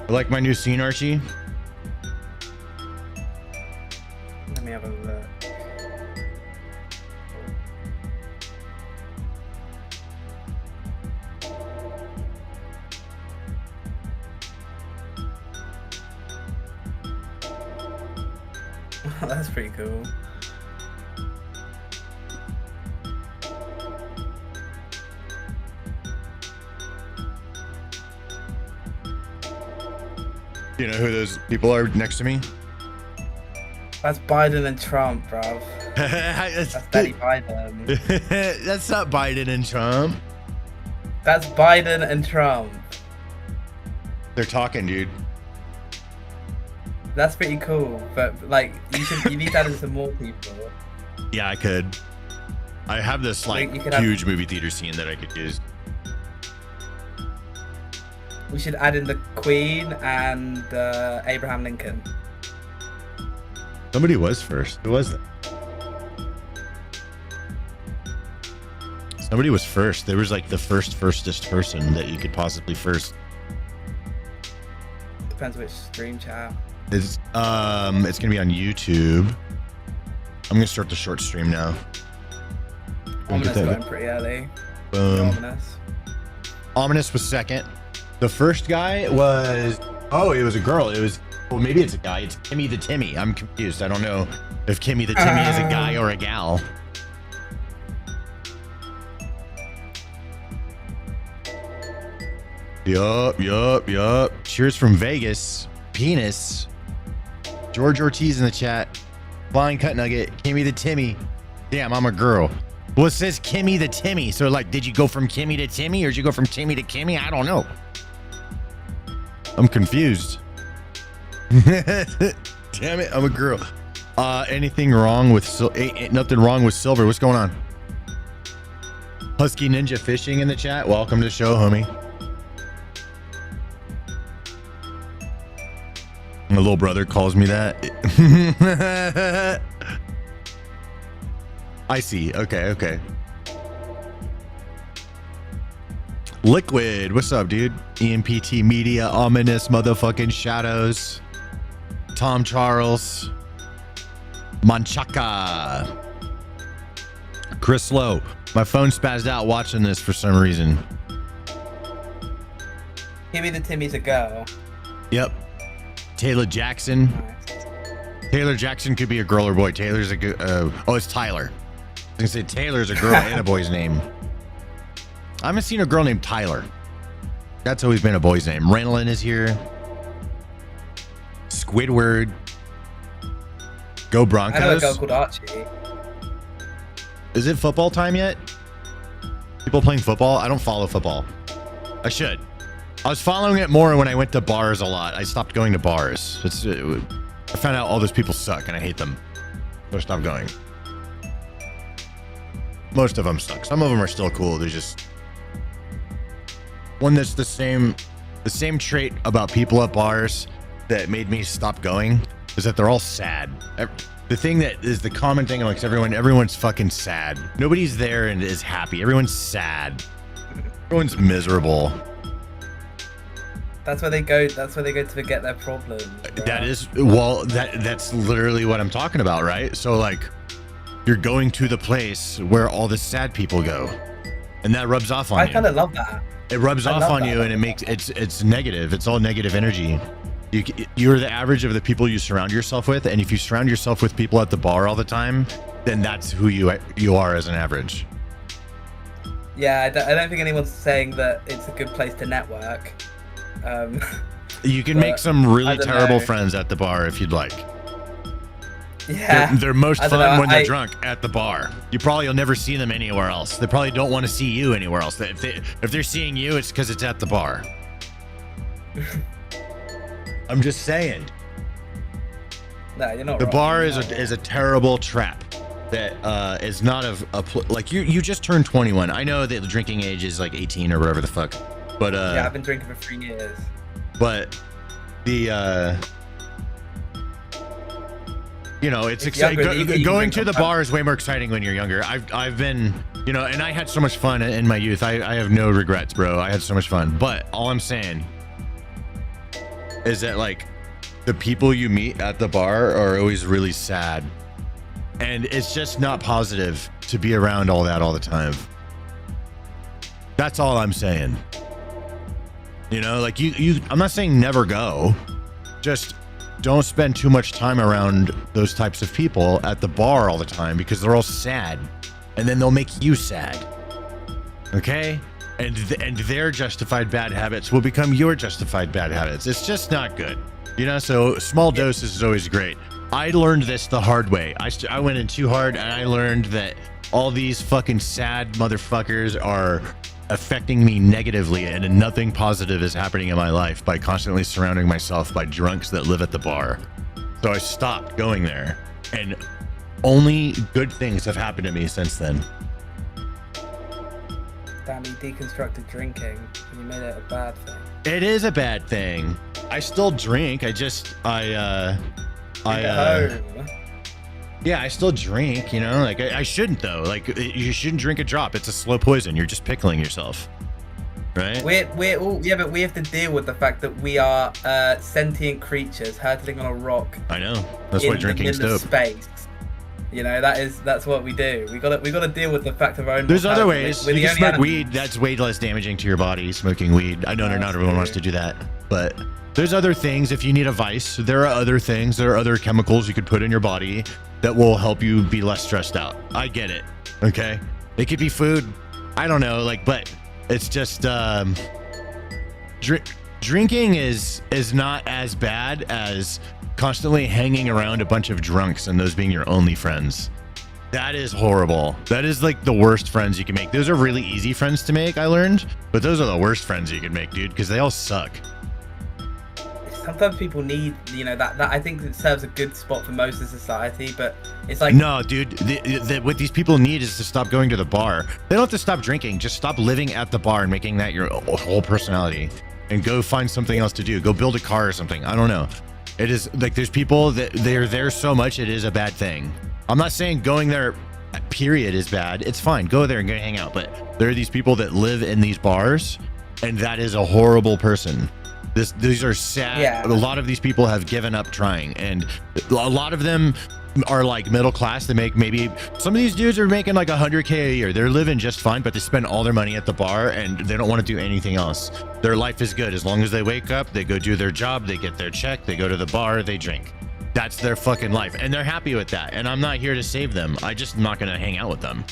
Like my new scene, Archie? Let me have a look. That's pretty cool. Do you know who those people are next to me? That's Biden and Trump, bruv. That's Daddy Biden. That's not Biden and Trump. That's Biden and Trump. They're talking, dude. That's pretty cool, but like you need to add in some more people. Yeah, I could. I have this like huge movie theater scene that I could use. We should add in the Queen and Abraham Lincoln. Somebody was first. Who was that? Somebody was first. There was like the firstest person that you could possibly first. Depends which stream chat. It's gonna be on YouTube. I'm gonna start the short stream now. Ominous going pretty early. Boom. Ominous. Ominous was second. The first guy was, oh, it was a girl. It was, well, maybe it's a guy. It's Kimmy the Timmy. I'm confused. I don't know if Kimmy the Timmy is a guy or a gal. Yup. Cheers from Vegas. Penis. George Ortiz in the chat. Flying Cut Nugget. Kimmy the Timmy. Damn, I'm a girl. Well, it says Kimmy the Timmy. So, like, did you go from Kimmy to Timmy or did you go from Timmy to Kimmy? I don't know. I'm confused. Damn it, I'm a girl. Anything wrong with ain't nothing wrong with Silver? What's going on? Husky Ninja Fishing in the chat. Welcome to the show, homie. My little brother calls me that. I see. Okay. Liquid, what's up, dude? EMPT Media, Ominous Motherfucking Shadows, Tom Charles, Manchaka, Chris Lowe. My phone spazzed out watching this for some reason. Kimmy the Timmy's a girl. Yep. Taylor Jackson. Nice. Taylor Jackson could be a girl or boy. Taylor's a good. Oh, it's Tyler. I was gonna say Taylor's a girl and a boy's name. I haven't seen a girl named Tyler. That's always been a boy's name. Renlin is here. Squidward. Go Broncos. I know a girl called Archie. Is it football time yet? People playing football? I don't follow football. I should. I was following it more when I went to bars a lot. I stopped going to bars. I found out all those people suck and I hate them. So I stopped going. Most of them suck. Some of them are still cool. There's just one that's the same trait about people at bars that made me stop going is that they're all sad. The thing that is the common thing amongst everyone's fucking sad. Nobody's there and is happy. Everyone's sad. Everyone's miserable. That's where they go. That's where they go to forget their problems. Right? That's literally what I'm talking about, right? So like, you're going to the place where all the sad people go, and that rubs off on you. I kind of love that. It rubs off on you, and it makes it's negative. It's all negative energy. You're the average of the people you surround yourself with, and if you surround yourself with people at the bar all the time, then that's who you are as an average. Yeah, I don't think anyone's saying that it's a good place to network. You can make some really terrible friends at the bar if you'd like. Yeah, they're most fun when they're drunk at the bar. You'll never see them anywhere else. They probably don't want to see you anywhere else. If they're seeing you, it's because it's at the bar. I'm just saying. No, you're not. The bar is a terrible trap that is not like you just turned 21. I know that the drinking age is like 18 or whatever the fuck, but yeah, I've been drinking for 3 years. But the it's exciting. Going to the bar is way more exciting when you're younger. I've been, and I had so much fun in my youth. I have no regrets, bro. I had so much fun. But all I'm saying is that like the people you meet at the bar are always really sad, and it's just not positive to be around all that all the time. That's all I'm saying. You know, like I'm not saying never go, just don't spend too much time around those types of people at the bar all the time, because they're all sad, and then they'll make you sad. Okay? And their justified bad habits will become your justified bad habits. It's just not good. You know, so small doses is always great. I learned this the hard way. I went in too hard, and I learned that all these fucking sad motherfuckers are affecting me negatively, and nothing positive is happening in my life by constantly surrounding myself by drunks that live at the bar. So I stopped going there, and only good things have happened to me since then. Damn, you deconstructed drinking and you made it a bad thing. It is a bad thing. I still drink. Yeah, I still drink, you know, like I shouldn't though. Like you shouldn't drink a drop. It's a slow poison. You're just pickling yourself. Right? We're all, yeah, but we have to deal with the fact that we are sentient creatures hurtling on a rock. I know. That's why drinking's dope. Space. You know, that's what we do. We gotta deal with the fact of our own. There's other ways. You can smoke weed. That's way less damaging to your body. Smoking weed. I know not everyone wants to do that, but there's other things. If you need a vice, there are other things. There are other chemicals you could put in your body that will help you be less stressed out. I get it. Okay. It could be food. I don't know. Like, but it's just drinking is not as bad as constantly hanging around a bunch of drunks and those being your only friends. That is horrible. That is like the worst friends you can make. Those are really easy friends to make, I learned, but those are the worst friends you can make, dude, because they all suck. Sometimes people need, you know, that I think it serves a good spot for most of society, but it's like, no, dude, what these people need is to stop going to the bar. They don't have to stop drinking. Just stop living at the bar and making that your whole personality, and go find something else to do. Go build a car or something. I don't know. It is like there's people that they're there so much it is a bad thing. I'm not saying going there period is bad. It's fine. Go there and go hang out. But there are these people that live in these bars, and that is a horrible person. These are sad. Yeah. A lot of these people have given up trying, and a lot of them are like middle class. They make maybe, some of these dudes are making like $100K a year. They're living just fine, but they spend all their money at the bar and they don't want to do anything else. Their life is good. As long as they wake up, they go do their job, they get their check, they go to the bar, they drink. That's their fucking life. And they're happy with that. And I'm not here to save them. I just am not going to hang out with them.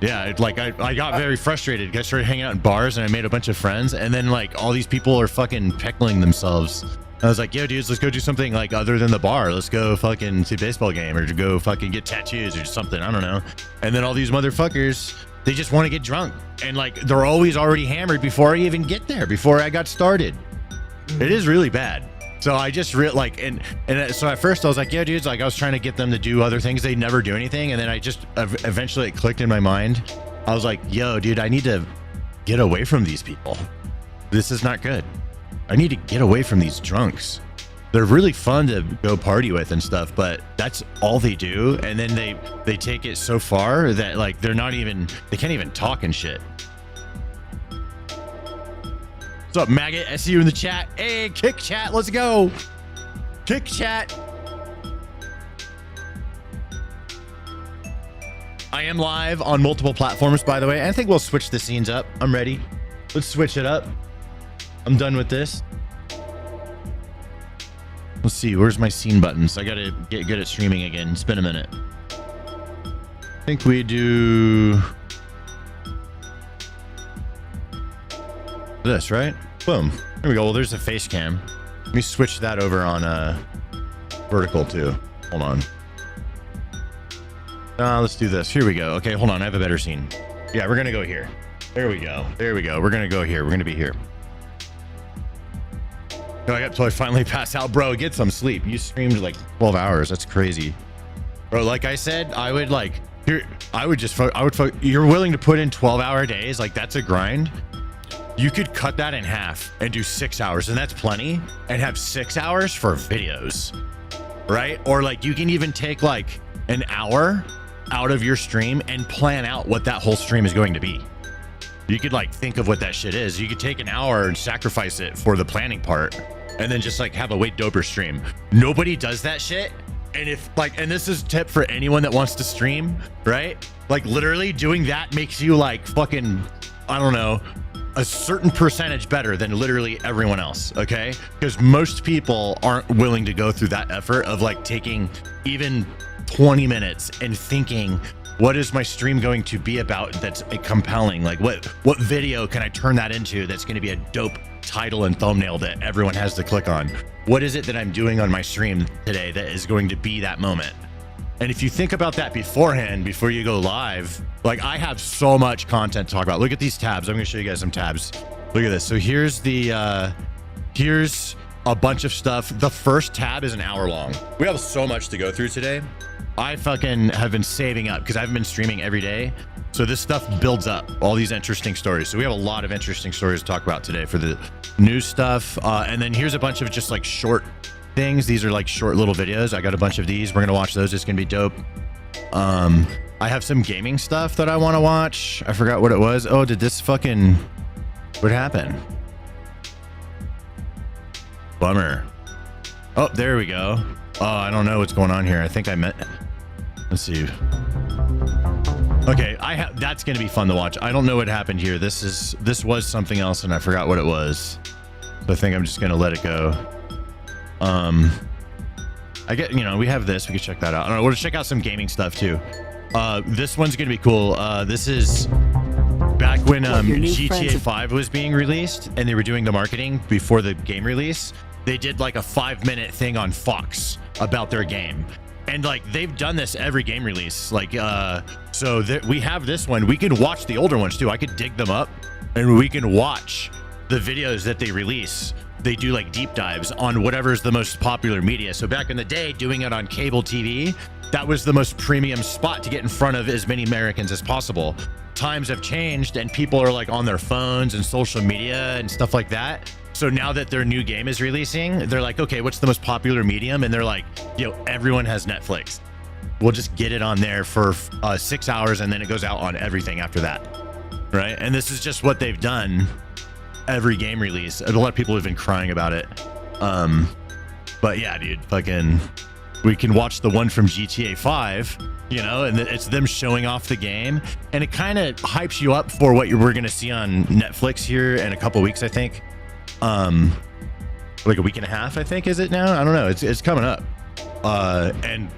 Yeah, like I got very frustrated. I started hanging out in bars and I made a bunch of friends, and then like all these people are fucking pickling themselves. I was like, yo, dudes, let's go do something like other than the bar. Let's go fucking see a baseball game, or to go fucking get tattoos or something. I don't know. And then all these motherfuckers, they just want to get drunk, and like they're always already hammered before I even get there, before I got started. It is really bad. So I just so at first I was like, yeah, dudes, like I was trying to get them to do other things. They never do anything. And then I just eventually it clicked in my mind. I was like, yo, dude, I need to get away from these people. This is not good. I need to get away from these drunks. They're really fun to go party with and stuff, but that's all they do. And then they take it so far that like they can't even talk and shit. What's up, maggot? I see you in the chat. Hey, kick chat. Let's go. Kick chat. I am live on multiple platforms, by the way. I think we'll switch the scenes up. I'm ready. Let's switch it up. I'm done with this. Let's see. Where's my scene buttons? I got to get good at streaming again. It's been a minute. I think we do this, right? Boom. There we go. Well, there's a face cam. Let me switch that over on vertical too. Hold on. Let's do this. Here we go. Okay, hold on. I have a better scene. Yeah, we're gonna go here. There we go. There we go. We're gonna go here. We're gonna be here. No, I got till I finally pass out, bro. Get some sleep. You streamed like 12 hours. That's crazy, bro. Like I said, I would like here. I would you're willing to put in 12-hour days? Like that's a grind. You could cut that in half and do 6 hours, and that's plenty, and have 6 hours for videos, right? Or like you can even take like an hour out of your stream and plan out what that whole stream is going to be. You could like think of what that shit is. You could take an hour and sacrifice it for the planning part, and then just like have a way doper stream. Nobody does that shit. And if like, and this is a tip for anyone that wants to stream, right? Like literally doing that makes you like fucking, I don't know, a certain percentage better than literally everyone else, okay? Because most people aren't willing to go through that effort of like taking even 20 minutes and thinking, what is my stream going to be about that's compelling? Like what video can I turn that into that's going to be a dope title and thumbnail that everyone has to click on? What is it that I'm doing on my stream today that is going to be that moment? And if you think about that beforehand, before you go live, like I have so much content to talk about. Look at these tabs. I'm going to show you guys some tabs. Look at this. So here's here's a bunch of stuff. The first tab is an hour long. We have so much to go through today. I fucking have been saving up because I haven't been streaming every day. So this stuff builds up, all these interesting stories. So we have a lot of interesting stories to talk about today for the news stuff. And then here's a bunch of just like short things. These are like short little videos. I got a bunch of these. We're going to watch those. It's going to be dope. I have some gaming stuff that I want to watch. I forgot what it was. Oh, did this fucking, what happened? Bummer. Oh, there we go. Oh, I don't know what's going on here. I think I meant, let's see. Okay, that's going to be fun to watch. I don't know what happened here. This was something else and I forgot what it was. So I think I'm just going to let it go. I get, you know, we have this, we can check that out. I don't know, we'll check out some gaming stuff too. This one's going to be cool. This is back when GTA 5 was being released and they were doing the marketing before the game release. They did like a 5-minute thing on Fox about their game. And like they've done this every game release. Like so we have this one. We can watch the older ones too. I could dig them up and we can watch the videos that they release. They do like deep dives on whatever's the most popular media. So back in the day, doing it on cable TV, that was the most premium spot to get in front of as many Americans as possible. Times have changed and people are like on their phones and social media and stuff like that. So now that their new game is releasing, they're like, okay, what's the most popular medium? And they're like, yo, everyone has Netflix. We'll just get it on there for 6 hours and then it goes out on everything after that, right? And this is just what they've done every game release. A lot of people have been crying about it. But yeah, dude, fucking, we can watch the one from GTA 5, you know, and it's them showing off the game. And it kind of hypes you up for what we're going to see on Netflix here in a couple weeks, I think. Like a week and a half, I think, is it now? I don't know. It's coming up. And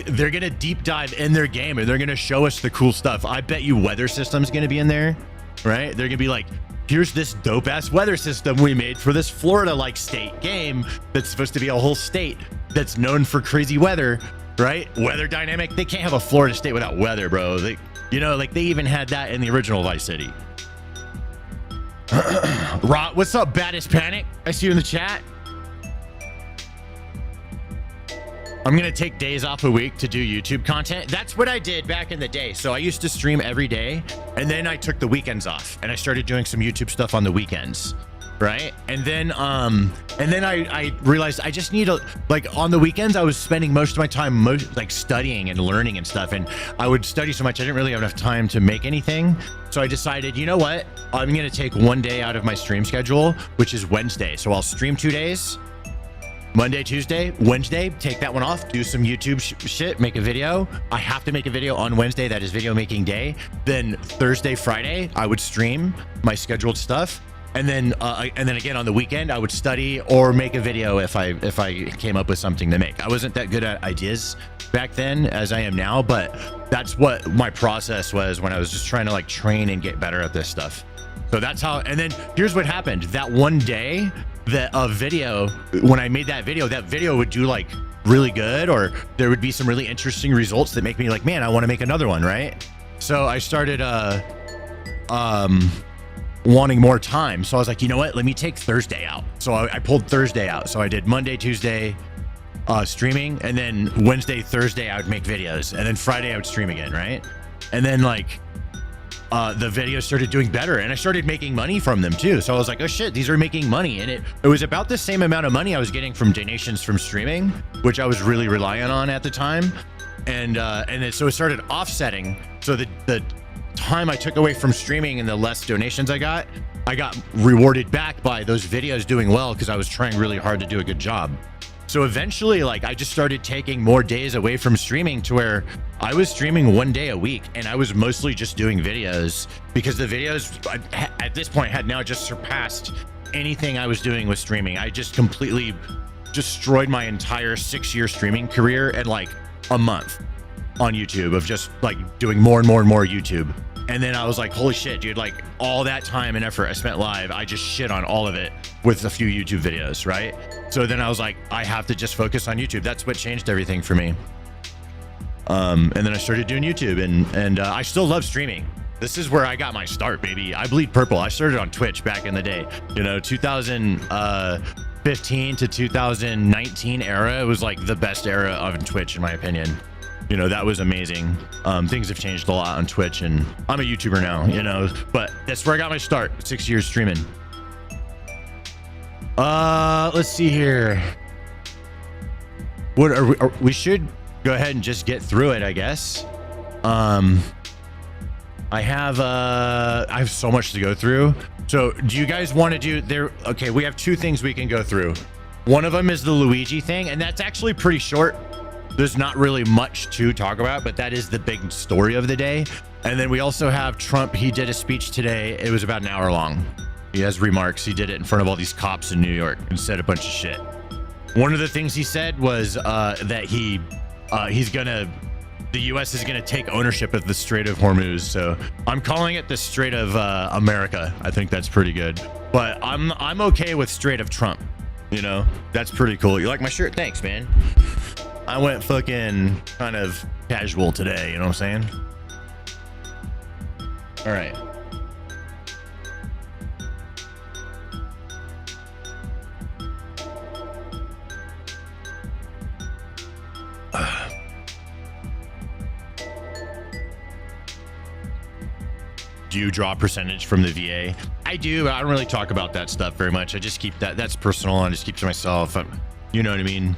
they're going to deep dive in their game and they're going to show us the cool stuff. I bet you weather system's going to be in there, right? They're going to be like, here's this dope ass weather system we made for this Florida like state game that's supposed to be a whole state that's known for crazy weather, right? Weather dynamic. They can't have a Florida state without weather, bro. They, you know, like they even had that in the original Vice City. Rot, what's up, Baddest Panic? I see you in the chat. I'm gonna take days off a week to do YouTube content. That's what I did back in the day. So I used to stream every day and then I took the weekends off and I started doing some YouTube stuff on the weekends, right? And then I realized I just need like on the weekends I was spending most of my time like studying and learning and stuff, and I would study so much I didn't really have enough time to make anything. So I decided, you know what, I'm gonna take one day out of my stream schedule, which is Wednesday. So I'll stream 2 days, Monday, Tuesday, Wednesday, take that one off, do some YouTube shit, make a video. I have to make a video on Wednesday. That is video making day. Then Thursday, Friday, I would stream my scheduled stuff. And then again on the weekend, I would study or make a video if I came up with something to make. I wasn't that good at ideas back then as I am now, but that's what my process was when I was just trying to like train and get better at this stuff. So that's how, and then here's what happened. That one day, that video, when I made that video would do like really good, or there would be some really interesting results that make me like, man, I want to make another one, right? So I started wanting more time. So I was like, you know what, let me take Thursday out. So I pulled Thursday out. So I did Monday, Tuesday streaming, and then Wednesday, Thursday I would make videos, and then Friday I would stream again, right? And then like the videos started doing better and I started making money from them too. So I was like, oh shit, these are making money. And it was about the same amount of money I was getting from donations from streaming, which I was really relying on at the time. And so it started offsetting. So the time I took away from streaming and the less donations I got rewarded back by those videos doing well because I was trying really hard to do a good job. So eventually, like, I just started taking more days away from streaming to where I was streaming 1 day a week, and I was mostly just doing videos because the videos at this point had now just surpassed anything I was doing with streaming. I just completely destroyed my entire 6-year streaming career in like a month on YouTube of just like doing more and more and more YouTube. And then I was like, holy shit, dude, like all that time and effort I spent live, I just shit on all of it with a few YouTube videos, right? So then I was like, I have to just focus on YouTube. That's what changed everything for me. And then I started doing YouTube, and I still love streaming. This is where I got my start, baby. I bleed purple. I started on Twitch back in the day, 2015 to 2019 era. It was like the best era of Twitch, in my opinion. That was amazing. Things have changed a lot on Twitch, and I'm a YouTuber now, but that's where I got my start. 6 years streaming. Let's see here. What are we should go ahead and just get through it, I guess. I have so much to go through. So do you guys want to do there? Okay, we have 2 things we can go through. One of them is the Luigi thing, and that's actually pretty short. There's not really much to talk about, but that is the big story of the day. And then we also have Trump. He did a speech today. It was about an hour long. He has remarks. He did it in front of all these cops in New York and said a bunch of shit. One of the things he said was that the U.S. is gonna take ownership of the Strait of Hormuz. So I'm calling it the Strait of America. I think that's pretty good. But I'm okay with Strait of Trump. That's pretty cool. You like my shirt? Thanks, man. I went fucking kind of casual today, you know what I'm saying? All right. Do you draw a percentage from the VA? I do, but I don't really talk about that stuff very much. I just keep that's personal. I just keep to myself. You know what I mean?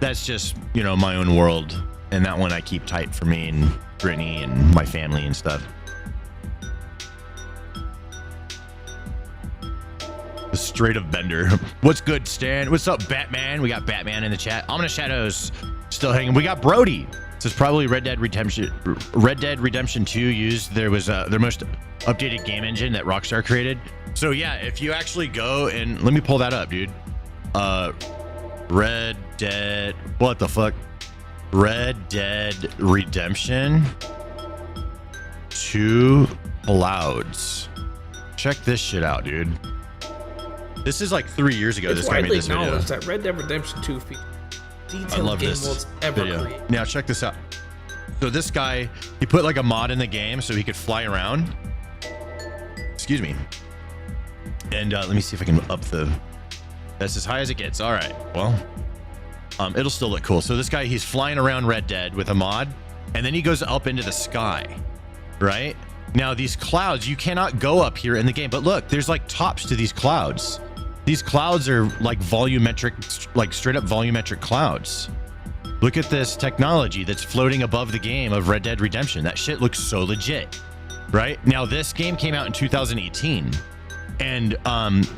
That's just, my own world. And that one I keep tight for me and Brittany and my family and stuff. The Strait of Bender. What's good, Stan? What's up, Batman? We got Batman in the chat. Ominous Shadows still hanging. We got Brody. This is probably Red Dead Redemption 2 used. There was their most updated game engine that Rockstar created. So yeah, if you actually go and let me pull that up, dude. Red Dead, what the fuck? Red Dead Redemption 2 Clouds. Check this shit out, dude. This is like 3 years ago. This guy made this video. That Red Dead Redemption 2 detailed game modes ever created. Now check this out. So this guy, he put like a mod in the game so he could fly around. Excuse me. And let me see if I can up the. That's as high as it gets. All right. Well, it'll still look cool. So this guy, he's flying around Red Dead with a mod, and then he goes up into the sky, right? Now these clouds, you cannot go up here in the game, but look, there's like tops to these clouds. These clouds are like volumetric, like straight up volumetric clouds. Look at this technology that's floating above the game of Red Dead Redemption. That shit looks so legit, right? Now this game came out in 2018. And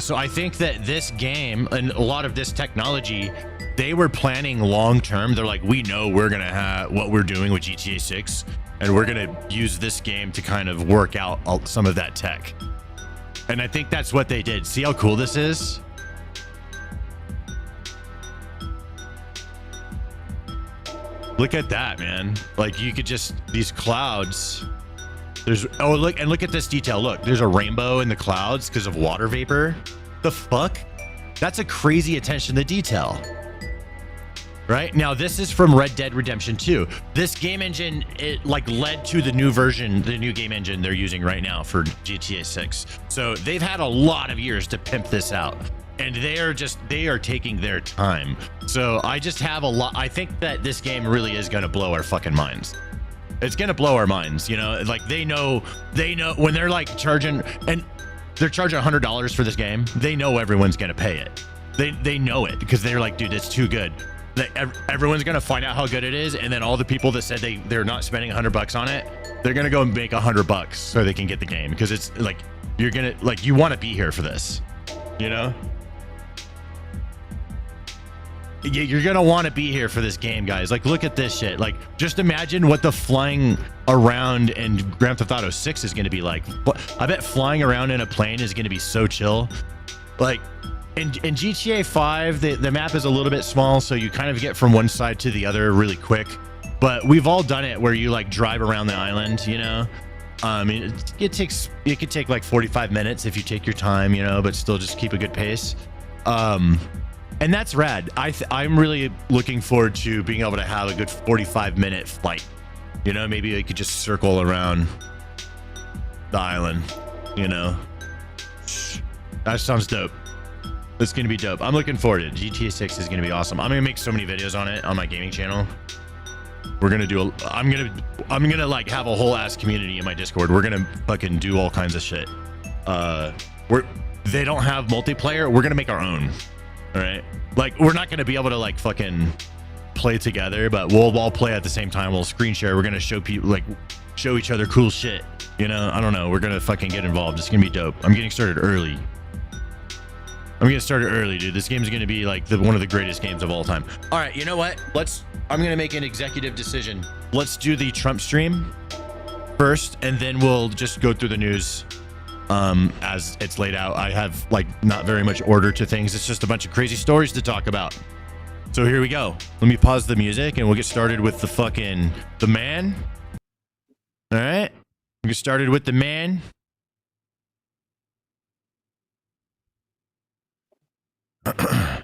so I think that this game and a lot of this technology, they were planning long term. They're like, we know we're gonna have what we're doing with GTA 6, and we're gonna use this game to kind of work out some of that tech. And I think that's what they did. See how cool this is? Look at that, man. Like you could just, these clouds. There's, oh, look, and look at this detail. Look, there's a rainbow in the clouds because of water vapor. The fuck? That's a crazy attention to detail. Right? Now, this is from Red Dead Redemption 2. This game engine, it like led to the new version, the new game engine they're using right now for GTA 6. So they've had a lot of years to pimp this out. And they are taking their time. So I just have a lot. I think that this game really is going to blow our fucking minds. It's going to blow our minds, like they know when they're like charging, and they're charging $100 for this game. They know everyone's going to pay it. They know it because they're like, dude, it's too good. everyone's gonna find out how good it is, and then all the people that said they're not spending $100 on it, they're gonna go and make $100 so they can get the game, because it's like you're gonna like you want to be here for this, you know. You're gonna want to be here for this game, guys. Like, look at this shit. Like, just imagine what the flying around in Grand Theft Auto 6 is gonna be like. I bet flying around in a plane is gonna be so chill. Like in GTA 5, the map is a little bit small, so you kind of get from one side to the other really quick. But we've all done it where you like drive around the island, you know. It could take like 45 minutes if you take your time, you know, but still just keep a good pace. And that's rad. I'm really looking forward to being able to have a good 45-minute flight. You know, maybe I could just circle around the island, you know. That sounds dope. It's gonna be dope. I'm looking forward to it. GTA 6 is gonna be awesome. I'm gonna make so many videos on it on my gaming channel. We're gonna do I'm gonna like have a whole ass community in my Discord. We're gonna fucking do all kinds of shit. They don't have multiplayer. We're gonna make our own. All right, like we're not gonna be able to like fucking play together, but we'll all play at the same time. We'll screen share. We're gonna show people, like, show each other cool shit. You know, I don't know. We're gonna fucking get involved. It's gonna be dope. I'm getting started early. Dude. This game's gonna be like one of the greatest games of all time. All right, you know what? I'm gonna make an executive decision. Let's do the Trump stream first, and then we'll just go through the news. As it's laid out. I have like not very much order to things. It's just a bunch of crazy stories to talk about. So here we go. Let me pause the music and we'll get started with the man. All right. We'll get started with the man.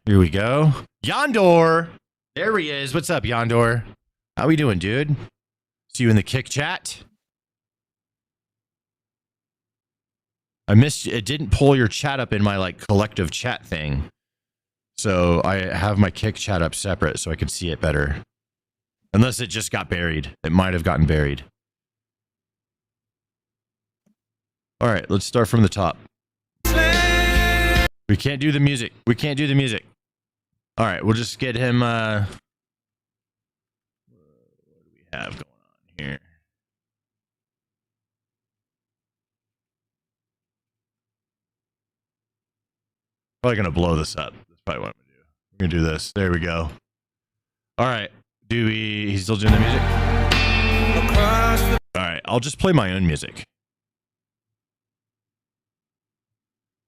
Here we go. Yondor. There he is. What's up, Yondor? How we doing, dude? See you in the kick chat. I missed it. Didn't pull your chat up in my like collective chat thing. So I have my kick chat up separate so I can see it better. Unless it just got buried. It might have gotten buried. All right, let's start from the top. We can't do the music. All right, we'll just get him. What do we have going on here? Probably gonna blow this up. That's probably what I'm gonna do. We're gonna do this. There we go. All right. He's still doing the music? All right. I'll just play my own music.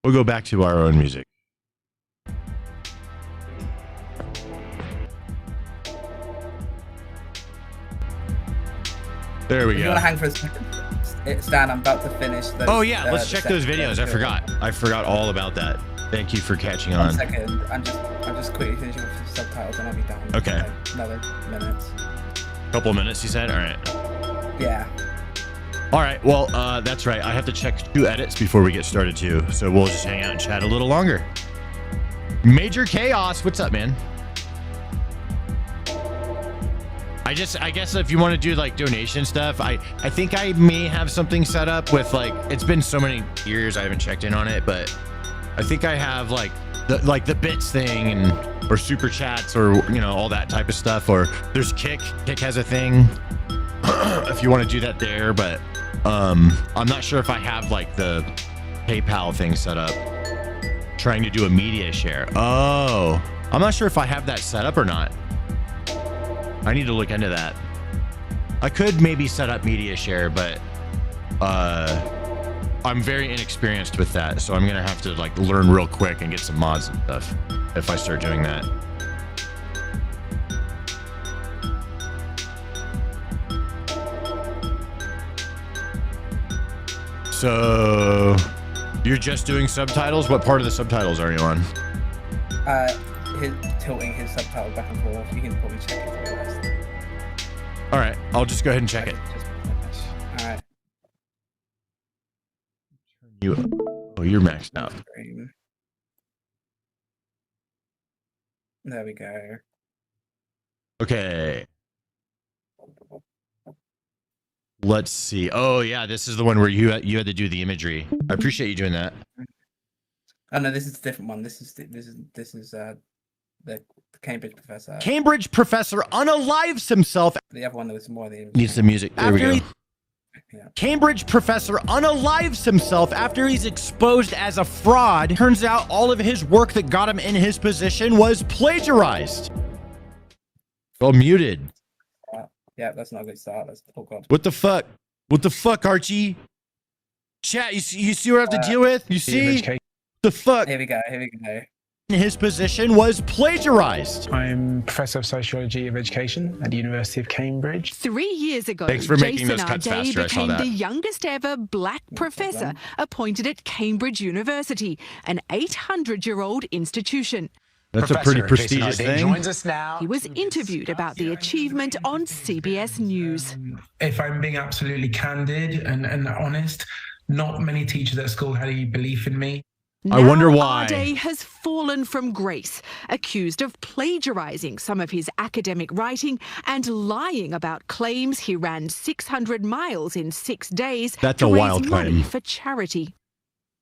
We'll go back to our own music. There we go. You want to hang for a second? Stan, I'm about to finish. Oh yeah, let's check those videos. I forgot all about that. Thank you for catching on. 1 second. I'm just quickly finishing with the subtitles and I'll be done. Okay. Like another minute. Couple of minutes, you said? All right. Yeah. All right. Well, that's right. I have to check 2 edits before we get started too. So we'll just hang out and chat a little longer. Major Chaos. What's up, man? I guess if you want to do like donation stuff, I think I may have something set up with like, it's been so many years I haven't checked in on it, but I think I have like the bits thing or super chats or, you know, all that type of stuff. Or there's Kick has a thing if you want to do that there, but I'm not sure if I have like the PayPal thing set up. Trying to do a media share. Oh, I'm not sure if I have that set up or not. I need to look into that. I could maybe set up media share, but I'm very inexperienced with that, so I'm gonna have to like learn real quick and get some mods and stuff if I start doing that. So you're just doing subtitles? What part of the subtitles are you on? Tilting his subtitles back and forth. You can probably check it to be honest. All right, I'll just go ahead and check it. All right. Oh, you're maxed out. There we go. Okay. Let's see. Oh yeah, this is the one where you had to do the imagery. I appreciate you doing that. Oh no, this is a different one. This is the Cambridge professor. Cambridge professor unalives himself. The other one that was more the Needs some music. There we go. Yeah. Cambridge professor unalives himself after he's exposed as a fraud. Turns out all of his work that got him in his position was plagiarized. Well, muted. Yeah, that's not a good start. That's, oh god. What the fuck? What the fuck, Archie? Chat, you see what I have to deal with? You see? The fuck? Here we go. Here we go. His position was plagiarized. I'm Professor of Sociology of Education at the University of Cambridge. 3 years ago, Thanks for making Jason those cuts Arday faster. I saw became that. the youngest ever black professor appointed at Cambridge University, an 800-year-old institution. That's a pretty prestigious thing. Joins us now. He was interviewed about the achievement on CBS News. If I'm being absolutely candid and honest, not many teachers at school had any belief in me. I wonder why. Arday has fallen from grace, accused of plagiarizing some of his academic writing and lying about claims he ran 600 miles in 6 days. That's to a raise wild money claim. for charity.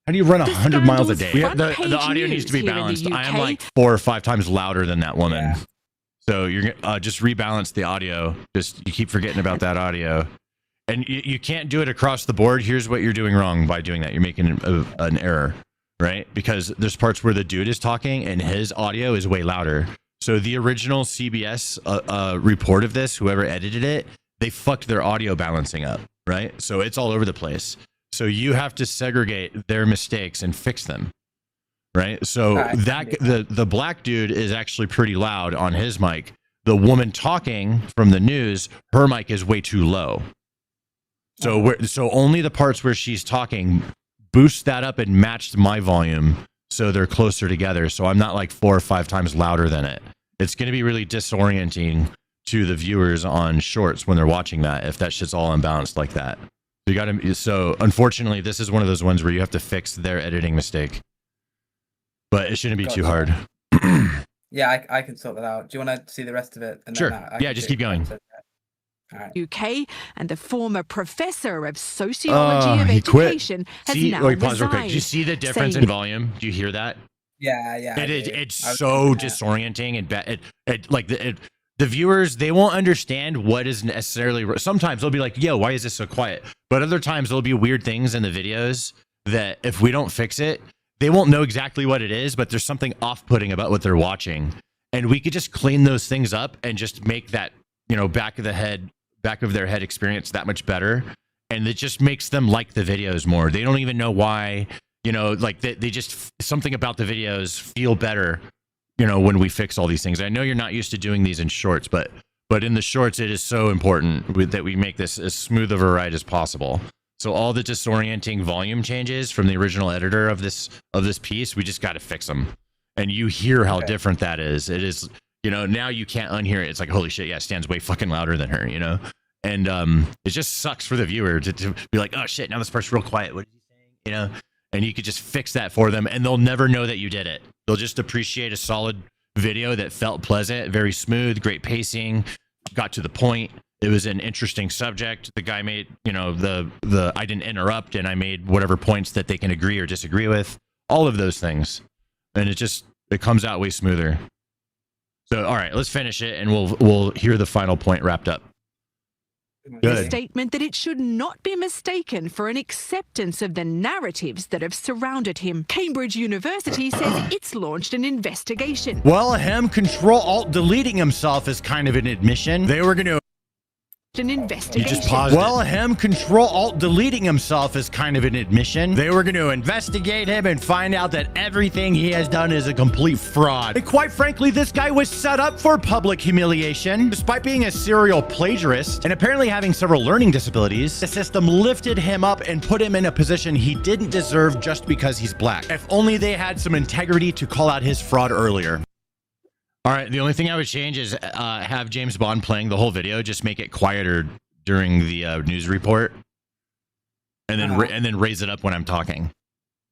How do you run The 100 miles a scandal's day? front The page audio needs to be news here in the balanced. I am UK. like 4 or 5 times louder than that woman. Yeah. So you're just rebalance the audio. Just you keep forgetting about that audio. And you can't do it across the board. Here's what you're doing wrong by doing that. You're making an error. Right? Because there's parts where the dude is talking and his audio is way louder. So the original CBS report of this, whoever edited it, they fucked their audio balancing up, right? So it's all over the place. So you have to segregate their mistakes and fix them, right? So the black dude is actually pretty loud on his mic. The woman talking from the news, her mic is way too low. So only the parts where she's talking boost that up and matched my volume so they're closer together. So I'm not like 4 or 5 times louder than it. It's going to be really disorienting to the viewers on shorts when they're watching that if that shit's all unbalanced like that. So unfortunately, this is one of those ones where you have to fix their editing mistake. But it shouldn't be too hard. Yeah, I can sort that out. Do you want to see the rest of it? And Sure. Then Yeah, just keep going. All right. UK, and the former professor of sociology of he quit. education has See, now wait, pause real quick. resigned. Do you see the difference saying- in volume? Do you hear that? Yeah, yeah. It I is. do. It's I was so thinking that. disorienting and the viewers, they won't understand what is necessarily. Sometimes they'll be like, "Yo, why is this so quiet?" But other times there'll be weird things in the videos that if we don't fix it, they won't know exactly what it is. But there's something off-putting about what they're watching, and we could just clean those things up and just make that back of their head experience that much better. And it just makes them like the videos more. They don't even know why. Like they just something about the videos feel better. When we fix all these things. I know you're not used to doing these in shorts, but in the shorts, it is so important that we make this as smooth of a ride as possible. So all the disorienting volume changes from the original editor of this piece, we just got to fix them. And you hear how different that is. It is, now you can't unhear it. It's like, holy shit, yeah, Stan's way fucking louder than her, And it just sucks for the viewer to be like, oh shit, now this part's real quiet. What is he saying? And you could just fix that for them, and they'll never know that you did it. They'll just appreciate a solid video that felt pleasant, very smooth, great pacing, got to the point. It was an interesting subject. The guy made, the I didn't interrupt, and I made whatever points that they can agree or disagree with. All of those things, and it comes out way smoother. So, all right, let's finish it, and we'll hear the final point wrapped up. A statement that it should not be mistaken for an acceptance of the narratives that have surrounded him. Cambridge University says it's launched an investigation. Well, him Control-Alt-deleting himself is kind of an admission. They were going to... An investigation. You just paused well, him Control-Alt-Deleting himself is kind of an admission. They were going to investigate him and find out that everything he has done is a complete fraud. And quite frankly, this guy was set up for public humiliation. Despite being a serial plagiarist and apparently having several learning disabilities, the system lifted him up and put him in a position he didn't deserve just because he's black. If only they had some integrity to call out his fraud earlier. All right, the only thing I would change is have James Bond playing the whole video. Just make it quieter during the news report, and then raise it up when I'm talking.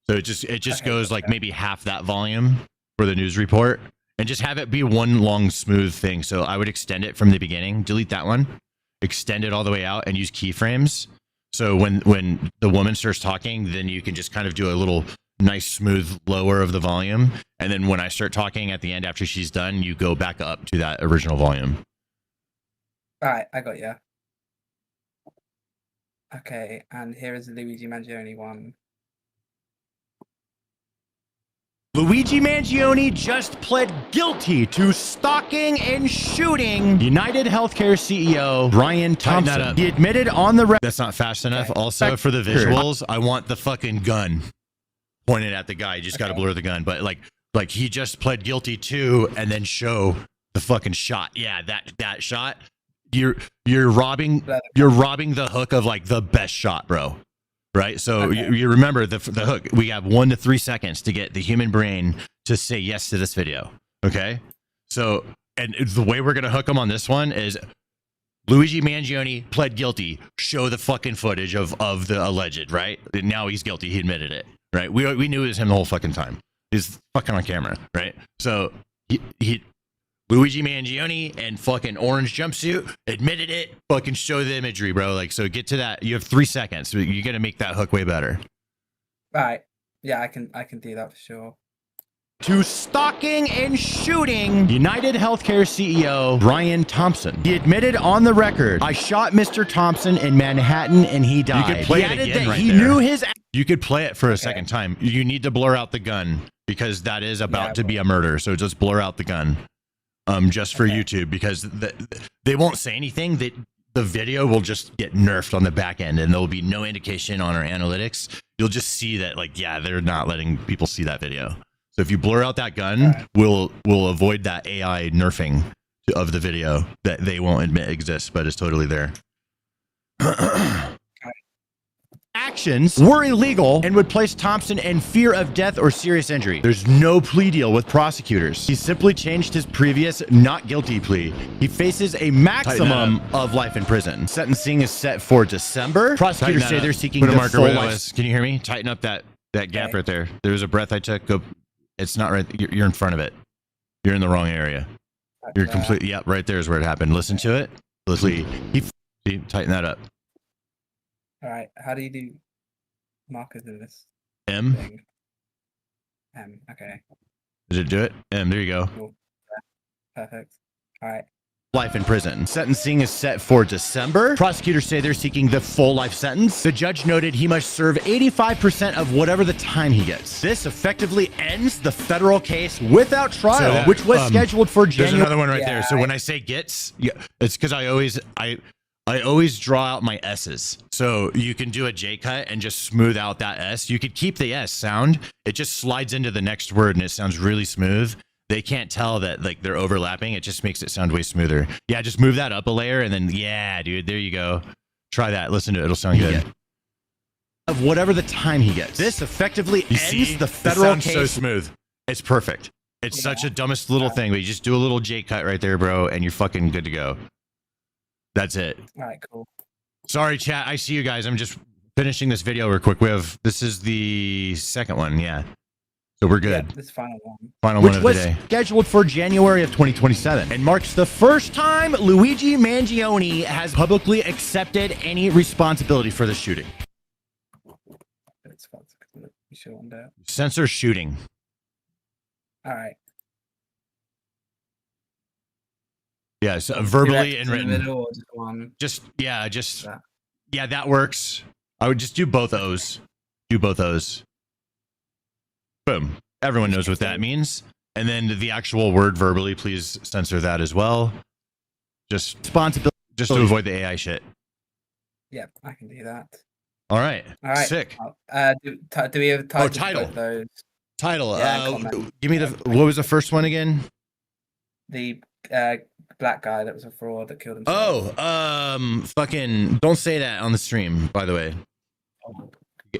So it just goes like maybe half that volume for the news report, and just have it be one long smooth thing. So I would extend it from the beginning, delete that one, extend it all the way out, and use keyframes. So when the woman starts talking, then you can just kind of do a little nice smooth lower of the volume, and then when I start talking at the end after she's done, you go back up to that original volume. All right, I got you. Okay, and here is the Luigi Mangioni one. Luigi Mangioni just pled guilty to stalking and shooting United Healthcare CEO Brian Thompson. He admitted on the That's not fast enough. Okay. Also, for the visuals, I want the fucking gun pointed at the guy. You just got to blur the gun. But like he just pled guilty to, and then show the fucking shot. Yeah, that shot. You're robbing the hook of like the best shot, bro. Right. So you remember the hook. We have 1 to 3 seconds to get the human brain to say yes to this video. OK, so and the way we're going to hook them on this one is Luigi Mangioni pled guilty. Show the fucking footage of the alleged. Right. Now he's guilty. He admitted it. Right. We knew it was him the whole fucking time. He's fucking on camera. Right. So he Luigi Mangioni and fucking orange jumpsuit admitted it. Fucking show the imagery, bro. Like, so get to that. You have 3 seconds. So you got to make that hook way better. Right. Yeah, I can do that for sure. To stalking and shooting United Healthcare CEO Brian Thompson. He admitted on the record, I shot Mr. Thompson in Manhattan and he died. You could play it again right there. Knew his. You could play it for a second time. You need to blur out the gun because that is about to be a murder. So just blur out the gun. Just for YouTube, because they won't say anything. That the video will just get nerfed on the back end, and there will be no indication on our analytics. You'll just see that, like, yeah, they're not letting people see that video. So if you blur out that gun, we'll avoid that AI nerfing of the video that they won't admit exists, but is totally there. Actions were illegal and would place Thompson in fear of death or serious injury. There's no plea deal with prosecutors. He simply changed his previous not guilty plea. He faces a maximum of life in prison. Sentencing is set for December. Prosecutors say they're seeking the full life. Can you hear me? Tighten up that gap right there. There was a breath I took. Go. It's not right. You're in front of it. You're in the wrong area. You're completely. Yep, right there is where it happened. Listen to it. Listen. Tighten that up. All right. How do you do markers in this? M. Thing? M. Okay. Did it do it? M. There you go. Cool. Yeah. Perfect. All right. Life in prison. Sentencing is set for December. Prosecutors say they're seeking the full life sentence. The judge noted he must serve 85% of whatever the time he gets. This effectively ends the federal case without trial, which was scheduled for January. There's another one right there. So when I say gets, it's because I always draw out my S's. So you can do a J cut and just smooth out that S. You could keep the S sound. It just slides into the next word and it sounds really smooth. They can't tell that like they're overlapping. It just makes it sound way smoother. Yeah, just move that up a layer and then, yeah, dude, there you go. Try that. Listen to it. It'll sound good. Of whatever the time he gets. This effectively ends the federal case. So smooth. It's perfect. It's such a dumbest little thing, but you just do a little J cut right there, bro, and you're fucking good to go. That's it. All right, cool. Sorry, chat. I see you guys. I'm just finishing this video real quick. This is the second one. Yeah. So we're good. Yeah, this final one. Final one of the day. Scheduled for January of 2027 and marks the first time Luigi Mangioni has publicly accepted any responsibility for the shooting. Censor shooting. All right. Yeah, so verbally and written. Yeah, that works. I would just do both those. Do both those. Boom. Everyone knows what that means. And then the actual word verbally, please censor that as well. Just responsibility, just to avoid the AI shit. Yeah, I can do that. All right. Sick. Do we have a title? Title. Those? Title. Give me what was the first one again? The black guy that was a fraud that killed himself. Fucking don't say that on the stream, by the way.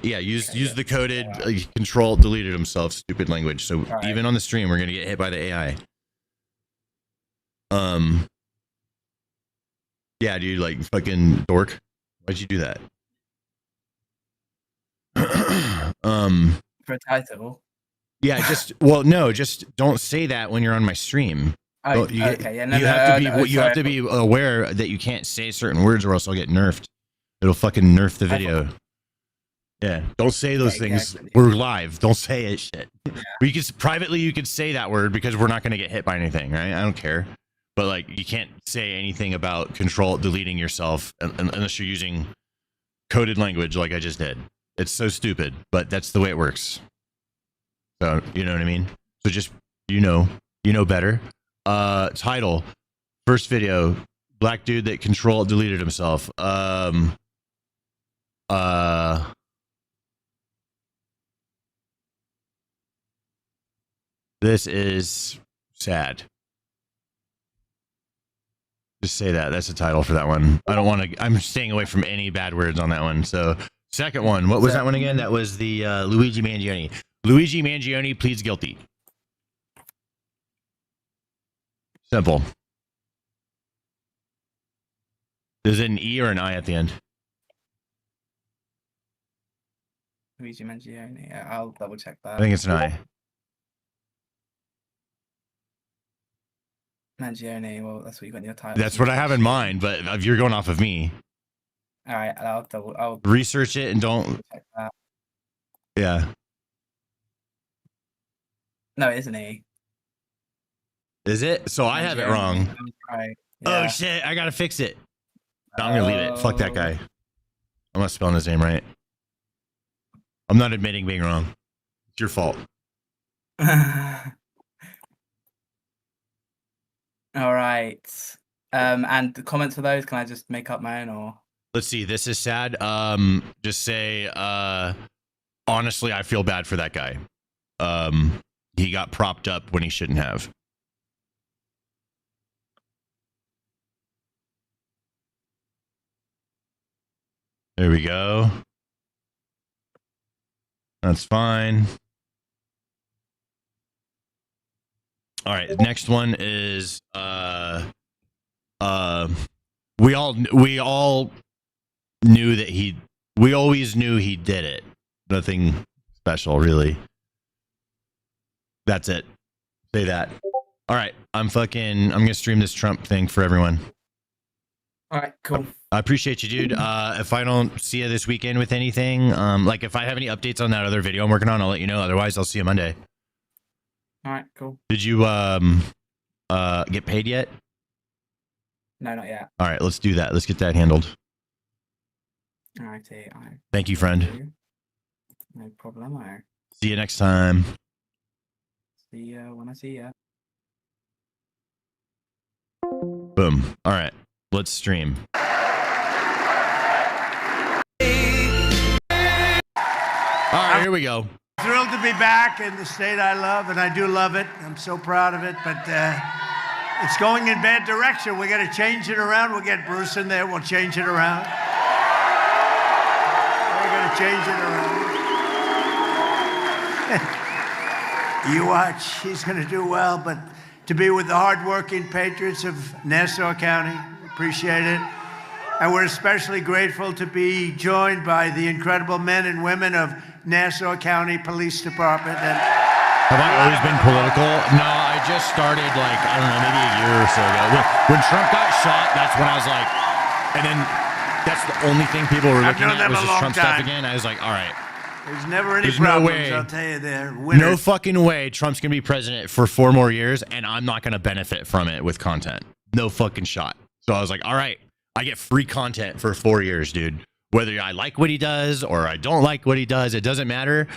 Yeah, use the coded control deleted himself stupid language. So even on the stream we're gonna get hit by the AI. Yeah, dude, like fucking dork. Why'd you do that? For a title. Yeah, just don't say that when you're on my stream. You have to be aware that you can't say certain words or else I'll get nerfed. It'll fucking nerf the video. Yeah, don't say those things. Exactly. We're live. Don't say it. Shit. Yeah. You can privately, you could say that word because we're not going to get hit by anything, right? I don't care. But like, you can't say anything about deleting yourself unless you're using coded language, like I just did. It's so stupid, but that's the way it works. So you know what I mean. So just you know better. Title, first video, black dude that deleted himself. This is sad. Just say that. That's the title for that one. I don't want to. I'm staying away from any bad words on that one. So, second one. What was that one again? That was the Luigi Mangioni. Luigi Mangioni pleads guilty. Simple. Is it an E or an I at the end? Luigi Mangioni. Yeah, I'll double check that. I think it's an I. Mangioni. Well, that's what you got in your title. That's what I have in mind, but if you're going off of me. All right, I'll research it and don't. Check that. Yeah. No, it isn't E. Is it? So I have it wrong. Right. Yeah. Oh shit! I gotta fix it. No, I'm gonna leave it. Fuck that guy. I'm not spelling his name right. I'm not admitting being wrong. It's your fault. All right. And the comments for those, can I just make up my own or? Let's see. This is sad. Just say, honestly, I feel bad for that guy. He got propped up when he shouldn't have. There we go. That's fine. All right, next one is we all knew that we always knew he did it. Nothing special, really. That's it. Say that. All right, I'm gonna stream this Trump thing for everyone. All right, cool. I appreciate you, dude. If I don't see you this weekend with anything, like if I have any updates on that other video I'm working on, I'll let you know. Otherwise, I'll see you Monday. All right, cool. Did you get paid yet? No, not yet. All right, let's do that. Let's get that handled. All right, thank you, friend. No problem. See you next time. See you when I see you. Boom. All right, let's stream. All right, here we go. Thrilled to be back in the state I love, and I do love it. I'm so proud of it, but it's going in bad direction. We got to change it around. We'll get Bruce in there. We'll change it around. We're going to change it around. You watch. He's going to do well, but to be with the hardworking patriots of Nassau County, appreciate it. And we're especially grateful to be joined by the incredible men and women of Nassau County Police Department. And have I always been political? No, I just started like, I don't know, maybe a year or so ago. When Trump got shot, that's when I was like, and then that's the only thing people were looking at was this Trump stuff again. I was like, all right. There's never any problems, I'll tell you there. No fucking way Trump's going to be president for 4 more years, and I'm not going to benefit from it with content. No fucking shot. So I was like, all right, I get free content for 4 years, dude. Whether I like what he does or I don't like what he does, it doesn't matter.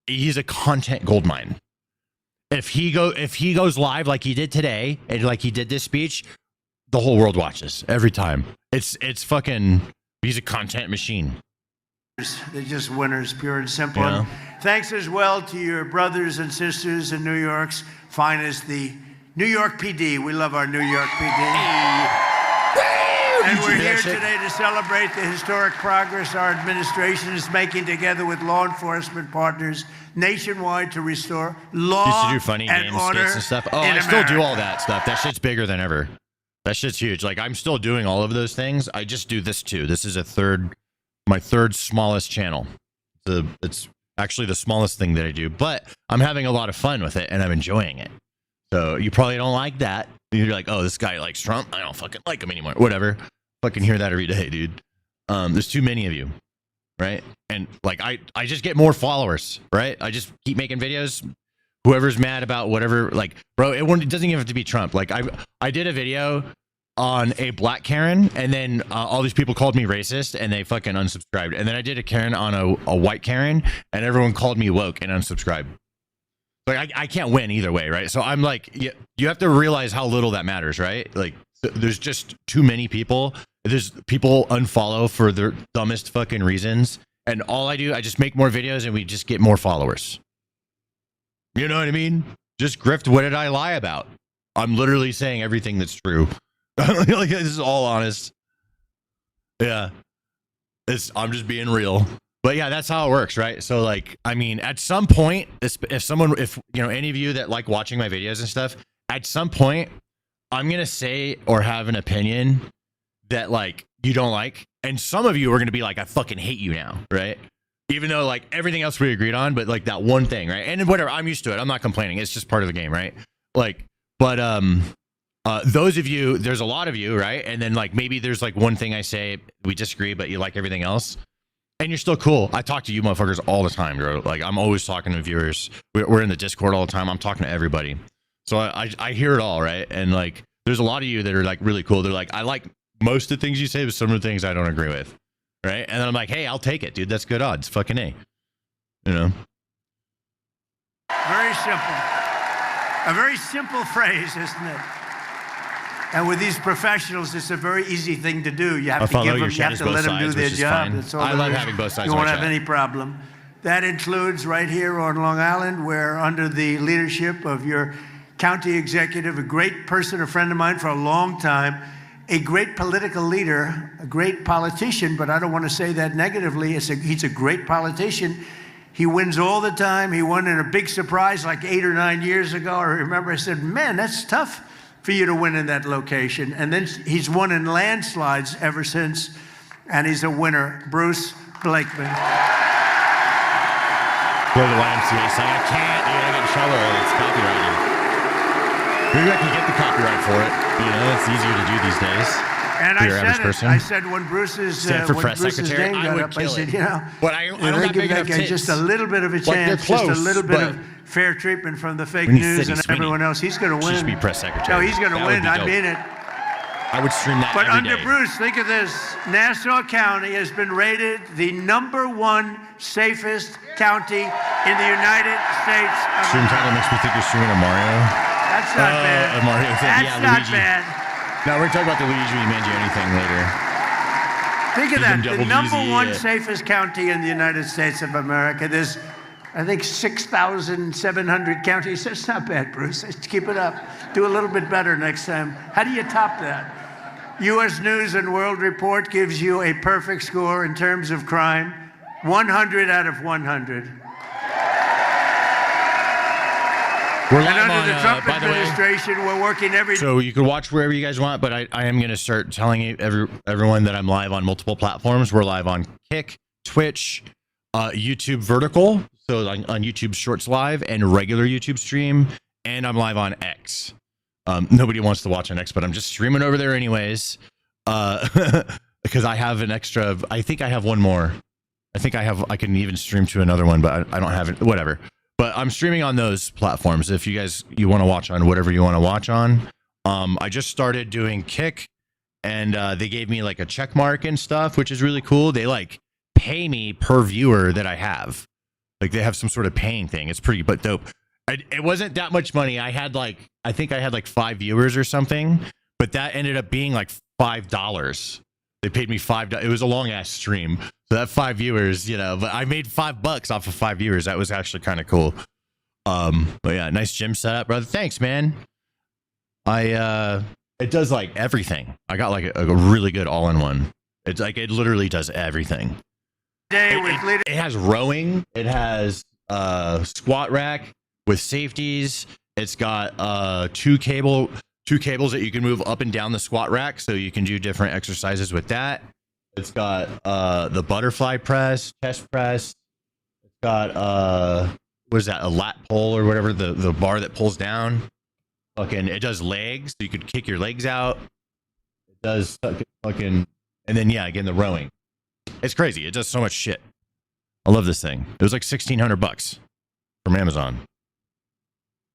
He's a content goldmine. If he goes live like he did today and like he did this speech, the whole world watches every time. It's fucking. He's a content machine. They're just winners, pure and simple. Yeah. And thanks as well to your brothers and sisters in New York's finest, the New York PD. We love our New York PD. And we're here today to celebrate the historic progress our administration is making together with law enforcement partners nationwide to restore law used to do funny and games, order skits and stuff. Oh, I still do all that stuff. That shit's bigger than ever. That shit's huge. Like, I'm still doing all of those things. I just do this too. This is my third smallest channel. It's actually the smallest thing that I do, but I'm having a lot of fun with it and I'm enjoying it. So you probably don't like that. You're like, oh, this guy likes Trump. I don't fucking like him anymore. Whatever. Fucking hear that every day, dude. There's too many of you, right? And like I just get more followers, right? I just keep making videos. Whoever's mad about whatever, like, bro, it doesn't even have to be Trump. Like I did a video on a black Karen, and then all these people called me racist, and they fucking unsubscribed. And then I did a Karen on a white Karen, and everyone called me woke and unsubscribed. Like I can't win either way, right? So I'm like, you have to realize how little that matters, right? Like there's just too many people. There's people unfollow for their dumbest fucking reasons, and all I do, I just make more videos, and we just get more followers. You know what I mean? Just grift. What did I lie about? I'm literally saying everything that's true. Like, this is all honest. Yeah, I'm just being real. But yeah, that's how it works, right? So like, I mean, at some point, if you know, any of you that like watching my videos and stuff, at some point, I'm gonna say or have an opinion that like you don't like, and some of you are gonna be like, I fucking hate you now, right? Even though like everything else we agreed on, but like that one thing, right? And whatever, I'm used to it. I'm not complaining. It's just part of the game, right? Like, but those of you, there's a lot of you, right? And then like maybe there's like one thing I say we disagree, but you like everything else, and you're still cool. I talk to you motherfuckers all the time, bro. Like I'm always talking to viewers. We're in the Discord all the time. I'm talking to everybody, so I hear it all, right? And like there's a lot of you that are like really cool. They're like, I like most of the things you say, but some of the things I don't agree with. Right. And then I'm like, hey, I'll take it, dude. That's good odds. Fucking A. You know? Very simple. A very simple phrase, isn't it? And with these professionals, it's a very easy thing to do. You have to give them, you have to let them do their job. That's all I love having both sides. You won't have any problem. That includes right here on Long Island, where under the leadership of your county executive, a great person, a friend of mine for a long time, a great political leader, a great politician, but I don't want to say that negatively. He's a great politician. He wins all the time. He won in a big surprise like 8 or 9 years ago. I remember I said, man, that's tough for you to win in that location. And then he's won in landslides ever since, and he's a winner. Bruce Blakeman. Go to the YMCA saying, I can't, dude, I got in trouble. It's copyrighted. Maybe I can get the copyright for it. You know, it's easier to do these days. And I said when Bruce's name got up, I said, you know, I don't give that guy just a little bit of a chance, just a little bit of fair treatment from the fake news and everyone else. He's going to win. She should be press secretary. No, he's going to win. I mean it. I would stream that But every under day. Bruce, think of this. Nassau County has been rated the #1 safest county in the United States of Stream title makes me think you're streaming a Mario. That's not bad. A Mario thing. That's Yeah, not Luigi. bad. No, we're talking about the Luigi Mangioni thing later. Think of that. The Double #1 safest county in the United States of America. There's, I think, 6,700 counties. That's not bad, Bruce. Let's keep it up. Do a little bit better next time. How do you top that? U.S. News and World Report gives you a perfect score in terms of crime. 100 out of 100. We're And live under on, the Trump by the way, administration, we're working every day. so you can watch wherever you guys want, but I am going to start telling everyone that I'm live on multiple platforms. We're live on Kick, Twitch, YouTube Vertical, so on YouTube Shorts Live, and regular YouTube stream, and I'm live on X. Nobody wants to watch on X, but I'm just streaming over there anyways, because I have an extra. I think I have one more. I can even stream to another one, but I don't have it. Whatever. But I'm streaming on those platforms. If you want to watch on whatever you want to watch on. I just started doing Kick, and they gave me like a check mark and stuff, which is really cool. They like pay me per viewer that I have. Like they have some sort of paying thing. It's pretty but dope. It wasn't that much money. I think I had like 5 viewers or something, but that ended up being like $5. They paid me $5. It was a long ass stream. So that 5 viewers, you know, but I made $5 off of 5 viewers. That was actually kind of cool. But yeah, nice gym setup, brother. Thanks, man. It does like everything. I got like a really good all-in-one. It's like, it literally does everything. It has rowing. It has squat rack with safeties. It's got two cables that you can move up and down the squat rack, so you can do different exercises with that. It's got the butterfly press, chest press. It's got what is that, a lat pull or whatever, the bar that pulls down. Fucking, it does legs, so you could kick your legs out. It does fucking, and then yeah, again the rowing. It's crazy. It does so much shit. I love this thing. It was like $1,600 from Amazon.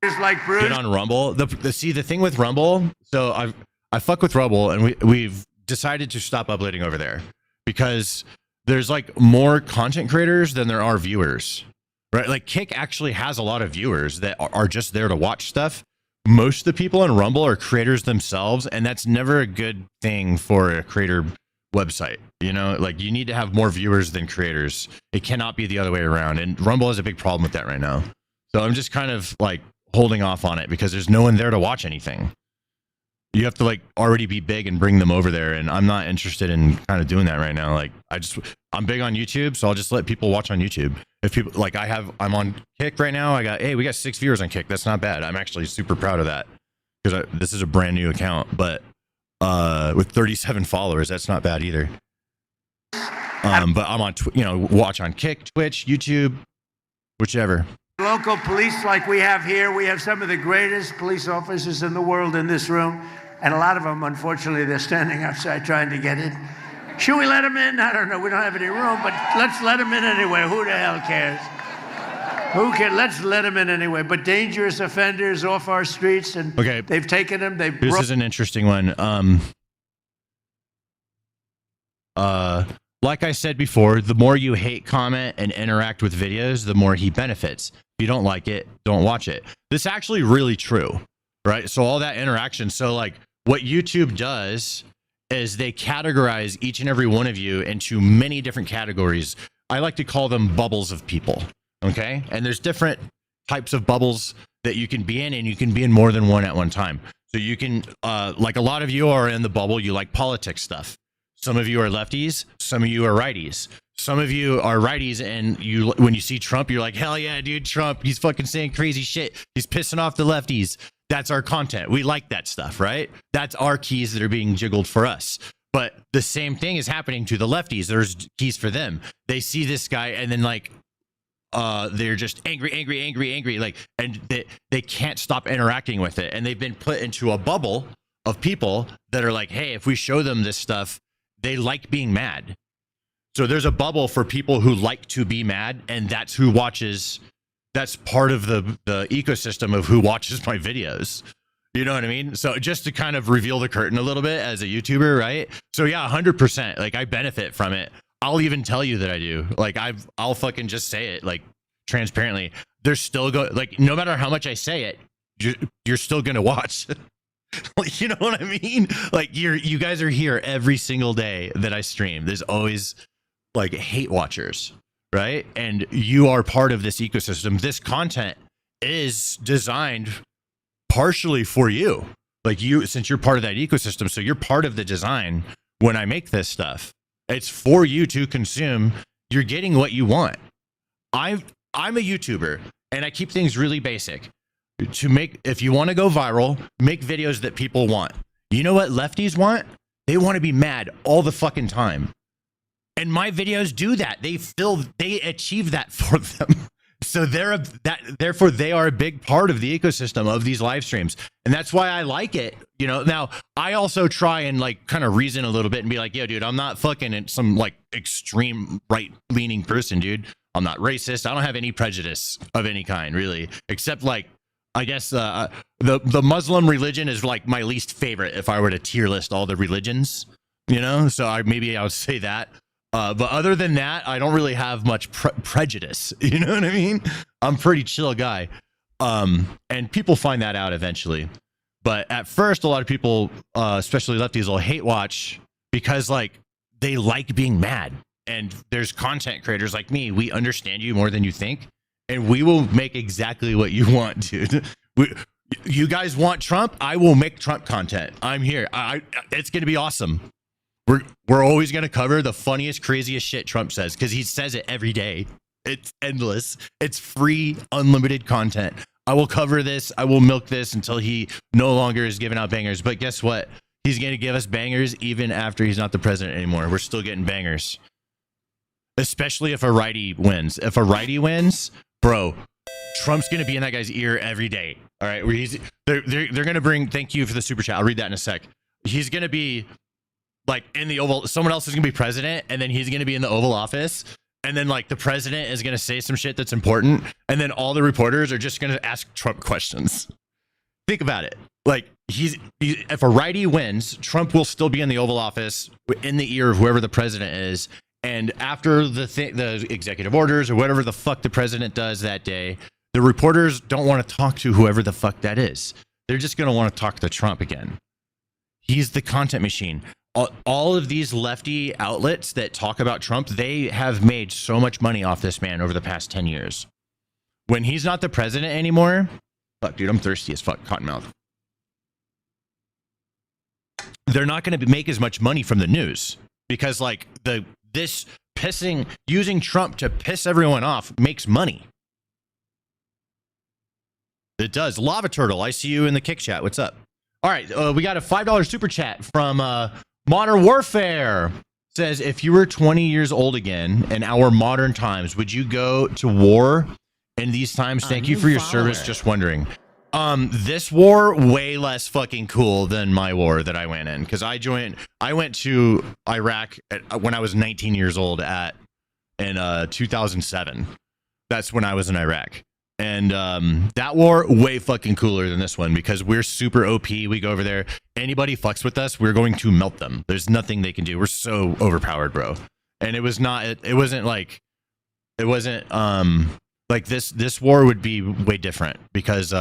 Just like Bruce. Get on Rumble. The thing with Rumble. So I fuck with Rumble, and we've decided to stop uploading over there because there's like more content creators than there are viewers, right? Like Kick actually has a lot of viewers that are just there to watch stuff. Most of the people on Rumble are creators themselves, and that's never a good thing for a creator website. You know, like you need to have more viewers than creators. It cannot be the other way around, and Rumble has a big problem with that right now. So I'm just kind of like holding off on it because there's no one there to watch anything. You have to like already be big and bring them over there, and I'm not interested in kind of doing that right now. Like I'm big on YouTube, so I'll just let people watch on YouTube. If people like I'm on Kick right now. We got 6 viewers on Kick. That's not bad. I'm actually super proud of that because this is a brand new account, but with 37 followers, that's not bad either. But I'm on watch on Kick, Twitch, YouTube, whichever. Local police like we have here. We have some of the greatest police officers in the world in this room. And a lot of them, unfortunately, they're standing outside trying to get in. Should we let them in? I don't know. We don't have any room, but let's let them in anyway. Who the hell cares? Who cares? Let's let them in anyway. But dangerous offenders off our streets, and okay, they've taken them. This is an interesting one. Like I said before, the more you hate, comment, and interact with videos, the more he benefits. If you don't like it, don't watch it. This is actually really true, right? So all that interaction. So like what YouTube does is they categorize each and every one of you into many different categories. I like to call them bubbles of people, okay? And there's different types of bubbles that you can be in, and you can be in more than one at one time. So you can, like a lot of you are in the bubble, you like politics stuff. Some of you are lefties, some of you are righties. Some of you are righties, and when you see Trump, you're like, hell yeah, dude, Trump, he's fucking saying crazy shit. He's pissing off the lefties. That's our content. We like that stuff, right? That's our keys that are being jiggled for us. But the same thing is happening to the lefties. There's keys for them. They see this guy, and then like, they're just angry, like, and they can't stop interacting with it. And they've been put into a bubble of people that are like, hey, if we show them this stuff, they like being mad. So there's a bubble for people who like to be mad, and that's who watches. That's part of the ecosystem of who watches my videos. You know what I mean? So just to kind of reveal the curtain a little bit as a YouTuber, right? So yeah, 100%. Like I benefit from it. I'll even tell you that I do. Like I'll fucking just say it like transparently. There's still like no matter how much I say it, you're still gonna watch. Like, you know what I mean? Like you guys are here every single day that I stream. There's always like hate watchers, right? And you are part of this ecosystem. This content is designed partially for you. Like since you're part of that ecosystem, so you're part of the design when I make this stuff. It's for you to consume. You're getting what you want. I'm a YouTuber, and I keep things really basic. If you want to go viral, make videos that people want. You know what lefties want? They want to be mad all the fucking time. And my videos do that. They achieve that for them. So therefore they are a big part of the ecosystem of these live streams. And that's why I like it. You know, now I also try and like kind of reason a little bit and be like, yo, dude, I'm not fucking some like extreme right leaning person, dude. I'm not racist. I don't have any prejudice of any kind, really, except like, I guess the Muslim religion is like my least favorite if I were to tier list all the religions, you know? So maybe I would say that. But other than that, I don't really have much prejudice. You know what I mean? I'm a pretty chill guy. And people find that out eventually. But at first, a lot of people, especially lefties, will hate watch because like they like being mad. And there's content creators like me. We understand you more than you think. And we will make exactly what you want, dude. You guys want Trump? I will make Trump content. I'm here. It's going to be awesome. We're always going to cover the funniest, craziest shit Trump says because he says it every day. It's endless. It's free, unlimited content. I will cover this. I will milk this until he no longer is giving out bangers. But guess what? He's going to give us bangers even after he's not the president anymore. We're still getting bangers. Especially if a righty wins. If a righty wins, bro, Trump's going to be in that guy's ear every day. All right. They're going to bring, thank you for the super chat. I'll read that in a sec. He's going to be like in the Oval. Someone else is going to be president, and then he's going to be in the Oval Office. And then like the president is going to say some shit that's important. And then all the reporters are just going to ask Trump questions. Think about it. Like if a righty wins, Trump will still be in the Oval Office in the ear of whoever the president is. And after the executive orders or whatever the fuck the president does that day, the reporters don't want to talk to whoever the fuck that is. They're just going to want to talk to Trump again. He's the content machine. All of these lefty outlets that talk about Trump, they have made so much money off this man over the past 10 years. When he's not the president anymore, fuck, dude, I'm thirsty as fuck, cottonmouth. They're not going to make as much money from the news because like using Trump to piss everyone off makes money. It does. Lava Turtle, I see you in the kick chat. What's up? All right, we got a $5 super chat from Modern Warfare. Says, if you were 20 years old again in our modern times, would you go to war in these times? Thank you for your service. Just wondering. This war way less fucking cool than my war that I went in because I went to Iraq when I was 19 years old in 2007. That's when I was in Iraq. And that war way fucking cooler than this one because we're super OP. We go over there. Anybody fucks with us, we're going to melt them. There's nothing they can do. We're so overpowered, bro. And it wasn't like this war would be way different because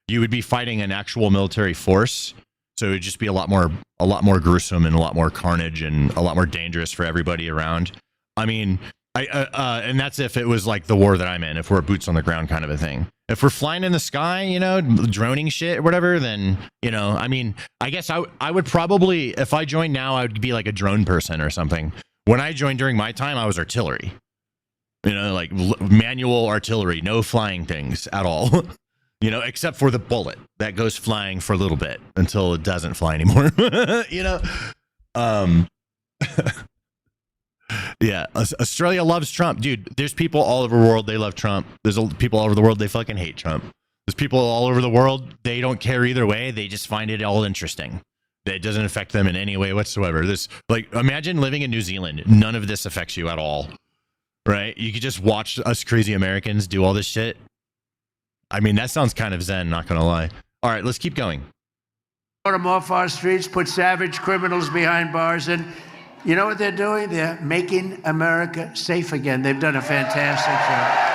you would be fighting an actual military force. So it would just be a lot more gruesome and a lot more carnage and a lot more dangerous for everybody around. I mean, and that's if it was like the war that I'm in, if we're boots on the ground kind of a thing. If we're flying in the sky, you know, droning shit or whatever, then, you know, I mean, I guess I would probably, if I joined now, I would be like a drone person or something. When I joined during my time, I was artillery, you know, like manual artillery, no flying things at all, you know, except for the bullet that goes flying for a little bit until it doesn't fly anymore, you know? Yeah, Australia loves Trump, dude. There's people all over the world, they love Trump. There's people all over the world, they fucking hate Trump. There's people all over the world, they don't care either way. They just find it all interesting. It doesn't affect them in any way whatsoever. This, like, imagine living in New Zealand. None of this affects you at all, right? You could just watch us crazy Americans do all this shit. I mean, that sounds kind of zen, not gonna lie. All right, let's keep going. Put them off our streets, put savage criminals behind bars, and you know what they're doing? They're making America safe again. They've done a fantastic job.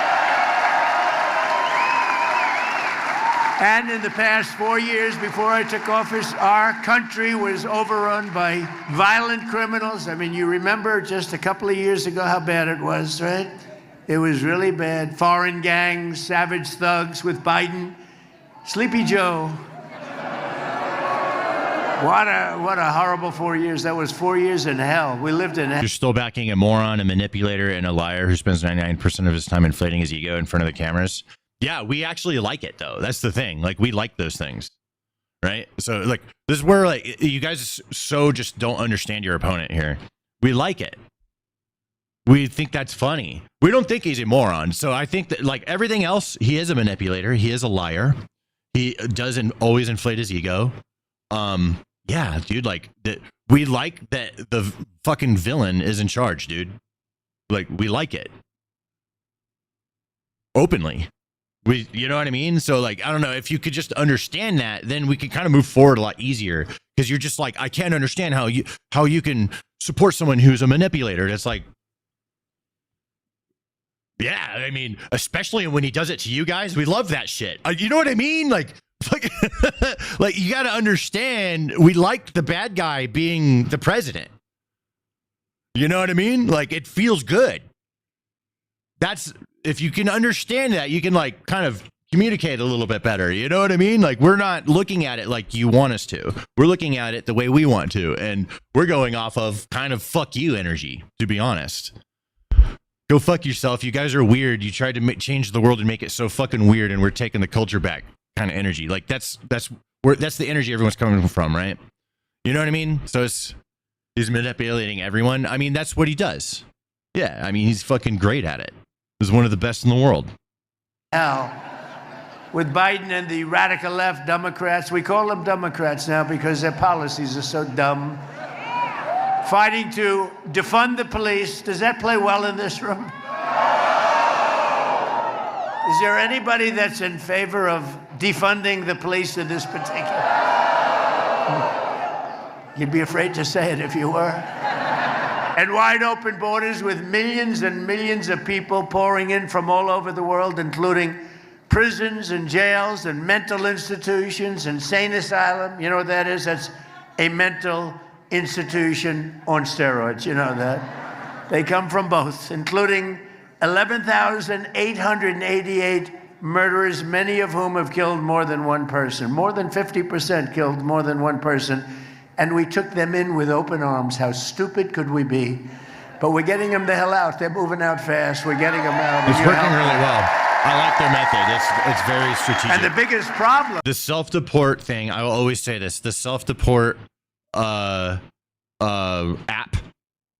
And in the past 4 years before I took office, our country was overrun by violent criminals. I mean, you remember just a couple of years ago how bad it was, right? It was really bad. Foreign gangs, savage thugs with Biden. Sleepy Joe. What a horrible 4 years. That was 4 years in hell. We lived in hell. You're still backing a moron, a manipulator, and a liar who spends 99% of his time inflating his ego in front of the cameras. Yeah, we actually like it, though. That's the thing. Like, we like those things, right? So, like, this is where, like, you guys so just don't understand your opponent here. We like it. We think that's funny. We don't think he's a moron. So I think that, like, everything else, he is a manipulator. He is a liar. He doesn't always inflate his ego. Yeah, dude, like, we like that the fucking villain is in charge, dude. Like, we like it. Openly. You know what I mean? So, like, I don't know, if you could just understand that, then we could kind of move forward a lot easier. Because you're just like, I can't understand how you can support someone who's a manipulator. It's like, yeah, I mean, especially when he does it to you guys, we love that shit. You know what I mean? Like, you got to understand, we like the bad guy being the president. You know what I mean? Like, it feels good. That's, if you can understand that, you can, like, kind of communicate a little bit better. You know what I mean? Like, we're not looking at it like you want us to. We're looking at it the way we want to. And we're going off of kind of fuck you energy, to be honest. Go fuck yourself. You guys are weird. You tried to change the world and make it so fucking weird, and we're taking the culture back. Kind of energy, like that's the energy everyone's coming from, right? You know what I mean? So he's manipulating everyone. I mean, that's what he does. Yeah, I mean, he's fucking great at it. He's one of the best in the world. Now, with Biden and the radical left Democrats, we call them Democrats now because their policies are so dumb. Fighting to defund the police. Does that play well in this room? Is there anybody that's in favor of defunding the police in this particular? You'd be afraid to say it if you were. And wide open borders with millions and millions of people pouring in from all over the world, including prisons and jails and mental institutions, insane asylum. You know what that is? That's a mental institution on steroids. You know that. They come from both, including 11,888 murderers, many of whom have killed more than one person. More than 50% killed more than one person. And we took them in with open arms. How stupid could we be? But we're getting them the hell out. They're moving out fast. We're getting them out. It's working really well. I like their method. It's very strategic. And the biggest problem. The self-deport thing, I will always say this, the self-deport app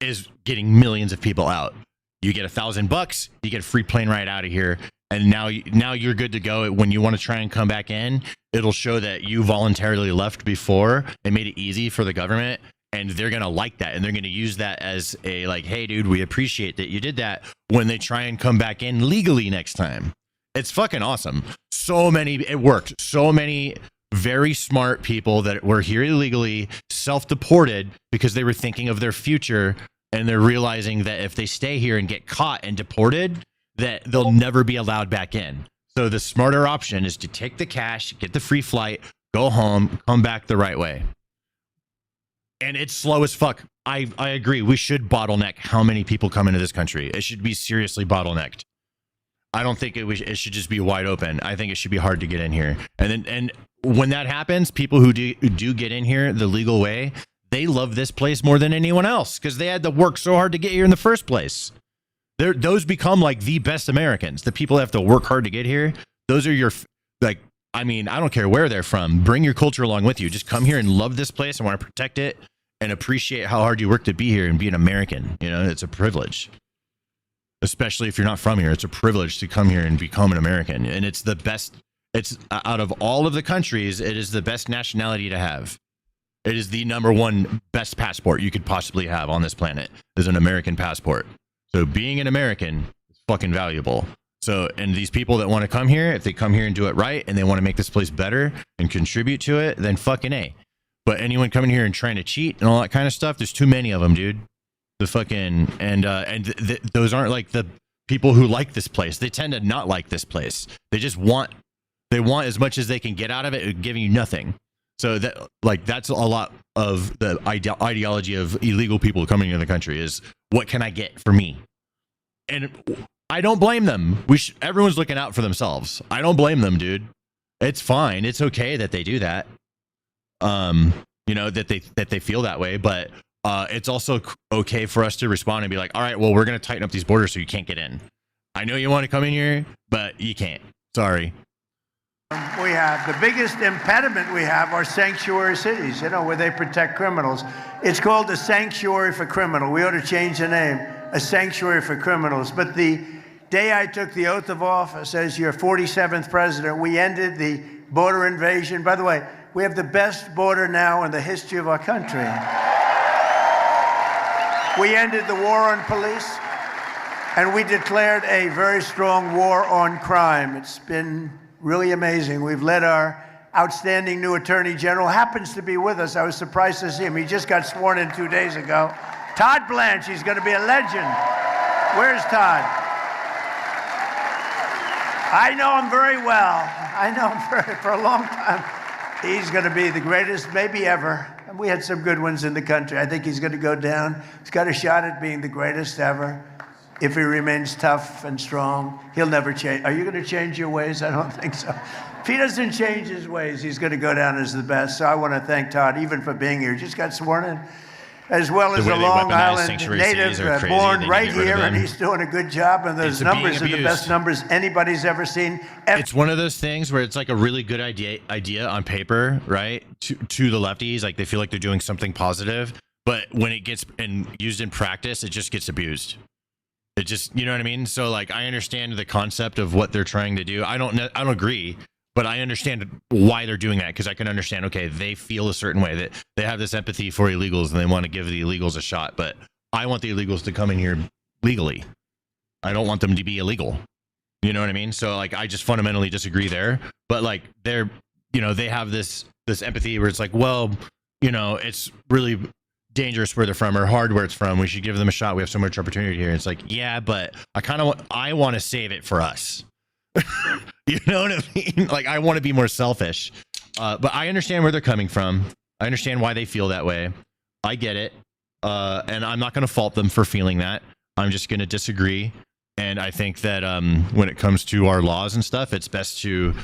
is getting millions of people out. You get $1,000, you get a free plane ride out of here, and now you're good to go. When you want to try and come back in, it'll show that you voluntarily left before and made it easy for the government, and they're gonna like that, and they're gonna use that as a like, hey, dude, we appreciate that you did that when they try and come back in legally next time. It's fucking awesome. It worked. So many very smart people that were here illegally self-deported because they were thinking of their future. And they're realizing that if they stay here and get caught and deported, that they'll never be allowed back in. So the smarter option is to take the cash, get the free flight, go home, come back the right way. And it's slow as fuck. I agree. We should bottleneck how many people come into this country. It should be seriously bottlenecked. I don't think it should just be wide open. I think it should be hard to get in here. And when that happens, people who do get in here the legal way, they love this place more than anyone else because they had to work so hard to get here in the first place. Those become like the best Americans. The people that have to work hard to get here. Those are your, like, I mean, I don't care where they're from. Bring your culture along with you. Just come here and love this place and want to protect it and appreciate how hard you work to be here and be an American. You know, it's a privilege. Especially if you're not from here. It's a privilege to come here and become an American. And it's the best, it's out of all of the countries, it is the best nationality to have. It is the #1 best passport you could possibly have on this planet is an American passport. So being an American is fucking valuable. So, and these people that want to come here, if they come here and do it right and they want to make this place better and contribute to it, then fucking A. But anyone coming here and trying to cheat and all that kind of stuff, there's too many of them, dude. The fucking, those aren't like the people who like this place. They tend to not like this place. They just want as much as they can get out of it, giving you nothing. So that, like, that's a lot of the ideology of illegal people coming into the country is, what can I get for me? And I don't blame them. Everyone's looking out for themselves. I don't blame them, dude. It's fine. It's okay that they do that. You know, that they feel that way, but it's also okay for us to respond and be like, all right, well, we're going to tighten up these borders so you can't get in. I know you want to come in here, but you can't. Sorry. We have the biggest impediment we have are sanctuary cities, you know, where they protect criminals. It's called a sanctuary for criminals. We ought to change the name, a sanctuary for criminals. But the day I took the oath of office as your 47th president, we ended the border invasion. By the way, we have the best border now in the history of our country. We ended the war on police, and we declared a very strong war on crime. It's been really amazing. We've let our outstanding new Attorney General, happens to be with us. I was surprised to see him. He just got sworn in 2 days ago. Todd Blanche, he's going to be a legend. Where's Todd? I know him very well. I know him for a long time. He's going to be the greatest maybe ever. And we had some good ones in the country. I think he's going to go down. He's got a shot at being the greatest ever. If he remains tough and strong, he'll never change. Are you going to change your ways? I don't think so. If he doesn't change his ways, he's going to go down as the best. So I want to thank Todd, even for being here. Just got sworn in, as well as a Long Island native born right here, and he's doing a good job. And those numbers are the best numbers anybody's ever seen. It's one of those things where it's like a really good idea on paper, right? To the lefties, like they feel like they're doing something positive, but when it gets used in practice, it just gets abused. It just, you know what I mean? So like, I understand the concept of what they're trying to do. I don't agree, but I understand why they're doing that, because I can understand, okay, they feel a certain way, that they have this empathy for illegals and they want to give the illegals a shot, but I want the illegals to come in here legally. I don't want them to be illegal. You know what I mean? So like, I just fundamentally disagree there. But like, they're, they have this empathy where it's like, well, it's really dangerous where they're from or hard where it's from. We should give them a shot. We have so much opportunity here. It's like, yeah, but I want to save it for us. You know what I mean? Like, I want to be more selfish. But I understand where they're coming from. I understand why they feel that way. I get it. And I'm not going to fault them for feeling that. I'm just going to disagree. And I think that when it comes to our laws and stuff, it's best to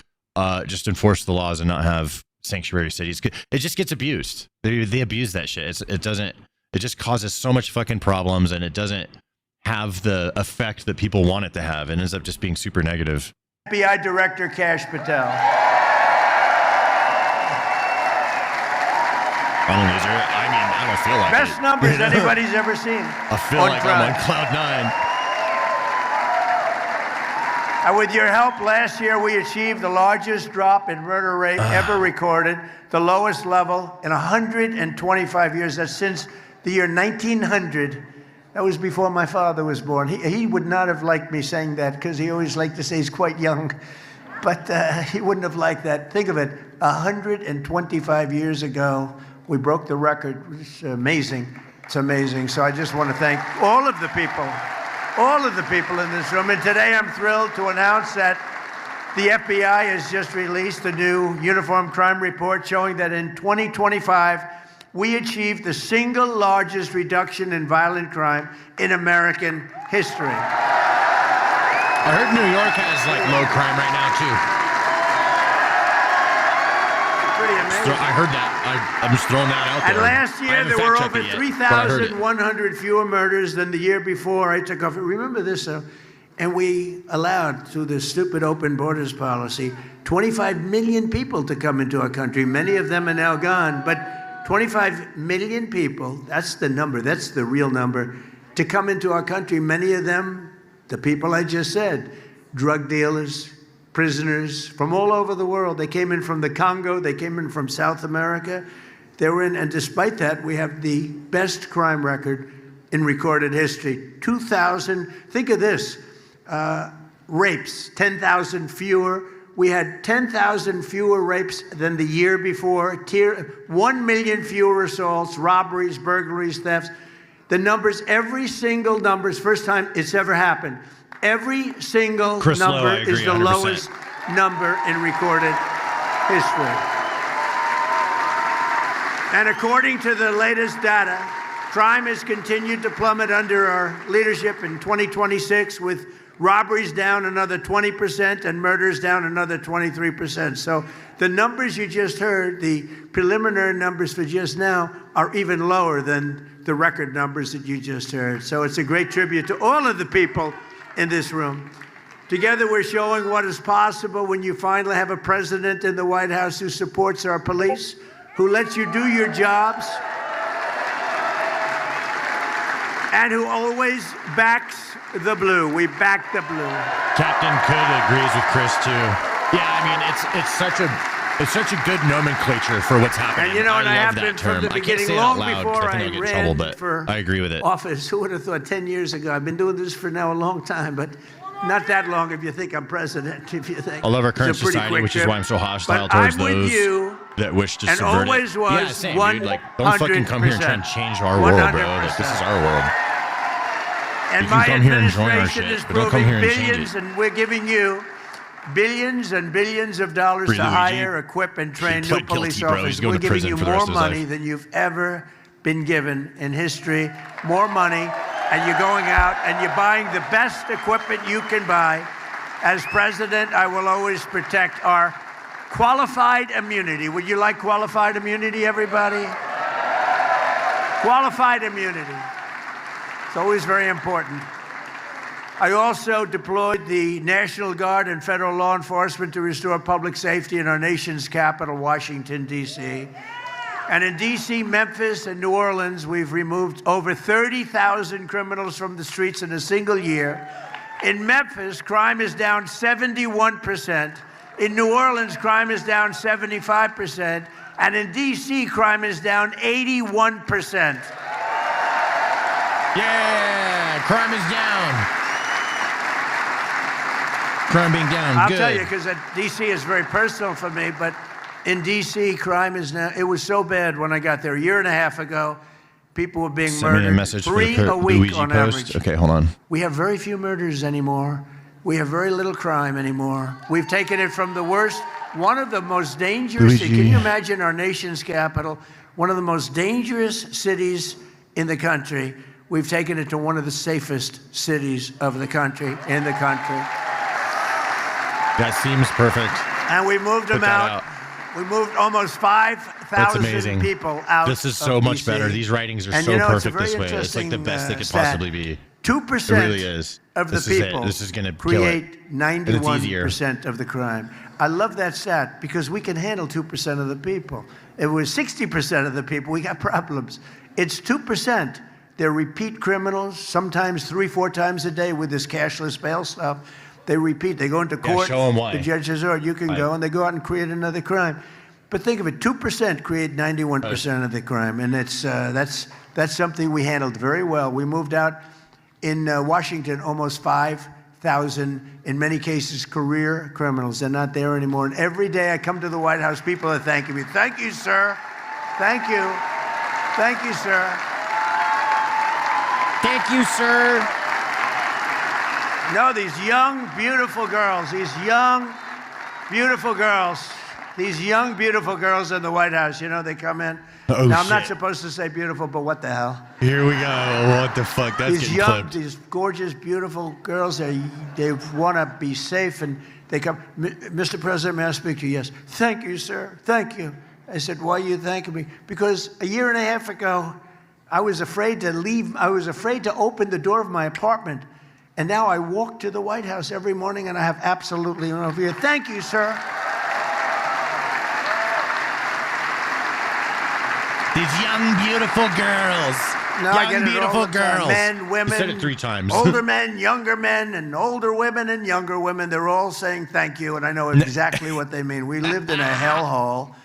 just enforce the laws and not have sanctuary cities. It just gets abused. They abuse that shit. It just causes so much fucking problems, and it doesn't have the effect that people want it to have, and ends up just being super negative. FBI Director Kash Patel. I don't feel like Best numbers anybody's ever seen. I feel like I'm on cloud nine. And with your help, last year we achieved the largest drop in murder rate ever recorded, the lowest level in 125 years. That's since the year 1900. That was before my father was born. He would not have liked me saying that because he always liked to say he's quite young. But he wouldn't have liked that. Think of it, 125 years ago, we broke the record. It's amazing. It's amazing. So I just want to thank all of the people in this room. And today I'm thrilled to announce that the FBI has just released a new uniform crime report showing that in 2025, we achieved the single largest reduction in violent crime in American history. I heard New York has like low crime right now too. Pretty amazing. I heard that. I'm just throwing that out there. And last year there were over 3,100 fewer murders than the year before I took office. Remember this, though? And we allowed, through this stupid open borders policy, 25 million people to come into our country. Many of them are now gone, but 25 million people, that's the number, that's the real number, to come into our country. Many of them, the people I just said, drug dealers, prisoners from all over the world. They came in from the Congo, they came in from South America. They were in, and despite that, we have the best crime record in recorded history. 2,000, think of this, rapes, 10,000 fewer. We had 10,000 fewer rapes than the year before, 1 million fewer assaults, robberies, burglaries, thefts. The numbers, every single number, is first time it's ever happened. Every single number is the 100%. Lowest number in recorded history. And according to the latest data, crime has continued to plummet under our leadership in 2026, with robberies down another 20% and murders down another 23%. So the numbers you just heard, the preliminary numbers for just now, are even lower than the record numbers that you just heard. So it's a great tribute to all of the people in this room. Together, we're showing what is possible when you finally have a president in the White House who supports our police, who lets you do your jobs, and who always backs the blue. We back the blue. Captain Could agrees with Chris too. Yeah, I mean, it's such a good nomenclature for what's happening. And I love have that been term. from the I can't beginning, say it long out loud before I I ran for I agree with it. office. Who would have thought 10 years ago? I've been doing this for now a long time, but not that long if you think I'm president. If you think I love our current society, which is why I'm so hostile towards those that wish to subvert it. Always was. Yeah, same, dude. Like, don't fucking come here and try and change our world, bro. Like, this is our world. And you can come here and join our shit shit, is but don't come here and billions, change it. and we're giving you billions and billions of dollars to hire, equip, and train new police officers. We're giving you more money than you've ever been given in history. More money, and you're going out and you're buying the best equipment you can buy. As president, I will always protect our qualified immunity. Would you like qualified immunity, everybody? Qualified immunity. It's always very important. I also deployed the National Guard and federal law enforcement to restore public safety in our nation's capital, Washington, D.C. And in D.C., Memphis, and New Orleans, we've removed over 30,000 criminals from the streets in a single year. In Memphis, crime is down 71%. In New Orleans, crime is down 75%. And in D.C., crime is down 81%. Yeah, crime is down. Crime being down. I'll Good. tell you, because D.C. is very personal for me, but in D.C., crime is now, it was so bad when I got there a year and a half ago. People were being Send me murdered. a message 3 for the a week Luigi on post. average. Okay, hold on. We have very few murders anymore. We have very little crime anymore. We've taken it from the worst, one of the most dangerous. Luigi. Can you imagine our nation's capital, one of the most dangerous cities in the country? We've taken it to one of the safest cities of the country, in the country. That seems perfect. And we moved them out. We moved almost 5,000 people out. This is so much better. These writings are so perfect this way. It's like the best they could possibly be. 2% It really is. of the This is it. people This is gonna kill it. create 91% of the crime. I love that stat because we can handle 2% of the people. If it was 60% of the people, we got problems. It's 2%. They're repeat criminals, sometimes 3-4 times a day with this cashless bail stuff. They repeat. They go into court. show 'em why. The judge says, "Oh, you can go," and they go out and create another crime. But think of it: 2% create 91% of the crime, and it's that's something we handled very well. We moved out in Washington almost 5,000, in many cases, career criminals. They're not there anymore. And every day I come to the White House, people are thanking me. Thank you, sir. Thank you. Thank you, sir. Thank you, sir. No, these young, beautiful girls, these young, beautiful girls in the White House, you know, they come in. Oh, now, I'm not shit. supposed to say beautiful, but what the hell? Here we go. What the fuck? That's These getting young, clipped. these gorgeous, beautiful girls, they want to be safe, and they come, "Mr. President, may I speak to you?" "Yes." "Thank you, sir. Thank you." I said, "Why are you thanking me?" "Because a year and a half ago, I was afraid to leave. I was afraid to open the door of my apartment. And now I walk to the White House every morning and I have absolutely no fear." Thank you, sir. These young, beautiful girls. No, I get young, it all beautiful the time. girls. Men, women. You said it 3 times. Older men, younger men, and older women and younger women. They're all saying thank you, and I know exactly what they mean. We lived in a hellhole.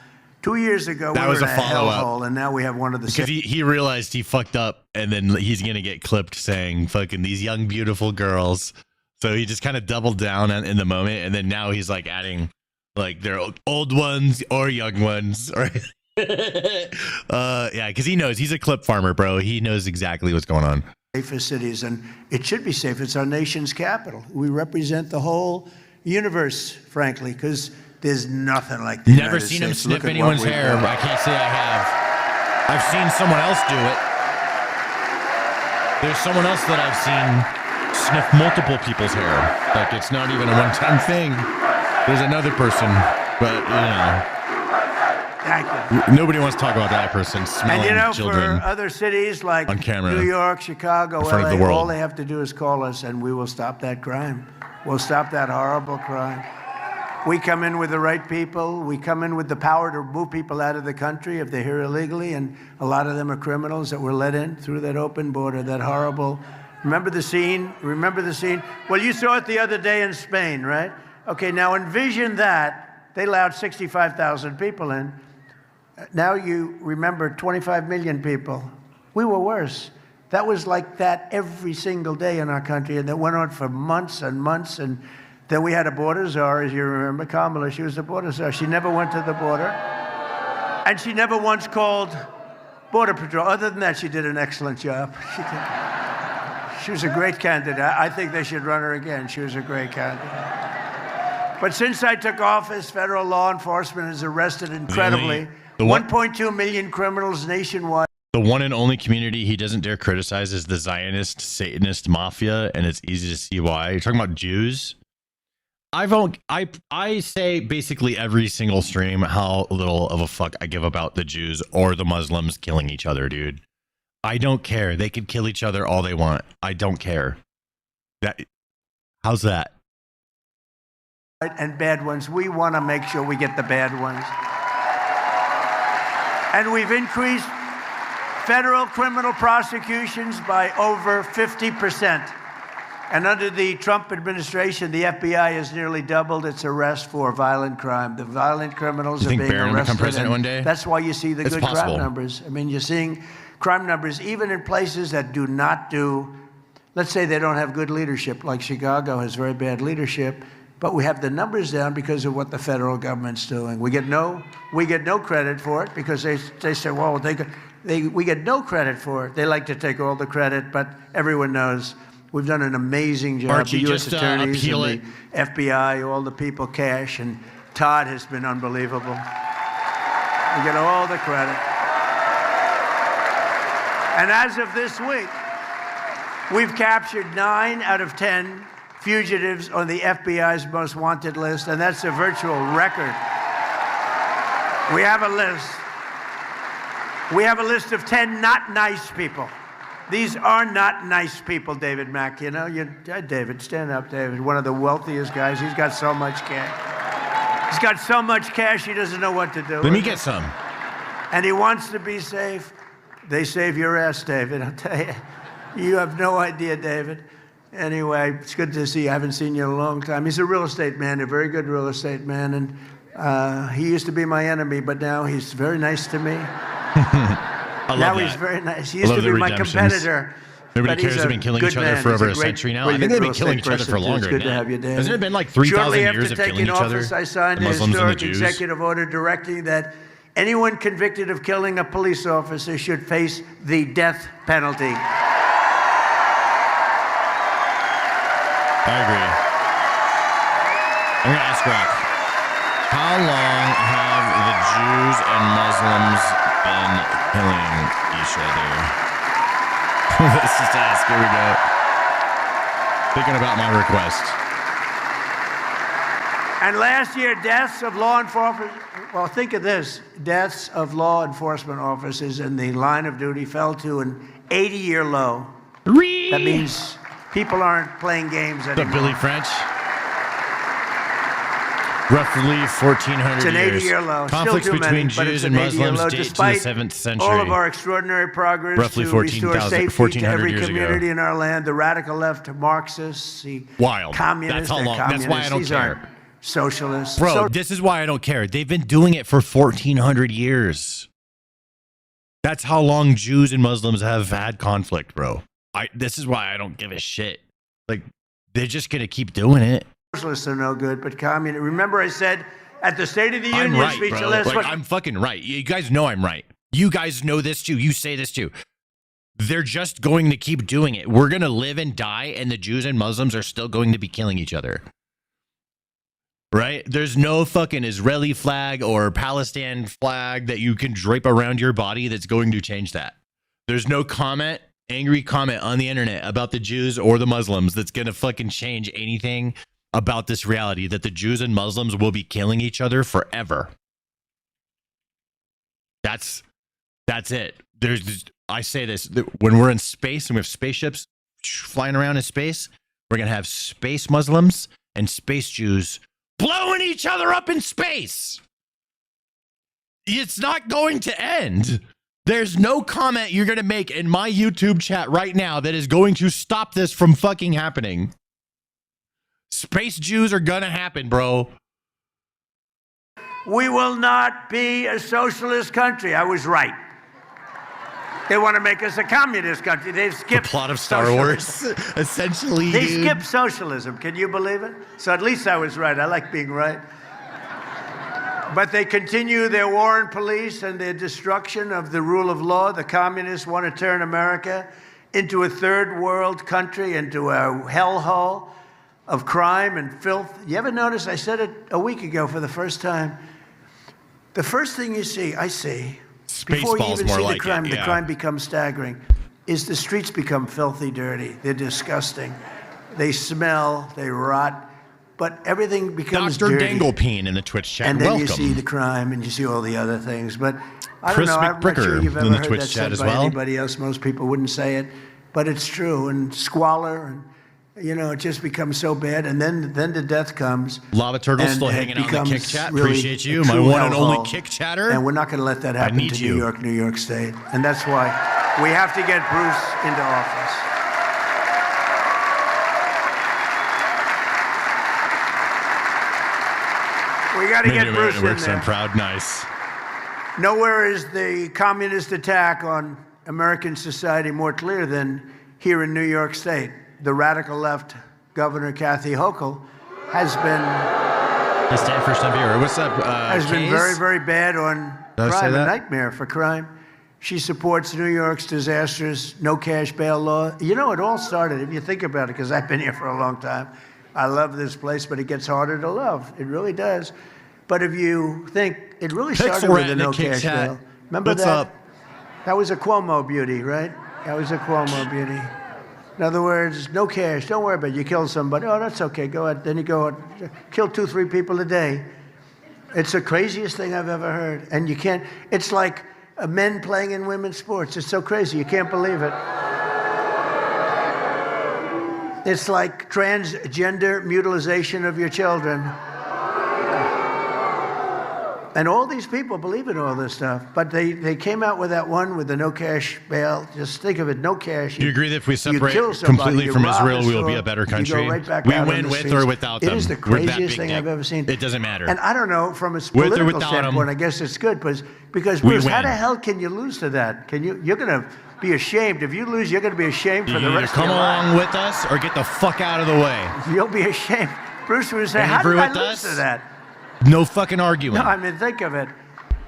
2 years ago, That we was were a in a follow-up. hellhole, and now we have one of the Because he realized he fucked up, and then he's going to get clipped saying, fucking these young, beautiful girls. So he just kind of doubled down in the moment, and then now he's like adding, like, they're old ones or young ones. Right? Yeah, because he knows. He's a clip farmer, bro. He knows exactly what's going on. safest cities, and it should be safe. It's our nation's capital. We represent the whole universe, frankly, because there's nothing like the Never United seen him States. Look sniff at anyone's what we've hair. done. I can't say I have. I've seen someone else do it. There's someone else that I've seen sniff multiple people's hair. Like, it's not even a one-time thing. There's another person, but, you know. Thank you. Nobody wants to talk about that person smelling And you know, children. for other cities like on camera New York, Chicago, in front of LA, the world. all they have to do is call us and we will stop that crime. We'll stop that horrible crime. We come in with the right people. We come in with the power to move people out of the country if they're here illegally, and a lot of them are criminals that were let in through that open border, that horrible. Remember the scene? Remember the scene? Well, you saw it the other day in Spain, right? Okay, now envision that. They allowed 65,000 people in. Now you remember 25 million people. We were worse. That was like that every single day in our country, and that went on for months and months. And then we had a border czar, as you remember, Kamala. She was the border czar. She never went to the border, and she never once called Border Patrol. Other than that, she did an excellent job. She was a great candidate. I think they should run her again. She was a great candidate. But since I took office, federal law enforcement has arrested incredibly 1.2 million criminals nationwide. The one and only community he doesn't dare criticize is the Zionist Satanist mafia, and it's easy to see why. You're talking about Jews. I say basically every single stream how little of a fuck I give about the Jews or the Muslims killing each other, dude. I don't care. They can kill each other all they want. I don't care. How's that? And bad ones. We want to make sure we get the bad ones. And we've increased federal criminal prosecutions by over 50%. And under the Trump administration, the FBI has nearly doubled its arrests for violent crime. The violent criminals are being Barron will arrested. become president one day? That's why you see the It's good possible. crime numbers. I mean, you're seeing crime numbers even in places that do not do, let's say they don't have good leadership, like Chicago has very bad leadership, but we have the numbers down because of what the federal government's doing. We get no credit for it because they say, well, we get no credit for it. They like to take all the credit, but everyone knows we've done an amazing job. Archie, the U.S. just, attorneys appeal and the FBI, all the people, Cash, and Todd has been unbelievable. We get all the credit. And as of this week, we've captured 9 out of 10 fugitives on the FBI's most wanted list, and that's a virtual record. We have a list. We have a list of 10 not nice people. These are not nice people, David Mack. You know, David, stand up, David. One of the wealthiest guys. He's got so much cash. He's got so much cash, he doesn't know what to do. Let me get some. And he wants to be safe. They save your ass, David. I'll tell you. You have no idea, David. Anyway, it's good to see you. I haven't seen you in a long time. He's a real estate man, a very good real estate man. And he used to be my enemy, but now he's very nice to me. Now he's very nice. He used to be my competitor. Nobody cares. They've been killing each other for over a century now. I think they've been killing each other for longer. It's good to have you, David. Hasn't it been like 3,000 years of killing each other? Shortly after taking office, I signed a historic executive order directing that anyone convicted of killing a police officer should face the death penalty. I agree. I'm going to ask Rock, how long have the Jews and Muslims been killing each other? Let's just ask. Here we go. Thinking about my request. And last year, deaths of law enforcement, well, think of this. Deaths of law enforcement officers in the line of duty fell to an 80-year low. That means people aren't playing games anymore. What's up, Billy French? Roughly 1,400 it's an years. 80-year low. Conflicts Still too between many, Jews and Muslims low, date to the 7th century. All of our extraordinary progress Roughly to restore safety to every years community ago. in our land, the radical left, Marxists, the Wild. communists, That's how long. That's why I don't these care. aren't socialists. Bro, this is why I don't care. They've been doing it for 1,400 years. That's how long Jews and Muslims have had conflict, bro. This is why I don't give a shit. Like, they're just going to keep doing it. Socialists are no good, but communists. Remember I said at the State of the Union right, speech, bro. like, I'm fucking right. You guys know I'm right. You guys know this too. You say this too. They're just going to keep doing it. We're going to live and die, and the Jews and Muslims are still going to be killing each other. Right? There's no fucking Israeli flag or Palestine flag that you can drape around your body that's going to change that. There's no angry comment on the internet about the Jews or the Muslims that's going to fucking change anything about this reality that the Jews and Muslims will be killing each other forever. That's it. I say this, when we're in space and we have spaceships flying around in space, we're going to have space Muslims and space Jews blowing each other up in space. It's not going to end. There's no comment you're going to make in my YouTube chat right now that is going to stop this from fucking happening. Space Jews are gonna happen, bro. we will not be a socialist country. I was right. They want to make us a communist country. They've skipped the plot of Star socialism. Wars, essentially. They skipped socialism. Can you believe it? So at least I was right. I like being right. But they continue their war on police and their destruction of the rule of law. The communists want to turn America into a third world country, into a hellhole of crime and filth. You ever notice, I said it a week ago for the first time, the first thing you see, I see, before you even see the crime becomes staggering, is the streets become filthy dirty. They're disgusting. They smell, they rot, but everything becomes Dr. dirty. Danglepeen in the Twitch chat. And then welcome. you see the crime and you see all the other things. But I Chris don't know, I'm not sure McBricker you've ever in the heard Twitch that chat said as by well. anybody else. Most people wouldn't say it, but it's true. And squalor, and you know, it just becomes so bad. And then the death comes. Lava Turtle and still it hanging out in the kick becomes chat. really Appreciate you, a my true one and only hellhole. kick chatter. And we're not going to let that happen need to you. New York State. And that's why we have to get Bruce into office. We got to get Bruce in works there. on proud. Nice. Nowhere is the communist attack on American society more clear than here in New York State. The radical left Governor Kathy Hochul has been Hey, Stan, first time viewer. What's up, has been Kays? very, very bad on Did I say crime, a that? nightmare for crime. She supports New York's disastrous no cash bail law. You know, it all started, if you think about it, because I've been here for a long time. I love this place, but it gets harder to love. It really does. But if you think, it really started with the no cash bail. Remember What's that? up? That was a Cuomo beauty, right? That was a Cuomo beauty. In other words, no cash. Don't worry about it. You kill somebody. Oh, that's okay. Go ahead. Then you go out, kill 2, 3 people a day. It's the craziest thing I've ever heard. And you can't, it's like men playing in women's sports. It's so crazy. You can't believe it. It's like transgender mutilization of your children. And all these people believe in all this stuff. But they came out with that one with the no cash bail. Just think of it, no cash. Do you agree that if we separate kill somebody, completely you from rob Israel, a we will be store, a better you go country? right back We out on win the with streets. or without them. It is the We're that craziest big thing dick. I've ever seen. It doesn't matter. And I don't know, from a With or political without 'em. standpoint, I guess it's good, because We Bruce, how win. the hell can you lose to that? You're going to be ashamed. If you lose, you're going to be ashamed for You the either rest come of your life. along with us or get the fuck out of the way. You'll be ashamed. Bruce would say, And how if you're did I with lose us- to that? No fucking arguing. No, I mean, think of it.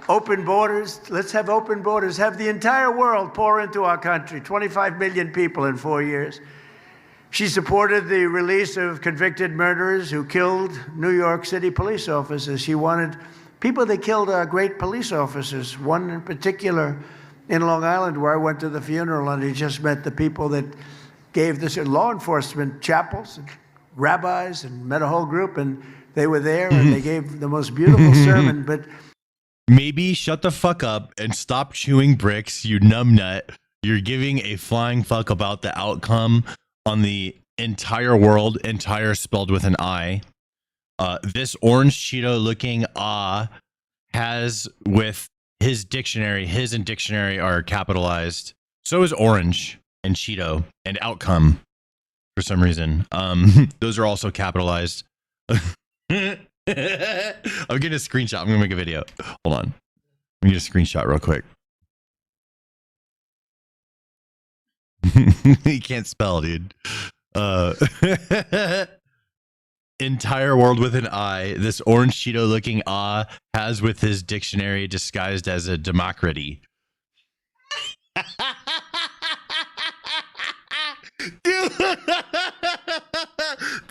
Open borders. Let's have open borders. Have the entire world pour into our country. 25 million people in 4 years. She supported the release of convicted murderers who killed New York City police officers. She wanted people that killed our great police officers. One in particular in Long Island, where I went to the funeral, and he just met the people that gave this law enforcement chapels, and rabbis, and met a whole group, and they were there, and they gave the most beautiful sermon. But Maybe shut the fuck up and stop chewing bricks, you numbnut. You're giving a flying fuck about the outcome on the entire world, entire spelled with an I. This orange Cheeto looking has with his dictionary, his and dictionary are capitalized. So is orange and Cheeto and outcome for some reason. Those are also capitalized. I'm getting a screenshot. I'm gonna make a video. Hold on. Let me get a screenshot real quick. He can't spell, dude. Entire world with an I. This orange Cheeto looking has with his dictionary disguised as a democracy. Dude.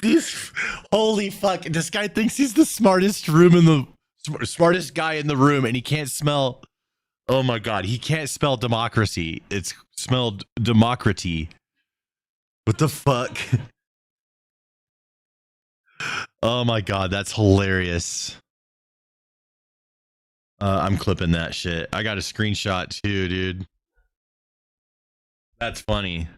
These holy fuck. This guy thinks he's the smartest smartest guy in the room, and he can't smell. Oh my god, he can't spell democracy. It's smelled democracy. What the fuck? Oh my god, that's hilarious. I'm clipping that shit. I got a screenshot too, dude. That's funny.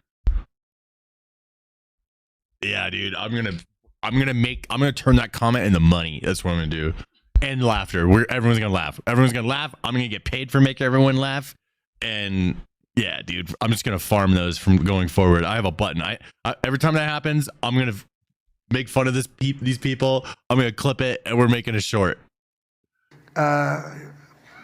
Yeah, dude. I'm gonna turn that comment into money. That's what I'm gonna do. And laughter. Everyone's gonna laugh. Everyone's gonna laugh. I'm gonna get paid for making everyone laugh. And yeah, dude, I'm just gonna farm those from going forward. I have a button. I every time that happens, I'm gonna make fun of these people. I'm gonna clip it, and we're making a short.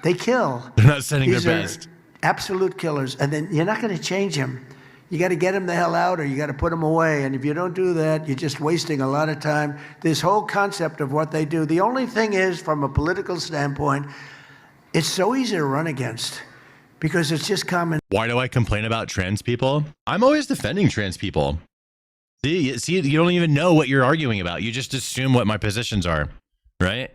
they kill. They're not sending These their are best. absolute killers. And then you're not going to change them. You got to get them the hell out, or you got to put them away. And if you don't do that, you're just wasting a lot of time. This whole concept of what they do. The only thing is, from a political standpoint, it's so easy to run against because it's just common. Why do I complain about trans people? I'm always defending trans people. See, you don't even know what you're arguing about. You just assume what my positions are, right?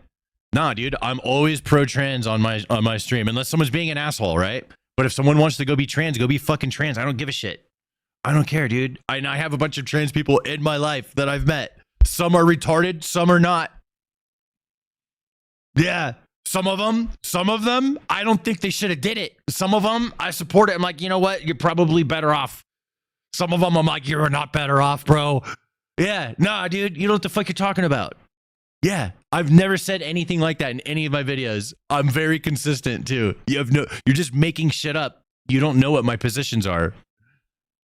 Nah, dude, I'm always pro-trans on my stream, unless someone's being an asshole, right? But if someone wants to go be trans, go be fucking trans. I don't give a shit. I don't care, dude. I have a bunch of trans people in my life that I've met. Some are retarded, some are not. Yeah, some of them, I don't think they should have did it. Some of them, I support it. I'm like, you know what? You're probably better off. Some of them, I'm like, you're not better off, bro. Yeah, nah, dude, you know what the fuck you're talking about. Yeah, I've never said anything like that in any of my videos. I'm very consistent too. You're just making shit up. You don't know what my positions are.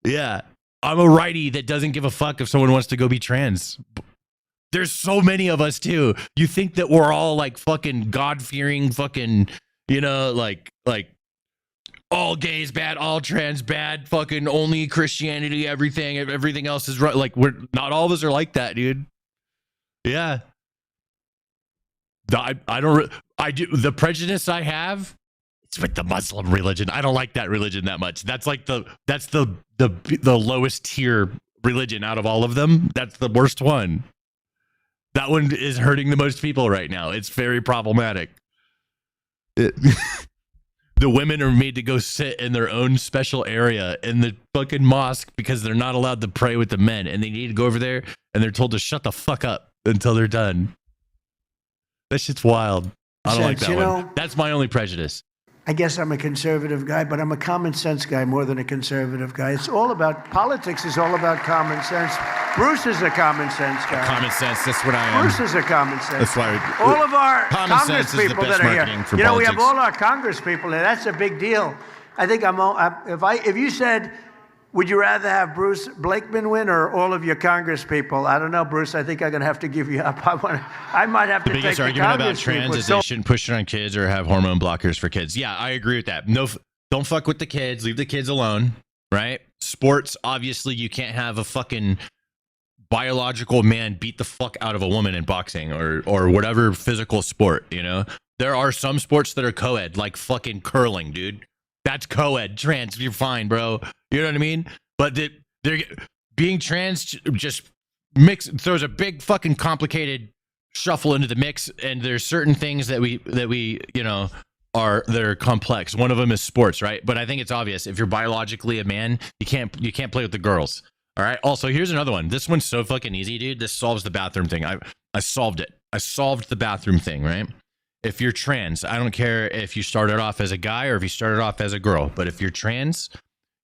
Yeah, I'm a righty that doesn't give a fuck if someone wants to go be trans. There's so many of us too. You think that we're all like fucking God-fearing fucking, you know, like all gays bad, all trans bad, fucking only Christianity, everything else is right. Like, we're not all of us are like that, dude. Yeah. I don't. I do the prejudice I have. It's with the Muslim religion. I don't like that religion that much. That's like the lowest tier religion out of all of them. That's the worst one. That one is hurting the most people right now. It's very problematic. The women are made to go sit in their own special area in the fucking mosque because they're not allowed to pray with the men, and they need to go over there, and they're told to shut the fuck up until they're done. That shit's wild. I don't like that one. That's my only prejudice. I guess I'm a conservative guy, but I'm a common sense guy more than a conservative guy. It's all about, politics is all about common sense. Bruce is a common sense guy. Common sense, that's what I am. Bruce is a common sense. That's why all of our common Congress sense is the people best that are here. marketing for You know, politics. we have all our Congress people here. That's a big deal. I think if you said, would you rather have Bruce Blakeman win or all of your Congress people? I don't know, Bruce. I think I'm going to have to give you up. I might have to take the biggest argument about Congress trans people. is they shouldn't push it on kids or have hormone blockers for kids. Yeah, I agree with that. No, don't fuck with the kids. Leave the kids alone, right? Sports, obviously, you can't have a fucking biological man beat the fuck out of a woman in boxing or whatever physical sport, you know? There are some sports that are co-ed, like fucking curling, dude. That's co-ed. Trans, you're fine, bro. You know what I mean? But they're being trans just throws a big fucking complicated shuffle into the mix, and there's certain things that we you know that are complex. One of them is sports, right? But I think it's obvious if you're biologically a man, you can't play with the girls. All right. Also, here's another one. This one's so fucking easy, dude. This solves the bathroom thing. I solved it. I solved the bathroom thing, right? If you're trans, I don't care if you started off as a guy or if you started off as a girl, but if you're trans,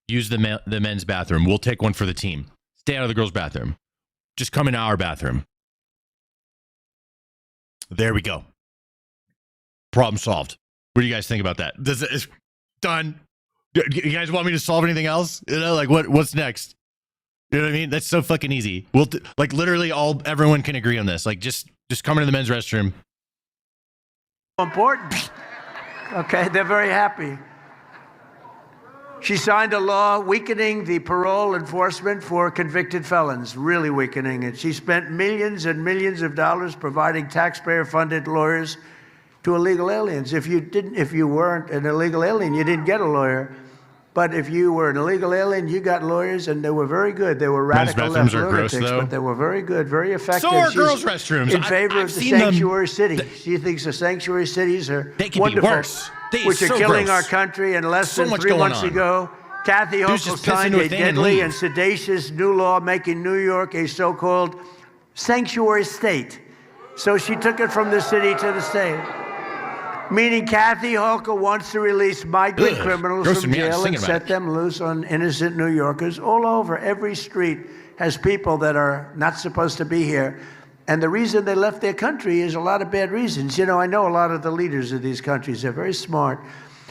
use the men's bathroom. We'll take one for the team. Stay out of the girls' bathroom. Just come in our bathroom. There we go. Problem solved. What do you guys think about that? It's done. You guys want me to solve anything else? You know, like what's next? You know what I mean? That's so fucking easy. We'll like literally everyone can agree on this. Like just come into the men's restroom. Important. Okay, they're very happy. She signed a law weakening the parole enforcement for convicted felons, really weakening it. She spent millions and millions of dollars providing taxpayer-funded lawyers to illegal aliens. If you weren't an illegal alien, you didn't get a lawyer. But if you were an illegal alien, you got lawyers, and they were very good. They were radical left lunatics, but they were very good, very effective. So are girls' restrooms. In favor of the sanctuary city. She thinks the sanctuary cities are wonderful, which are killing our country. And less than 3 months ago, Kathy Hochul signed a deadly and sedacious new law making New York a so-called sanctuary state. So she took it from the city to the state. Meaning Kathy Hochul wants to release migrant criminals from jail and set them loose on innocent New Yorkers all over. Every street has people that are not supposed to be here. And the reason they left their country is a lot of bad reasons. You know, I know a lot of the leaders of these countries. They're very smart.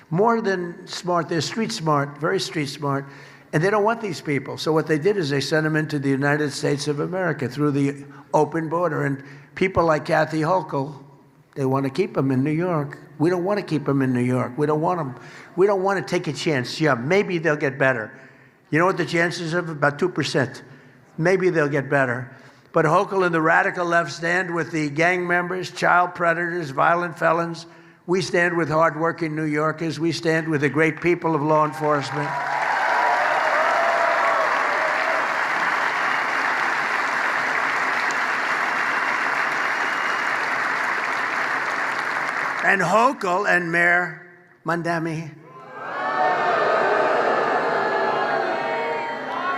More than smart, they're street smart, very street smart. And they don't want these people. So what they did is they sent them into the United States of America through the open border. And people like Kathy Hochul, they want to keep them in New York. We don't want to keep them in New York. We don't want them. We don't want to take a chance. Yeah, maybe they'll get better. You know what the chances of? About 2%. Maybe they'll get better. But Hochul and the radical left stand with the gang members, child predators, violent felons. We stand with hardworking New Yorkers. We stand with the great people of law enforcement. And Hochul and Mayor Mandami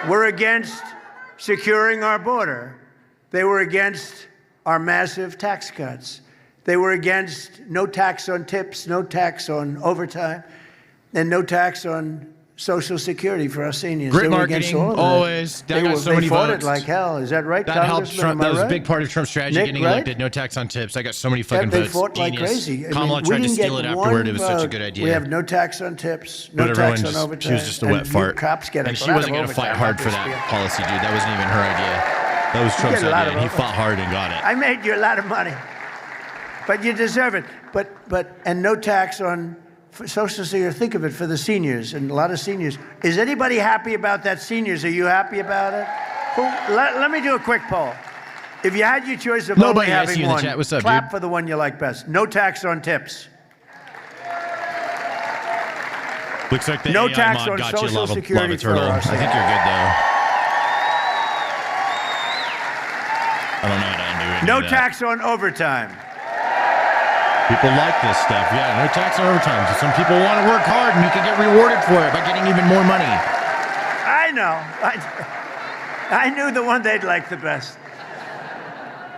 were against securing our border. They were against our massive tax cuts. They were against no tax on tips, no tax on overtime, and no tax on Social Security for our seniors. Great marketing, always. That got so many fought votes. It like hell. Is that right, That helped Trump. That was a big part of Trump's strategy, getting elected. No tax on tips. I got so many fucking votes. They fought like crazy. Kamala tried to steal it afterward. It was such a good idea. We have no tax on tips, no tax on overtime. She was just a wet fart. Cops get and she wasn't going to fight hard for that policy, dude. That wasn't even her idea. That was Trump's idea, and he fought hard and got it. I made you a lot of money, but you deserve it. And no tax on Social Security. Think of it for the seniors, and a lot of seniors. Is anybody happy about that? Seniors, are you happy about it? Let me do a quick poll. If you had your choice of Nobody only I see having in the one, chat. What's up, clap dude? for the one you like best. No tax on tips. Looks like the No AI tax mod on got you Social lava Security for turtle. our I think you're good though. I don't know how to undo any No of that. tax on overtime. People like this stuff. Yeah, no tax on overtime. So some people want to work hard and you can get rewarded for it by getting even more money. I know. I knew the one they'd like the best.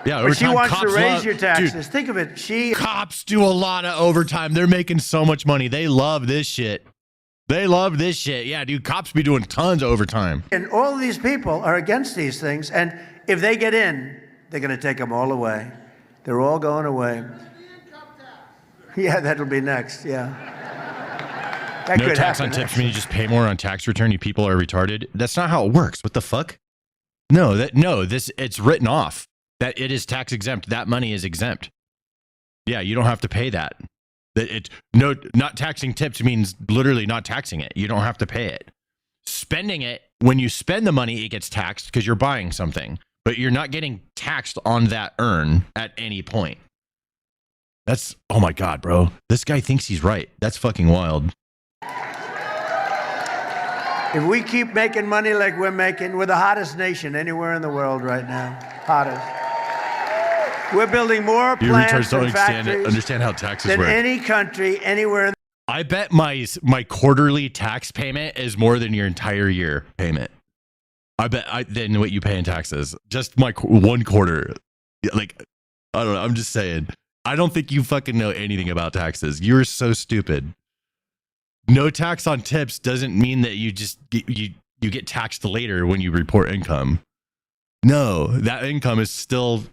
Yeah, But she overtime, wants to cops raise love- your taxes. Dude, Think of it. cops do a lot of overtime. They're making so much money. They love this shit. They love this shit. Yeah, dude, cops be doing tons of overtime. And all these people are against these things. And if they get in, they're going to take them all away. They're all going away. Yeah, that'll be next. Yeah. That No could tax happen, on tips actually. mean you just pay more on tax return. You people are retarded. That's not how it works. What the fuck? It's written off that it is tax exempt. That money is exempt. Yeah, you don't have to pay that. Not taxing tips means literally not taxing it. You don't have to pay it. Spending it, when you spend the money, it gets taxed because you're buying something, but you're not getting taxed on that earn at any point. That's, oh my God, bro. This guy thinks he's right. That's fucking wild. If we keep making money like we're making, we're the hottest nation anywhere in the world right now. Hottest. We're building more You plants retards don't and factories understand how taxes than work. any country anywhere in I bet my quarterly tax payment is more than your entire year payment. I bet than what you pay in taxes. Just my 1 quarter. Like, I don't know. I'm just saying. I don't think you fucking know anything about taxes. You're so stupid. No tax on tips doesn't mean that you just you get taxed later when you report income. No, that income is still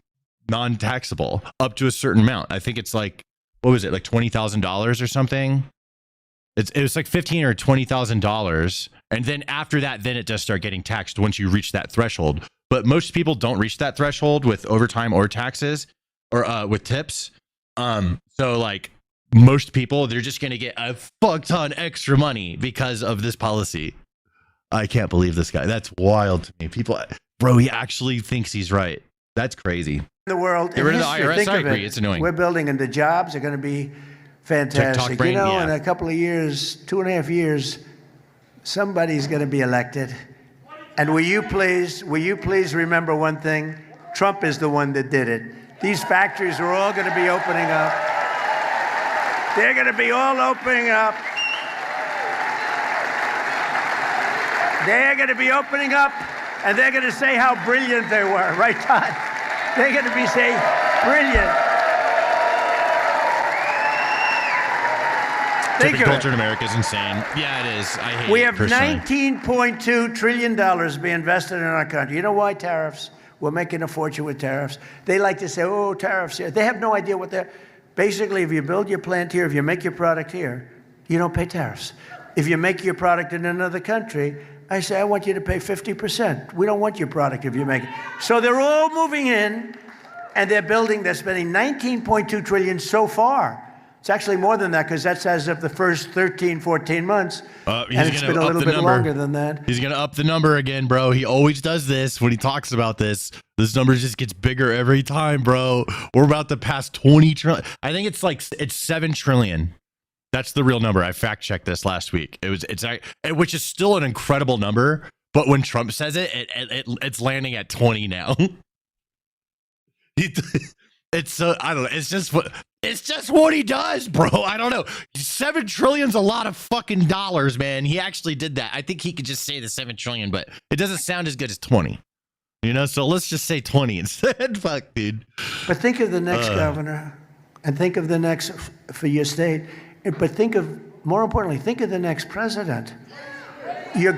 non-taxable up to a certain amount. I think it's like, what was it, like $20,000 or something? It was like $15,000 or $20,000, and then after that, then it does start getting taxed once you reach that threshold. But most people don't reach that threshold with overtime or taxes or with tips. So like most people, they're just gonna get a fuck ton extra money because of this policy. I can't believe this guy. That's wild to me. People, bro, he actually thinks he's right. That's crazy. the world. Get rid in of the history. IRS. Think I of agree. it. It's annoying. We're building, and the jobs are going to be fantastic. TikTok brain, yeah. In a couple of years, 2.5 years, somebody's going to be elected. And will you please remember one thing? Trump is the one that did it. These factories are all going to be opening up. They're going to be all opening up. They're going to be opening up, and they're going to say how brilliant they were, right, Todd? They're going to be saying, brilliant. Think Typical of culture it. in America is insane. Yeah, it is. I hate We it have personally. $19.2 trillion being invested in our country. You know why? Tariffs. We're making a fortune with tariffs. They like to say, oh, tariffs here. They have no idea what they're... Basically, if you build your plant here, if you make your product here, you don't pay tariffs. If you make your product in another country, I say, I want you to pay 50%. We don't want your product if you make it. So they're all moving in, and they're building, they're spending $19.2 trillion so far. It's actually more than that, because that's as of the first 13, 14 months. And it's been a little bit longer than that. He's going to up the number again, bro. He always does this when he talks about this. This number just gets bigger every time, bro. We're about to pass 20 trillion. I think it's 7 trillion. That's the real number. I fact checked this last week. Which is still an incredible number, but when Trump says it's landing at 20 now. It's so, I don't know. It's just what he does, bro. I don't know. 7 trillion's a lot of fucking dollars, man. He actually did that. I think he could just say the 7 trillion, but it doesn't sound as good as 20. You know, so let's just say 20 instead. Fuck, dude. But think of the next governor, and think of the next for your state. But more importantly, think of the next president. Your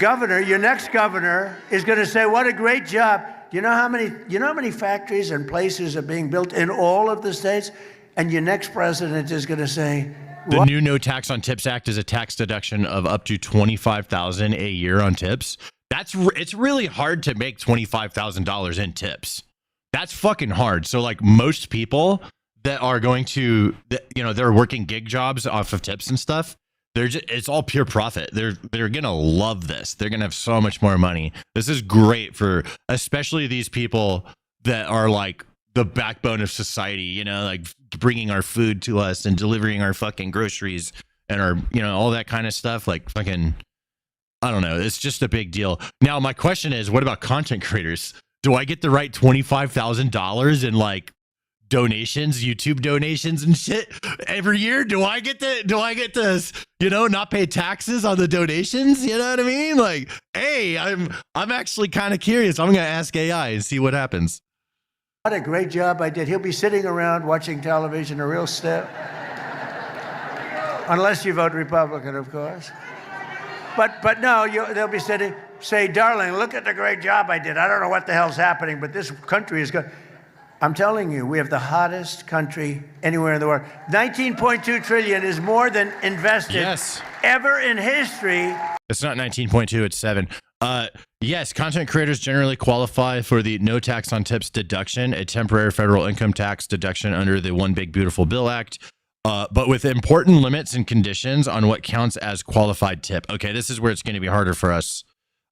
next governor is going to say, what a great job. You know how many factories and places are being built in all of the states? And your next president is going to say, the new No Tax on Tips Act is a tax deduction of up to $25,000 a year on tips. It's really hard to make $25,000 in tips. That's fucking hard. So like most people that are going to, they're working gig jobs off of tips and stuff. It's all pure profit. They're gonna love this. They're gonna have so much more money. This is great for especially these people that are like the backbone of society, you know, like bringing our food to us and delivering our fucking groceries and our, you know, all that kind of stuff. Like fucking, I don't know. It's just a big deal. Now, my question is, what about content creators? Do I get the right $25,000 in like donations, YouTube donations and shit every year? Do I get to, you know, not pay taxes on the donations? You know what I mean? Like, hey, I'm actually kind of curious. I'm going to ask AI and see what happens. What a great job I did. He'll be sitting around watching television, a real stiff. Unless you vote Republican, of course. But no, they'll be sitting, say, darling, look at the great job I did. I don't know what the hell's happening, but this country is good. I'm telling you, we have the hottest country anywhere in the world. 19.2 trillion is more than invested ever in history. It's not 19.2, it's 7. Yes, content creators generally qualify for the no tax on tips deduction, a temporary federal income tax deduction under the One Big Beautiful Bill Act, but with important limits and conditions on what counts as qualified tip. Okay, this is where it's going to be harder for us.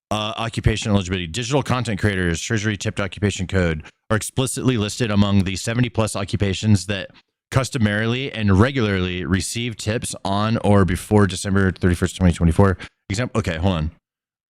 Occupation eligibility. Digital content creators, Treasury tipped occupation code, are explicitly listed among the 70 plus occupations that customarily and regularly receive tips on or before December 31st, 2024. Okay, hold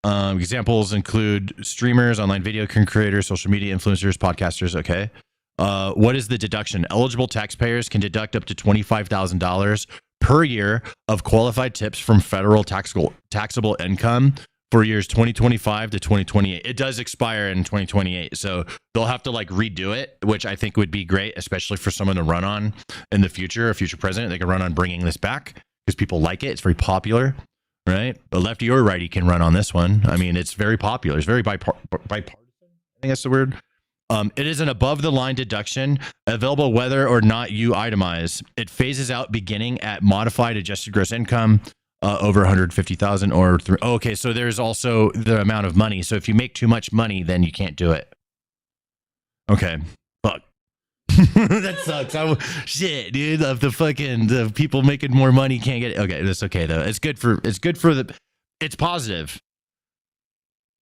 on. Examples include streamers, online video creators, social media influencers, podcasters. Okay. What is the deduction? Eligible taxpayers can deduct up to $25,000 per year of qualified tips from federal taxable income for years 2025 to 2028. It does expire in 2028. So they'll have to like redo it, which I think would be great, especially for someone to run on in the future, a future president. They can run on bringing this back because people like it. It's very popular, right? A lefty or righty can run on this one. I mean, it's very popular. It's very bipartisan. I think that's the word. It is an above the line deduction available whether or not you itemize. It phases out beginning at modified adjusted gross income over 150,000 or okay. So there's also the amount of money. So if you make too much money, then you can't do it. Okay. Fuck. That sucks. Shit, dude. The people making more money can't get it. Okay. That's okay though. It's good for it's positive.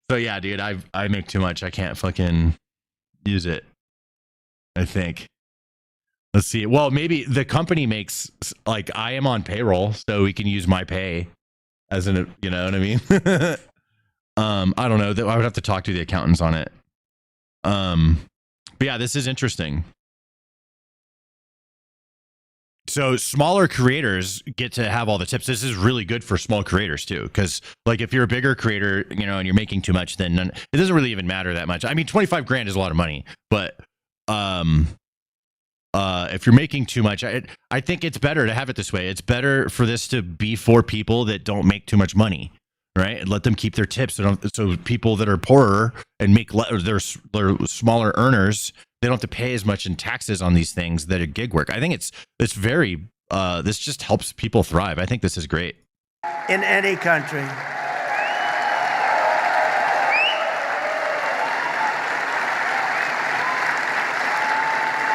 So yeah, dude, I make too much. I can't fucking use it. I think. Let's see. Well, maybe the company makes, like, I am on payroll, so we can use my pay as an, you know what I mean? I don't know. I would have to talk to the accountants on it. But yeah, this is interesting. So smaller creators get to have all the tips. This is really good for small creators too, because like if you're a bigger creator, you know, and you're making too much, then it doesn't really even matter that much. I mean, 25 grand is a lot of money, but if you're making too much, I think it's better to have it this way. It's better for this to be for people that don't make too much money, right? And let them keep their tips. So people that are poorer and make they're smaller earners, they don't have to pay as much in taxes on these things that are gig work. I think it's very this just helps people thrive. I think this is great. In any country.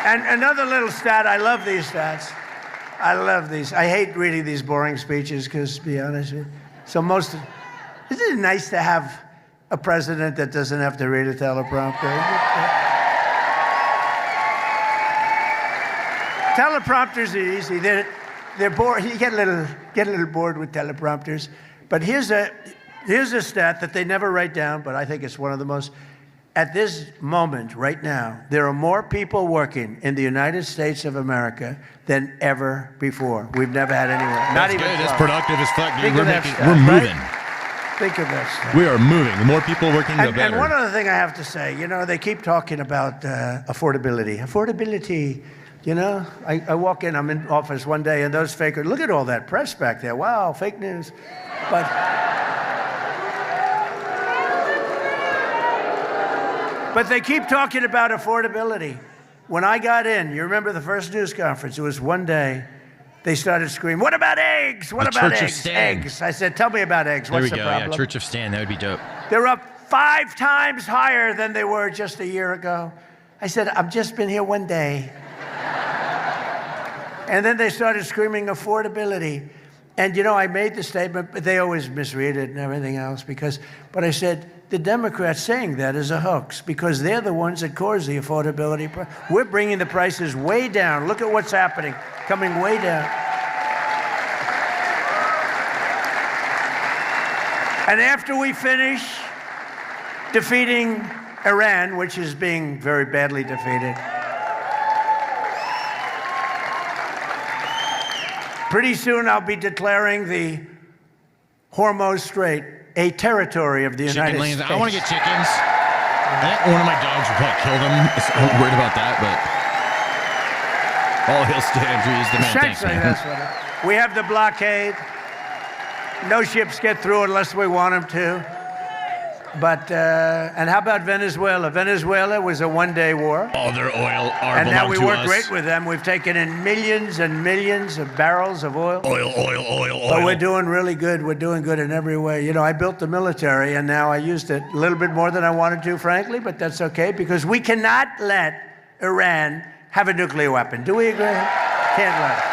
And another little stat, I love these stats. I love these. I hate reading these boring speeches because, to be honest with you, isn't it nice to have a president that doesn't have to read a teleprompter? Teleprompters are easy. They're bored. You get a little bored with teleprompters. But here's a stat that they never write down, but I think it's one of the most. At this moment, right now, there are more people working in the United States of America than ever before. We've never had anyone. Not even. That's productive as fuck, dude. We're moving. Right? Think of this. We are moving. The more people working, the better. And one other thing I have to say, you know, they keep talking about affordability. Affordability, you know. I walk in, I'm in office one day, and those fakers, look at all that press back there. Wow, fake news. But they keep talking about affordability. When I got in, you remember the first news conference, it was one day, they started screaming, what about eggs? What about eggs? Eggs. I said, tell me about eggs. What's the problem? Yeah, Church of Stan, that would be dope. They're up 5 times higher than they were just a year ago. I said, I've just been here one day. And then they started screaming affordability. And, you know, I made the statement, but they always misread it and everything else but I said, the Democrats saying that is a hoax because they're the ones that caused the affordability. We're bringing the prices way down. Look at what's happening, coming way down. And after we finish defeating Iran, which is being very badly defeated, pretty soon I'll be declaring the Hormuz Strait a territory of the United States. I want to get chickens. I think one of my dogs would probably kill them. I'm worried about that, but all he'll stand to is the man. Thanks, man. That's what we have the blockade. No ships get through unless we want them to. But, and how about Venezuela? Venezuela was a one-day war. All their oil are and now we to work us. great with them. We've taken in millions and millions of barrels of oil. Oil. But we're doing really good. We're doing good in every way. You know, I built the military, and now I used it a little bit more than I wanted to, frankly, but that's okay, because we cannot let Iran have a nuclear weapon. Do we agree? Can't let it.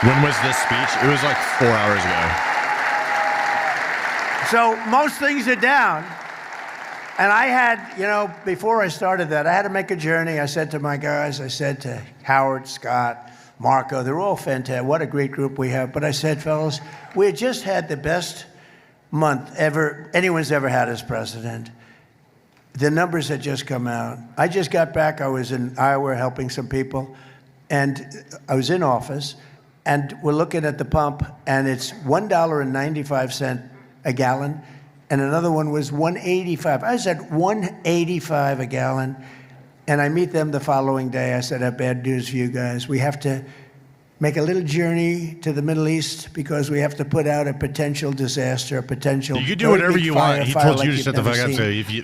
When was this speech? It was like 4 hours ago. So most things are down. And I had, you know, before I started that, I had to make a journey. I said to my guys, I said to Howard, Scott, Marco, they're all fantastic. What a great group we have. But I said, fellas, we had just had the best month anyone's ever had as president. The numbers had just come out. I just got back. I was in Iowa helping some people. And I was in office. And we're looking at the pump, and it's $1.95 a gallon, and another one was $1.85. I said $1.85 a gallon, and I meet them the following day. I said, I have bad news for you guys. We have to make a little journey to the Middle East because we have to put out a potential disaster, a potential. You can do whatever you want. He told you to like shut the fuck up. So if you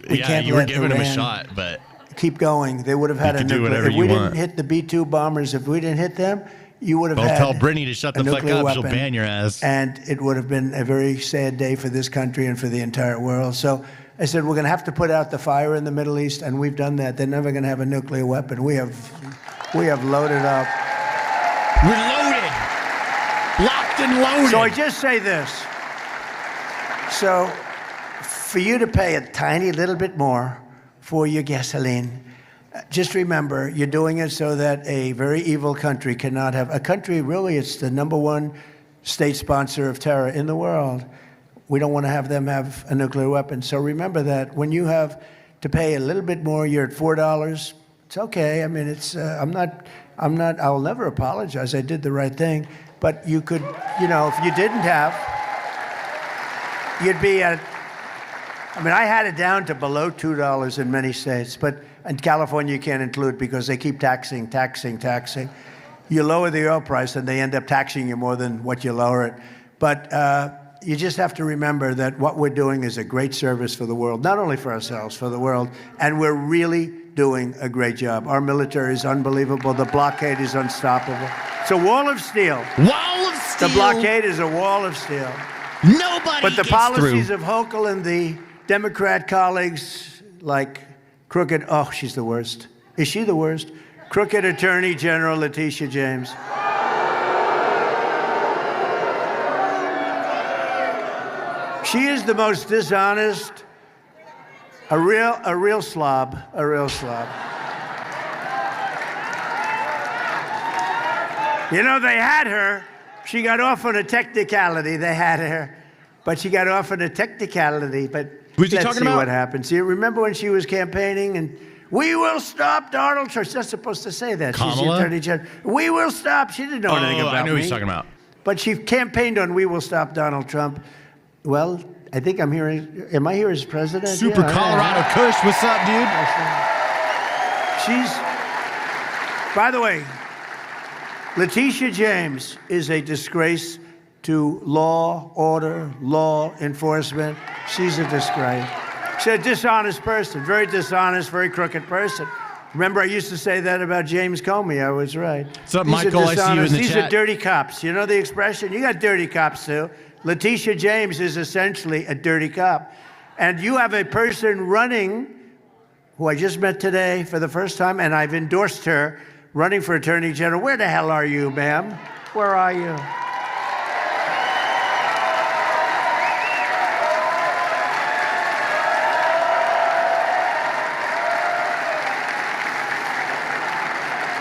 were giving him a shot, but keep going. They would have had a nuclear. If we didn't hit the B-2 bombers, if we didn't hit them, you would have had tell Brittany to shut the fuck up. Weapon, she'll ban your ass. And it would have been a very sad day for this country and for the entire world. So I said, we're going to have to put out the fire in the Middle East, and we've done that. They're never going to have a nuclear weapon. We have loaded up. We're loaded. Locked and loaded. So I just say this. So for you to pay a tiny little bit more for your gasoline, just remember, you're doing it so that a very evil country cannot have a country. Really, it's the #1 state sponsor of terror in the world. We don't want to have them have a nuclear weapon. So remember that when you have to pay a little bit more, you're at $4. It's okay. I mean, it's I'm not. I'll never apologize. I did the right thing. But you could, you know, if you didn't have, you'd be at. I mean, I had it down to below $2 in many states, but in California you can't include because they keep taxing. You lower the oil price and they end up taxing you more than what you lower it. But you just have to remember that what we're doing is a great service for the world, not only for ourselves, for the world, and we're really doing a great job. Our military is unbelievable. The blockade is unstoppable. It's a wall of steel. Wall of steel. The blockade is a wall of steel. Nobody But the gets policies through. of Hochul and the Democrat colleagues like crooked, oh, she's the worst. Is she the worst? Crooked Attorney General Letitia James. She is the most dishonest, a real slob. You know, they had her. She got off on a technicality. They had her. But she got off on a technicality. But Who's he let's talking see about? what happens. You remember when she was campaigning and we will stop Donald Trump. She's not supposed to say that. Kamala? She's the Attorney General. We will stop. She didn't know anything about me. I know who he's talking about. But she campaigned on we will stop Donald Trump. Well, I think I'm hearing, am I here as president? Super Yeah, Colorado Kush. What's up, dude? She's, by the way, Letitia James is a disgrace to law, order, law enforcement. She's a disgrace. She's a dishonest person, very dishonest, very crooked person. Remember, I used to say that about James Comey. I was right. What's up, Michael? I see you in the These chat. are dirty cops. You know the expression? You got dirty cops, too. Letitia James is essentially a dirty cop. And you have a person running, who I just met today for the first time, and I've endorsed her, running for Attorney General. Where the hell are you, ma'am? Where are you?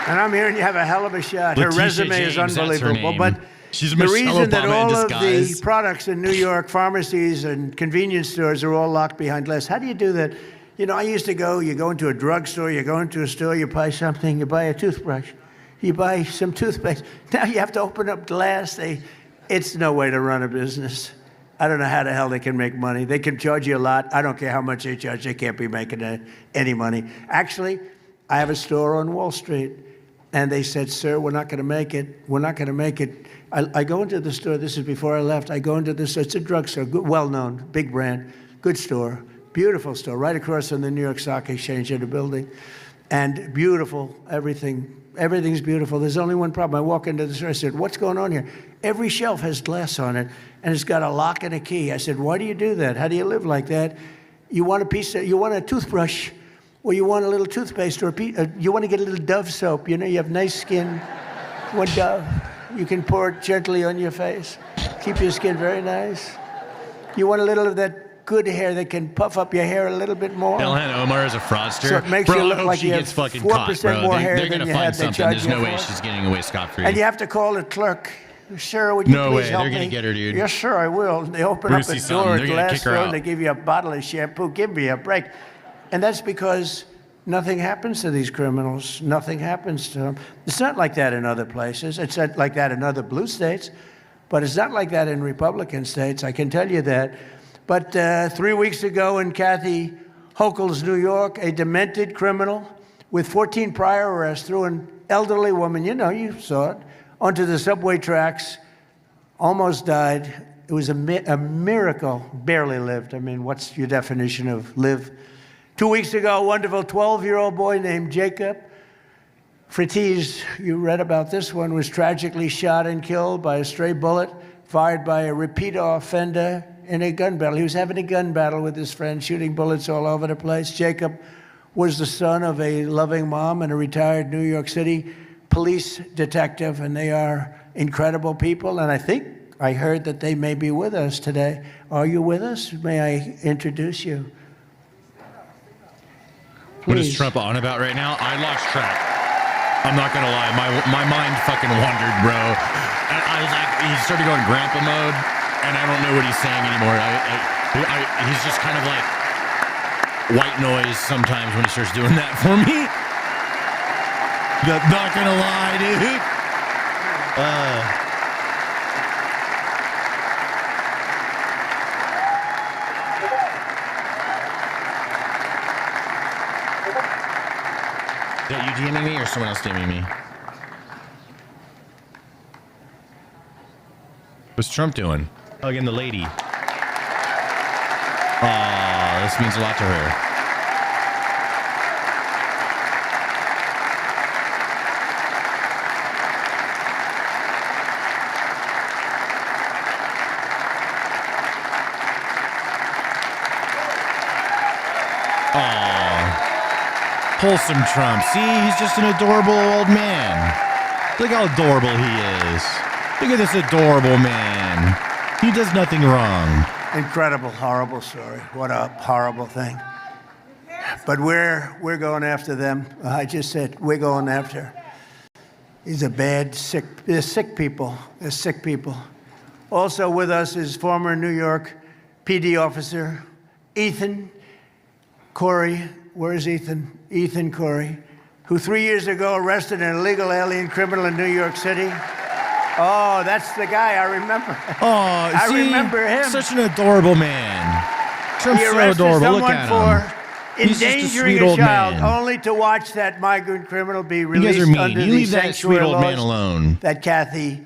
And I'm hearing you have a hell of a shot. Her Letitia resume is James, that's her unbelievable. name. But She's the Michelle reason that Obama in all of disguise. the products in New York, pharmacies and convenience stores are all locked behind glass. How do you do that? You know, I used to go, you go into a drugstore, you go into a store, you buy something, you buy a toothbrush, you buy some toothpaste. Now you have to open up glass. It's no way to run a business. I don't know how the hell they can make money. They can charge you a lot. I don't care how much they charge. They can't be making any money. Actually, I have a store on Wall Street. And they said, sir, we're not going to make it. We're not going to make it. I go into the store. This is before I left. I go into this. It's a drugstore, well-known, big brand, good store, beautiful store, right across from the New York Stock Exchange in the building. And beautiful, everything's beautiful. There's only one problem. I walk into the store. I said, what's going on here? Every shelf has glass on it, and it's got a lock and a key. I said, why do you do that? How do you live like that? You want a toothbrush, or you want a little toothpaste, or you want to get a little Dove soap. You know, you have nice skin. One Dove. You can pour it gently on your face. Keep your skin very nice. You want a little of that good hair that can puff up your hair a little bit more. Ilhan Omar is a fraudster. So it makes bro, you look I hope like she you gets have fucking 4% caught, bro. more hair They're than gonna you find had. They something. charge There's you no way for it. she's getting away scot-free. And you have to call the clerk. Sir, would you No please way. help They're gonna me? get her, dude. Yes, sir, I will. They open up Brucey the door, something. They're gonna glass kick her door, out. and they give you a bottle of shampoo. Give me a break. And that's because nothing happens to these criminals. Nothing happens to them. It's not like that in other places. It's not like that in other blue states, but it's not like that in Republican states. I can tell you that. But 3 weeks ago in Kathy Hochul's New York, a demented criminal with 14 prior arrests threw an elderly woman, you know, you saw it, onto the subway tracks, almost died. It was a miracle, barely lived. I mean, what's your definition of live? 2 weeks ago, a wonderful 12-year-old boy named Jacob Fritiz, you read about this one, was tragically shot and killed by a stray bullet fired by a repeat offender in a gun battle. He was having a gun battle with his friend, shooting bullets all over the place. Jacob was the son of a loving mom and a retired New York City police detective, and they are incredible people. And I think I heard that they may be with us today. Are you with us? May I introduce you? What is Please. Trump on about right now? I lost track. I'm not gonna lie, my mind fucking wandered, bro. I was like, he started going grandpa mode, and I don't know what he's saying anymore. He's just kind of like white noise sometimes when he starts doing that for me. Not gonna lie, dude. Is that you DMing me or someone else DMing me? What's Trump doing? Hugging the lady. Aw, this means a lot to her. Wholesome Trump. See, he's just an adorable old man. Look how adorable he is. Look at this adorable man. He does nothing wrong. Incredible, horrible story. What a horrible thing. But we're going after them. I just said we're going after. These are bad, sick. They're sick people. They're sick people. Also with us is former New York PD officer Ethan Corey. Where is Ethan? Ethan Corey, who 3 years ago arrested an illegal alien criminal in New York City. Oh, that's the guy I remember. Oh, I remember him. Such an adorable man. Trump's He so arrested adorable. Look someone at for him. He's just a endangering sweet a old child, man. only to watch that migrant criminal be You released guys are mean. under You the leave that sweet sanctuary old man laws alone. that Kathy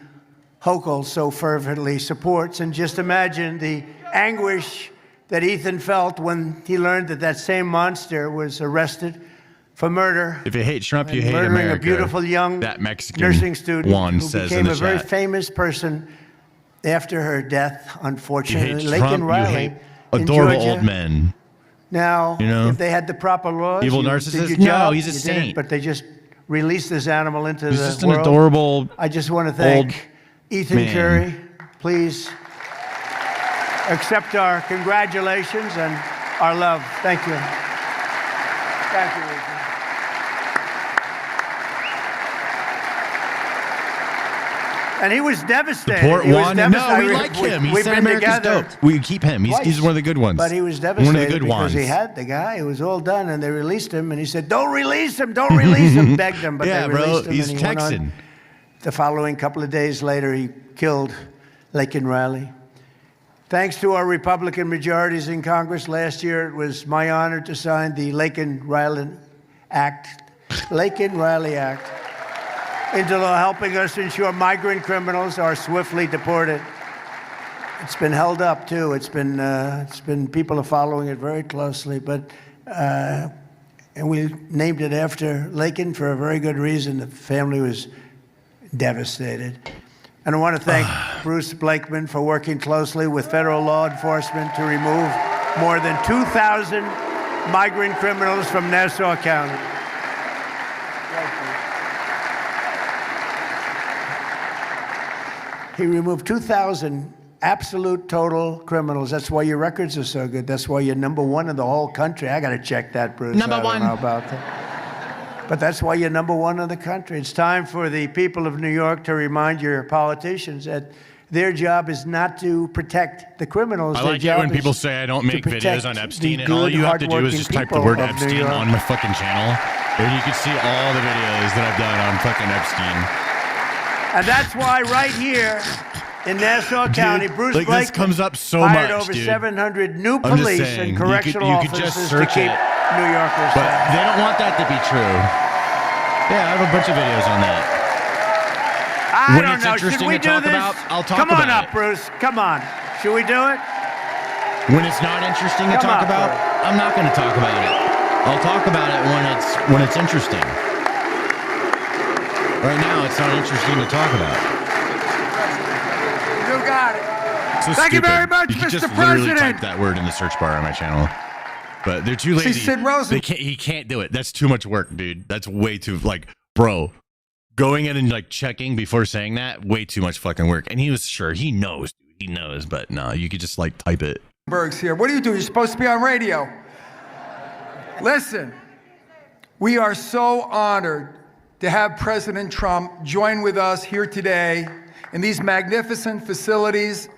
Hochul so fervently supports. And just imagine the anguish that Ethan felt when he learned that that same monster was arrested for murder. If you hate Trump, you hate murdering America. a beautiful young That Mexican nursing student Juan who says became in the a very chat. famous person after her death, You unfortunately. hate Laken Trump, you Riley hate in adorable Georgia. old men. Now, You know? if they had the proper laws, Evil you narcissist? did your No, job, he's a you did it, saint. but they just release this animal into He's the just world. an adorable. I just want to thank Ethan man. Curry. Please accept our congratulations and our love. Thank you. Thank you, Ethan. And he was devastated. Support He was Wanda. No, devastated. we like him. He We've said been America's together dope. We keep him. He's twice. one of the good ones. But he was devastated One of the good because ones. he had the guy. It was all done, and they released him. And he said, "Don't release him! Don't release him!" Begged him, but Yeah, they bro, released him. he's and he went on. Texan. The following couple of days later, he killed Laken Riley. Thanks to our Republican majorities in Congress last year, it was my honor to sign the Laken Riley Act into law, helping us ensure migrant criminals are swiftly deported. It's been held up too. It's been people are following it very closely, but and we named it after Laken for a very good reason. The family was devastated. And I want to thank Bruce Blakeman for working closely with federal law enforcement to remove more than 2,000 migrant criminals from Nassau County. He removed 2,000 absolute total criminals. That's why your records are so good. That's why you're #1 in the whole country. I got to check that, Bruce. Number I one. don't know about that. But that's why you're #1 in the country. It's time for the people of New York to remind your politicians that their job is not to protect the criminals. I Their like it job when is people say I don't to make videos protect on the Epstein, and all good, you have to do is hardworking just type the people word of New Epstein York. on my fucking channel, and you can see all the videos that I've done on fucking Epstein. And that's why right here in Nassau County, Bruce like, Blakeman this comes up so hired much, over dude. 700 new I'm just police saying, and correctional you could just officers to search keep it. New Yorkers But safe. they don't want that to be true. Yeah, I have a bunch of videos on that. I When don't it's know. Should interesting we to do talk this? about, I'll talk Come on about up, it. Bruce. Come on. Should we do it? When it's not interesting to Come talk on, about, bro. I'm not going to talk about it. I'll talk about it when it's interesting. Right now, it's not interesting to talk about. You got it. So Thank you stupid. very much, you can Mr. just literally President. type that word in the search bar on my channel. But they're too lazy. Sid Rosen. He can't do it. That's too much work, dude. That's way too, like, bro, going in and like checking before saying that, way too much fucking work. And he was sure, he knows, dude. He knows, but no, you could just like type it. Berg's here. What do you do? You're supposed to be on radio. Listen, we are so honored to have President Trump join with us here today in these magnificent facilities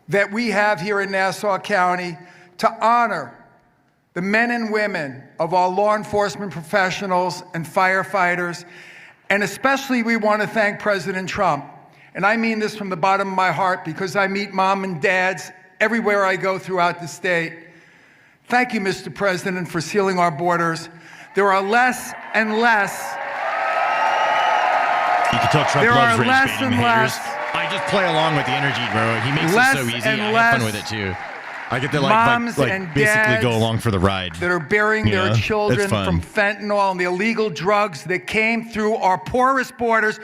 that we have here in Nassau County to honor the men and women of our law enforcement professionals and firefighters. And especially we want to thank President Trump. And I mean this from the bottom of my heart because I meet mom and dads everywhere I go throughout the state. Thank you, Mr. President, for sealing our borders. There are less and less. You can tell Trump There loves are race less baiting and haters. less. I just play along with the energy, bro. He makes Less it so easy. and I have fun less with it too. I get to moms like and basically go dads along for the ride. that are burying You their know? children It's fun. from fentanyl and the illegal drugs that came through our porous borders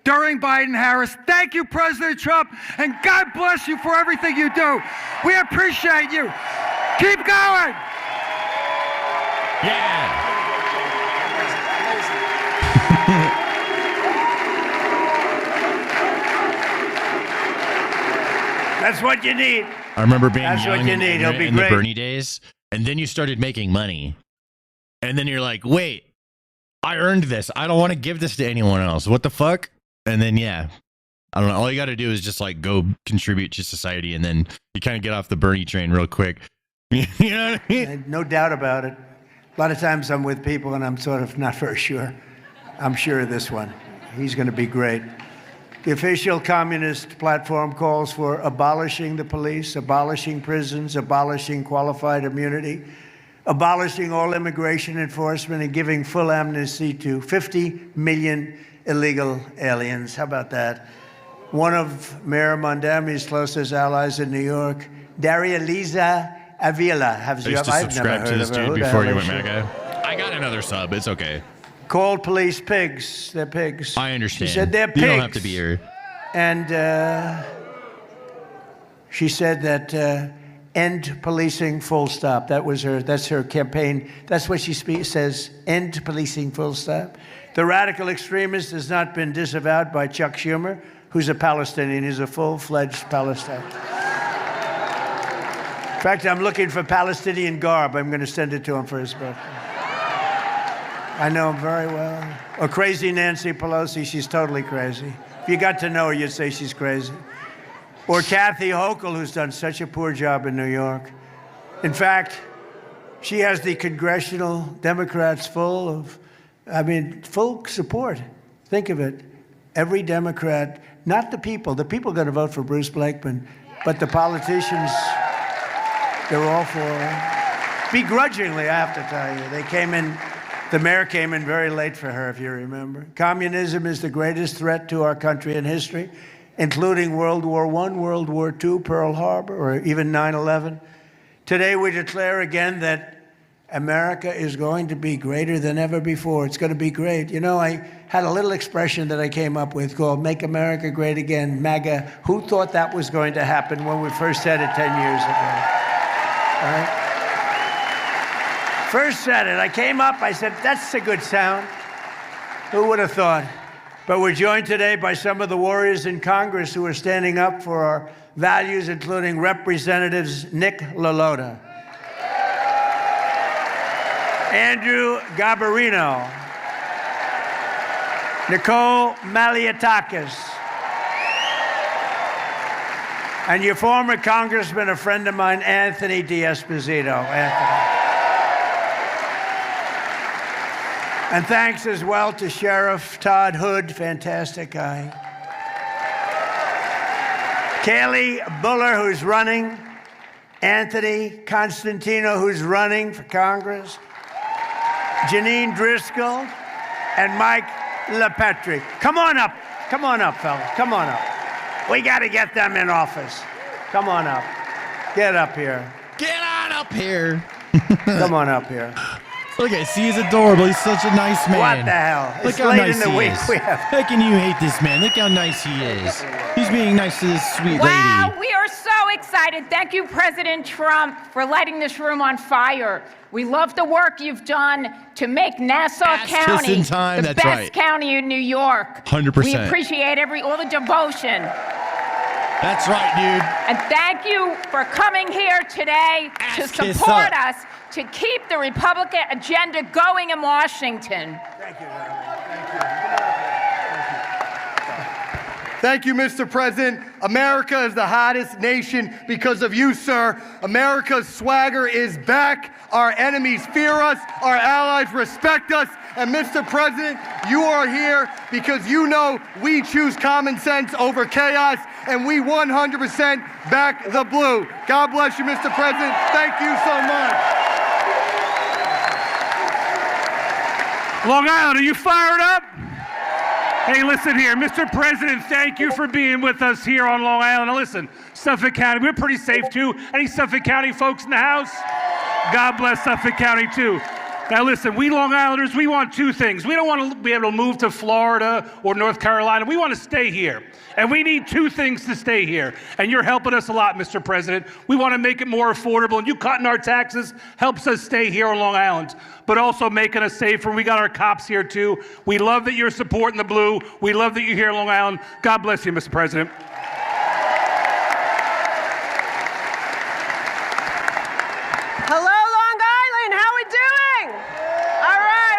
during Biden-Harris. Thank you, President Trump, and God bless you for everything you do. We appreciate you. Keep going. Yeah. That's what you need. I remember being That's what young you and need. It'll ignorant be in the great. Bernie days, and then you started making money, and then you're like, wait, I earned this. I don't want to give this to anyone else. What the fuck? And then yeah, I don't know. All you got to do is just like go contribute to society, and then you kind of get off the Bernie train real quick. You know what I mean? No doubt about it. A lot of times I'm with people and I'm sort of not very sure. I'm sure of this one. He's going to be great. The official communist platform calls for abolishing the police, abolishing prisons, abolishing qualified immunity, abolishing all immigration enforcement, and giving full amnesty to 50 million illegal aliens. How about that? One of Mayor Mondami's closest allies in New York, Daria Liza Avila. I used to subscribe to this dude before you went MAGA. I got another sub. It's okay. Called police pigs. They're pigs. I understand. She said they're pigs. You don't have to be here. And she said that end policing, full stop. That's her campaign. That's what she says, end policing, full stop. The radical extremist has not been disavowed by Chuck Schumer, who's a Palestinian. He's a full-fledged Palestinian. In fact, I'm looking for Palestinian garb. I'm going to send it to him for his birthday. I know him very well. Or crazy Nancy Pelosi, she's totally crazy. If you got to know her, you'd say she's crazy. Or Kathy Hochul, who's done such a poor job in New York. In fact, she has the congressional Democrats full support. Think of it. Every Democrat, not the people are going to vote for Bruce Blakeman, but the politicians, they're all for her. Begrudgingly, I have to tell you. The mayor came in very late for her, if you remember. Communism is the greatest threat to our country in history, including World War I, World War II, Pearl Harbor, or even 9/11. Today, we declare again that America is going to be greater than ever before. It's going to be great. You know, I had a little expression that I came up with called Make America Great Again, MAGA. Who thought that was going to happen when we first said it 10 years ago? All right? First said it. I came up, I said, that's a good sound. Who would have thought? But we're joined today by some of the warriors in Congress who are standing up for our values, including Representatives Nick LaLota, Andrew Garbarino, Nicole Malliotakis, and your former congressman, a friend of mine, Anthony D'Esposito. Anthony. And thanks as well to Sheriff Todd Hood, fantastic guy. Kaylee Buller, who's running. Anthony Constantino, who's running for Congress. Janine Driscoll and Mike LaPetri. Come on up, fellas, come on up. We got to get them in office. Come on up. Get up here. Get on up here. Come on up here. Look at, see, he's adorable. He's such a nice man. What the hell? Look It's how late nice in the he week. is. We have... How can you hate this man? Look how nice he is. He's being nice to this sweet Wow, lady. we are so excited. Thank you, President Trump, for lighting this room on fire. We love the work you've done to make Nassau That's County just in time. the That's best right. county in New York. 100%. We appreciate all the devotion. That's right, dude. And thank you for coming here today to Ass kiss support up. us to keep the Republican agenda going in Washington. Thank you, Valerie. Thank you, Mr. President. America is the hottest nation because of you, sir. America's swagger is back. Our enemies fear us. Our allies respect us. And Mr. President, you are here because you know we choose common sense over chaos, and we 100% back the blue. God bless you, Mr. President. Thank you so much. Long Island, are you fired up? Hey, listen here, Mr. President, thank you for being with us here on Long Island. Now listen, Suffolk County, we're pretty safe too. Any Suffolk County folks in the house? God bless Suffolk County too. Now listen, we Long Islanders, we want two things. We don't want to be able to move to Florida or North Carolina. We want to stay here. And we need two things to stay here. And you're helping us a lot, Mr. President. We want to make it more affordable. And you cutting our taxes helps us stay here on Long Island, but also making us safer. We got our cops here too. We love that you're supporting the blue. We love that you're here on Long Island. God bless you, Mr. President. Hello, Long Island. How we doing? All right,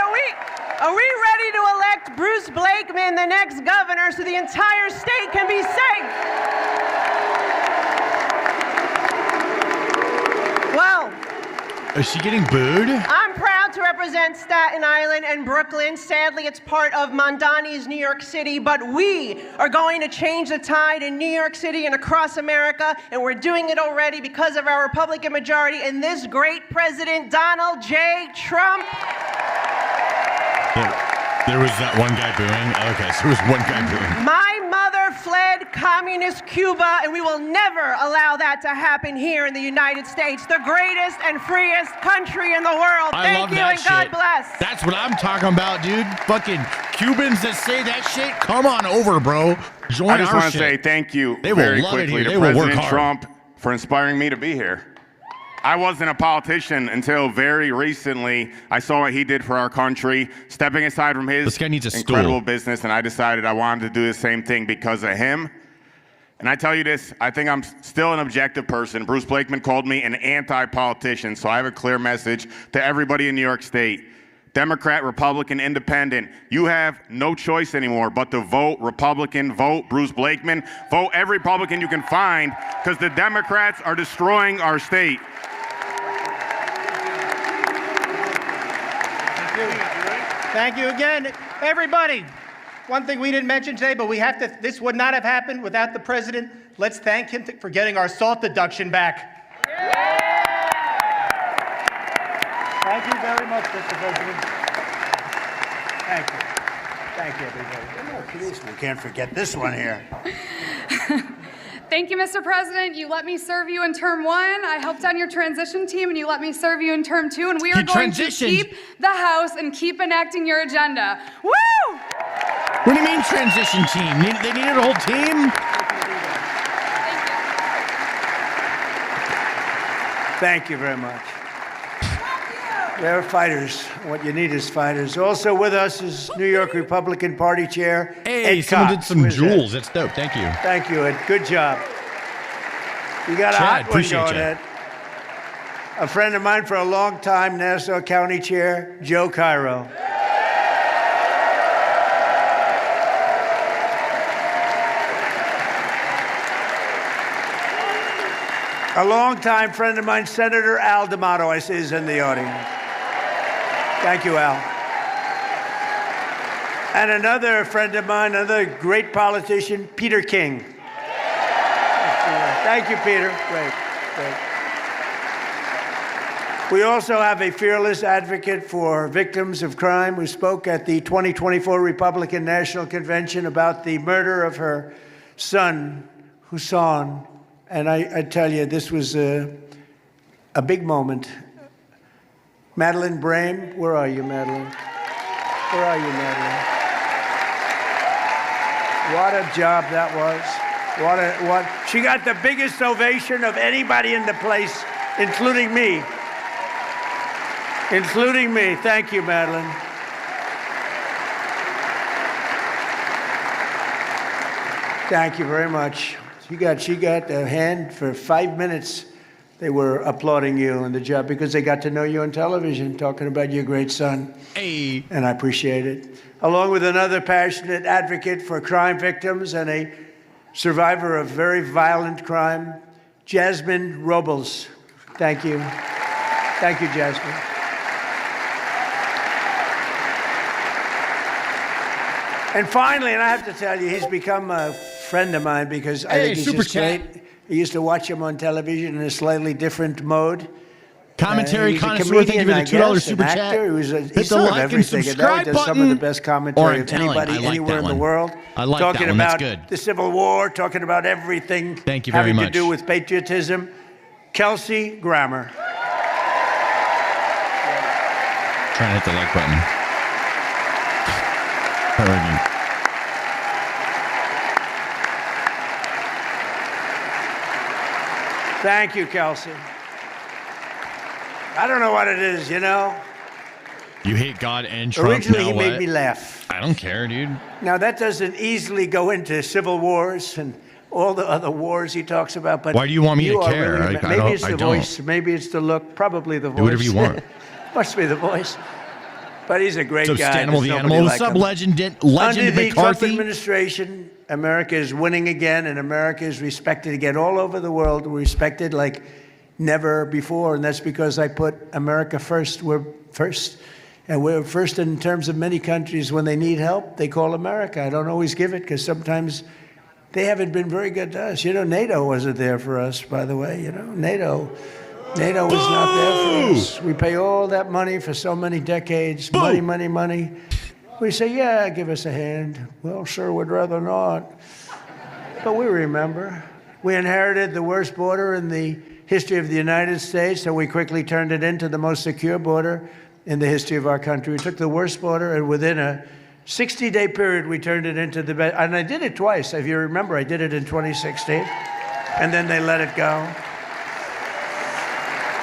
are we ready to elect Bruce Blakeman the next governor so the entire state can be safe? Well, Is she getting booed? I'm proud to represent Staten Island and Brooklyn. Sadly, it's part of Mangioni's New York City, but we are going to change the tide in New York City and across America, and we're doing it already because of our Republican majority and this great president, Donald J. Trump. There was that one guy booing? Okay, so there was one guy booing. My mother fled communist Cuba, and we will never allow that to happen here in the United States, the greatest and freest country in the world. Thank you, and God bless. That's what I'm talking about, dude. Fucking Cubans that say that shit, come on over, bro. Join I just our want to shit. say thank you They will very love it quickly here. to They will work President hard. Trump for inspiring me to be here. I wasn't a politician until very recently. I saw what he did for our country, stepping aside from his This guy needs a incredible stool. business, and I decided I wanted to do the same thing because of him. And I tell you this, I think I'm still an objective person. Bruce Blakeman called me an anti-politician, so I have a clear message to everybody in New York State. Democrat, Republican, Independent, you have no choice anymore but to vote Republican, vote Bruce Blakeman, vote every Republican you can find, because the Democrats are destroying our state. Thank you again, everybody. One thing we didn't mention today, but we have to, this would not have happened without the president. Let's thank him for getting our SALT deduction back. Thank you very much, Mr. President. Thank you. Thank you, everybody. We can't forget this one here. Thank you, Mr. President. You let me serve you in term 1. I helped on your transition team, and you let me serve you in term 2. And we are going to keep the House and keep enacting your agenda. Woo! What do you mean transition team? They needed a whole team? Thank you very much. They're fighters. What you need is fighters. Also with us is New York Republican Party Chair Hey, Ed someone Cox. did some Where's jewels. That's dope. Thank you. Ed? Thank you, Ed. Good job. You got a Chad, hot one appreciate going, you. Ed. A friend of mine for a long time, Nassau County Chair Joe Cairo. A longtime friend of mine, Senator Al D'Amato, I see is in the audience. Thank you, Al. And another friend of mine, another great politician, Peter King. Thank you, Peter. Great, great. We also have a fearless advocate for victims of crime who spoke at the 2024 Republican National Convention about the murder of her son, Hussein. And I tell you, this was a big moment. Madeline Brame, where are you, Madeline? Where are you, Madeline? What a job that was. She got the biggest ovation of anybody in the place, including me. Including me. Thank you, Madeline. Thank you very much. She got a hand for 5 minutes. They were applauding you on the job because they got to know you on television, talking about your great son. Hey. And I appreciate it. Along with another passionate advocate for crime victims and a survivor of very violent crime, Jasmine Robles. Thank you. Thank you, Jasmine. And finally, and I have to tell you, he's become a friend of mine because I think he's just great. I used to watch him on television in a slightly different mode. Commentary connoisseur, thank you for the $2 super chat. Hit the like and subscribe button. Does some of the best commentary of anybody anywhere in the world. I like that talking one. about That's good. the Civil War, talking about everything Thank you very having much. to do with patriotism. Kelsey Grammer. Trying to hit the like button. Arrogant. Thank you, Kelsey. I don't know what it is, you know? You hate God and Trump. Originally, now he made what? me laugh. I don't care, dude. Now, that doesn't easily go into civil wars and all the other wars he talks about, but Why do you want me to are care? Really, Like, I maybe don't- it's I the don't. voice, maybe it's the look, probably the voice. Do whatever you want. Must be the voice. But he's a great So guy. Stanimal There's the nobody Animal, like sub him. legend Under the Trump McCarthy. administration, America is winning again, and America is respected again all over the world. We're respected like never before, and that's because I put America first. We're first, and we're first in terms of many countries. When they need help, they call America. I don't always give it because sometimes they haven't been very good to us. You know, NATO wasn't there for us, by the way. You know, NATO was not there for us. We pay all that money for so many decades. Money, money, money. We say, yeah, give us a hand. Well, sure, we'd rather not. But we remember. We inherited the worst border in the history of the United States, so we quickly turned it into the most secure border in the history of our country. We took the worst border, and within a 60-day period, we turned it into the best. And I did it twice. If you remember, I did it in 2016, and then they let it go.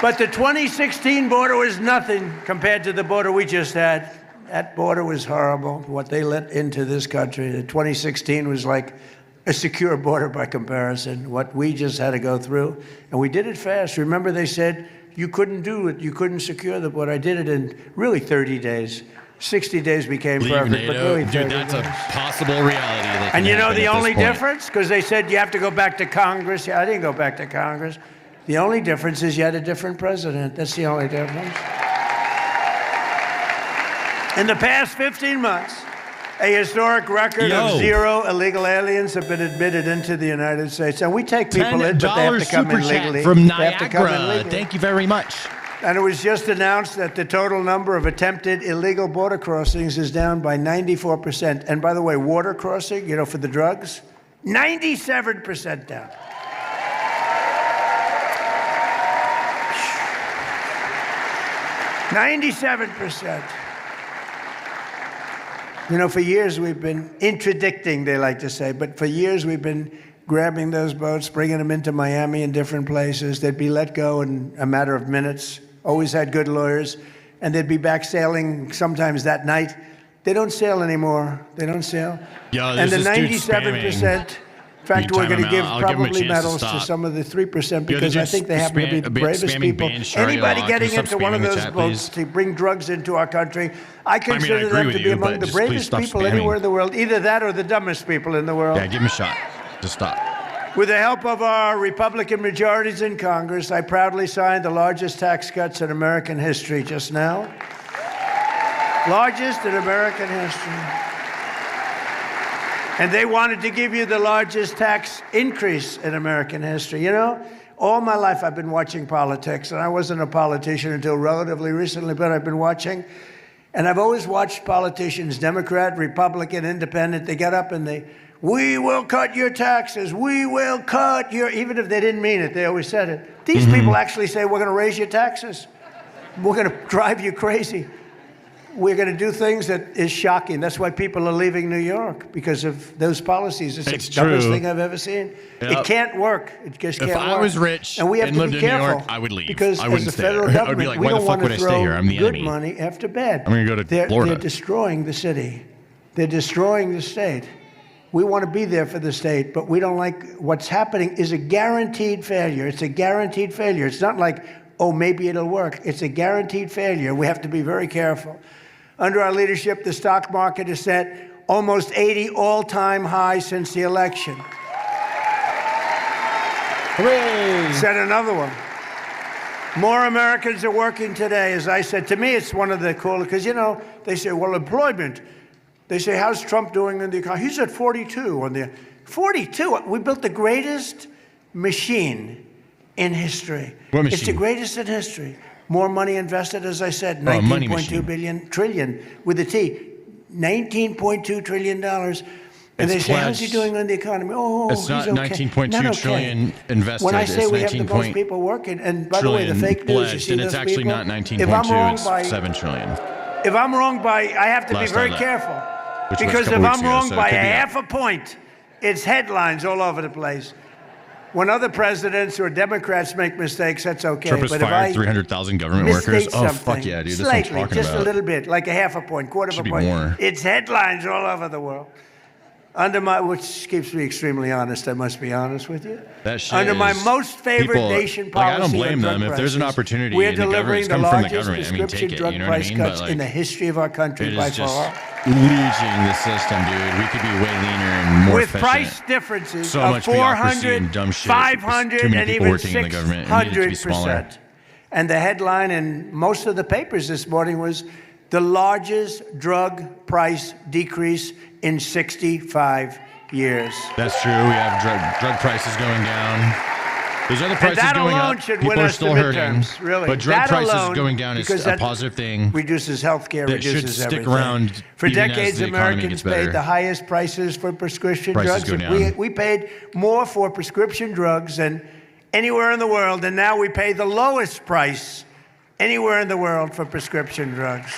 But the 2016 border was nothing compared to the border we just had. That border was horrible, what they let into this country. The 2016 was like a secure border by comparison, what we just had to go through. And we did it fast. Remember, they said you couldn't do it, you couldn't secure the border. I did it in really 30 days. 60 days became perfect, NATO. but really 30 Dude, that's days. a possible reality. And you know the only difference? Because they said you have to go back to Congress. Yeah, I didn't go back to Congress. The only difference is you had a different president. That's the only difference. In the past 15 months, a historic record of 0 illegal aliens have been admitted into the United States. And we take people in, but they have to come in legally. From They have to come in Niagara. legally. Thank you very much. And it was just announced that the total number of attempted illegal border crossings is down by 94%. And by the way, water crossing, you know, for the drugs, 97% down. 97%. You know, for years we've been interdicting, they like to say, but for years we've been grabbing those boats, bringing them into Miami and different places. They'd be let go in a matter of minutes, always had good lawyers, and they'd be back sailing sometimes that night. They don't sail anymore. They don't sail. Yo, and the this dude's 97%, in fact, we're going to give probably medals to some of the 3% because I think they happen to be the bravest people. Anybody getting into one of those boats to bring drugs into our country, I consider them to be among the bravest people anywhere in the world. Either that or the dumbest people in the world. Yeah, give him a shot. Just stop. With the help of our Republican majorities in Congress, I proudly signed the largest tax cuts in American history just now. Largest in American history. And they wanted to give you the largest tax increase in American history. You know, all my life I've been watching politics, and I wasn't a politician until relatively recently, but I've been watching. And I've always watched politicians, Democrat, Republican, Independent, they get up and we will cut your taxes, we will cut your, even if they didn't mean it, they always said it. These people actually say, we're going to raise your taxes. We're going to drive you crazy. We're going to do things that is shocking. That's why people are leaving New York, because of those policies. It's the dumbest thing I've ever seen. Yep. It can't work. It just can't work. If I was rich and we have and to lived be in New careful, York, I would leave. Because I wouldn't as a stay federal there. government, I'd be like, we why the don't fuck want would to I stay throw here? I'm the good enemy. money after bad. I'm going to go to Florida. They're destroying the city. They're destroying the state. We want to be there for the state, but we don't like what's happening is a guaranteed failure. It's a guaranteed failure. It's not like, oh, maybe it'll work. It's a guaranteed failure. We have to be very careful. Under our leadership, the stock market has set almost 80 all-time highs since the election. Hooray! Set another one. More Americans are working today. As I said, to me, it's one of the coolest, because, you know, they say, well, employment. They say, how's Trump doing in the economy? He's at 42 on the 42. We built the greatest machine in history. What machine? It's the greatest in history. More money invested, as I said, $19.2 trillion with a T. $19.2 trillion. And they say, how's he doing on the economy? Oh, it's not he's okay. 19.2 trillion invested. When I say it's we have the most people working, and by the way, the fake news, you see and those it's actually people? not 19.2, it's 7 trillion. If I'm wrong by, I have to be very careful. Because if I'm wrong by a half a point, it's headlines all over the place. When other presidents or Democrats make mistakes, that's okay. Trump has but if fired I 300,000 government workers. Oh, fuck yeah, dude. That's what I'm slightly, talking just about. a little bit, like a half a point, quarter of a point. More. It's headlines all over the world. Which keeps me extremely honest, I must be honest with you. That shit Under my is most favored nation policy, I don't blame on drug them. If there's an prices, opportunity we're in the government, delivering it's the coming from the largest government. I mean, prescription take it. drug You know what I price mean? cuts But, in the history of our country it by is just far. leeching the system, dude. We could be way leaner and more With efficient. price differences so of much bureaucracy 400, and dumb shit. 500, Too many and people even working in the government. It needs to be smaller. 600%. And the headline in most of the papers this morning was the largest drug price decrease in 65 years. That's true. We have drug prices going down. There's other prices and that going alone up. should People win are us still the hurting. midterms, really. But drug that prices alone, going down is a positive thing. Reduces health care, that reduces should stick everything. around For even as decades, the economy Americans gets better. paid the highest prices for prescription Prices drugs. go down. We paid more for prescription drugs than anywhere in the world, and now we pay the lowest price anywhere in the world for prescription drugs.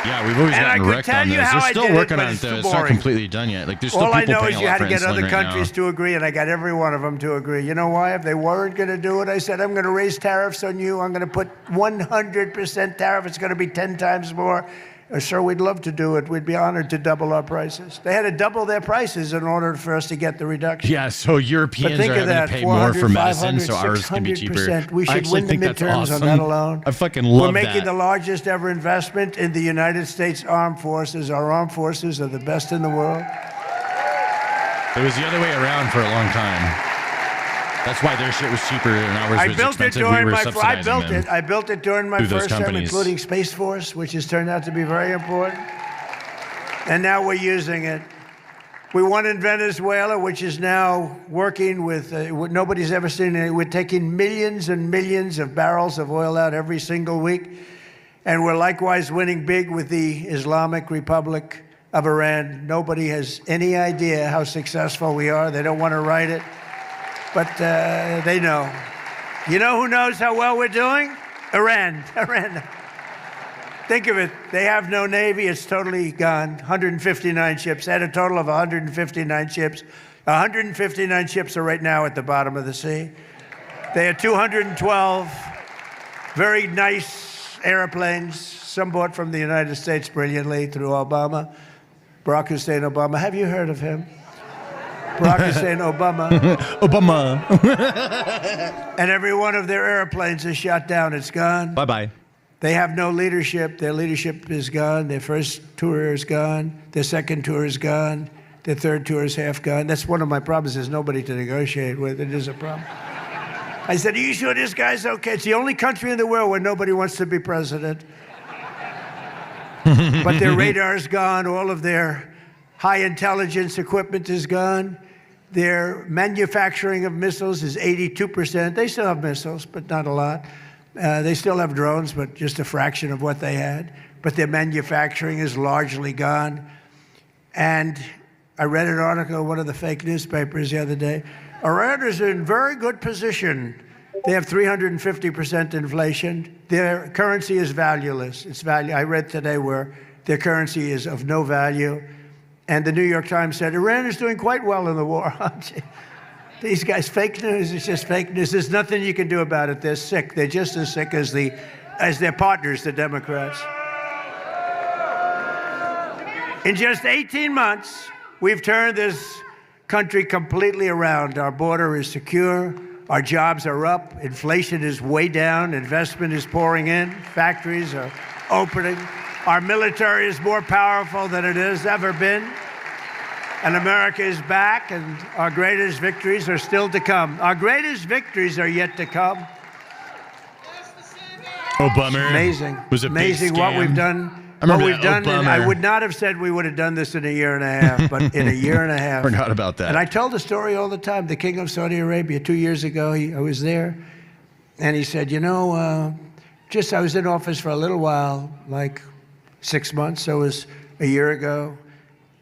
Yeah, we've always And I gotten could wrecked tell on you those. how They're I still did it, working but on it, it's though. too It's not boring. completely done yet. Like, there's still All I people know paying is a you lot had for to get insulin other right countries now. to agree, and I got every one of them to agree. You know why? If they weren't going to do it, I said, I'm going to raise tariffs on you. I'm going to put 100% tariff. It's going to be 10 times more. Sir, we'd love to do it. We'd be honored to double our prices. They had to double their prices in order for us to get the reduction. Yeah, so Europeans are having to pay more for medicine, so ours can be cheaper. We should win the midterms on that alone. I fucking love We're making that. the largest ever investment in the United States Armed Forces. Our armed forces are the best in the world. It was the other way around for a long time. That's why their shit was cheaper and ours was expensive. We were subsidizing them. I built it during my through those first term, companies. including Space Force, which has turned out to be very important. And now we're using it. We won in Venezuela, which is now working with what nobody's ever seen. We're taking millions and millions of barrels of oil out every single week. And we're likewise winning big with the Islamic Republic of Iran. Nobody has any idea how successful we are. They don't want to write it, but they know. You know who knows how well we're doing? Iran. Iran. Think of it. They have no Navy. It's totally gone. 159 ships. They had a total of 159 ships. 159 ships are right now at the bottom of the sea. They had 212 very nice airplanes, some bought from the United States brilliantly through Obama. Barack Hussein Obama. Have you heard of him? Barack Hussein Obama. Obama. And every one of their airplanes is shot down. It's gone. Bye-bye. They have no leadership. Their leadership is gone. Their first tour is gone. Their second tour is gone. Their third tour is half gone. That's one of my problems. There's nobody to negotiate with. It is a problem. I said, are you sure this guy's okay? It's the only country in the world where nobody wants to be president. But their radar's gone. All of their high intelligence equipment is gone. Their manufacturing of missiles is 82%. They still have missiles, but not a lot. They still have drones, but just a fraction of what they had. But their manufacturing is largely gone. And I read an article in one of the fake newspapers the other day. Iran is in very good position. They have 350% inflation. Their currency is valueless. I read today where their currency is of no value. And the New York Times said, Iran is doing quite well in the war. These guys, fake news, it's just fake news. There's nothing you can do about it. They're sick. They're just as sick as their partners, the Democrats. In just 18 months, we've turned this country completely around. Our border is secure. Our jobs are up. Inflation is way down. Investment is pouring in. Factories are opening. Our military is more powerful than it has ever been. And America is back, and our greatest victories are still to come. Our greatest victories are yet to come. Oh, bummer. Amazing. Was a amazing big what scam. we've done. I remember what we've done. bummer. I would not have said we would have done this in a year and a half, but in a year and a half. Forgot about that. And I tell the story all the time. The King of Saudi Arabia, 2 years ago, I was there, and he said, you know, I was in office for a little while, like 6 months, so it was a year ago,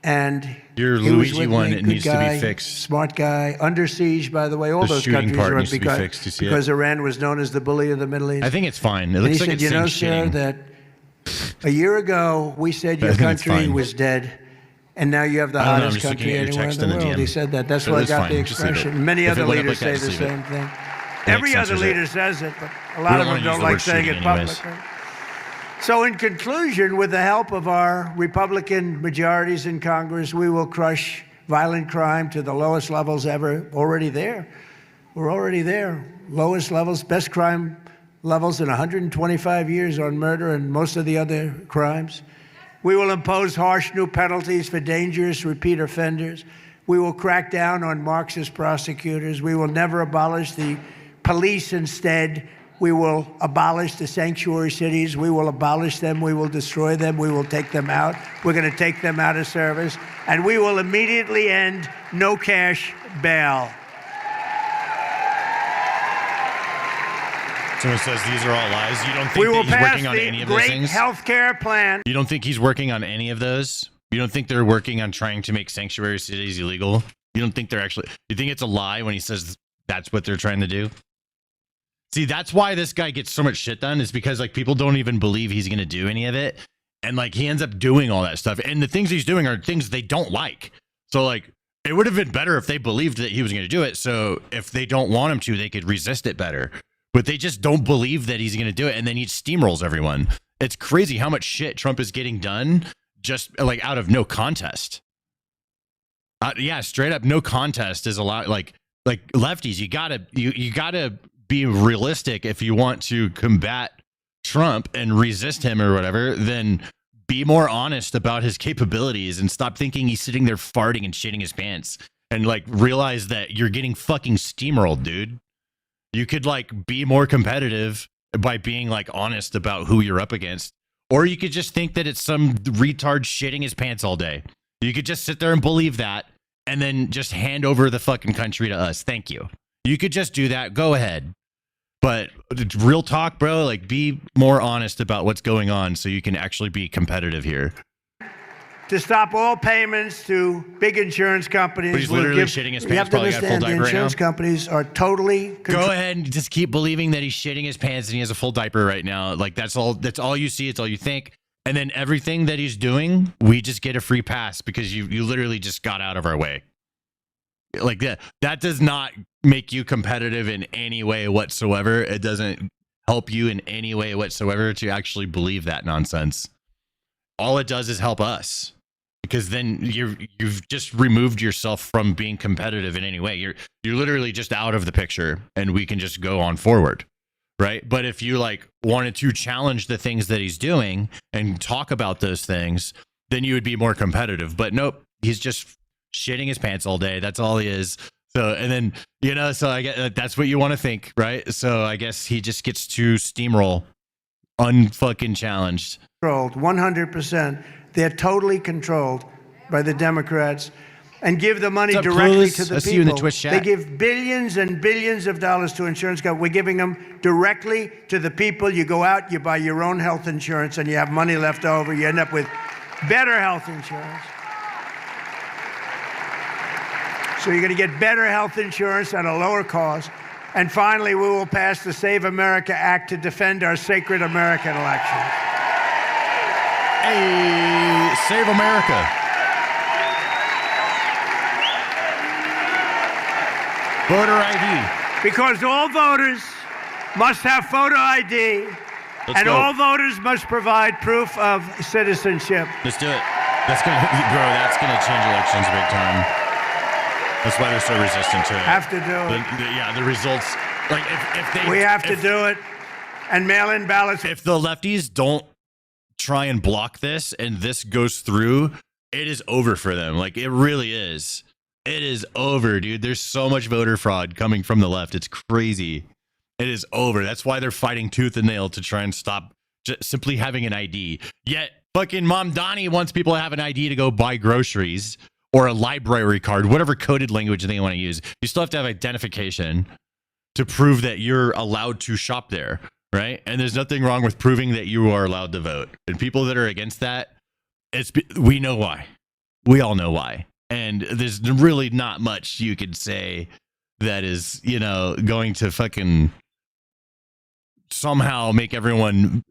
and your he was Luigi with one, me, it good needs guy, to be fixed. Smart guy, under siege, by the way. All The those shooting countries part are needs to be because, fixed. You see it? because Iran was known as the bully of the Middle East. I think it's fine. It And looks he like said, it's you know, shitting. sir, that a year ago we said your I think it's country fine. was dead, and now you have the I don't know, I'm hottest just looking country at your anywhere in text the in the world. DM. He said that. That's So where I it's got fine. the Just leave it. expression. Many If other it went up leaders like that, say the just leave it. same thing. It Every other censors it. leader says it, but a We lot don't of wanna them use don't the like word saying shooting it anyways. publicly. So in conclusion, with the help of our Republican majorities in Congress, we will crush violent crime to the lowest levels ever. Already there. We're already there. Lowest levels, best crime levels in 125 years on murder and most of the other crimes. We will impose harsh new penalties for dangerous repeat offenders. We will crack down on Marxist prosecutors. We will never abolish the police. Instead, we will abolish the sanctuary cities. We will abolish them. We will destroy them. We will take them out. We're going to take them out of service. And we will immediately end no cash bail. Someone says these are all lies. You don't think We will that he's pass working on any the of those great things? health care plan. You don't think he's working on any of those? You don't think they're working on trying to make sanctuary cities illegal? You don't think they're actually... You think it's a lie when he says that's what they're trying to do? See, that's why this guy gets so much shit done, is because like people don't even believe he's going to do any of it. And like he ends up doing all that stuff. And the things he's doing are things they don't like. So like it would have been better if they believed that he was going to do it. So if they don't want him to, they could resist it better. But they just don't believe that he's going to do it. And then he steamrolls everyone. It's crazy how much shit Trump is getting done just like out of no contest. Yeah, straight up no contest is a lot. Like lefties, you gotta be realistic if you want to combat Trump and resist him or whatever. Then be more honest about his capabilities and stop thinking he's sitting there farting and shitting his pants. And like realize that you're getting fucking steamrolled, dude. You could like be more competitive by being like honest about who you're up against, or you could just think that it's some retard shitting his pants all day. You could just sit there and believe that and then just hand over the fucking country to us. Thank you. You could just do that. Go ahead. But real talk, bro, like be more honest about what's going on so you can actually be competitive here. To stop all payments to big insurance companies. But he's literally shitting his pants. Probably got a full diaper right now. The insurance companies are totally Go ahead and just keep believing that he's shitting his pants and he has a full diaper right now. Like that's all you see. It's all you think. And then everything that he's doing, we just get a free pass because you literally just got out of our way. Like that does not make you competitive in any way whatsoever. It doesn't help you in any way whatsoever to actually believe that nonsense. All it does is help us, because then you've just removed yourself from being competitive in any way. You're literally just out of the picture, and we can just go on forward, right? But if you like wanted to challenge the things that he's doing and talk about those things, then you would be more competitive. But nope, he's just shitting his pants all day. That's all he is. So, and then, so I guess that's what you want to think, right? So I guess he just gets to steamroll unfucking challenged. Controlled 100%. They're totally controlled by the Democrats and give the money directly to the people. You in the Twitch chat. They give billions and billions of dollars to insurance companies. We're giving them directly to the people. You go out, you buy your own health insurance, and you have money left over. You end up with better health insurance. So you're going to get better health insurance at a lower cost. And finally, we will pass the Save America Act to defend our sacred American elections. Hey, Save America. Voter ID. Because all voters must have photo ID, all voters must provide proof of citizenship. Let's do it. That's gonna change elections big time. That's why they're so resistant to it. Have to do it. The results. Like if we have to do it, and mail-in ballots. If the lefties don't try and block this, and this goes through, it is over for them. Like it really is. It is over, dude. There's so much voter fraud coming from the left. It's crazy. It is over. That's why they're fighting tooth and nail to try and stop just simply having an ID. Yet fucking Mom Donnie wants people to have an ID to go buy groceries. Or a library card, whatever coded language they want to use. You still have to have identification to prove that you're allowed to shop there, right? And there's nothing wrong with proving that you are allowed to vote. And people that are against that, we know why. We all know why. And there's really not much you could say that is, going to fucking somehow make everyone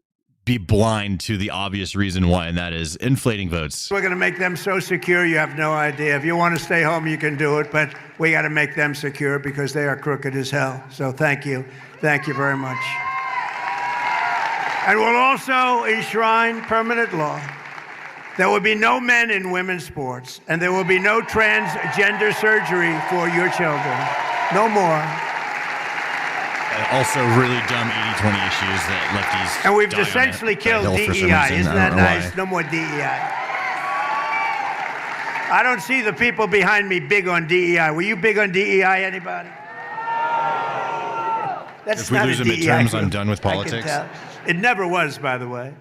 be blind to the obvious reason why, and that is inflating votes. We're going to make them so secure you have no idea. If you want to stay home, you can do it, but we got to make them secure because they are crooked as hell. So thank you. Thank you very much. And we'll also enshrine permanent law. There will be no men in women's sports, and there will be no transgender surgery for your children. No more. Also really dumb 80-20 issues that lefties. And we've essentially killed DEI. Isn't that nice? No more DEI. I don't see the people behind me big on DEI. Were you big on DEI, anybody? That's if we lose the midterms, I'm done with politics. It never was, by the way.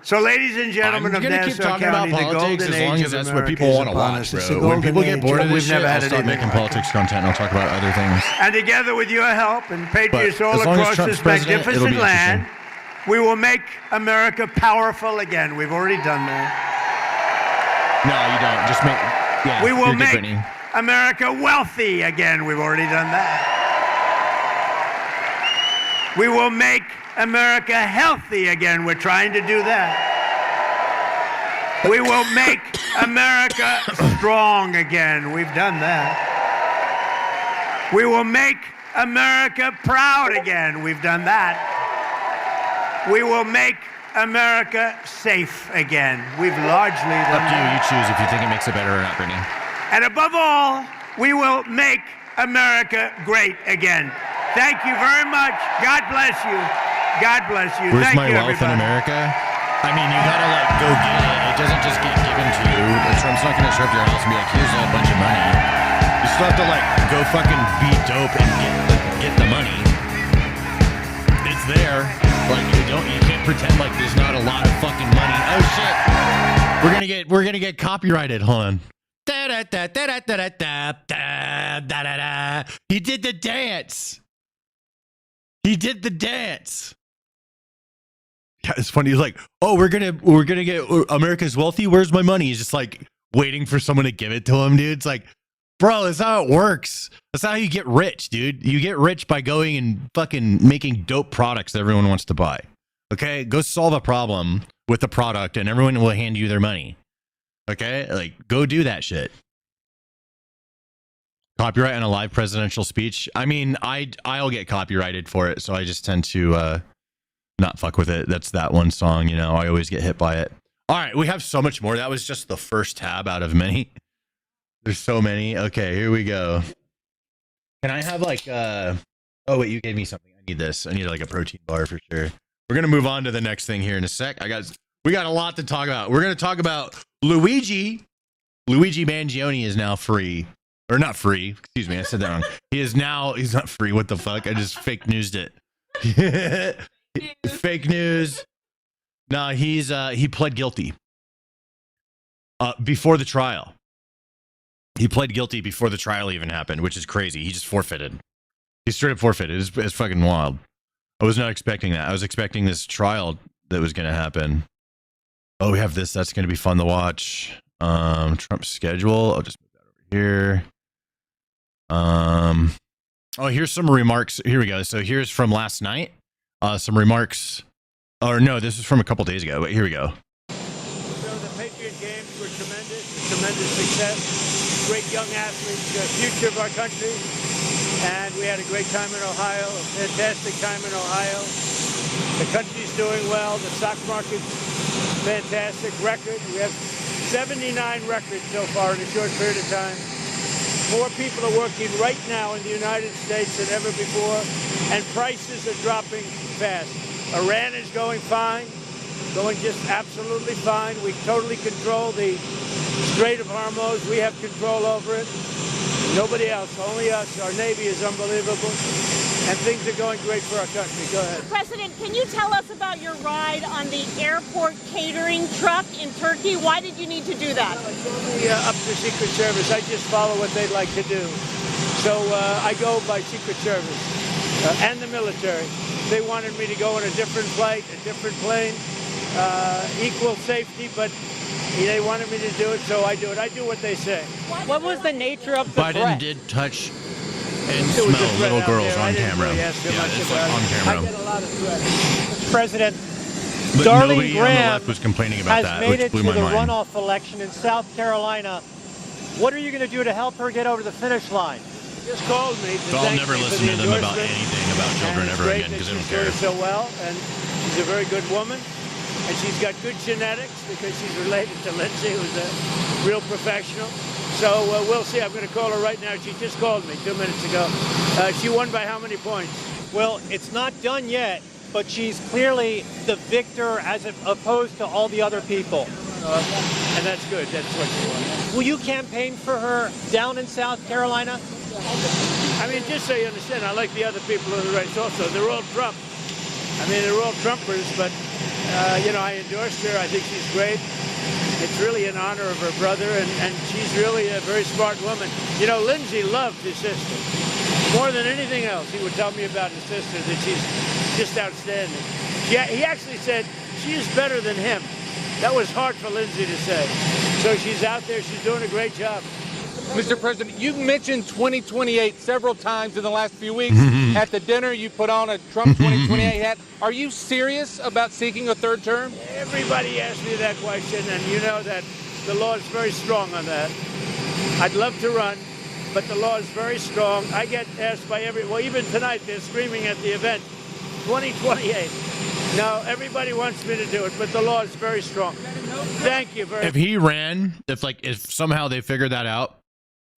So, ladies and gentlemen of Nassau County, the golden as long age as that's of what America people want to watch, bro. When people get bored of this shit, I'll start making politics content and I'll talk about other things. And together with your help and patriots all across this magnificent land, we will make America powerful again. We've already done that. No, you don't. Just make... Yeah, we will make America wealthy again. We've already done that. We will make America healthy again. We're trying to do that. We will make America strong again. We've done that. We will make America proud again. We've done that. We will make America safe again. We've largely done Up to you. that. You choose if you think it makes it better or not, Brittany. And above all, we will make America great again. Thank you very much. God bless you. God bless you. Where's Thank my you, wealth in everybody. America? I mean, you gotta like go get it. It doesn't just get given to you. Trump's not gonna show up to your house and be like, here's a bunch of money. You still have to like go fucking be dope and get the money. It's there. Like you can't pretend like there's not a lot of fucking money. Oh shit. We're gonna get copyrighted. Hold on. He did the dance. He did the dance. Yeah, it's funny. He's like, oh, we're gonna get America's wealthy. Where's my money? He's just like waiting for someone to give it to him, dude. It's like, bro, that's how it works. That's how you get rich, dude. You get rich by going and fucking making dope products that everyone wants to buy. Okay, go solve a problem with the product, and everyone will hand you their money. Okay, like go do that shit. Copyright on a live presidential speech. I mean, I'll get copyrighted for it, so I just tend to not fuck with it. That's that one song, you know. I always get hit by it. All right, we have so much more. That was just the first tab out of many. There's so many. Okay, here we go. Can I have like oh wait, you gave me something. I need this. I need like a protein bar for sure. We're gonna move on to the next thing here in a sec. We got a lot to talk about. We're gonna talk about Luigi. Luigi Mangioni is now free. Or not free. Excuse me, I said that wrong. He's not free. What the fuck? I just fake newsed it. Fake news. No, he pled guilty. Before the trial. He pled guilty before the trial even happened, which is crazy. He just forfeited. He straight up forfeited. It's fucking wild. I was not expecting that. I was expecting this trial that was going to happen. Oh, we have this. That's going to be fun to watch. Trump's schedule. I'll just move that over here. Oh, here's some remarks. Here we go. So here's from last night. Some remarks. Or no, this is from a couple days ago. But here we go. So the Patriot Games were tremendous success. Great young athletes, the future of our country. And we had a great time in Ohio, a fantastic time in Ohio. The country's doing well. The stock market's fantastic record. We have 79 records so far in a short period of time. More people are working right now in the United States than ever before, and prices are dropping fast. Iran is going fine, going just absolutely fine. We totally control the Strait of Hormuz. We have control over it. Nobody else, only us. Our Navy is unbelievable, and things are going great for our country. Go ahead. President, can you tell us about your ride on the airport catering truck in Turkey? Why did you need to do that? Up to Secret Service. I just follow what they'd like to do. So I go by Secret Service and the military. They wanted me to go on a different flight, a different plane, equal safety, but they wanted me to do it, so I do it. I do what they say. What was the nature of the Biden threat? did touch and smell little girls on camera. Really Yeah, it's like on I camera. get a lot of threats. President, But Darlene nobody on the Graham left was complaining about has that, made which it blew to my the mind. runoff election in South Carolina. What are you going to do to help her get over the finish line? Just called me to So I'll thank never me for listen the to them about endorsement. anything about children And it's ever great again that because I don't she's doing care. so well, and she's a very good woman, and she's got good genetics because she's related to Lindsay, who's a real professional. So we'll see. I'm going to call her right now. She just called me 2 minutes ago. She won by how many points? Well, it's not done yet, but she's clearly the victor as opposed to all the other people. And that's good. That's what you want. Will you campaign for her down in South Carolina? I mean, just so you understand, I like the other people in the race also. They're all Trump. I mean, they're all Trumpers, but, I endorsed her. I think she's great. It's really in honor of her brother, and she's really a very smart woman. You know, Lindsay loved his sister. More than anything else, he would tell me about his sister, that she's just outstanding. He actually said, she's better than him. That was hard for Lindsay to say. So she's out there. She's doing a great job. Mr. President, you've mentioned 2028 several times in the last few weeks. At the dinner, you put on a Trump 2028 hat. Are you serious about seeking a third term? Everybody asks me that question, and you know that the law is very strong on that. I'd love to run, but the law is very strong. I get asked by well, even tonight they're screaming at the event, 2028. No, everybody wants me to do it, but the law is very strong. Thank you very much. If he ran, if somehow they figured that out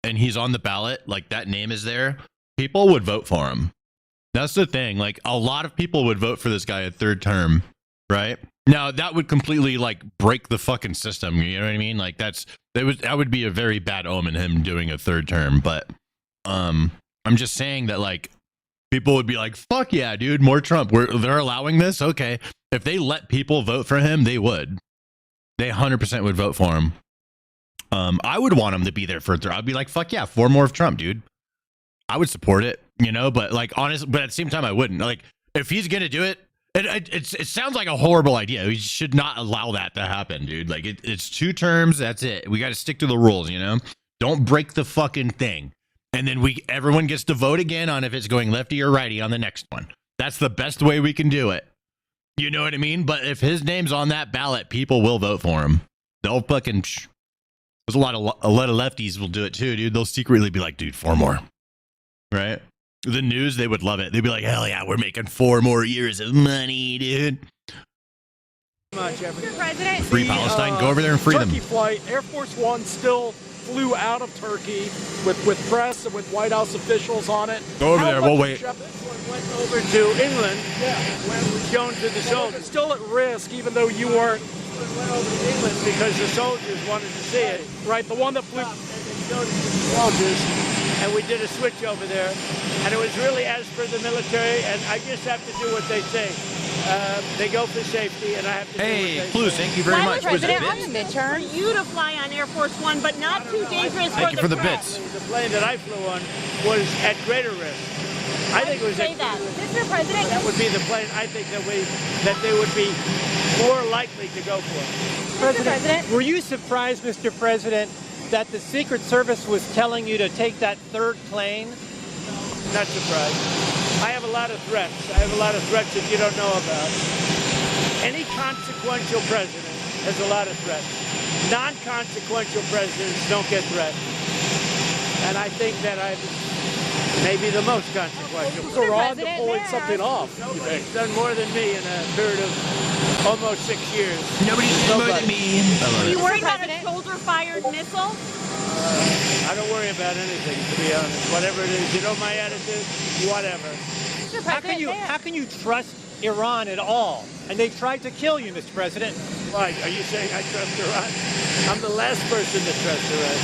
and he's on the ballot, like that name is there, people would vote for him. That's the thing. Like a lot of people would vote for this guy a third term, right? Now that would completely like break the fucking system. You know what I mean? Like that would be a very bad omen, him doing a third term. But I'm just saying that like people would be like, fuck yeah, dude, more Trump. They're allowing this. Okay. If they let people vote for him, they would. They 100% would vote for him. I would want him to be there for a third. I'd be like, fuck yeah, 4 more of Trump, dude. I would support it, you know, but like honestly, but at the same time, I wouldn't. Like if he's gonna do it, it sounds like a horrible idea. We should not allow that to happen, dude. Like it's 2 terms. That's it. We got to stick to the rules, you know. Don't break the fucking thing. And then everyone gets to vote again on if it's going lefty or righty on the next one. That's the best way we can do it. You know what I mean? But if his name's on that ballot, people will vote for him. They'll fucking. There's a lot of lefties will do it too, dude. They'll secretly be like, dude, 4 more. Right? The news, they would love it. They'd be like, hell yeah, we're making 4 more years of money, dude. Mr. President, Free Palestine. Go over there and free them. Turkey flight, Air Force One still flew out of Turkey with press and with White House officials on it. Go over there. We'll wait. This one went over to England, where it was shown to the soldiers. It's still at risk, even though you weren't. It went over to England because the soldiers wanted to see it. Right, the one that flew. And they showed it to the soldiers, and we did a switch over there. And it was really as per the military, and I just have to do what they say. They go for safety, and I have to do what they Clues, say. thank you very much. President, on the midterm, for you to fly on Air Force One, but not too dangerous Thank you for the press. bits. The plane that I flew on was at greater risk. I think it was say that, Mr. President. That would be the plane I think that they would be more likely to go for. Mr. President, Were you surprised, Mr. President, that the Secret Service was telling you to take that 3rd plane? Not surprised. I have a lot of threats. I have a lot of threats that you don't know about. Any consequential president has a lot of threats. Non-consequential presidents don't get threats. And I think that I'm maybe the most consequential. Iran pulling something off. Nobody's done more than me in a period of almost 6 years. Nobody's done more than me. are you worried about a shoulder-fired missile? I don't worry about anything, to be honest. Whatever it is, you know my attitude. Whatever. Mr. How President, can you trust Iran at all? And they tried to kill you, Mr. President. Why? Are you saying I trust Iran? I'm the last person to trust Iran.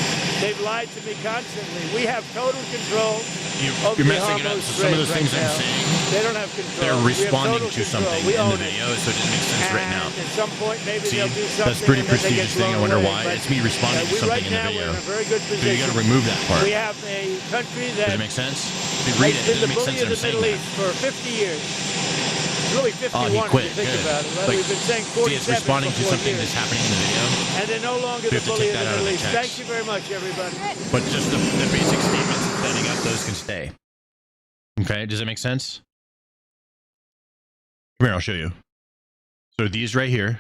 They've lied to me constantly. We have total control of You're the messing it up. Hormuz So some of the Strait things right I'm now. saying, They don't have control. they're We have responding total to control. something We in own the video, so it doesn't make sense right now. And at some point, maybe See, they'll do something. that's pretty and then they get prestigious thing. I blown wonder away. why. But, It's me responding to something right in the now video. We're in a very good So position. you got to remove that part. We have a country that Does it make sense? If you read it, has it been the doesn't make sense bully of that I'm the saying Middle that. East for 50 years. It's really 51 he quit. if you think Good. about it. Right? Like, We've been saying see, 47 it's responding to for 4 something years. that's happening in the video. And they're no longer We the have to bully take of that out the of the Middle East. text. Thank you very much, everybody. But just the basic statements setting up those can stay. Okay, does it make sense? Come here, I'll show you. So these right here,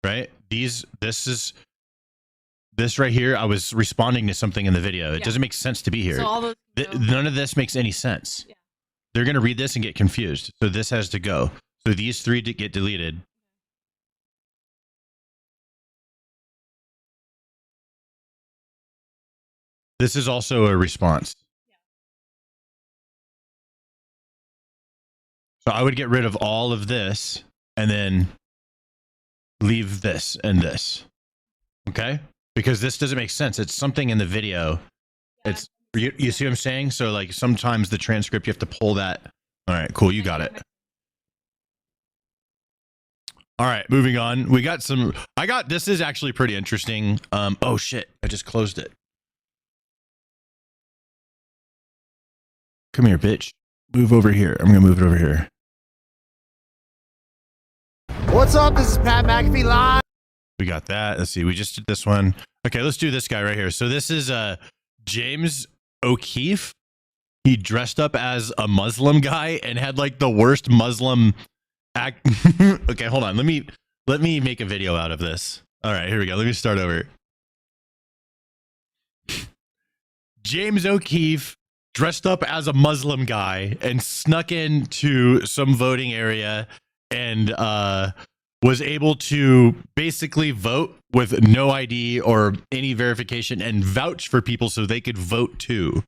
right? This right here, I was responding to something in the video. It doesn't make sense to be here. So all those, None of this makes any sense. Yeah. They're going to read this and get confused. So this has to go. So these 3 get deleted. This is also a response. So I would get rid of all of this and then leave this and this. Okay? Because this doesn't make sense. It's something in the video. It's you see what I'm saying? So like sometimes the transcript you have to pull that. All right, cool, you got it. All right, moving on. We got some this is actually pretty interesting. Oh shit, I just closed it. Come here, bitch. Move over here. I'm gonna move it over here. What's up? This is Pat McAfee live. We got that. Let's see. We just did this one. Okay, let's do this guy right here. So this is James O'Keefe, he dressed up as a Muslim guy and had like the worst Muslim act. Okay, hold on. Let me make a video out of this. All right, here we go. Let me start over. James O'Keefe dressed up as a Muslim guy and snuck into some voting area and was able to basically vote with no ID or any verification and vouch for people so they could vote too.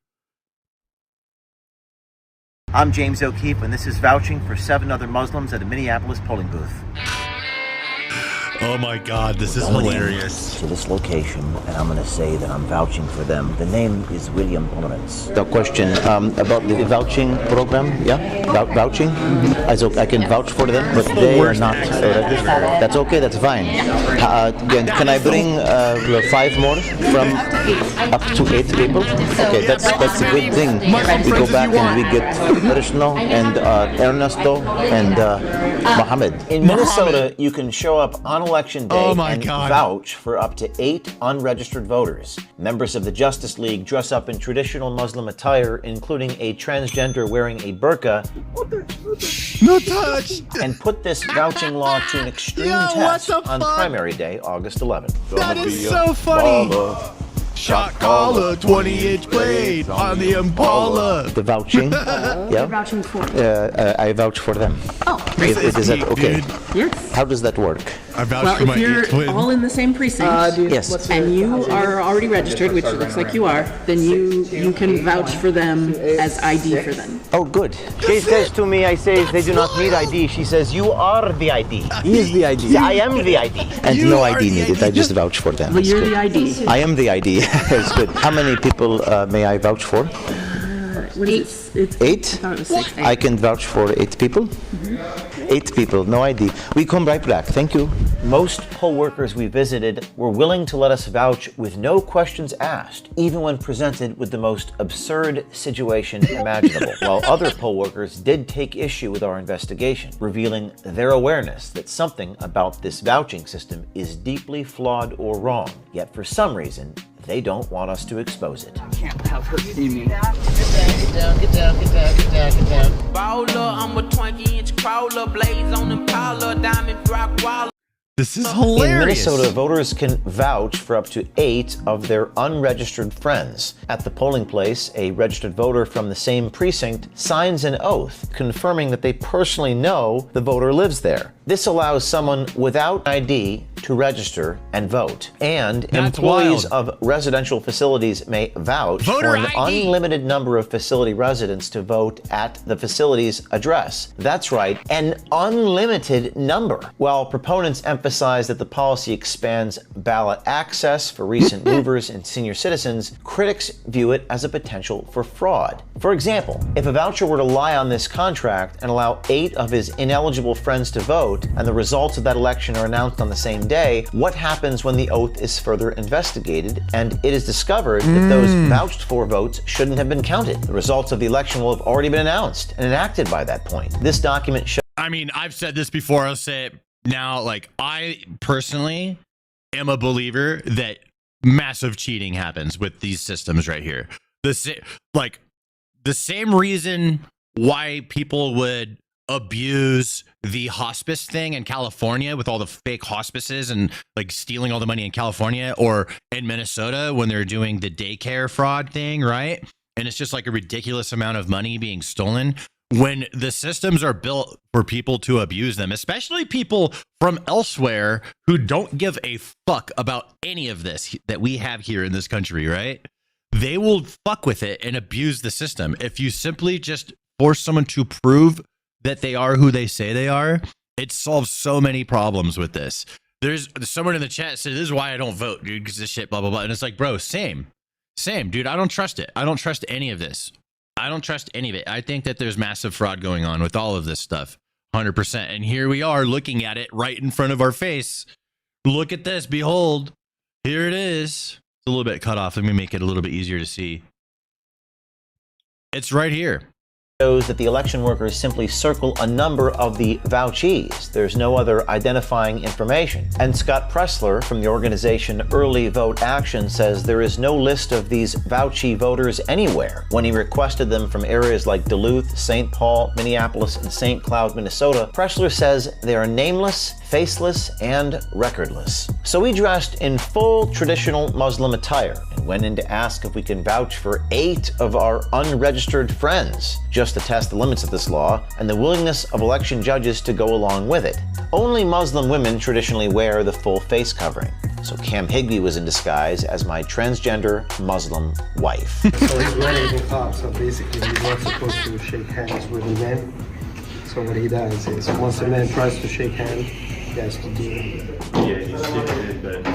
I'm James O'Keefe, and this is vouching for 7 other Muslims at a Minneapolis polling booth. Oh my God, this is hilarious. To this location, and I'm going to say that I'm vouching for them. The name is William Lawrence. The question about the vouching program, yeah? Vouching? I can vouch for them, but they are not registered. That's okay, that's fine. Can I bring 5 more from up to 8 people? Okay, that's a good thing. We go back and we get Krishna and Ernesto and Mohammed. In Minnesota, you can show up on election day and vouch for up to 8 unregistered voters. Members of the Justice League dress up in traditional Muslim attire, including a transgender wearing a burqa. No touch! And put this vouching law to an extreme test on primary day, August 11th. That is so funny! Shot caller, 20-inch blade on the Impala. The vouching, yeah? Vouching for. I vouch for them. Oh, Is that okay? Yes. How does that work? I vouch for my you're all in the same precinct, Yes. and you are already registered, which it looks like you are, then you can vouch for them as ID for them. Oh, good. She says to me, I say they do not need ID. She says, you are the ID. He is the ID. I am the ID. And You no are ID the needed. ID. I just vouch for them. Well, It's you're good. the ID. I am the ID. It's good. How many people may I vouch for? What is it? It's 8? I thought it was 6. I can vouch for 8 people. 8 people, no ID. We come right back. Thank you. Most poll workers we visited were willing to let us vouch with no questions asked, even when presented with the most absurd situation imaginable. While other poll workers did take issue with our investigation, revealing their awareness that something about this vouching system is deeply flawed or wrong. Yet for some reason, they don't want us to expose it. Can't have her see me. Get down. Baller, I'm a 20-inch crawler, blaze on Impala, diamond rock wall. This is In hilarious. Minnesota, voters can vouch for up to 8 of their unregistered friends. At the polling place, a registered voter from the same precinct signs an oath confirming that they personally know the voter lives there. This allows someone without ID to register and vote. And That's employees wild. of residential facilities may vouch Voter for an ID. unlimited number of facility residents to vote at the facility's address. That's right, an unlimited number. While proponents emphasize that the policy expands ballot access for recent movers and senior citizens, critics view it as a potential for fraud. For example, if a voucher were to lie on this contract and allow 8 of his ineligible friends to vote, and the results of that election are announced on the same day, what happens when the oath is further investigated and it is discovered that those vouched for votes shouldn't have been counted? The results of the election will have already been announced and enacted by that point. This document shows. I mean, I've said this before. I'll say it now. Like, I personally am a believer that massive cheating happens with these systems right here. The same reason why people would abuse the hospice thing in California with all the fake hospices and like stealing all the money in California, or in Minnesota when they're doing the daycare fraud thing, right? And it's just like a ridiculous amount of money being stolen. When the systems are built for people to abuse them, especially people from elsewhere who don't give a fuck about any of this that we have here in this country, right? They will fuck with it and abuse the system. If you simply just force someone to prove that they are who they say they are, it solves so many problems with this. There's someone in the chat said, this is why I don't vote, dude, because this shit, blah, blah, blah. And it's like, bro, same, dude. I don't trust it. I don't trust any of this. I don't trust any of it. I think that there's massive fraud going on with all of this stuff, 100%. And here we are looking at it right in front of our face. Look at this. Behold, here it is. It's a little bit cut off. Let me make it a little bit easier to see. It's right here. shows that the election workers simply circle a number of the vouchees. There's no other identifying information. And Scott Pressler from the organization Early Vote Action says there is no list of these vouchee voters anywhere. When he requested them from areas like Duluth, St. Paul, Minneapolis, and St. Cloud, Minnesota, Pressler says they are nameless, faceless, and recordless. So we dressed in full traditional Muslim attire and went in to ask if we can vouch for 8 of our unregistered friends, just to test the limits of this law and the willingness of election judges to go along with it. Only Muslim women traditionally wear the full face covering. So Cam Higbee was in disguise as my transgender Muslim wife. So he's wearing niqab, so basically he's not supposed to shake hands with a man. So what he does is once a man tries to shake hands, he has to do it. Yeah, he's sticking in bed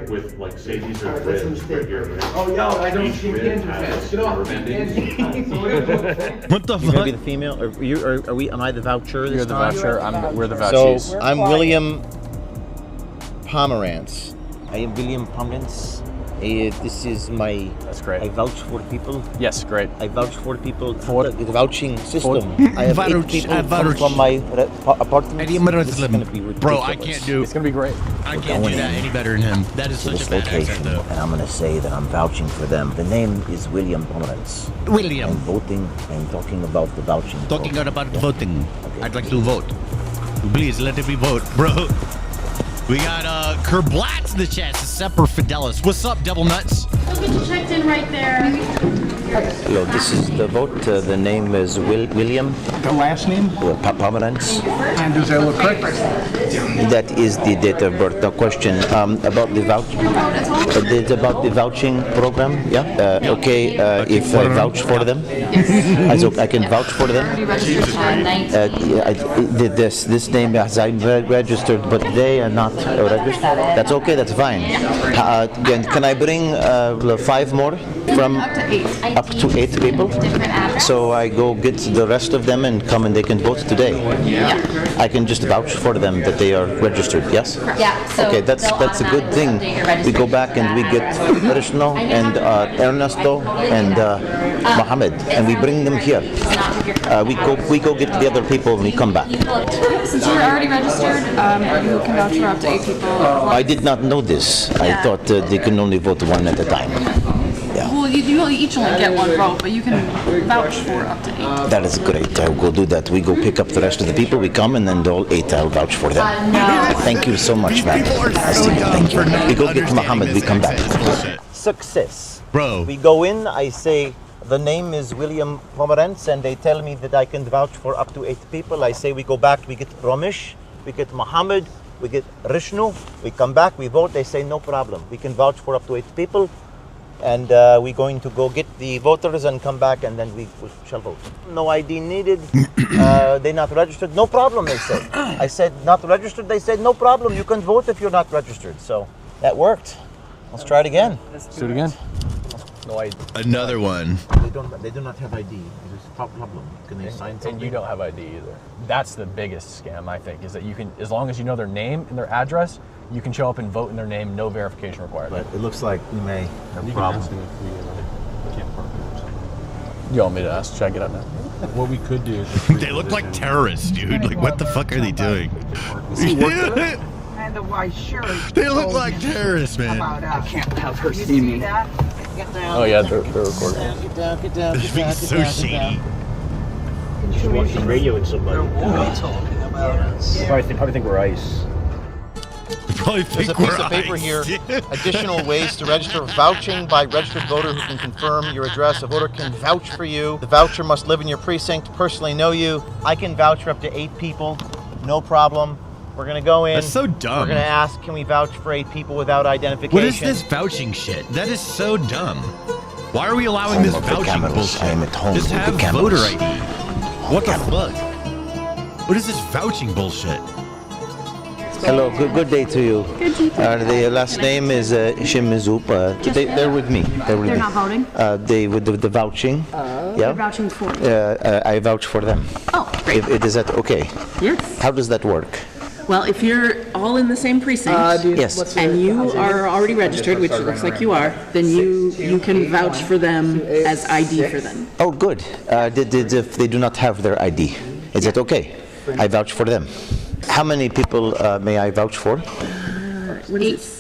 with like say these are ribs right here. Right? Oh yeah, I don't shake hands with that. What the You're gonna be the female, or are we? Am I the voucher this You're the time? voucher. We're the vouchees. So I'm William Pomerantz. I am William Pomerantz. This is my. That's great. I vouch for people. Yes, great. I vouch for people. For the vouching system. I have 8 people come from my apartment. This is gonna be ridiculous. Bro, I can't do. It's gonna be great. I can't do that any better than him. That is such a bad accent, though. And I'm gonna say that I'm vouching for them. The name is William Pomerantz. William. I'm voting and talking about the vouching. Talking about voting. I'd like to vote. Please let me vote, bro. We got Kerblatz in the chat. Semper Fidelis. What's up, Devil Nuts? We'll get you checked in right there. Hello, this is the vote. The name is William. The last name? Pomerantz. And does that look correct? That is the date of birth. The question about the it's about the vouching program. Yeah. Okay. If I vouch for them, I can vouch for them. This name is I'm registered, but they are not registered. That's okay. That's fine. Can I bring 5 more from up to 8 people? So I go get the rest of them and come and they can vote today. Yeah. I can just vouch for them that they are registered. Yes. Yeah. So okay, that's a good thing. We go back and we get Rishno and Ernesto and Mohammed, and we bring them here. We go get the other people when we come back. Since you're already registered, you can vouch for up to 8 people. I did not know this. I thought they can only vote 1 at a time. Yeah. Well, you each only get 1 vote, but you can vouch for up to 8. That is great. I'll go do that. We go pick up the rest of the people. We come and then all 8 I'll vouch for them. Thank you so much, man. Thank you. We go get Mohammed. We come back. Success. Bro. We go in. I say the name is William Pomerantz, and they tell me that I can vouch for up to 8 people. I say we go back. We get Ramesh. We get Mohammed. We get Rishnu. We come back. We vote. They say no problem. We can vouch for up to 8 people. And we're going to go get the voters and come back, and then we shall vote. No ID needed. They're not registered. No problem, they said. I said, not registered. They said, no problem. You can vote if you're not registered. So that worked. Let's try it again. Let's do it again. No ID. Another one. They do not have ID. It's a problem. Can they sign something? And you don't have ID either. That's the biggest scam, I think, is that you can, as long as you know their name and their address, you can show up and vote in their name, no verification required. But it looks like we may have a problem. You want me to ask? Should I get up now? What we could do is they look like terrorists, dude. Like, what the fuck are they doing? And the white shirt. They look like terrorists, man. I can't have her see me. Oh yeah, they're recording. Get down. This being so shady. You should watch the radio with somebody. What are you talking about? Probably think we're ICE. There's a piece of paper here. Additional ways to register vouching by registered voter who can confirm your address. A voter can vouch for you. The voucher must live in your precinct, personally know you. I can vouch for up to 8 people, no problem. We're gonna go in. That's so dumb. We're gonna ask, can we vouch for 8 people without identification? What is this vouching shit? That is so dumb. Why are we allowing this vouching bullshit? I am at home. Just have voter ID. What the fuck? What is this vouching bullshit? Hello, good day to you. Good to you. The last name is Shimizup. They're with me. They're not voting? They with the vouching. They're vouching for you. I vouch for them. Oh, great. Is that okay? Yes. How does that work? Well, if you're all in the same precinct. Yes. And you are already registered, which it looks like you are. Then you can vouch for them as ID for them. Oh, good. If they do not have their ID, is it okay? I vouch for them. How many people may I vouch for?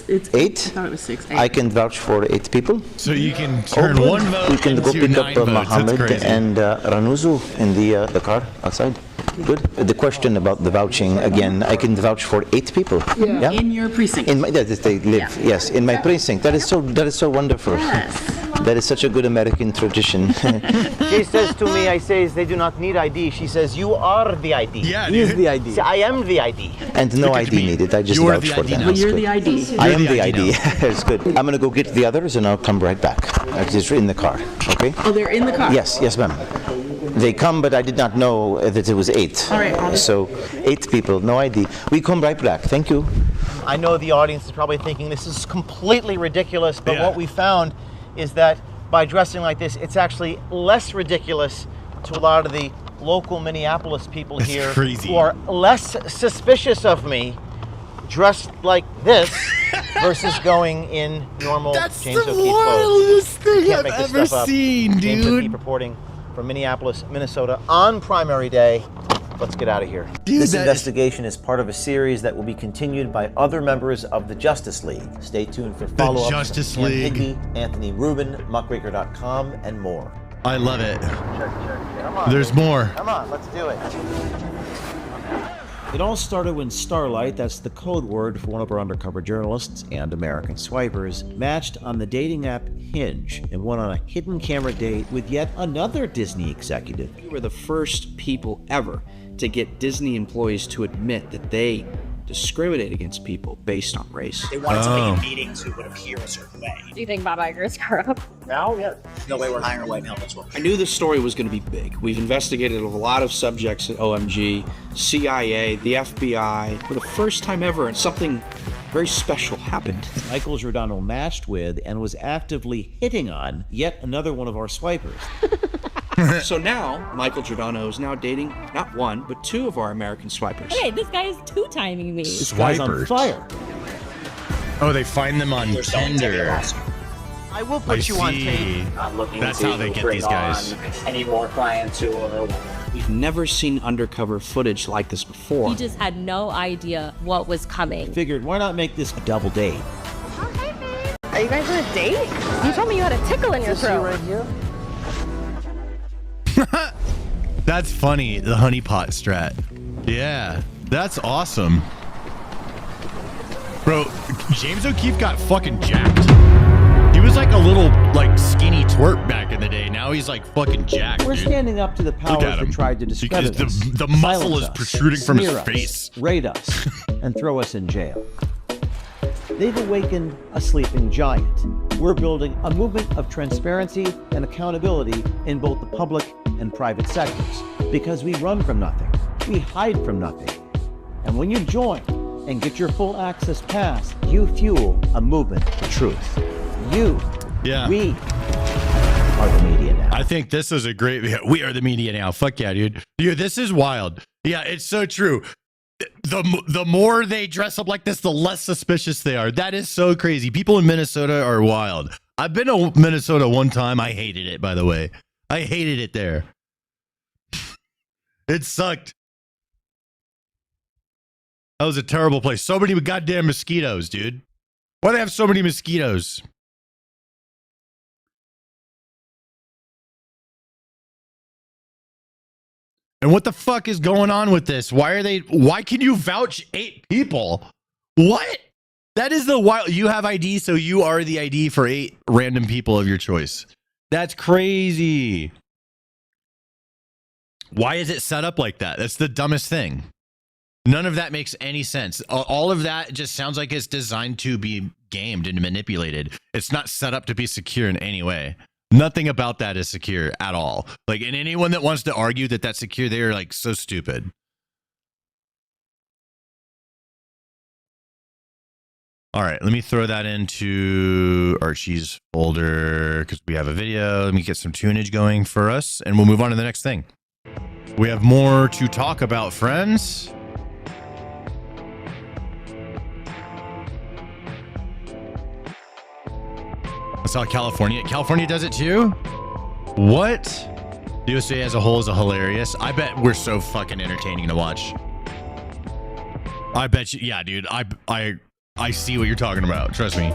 It's 8? I thought it was 6. 8. I can vouch for 8 people. So you can turn one vote We can go into pick 9 up votes. Mohammed That's crazy. and Ranuzu in the car outside. Good. The question about the vouching, again, I can vouch for 8 people. Yeah. In your precinct. In my, that they live, yes, in my precinct. That is so wonderful. That is such a good American tradition. She says to me, I say, they do not need ID. She says, you are the ID. Yeah, he is the ID. See, I am the ID. And no ID needed. I just vouch for them. Well, you're the ID. I am the ID. It's good. I'm going to go get the others and I'll come right back. It's in the car, okay? Oh, they're in the car? Yes, ma'am. They come, but I did not know that it was 8. All right. So 8 people, no ID. We come right back. Thank you. I know the audience is probably thinking this is completely ridiculous, but what we found is that by dressing like this, it's actually less ridiculous to a lot of the local Minneapolis people here who are less suspicious of me dressed like this versus going in normal James O'Keefe clothes. wildest thing Can't I've make this ever stuff up. seen, James dude. O'Keefe reporting from Minneapolis, Minnesota on primary day. Let's get out of here. This investigation is part of a series that will be continued by other members of the Justice League. Stay tuned for follow-ups Justice from Ann League. Higbee, Anthony Rubin, muckraker.com, and more. I love it. Come on, There's baby. more. Come on, let's do it. It all started when Starlight, that's the code word for one of our undercover journalists and American swipers, matched on the dating app Hinge and went on a hidden camera date with yet another Disney executive. We were the first people ever to get Disney employees to admit that they discriminate against people based on race. They wanted somebody in meetings who would appear a certain way. Do you think Bob Iger is corrupt? Now, yeah. No way we're hiring a white male as well. I knew this story was going to be big. We've investigated a lot of subjects at OMG, CIA, the FBI. For the first time ever, and something very special happened. Michael Giordano matched with and was actively hitting on yet another one of our swipers. So now, Michael Giordano is now dating not one, but 2 of our American swipers. Hey, this guy is 2-timing me. This guy's on fire. Oh, they find them on Tinder. I will put you on tape. That's how they get these guys. Any more clients who are... We've never seen undercover footage like this before. He just had no idea what was coming. Figured, why not make this a double date? Are you guys on a date? You told me you had a tickle in your throat. right here? That's funny, the honeypot strat. Yeah, that's awesome. Bro, James O'Keefe got fucking jacked. He was like a little, like, skinny twerp back in the day. Now he's like fucking jacked, We're dude. standing up to the powers at him. that tried to discredit Because us, the muscle silence is us, protruding from his smear us, face. raid us, and throw us in jail. They've awakened a sleeping giant. We're building a movement of transparency and accountability in both the public and private sectors because we run from nothing. We hide from nothing. And when you join and get your full access pass, you fuel a movement for truth. We are the media now. I think this is a great. We are the media now. Fuck yeah, dude. Dude, this is wild. Yeah, it's so true. The more they dress up like this, the less suspicious they are. That is so crazy. People in Minnesota are wild. I've been to Minnesota one time. I hated it, by the way. I hated it there. It sucked. That was a terrible place. So many goddamn mosquitoes, dude. Why do they have so many mosquitoes? And what the fuck is going on with this? Why can you vouch 8 people? What? That is the wild. You have ID, so you are the ID for 8 random people of your choice. That's crazy. Why is it set up like that? That's the dumbest thing. None of that makes any sense. All of that just sounds like it's designed to be gamed and manipulated. It's not set up to be secure in any way. Nothing about that is secure at all. Like, and anyone that wants to argue that that's secure, they are like so stupid. All right, let me throw that into Archie's folder because we have a video. Let me get some tunage going for us, and we'll move on to the next thing. We have more to talk about, friends. That's how California does it too? What? The USA as a whole is hilarious. I bet we're so fucking entertaining to watch. I bet you, yeah, dude. I see what you're talking about. Trust me.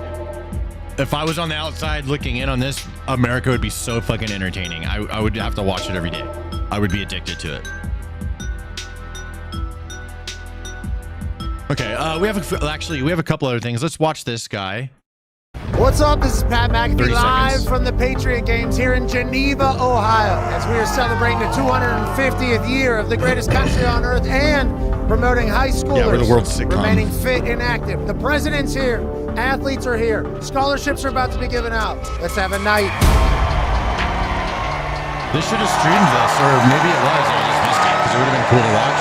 If I was on the outside looking in on this, America would be so fucking entertaining. I would have to watch it every day. I would be addicted to it. Okay, we have a couple other things. Let's watch this guy. What's up? This is Pat 30 McAfee live seconds. from the Patriot Games here in Geneva, Ohio, as we are celebrating the 250th year of the greatest country on earth and promoting high schoolers Yeah, we're the world's sitcom. remaining fit and active. The president's here. Athletes are here. Scholarships are about to be given out. Let's have a night. They should have streamed this, or maybe it was. I just missed it because it would have been cool to watch.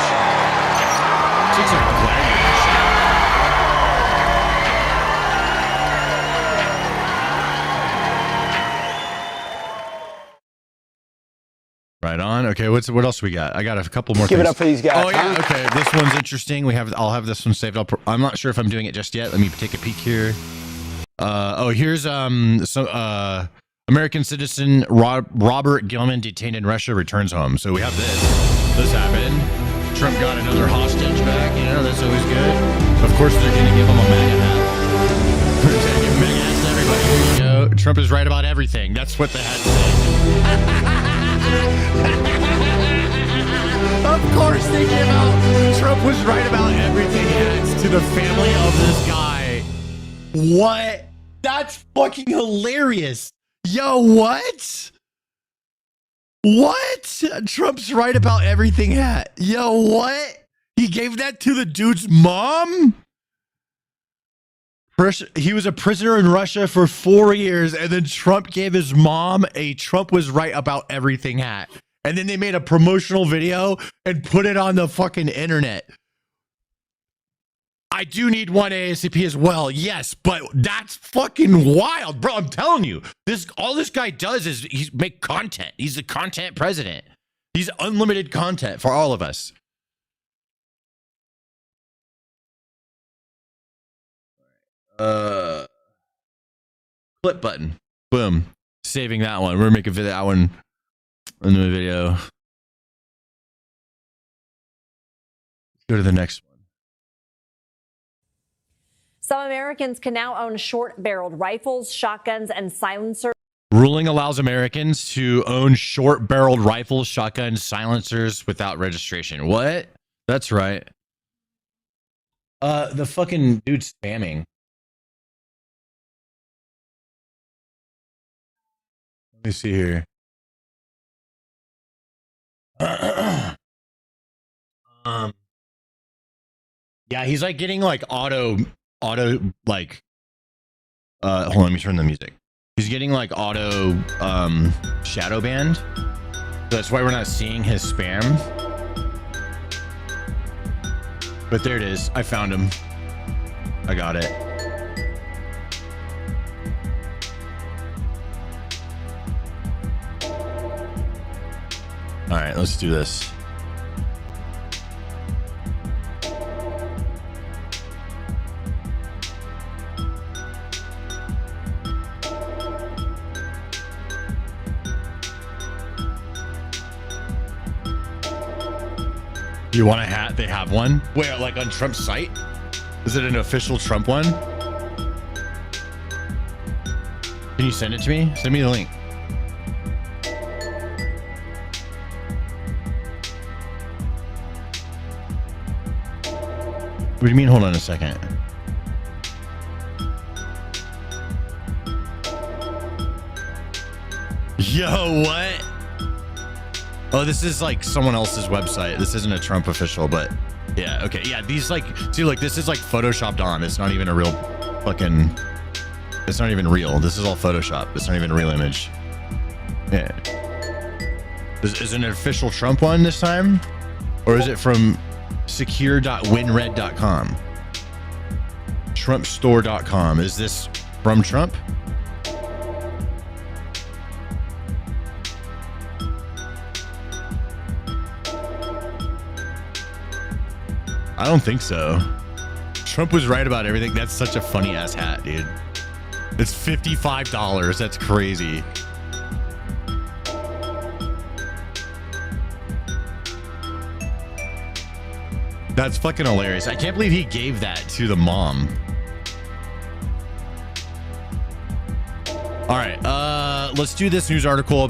Chicks are gladiator shit. Right on. Okay, what else we got? I got a couple more. Give it things. up for these guys. Oh yeah. Okay, this one's interesting. I'll have this one saved. I'm not sure if I'm doing it just yet. Let me take a peek here. Here's American citizen Robert Gilman detained in Russia returns home. So we have this. This happened. Trump got another hostage back. You know, that's always good. Of course, they're gonna give him a MAGA hat. They're gonna give MAGA hats to everybody. Here you go. Trump is right about everything. That's what the hat said. Of course they give out Trump was right about everything hats to the family of this guy. What? That's fucking hilarious. Yo, what? What? Trump's right about everything hat. Yo, what? He gave that to the dude's mom? He was a prisoner in Russia for 4 years, and then Trump gave his mom a Trump was right about everything hat. And then they made a promotional video and put it on the fucking internet. I do need one ASAP as well. Yes, but that's fucking wild, bro. I'm telling you, all this guy does is he make content. He's the content president. He's unlimited content for all of us. Clip button. Boom. Saving that one. We're making that one in the video. Let's go to the next one. Some Americans can now own short-barreled rifles, shotguns, and silencers. Ruling allows Americans to own short-barreled rifles, shotguns, silencers without registration. What? That's right. The fucking dude spamming. Let me see here. Yeah, he's like getting like auto like hold on, let me turn the music. He's getting like auto shadow banned. So that's why we're not seeing his spam. But there it is. I found him. I got it. All right, let's do this. You want a hat? They have one. Wait, like on Trump's site? Is it an official Trump one? Can you send it to me? Send me the link. What do you mean? Hold on a second. Yo, what? Oh, this is like someone else's website. This isn't a Trump official, but yeah, okay. Yeah, these like, see, like this is like photoshopped on. It's not even a real fucking, it's not even real. This is all Photoshop. It's not even a real image. Yeah. Is it an official Trump one this time? Or is it from secure.winred.com? Trumpstore.com. Is this from Trump? I don't think so. Trump was right about everything. That's such a funny ass hat, dude. It's $55. That's crazy. That's fucking hilarious. I can't believe he gave that to the mom. All right, let's do this news article.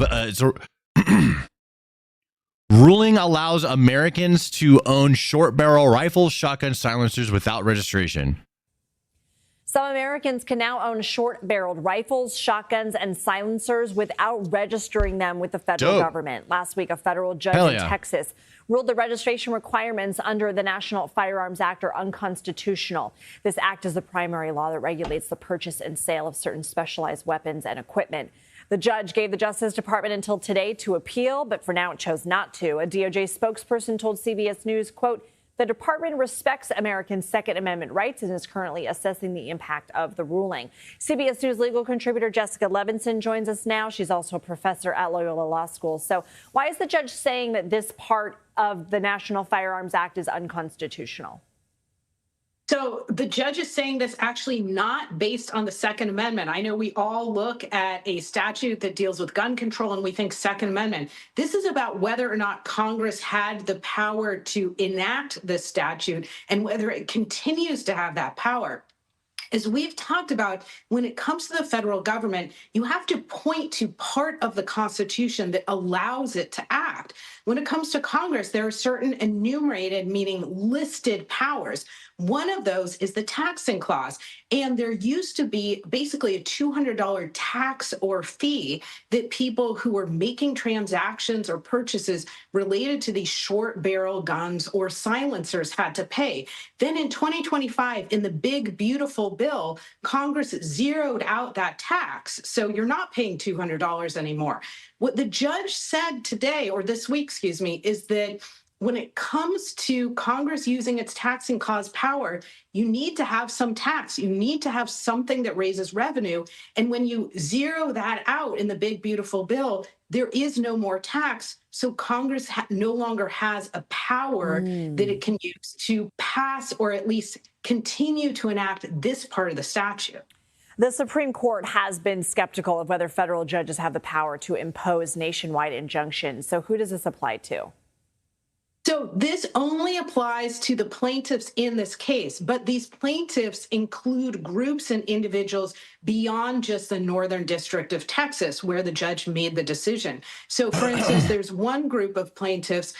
Ruling allows Americans to own short barrel rifles, shotgun silencers without registration. Some Americans can now own short-barreled rifles, shotguns, and silencers without registering them with the federal government. Last week, a federal judge in Texas ruled the registration requirements under the National Firearms Act are unconstitutional. This act is the primary law that regulates the purchase and sale of certain specialized weapons and equipment. The judge gave the Justice Department until today to appeal, but for now it chose not to. A DOJ spokesperson told CBS News, quote, "The department respects Americans' Second Amendment rights and is currently assessing the impact of the ruling." CBS News legal contributor Jessica Levinson joins us now. She's also a professor at Loyola Law School. So why is the judge saying that this part of the National Firearms Act is unconstitutional? So the judge is saying this actually not based on the Second Amendment. I know we all look at a statute that deals with gun control and we think Second Amendment. This is about whether or not Congress had the power to enact this statute and whether it continues to have that power. As we've talked about, when it comes to the federal government, you have to point to part of the Constitution that allows it to act. When it comes to Congress, there are certain enumerated, meaning listed powers. One of those is the taxing clause. And there used to be basically a $200 tax or fee that people who were making transactions or purchases related to these short barrel guns or silencers had to pay. Then in 2025, in the big, beautiful bill, Congress zeroed out that tax. So you're not paying $200 anymore. What the judge said today, or this week, excuse me, is that when it comes to Congress using its taxing clause power, you need to have some tax. You need to have something that raises revenue. And when you zero that out in the big, beautiful bill, there is no more tax. So Congress no longer has a power that it can use to pass or at least continue to enact this part of the statute. The Supreme Court has been skeptical of whether federal judges have the power to impose nationwide injunctions. So who does this apply to? So this only applies to the plaintiffs in this case, but these plaintiffs include groups and individuals beyond just the Northern District of Texas, where the judge made the decision. So, for instance, there's one group of plaintiffs,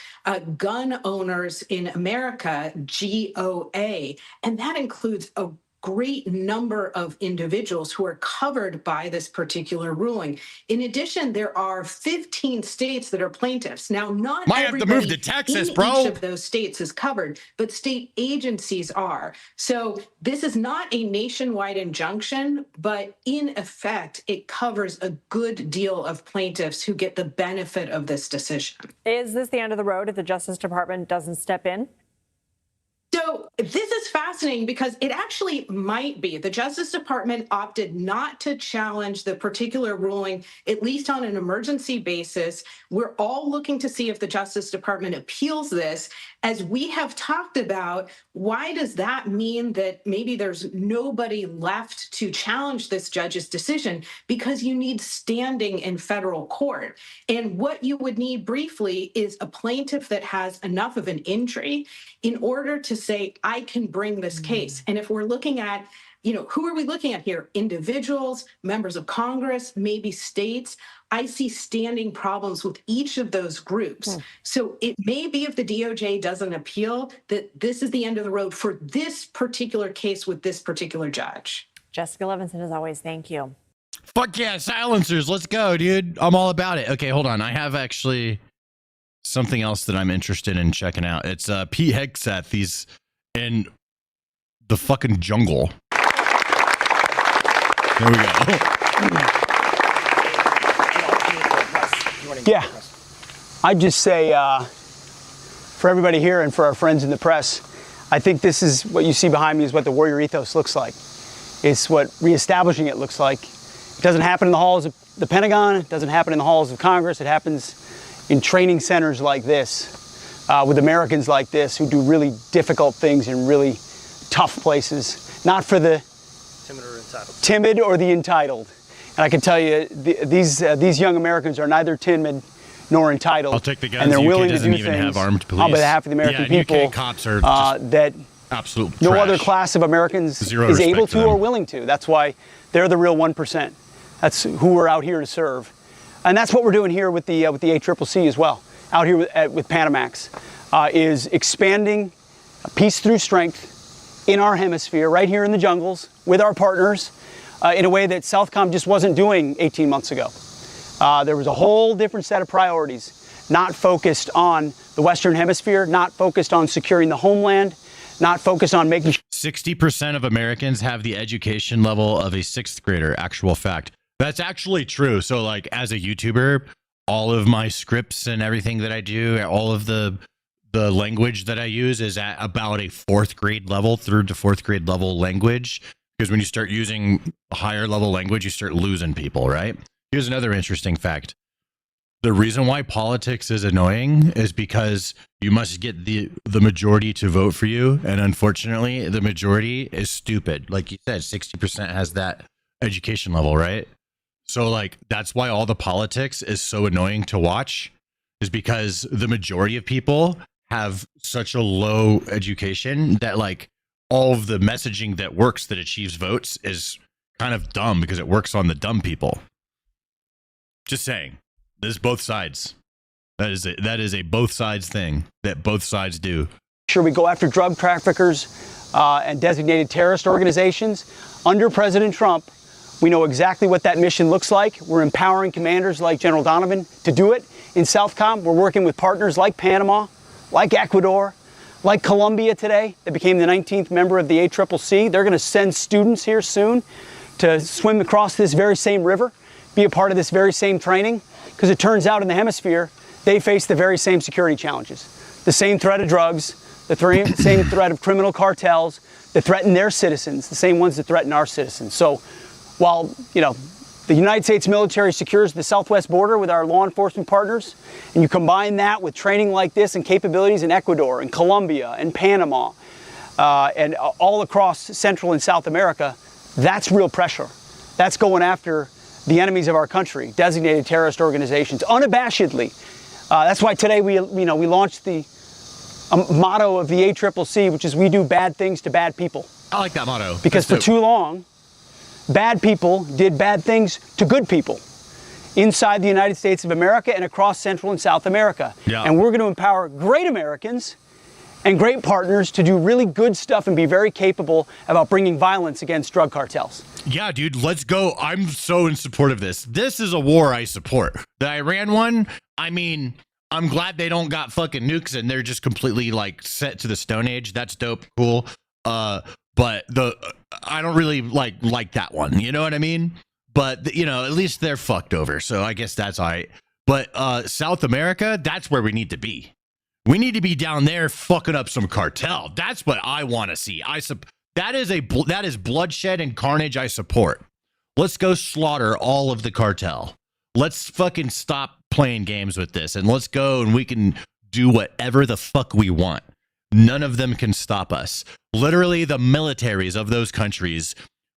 Gun Owners in America, GOA, and that includes a great number of individuals who are covered by this particular ruling. In addition, there are 15 states that are plaintiffs. Now, not Might have to move to Texas, bro. Each of those states is covered, but state agencies are. So this is not a nationwide injunction, but in effect, it covers a good deal of plaintiffs who get the benefit of this decision. Is this the end of the road if the Justice Department doesn't step in? So this is fascinating because it actually might be. The Justice Department opted not to challenge the particular ruling, at least on an emergency basis. We're all looking to see if the Justice Department appeals this. As we have talked about, why does that mean that maybe there's nobody left to challenge this judge's decision? Because you need standing in federal court. And what you would need briefly is a plaintiff that has enough of an injury in order to say, I can bring this case. And if we're looking at, who are we looking at here? Individuals, members of Congress, maybe states. I see standing problems with each of those groups. So it may be if the DOJ doesn't appeal that this is the end of the road for this particular case with this particular judge. Jessica Levinson, as always, thank you. Fuck yeah, silencers. Let's go, dude. I'm all about it. Okay, hold on. I have actually something else that I'm interested in checking out. It's Pete Hegseth. He's in the fucking jungle. There we go. Yeah, I'd just say for everybody here and for our friends in the press, I think this is what you see behind me is what the warrior ethos looks like. It's what reestablishing it looks like. It doesn't happen in the halls of the Pentagon. It doesn't happen in the halls of Congress. It happens in training centers like this, with Americans like this who do really difficult things in really tough places, not for the Timid or the entitled. And I can tell you, these young Americans are neither timid nor entitled. I'll take the guns. And they're UK willing to doesn't do even things have armed police. on behalf of the American people. UK cops are just that absolute no trash. other class of Americans Zero is respect able for to them. or willing to. That's why they're the real 1%. That's who we're out here to serve. And that's what we're doing here with the ACCC as well. Out here with Panamax is expanding peace through strength in our hemisphere, right here in the jungles with our partners in a way that Southcom just wasn't doing 18 months ago. There was a whole different set of priorities, not focused on the Western Hemisphere, not focused on securing the homeland, not focused on making 60% of Americans have the education level of a 6th grader. Actual fact. That's actually true. So like as a YouTuber, all of my scripts and everything that I do, all of the language that I use is at about a 4th grade level, 3rd to 4th grade level language. Because when you start using higher level language, you start losing people, right? Here's another interesting fact. The reason why politics is annoying is because you must get the majority to vote for you. And unfortunately, the majority is stupid. Like you said, 60% has that education level, right? So like, that's why all the politics is so annoying to watch, is because the majority of people have such a low education that like all of the messaging that works, that achieves votes, is kind of dumb because it works on the dumb people. Just saying. There's both sides. That is a both sides thing that both sides do. Sure, we go after drug traffickers and designated terrorist organizations. Under President Trump, we know exactly what that mission looks like. We're empowering commanders like General Donovan to do it. In Southcom, we're working with partners like Panama, like Ecuador, like Colombia today, that became the 19th member of the ACCC. They're going to send students here soon to swim across this very same river, be a part of this very same training, because it turns out in the hemisphere, they face the very same security challenges. The same threat of drugs, the same threat of criminal cartels that threaten their citizens, the same ones that threaten our citizens. So while, you know, the United States military secures the southwest border with our law enforcement partners, and you combine that with training like this and capabilities in Ecuador and Colombia and Panama and all across Central and South America, that's real pressure. That's going after the enemies of our country, designated terrorist organizations, unabashedly. That's why today we launched the motto of the ACCC, which is "We do bad things to bad people." I like that motto. Because for too long, bad people did bad things to good people inside the United States of America and across Central and South America. Yeah. And we're going to empower great Americans and great partners to do really good stuff and be very capable about bringing violence against drug cartels. Yeah, dude, let's go. I'm so in support of this. This is a war I support. The Iran one, I mean, I'm glad they don't got fucking nukes and they're just completely like set to the Stone Age. That's dope, cool. But I don't really like that one. You know what I mean? But you know, at least they're fucked over. So I guess that's all right. But South America, that's where we need to be. We need to be down there fucking up some cartel. That's what I want to see. That is bloodshed and carnage I support. Let's go slaughter all of the cartel. Let's fucking stop playing games with this, and let's go and we can do whatever the fuck we want. None of them can stop us. Literally, the militaries of those countries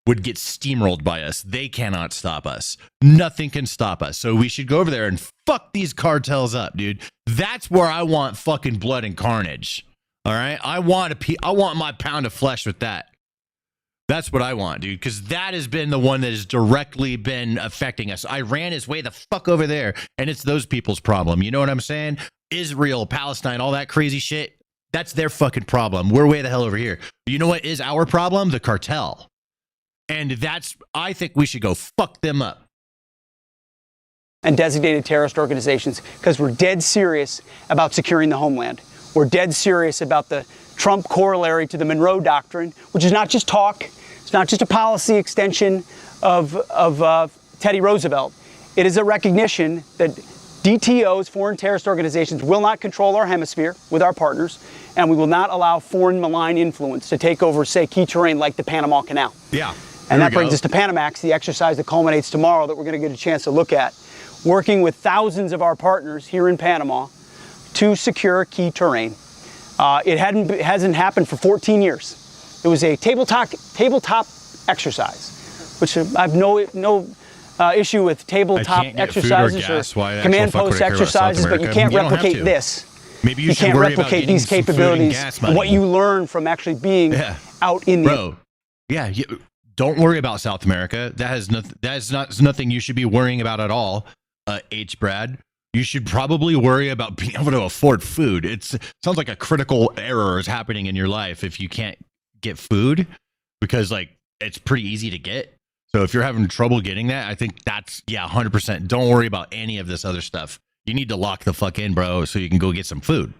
would get steamrolled by us. They cannot stop us. Nothing can stop us. So we should go over there and fuck these cartels up, dude. That's where I want fucking blood and carnage. All right? I want my pound of flesh with that. That's what I want, dude, because that has been the one that has directly been affecting us. Iran is way the fuck over there, and it's those people's problem. You know what I'm saying? Israel, Palestine, all that crazy shit, that's their fucking problem. We're way the hell over here. You know what is our problem? The cartel. And I think we should go fuck them up. And designated terrorist organizations, because we're dead serious about securing the homeland. We're dead serious about the Trump corollary to the Monroe Doctrine, which is not just talk. It's not just a policy extension of Teddy Roosevelt. It is a recognition that DTOs, foreign terrorist organizations, will not control our hemisphere with our partners, and we will not allow foreign malign influence to take over, say, key terrain like the Panama Canal. Yeah. And that brings us to Panamax, the exercise that culminates tomorrow that we're going to get a chance to look at, working with thousands of our partners here in Panama to secure key terrain. It hasn't happened for 14 years. It was a tabletop exercise, which I have no issue with tabletop exercises or command post exercises, but you can't replicate this. Maybe you can't replicate these capabilities and what you learn from actually being out in the. Yeah, don't worry about South America. That is nothing you should be worrying about at all. Brad, you should probably worry about being able to afford food. It sounds like a critical error is happening in your life if you can't get food, because like it's pretty easy to get. So if you're having trouble getting that, I think that's 100%. Don't worry about any of this other stuff. You need to lock the fuck in, bro, so you can go get some food.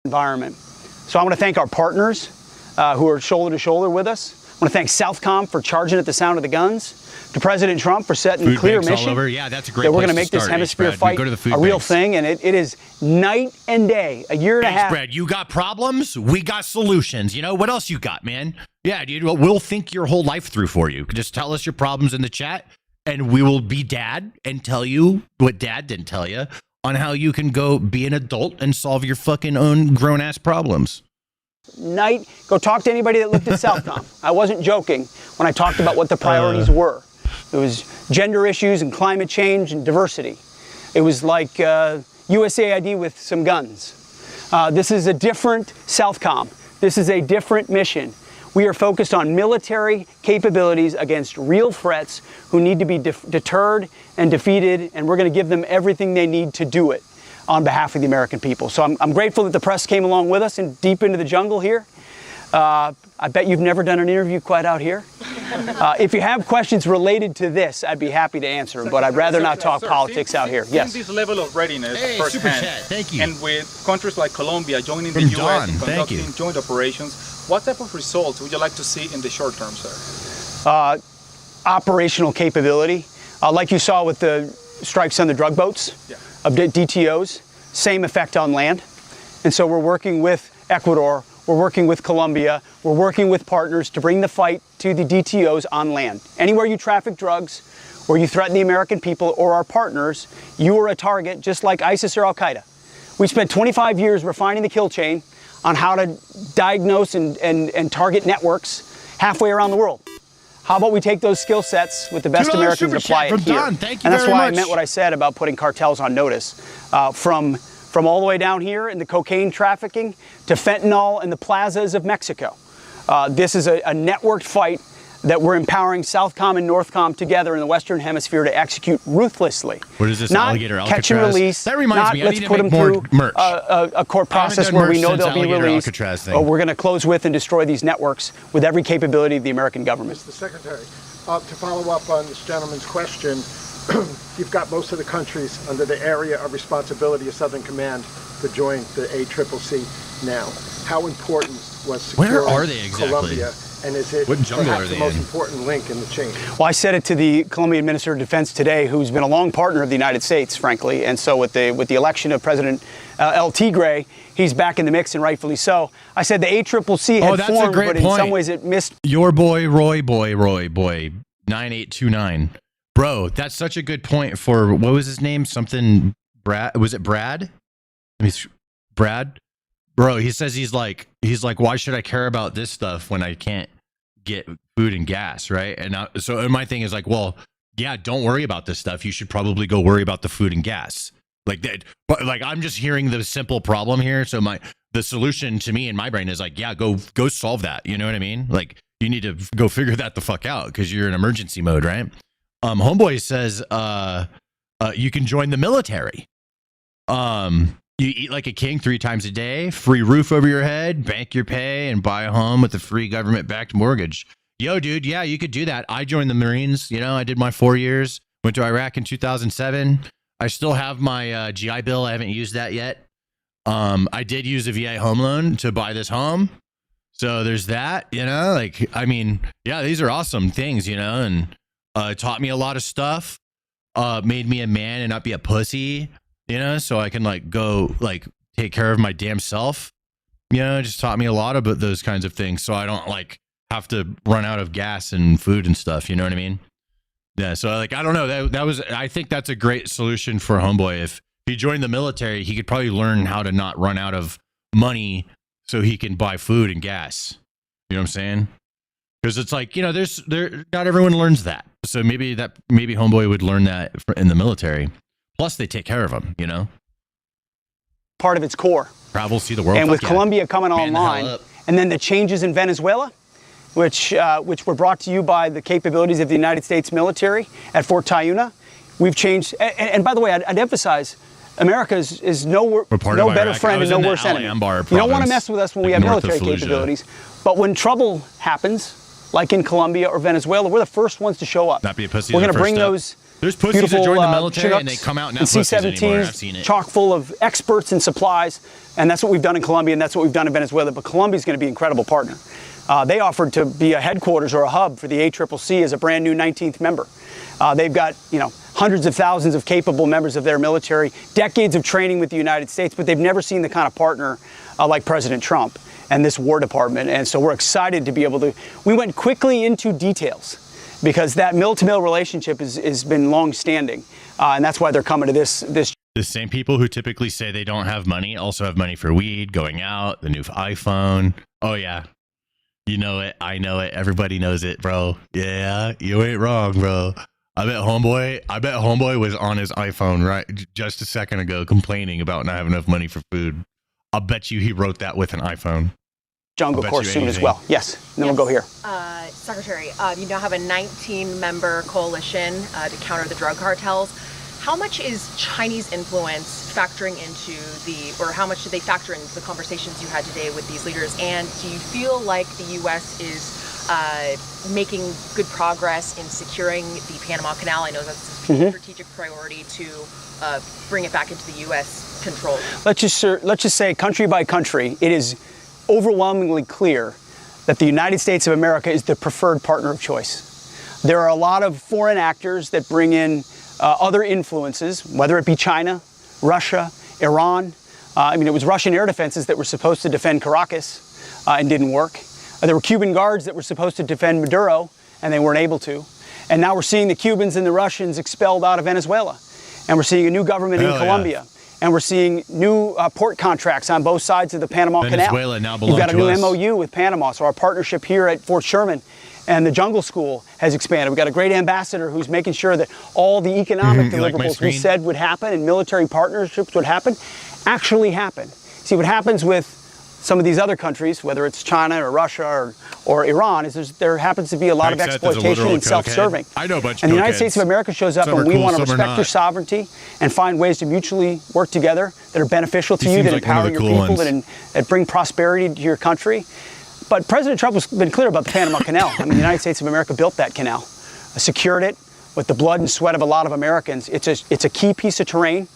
Environment. So I want to thank our partners who are shoulder to shoulder with us. I want to thank Southcom for charging at the sound of the guns. To President Trump for setting a clear mission. Yeah, that's a great that we're place going to make this hemisphere fight a real thing, and it is night and day. A year and a half. Brad, you got problems, we got solutions. You know what else you got, man? Yeah, dude. We'll think your whole life through for you. Just tell us your problems in the chat, and we will be dad and tell you what dad didn't tell you on how you can go be an adult and solve your fucking own grown ass problems. Go talk to anybody that looked at Southcom. I wasn't joking when I talked about what the priorities were. It was gender issues and climate change and diversity. It was like USAID with some guns. This is a different Southcom. This is a different mission. We are focused on military capabilities against real threats who need to be deterred and defeated, and we're going to give them everything they need to do it on behalf of the American people. So I'm grateful that the press came along with us and deep into the jungle here. I bet you've never done an interview quite out here. If you have questions related to this, I'd be happy to answer them, but I'd rather not talk politics out here. Yes. This level of readiness firsthand, thank you. And with countries like Colombia joining the U.S. in conducting joint operations, what type of results would you like to see in the short term, sir? Operational capability, like you saw with the strikes on the drug boats of DTOs, same effect on land. And so we're working with Ecuador, we're working with Colombia, we're working with partners to bring the fight to the DTOs on land. Anywhere you traffic drugs, or you threaten the American people or our partners, you are a target just like ISIS or Al-Qaeda. We spent 25 years refining the kill chain on how to diagnose and target networks halfway around the world. How about we take those skill sets with the best Americans and apply it here? Don. Thank you and that's very why much. I meant what I said about putting cartels on notice. From all the way down here in the cocaine trafficking to fentanyl in the plazas of Mexico. This is a networked fight that we're empowering Southcom and Northcom together in the Western Hemisphere to execute ruthlessly. What is this, not alligator Alcatraz? Catch and release. That reminds not me, I let's need to put make them more through merch. a court process where we know they'll be released. We're going to close with and destroy these networks with every capability of the American government. Mr. Secretary, to follow up on this gentleman's question, you've got most of the countries under the area of responsibility of Southern Command to join the ACCC now. How important was securing Where are they exactly? Colombia, and is it What jungle perhaps are they the most in? important link in the chain? Well, I said it to the Colombian Minister of Defense today, who's been a long partner of the United States, frankly. And so with the election of President El Tigre, he's back in the mix, and rightfully so. I said the ACCC had formed, but in some ways it missed. Your boy, Roy, 9829. Bro, that's such a good point for, what was his name? Something, Brad? Was it Brad? Brad? Bro, he says he's like, why should I care about this stuff when I can't get food and gas, right? And so my thing is like, well, yeah, don't worry about this stuff. You should probably go worry about the food and gas. Like that, but like I'm just hearing the simple problem here. So the solution to me in my brain is like, yeah, go solve that. You know what I mean? Like you need to go figure that the fuck out because you're in emergency mode, right? Homeboy says you can join the military. You eat like a king 3 times a day, free roof over your head, bank your pay, and buy a home with a free government-backed mortgage. Yo, dude, yeah, you could do that. I joined the Marines. You know, I did my 4 years, went to Iraq in 2007. I still have my GI Bill. I haven't used that yet. I did use a VA home loan to buy this home. So there's that, you know, like, I mean, yeah, these are awesome things, you know, and it taught me a lot of stuff, made me a man and not be a pussy. You know, so I can like go like take care of my damn self. You know, it just taught me a lot about those kinds of things. So I don't like have to run out of gas and food and stuff. You know what I mean? Yeah. So like, I don't know. That was, I think that's a great solution for Homeboy. If he joined the military, he could probably learn how to not run out of money so he can buy food and gas. You know what I'm saying? Because it's like, you know, not everyone learns that. So maybe Homeboy would learn that in the military. Plus, they take care of him, you know? Part of its core. Travel, see the world. And with Colombia coming online, and then the changes in Venezuela, which were brought to you by the capabilities of the United States military at Fort Tayuna, we've changed. And by the way, I'd emphasize, America is no better friend and no worse enemy. You don't want to mess with us when we have military capabilities. But when trouble happens, like in Colombia or Venezuela, we're the first ones to show up. Not be a pussy. We're going to bring those There's pussies that join the military and they come out not pussies anymore. I've seen it. Chock full of experts and supplies. And that's what we've done in Colombia, and that's what we've done in Venezuela. But Colombia's going to be an incredible partner. They offered to be a headquarters or a hub for the ACCC as a brand new 19th member. They've got, hundreds of thousands of capable members of their military, decades of training with the United States, but they've never seen the kind of partner like President Trump and this War Department. And so we're excited to be able to, we went quickly into details because that mill-to-mill relationship has been long-standing. And that's why they're coming to this. The same people who typically say they don't have money also have money for weed, going out, the new iPhone. Oh, yeah. You know it. I know it. Everybody knows it, bro. Yeah, you ain't wrong, bro. I bet Homeboy was on his iPhone right just a second ago complaining about not having enough money for food. I'll bet you he wrote that with an iPhone. Jungle Corps soon as well. Yes. And then we'll go here. Secretary, you now have a 19-member coalition to counter the drug cartels. How much is Chinese influence factoring into or how much do they factor into the conversations you had today with these leaders? And do you feel like the U.S. is making good progress in securing the Panama Canal? I know that's a strategic priority to bring it back into the U.S. control. Let's just say country by country, it is overwhelmingly clear that the United States of America is the preferred partner of choice. There are a lot of foreign actors that bring in other influences, whether it be China, Russia, Iran. It was Russian air defenses that were supposed to defend Caracas and didn't work. There were Cuban guards that were supposed to defend Maduro and they weren't able to. And now we're seeing the Cubans and the Russians expelled out of Venezuela. And we're seeing a new government in Colombia. And we're seeing new port contracts on both sides of the Panama Venezuela Canal. Now belongs We've got a new to us. MOU with Panama. So our partnership here at Fort Sherman and the Jungle School has expanded. We've got a great ambassador who's making sure that all the economic deliverables we said would happen and military partnerships would happen actually happen. See, what happens with some of these other countries, whether it's China or Russia or Iran, is there happens to be a lot of exploitation and self-serving. I know a bunch of And the United States of America shows up and we want to respect your sovereignty and find ways to mutually work together that are beneficial to you, that empower your people, that bring prosperity to your country. But President Trump has been clear about the Panama Canal. The United States of America built that canal, secured it with the blood and sweat of a lot of Americans. It's a key piece of terrain.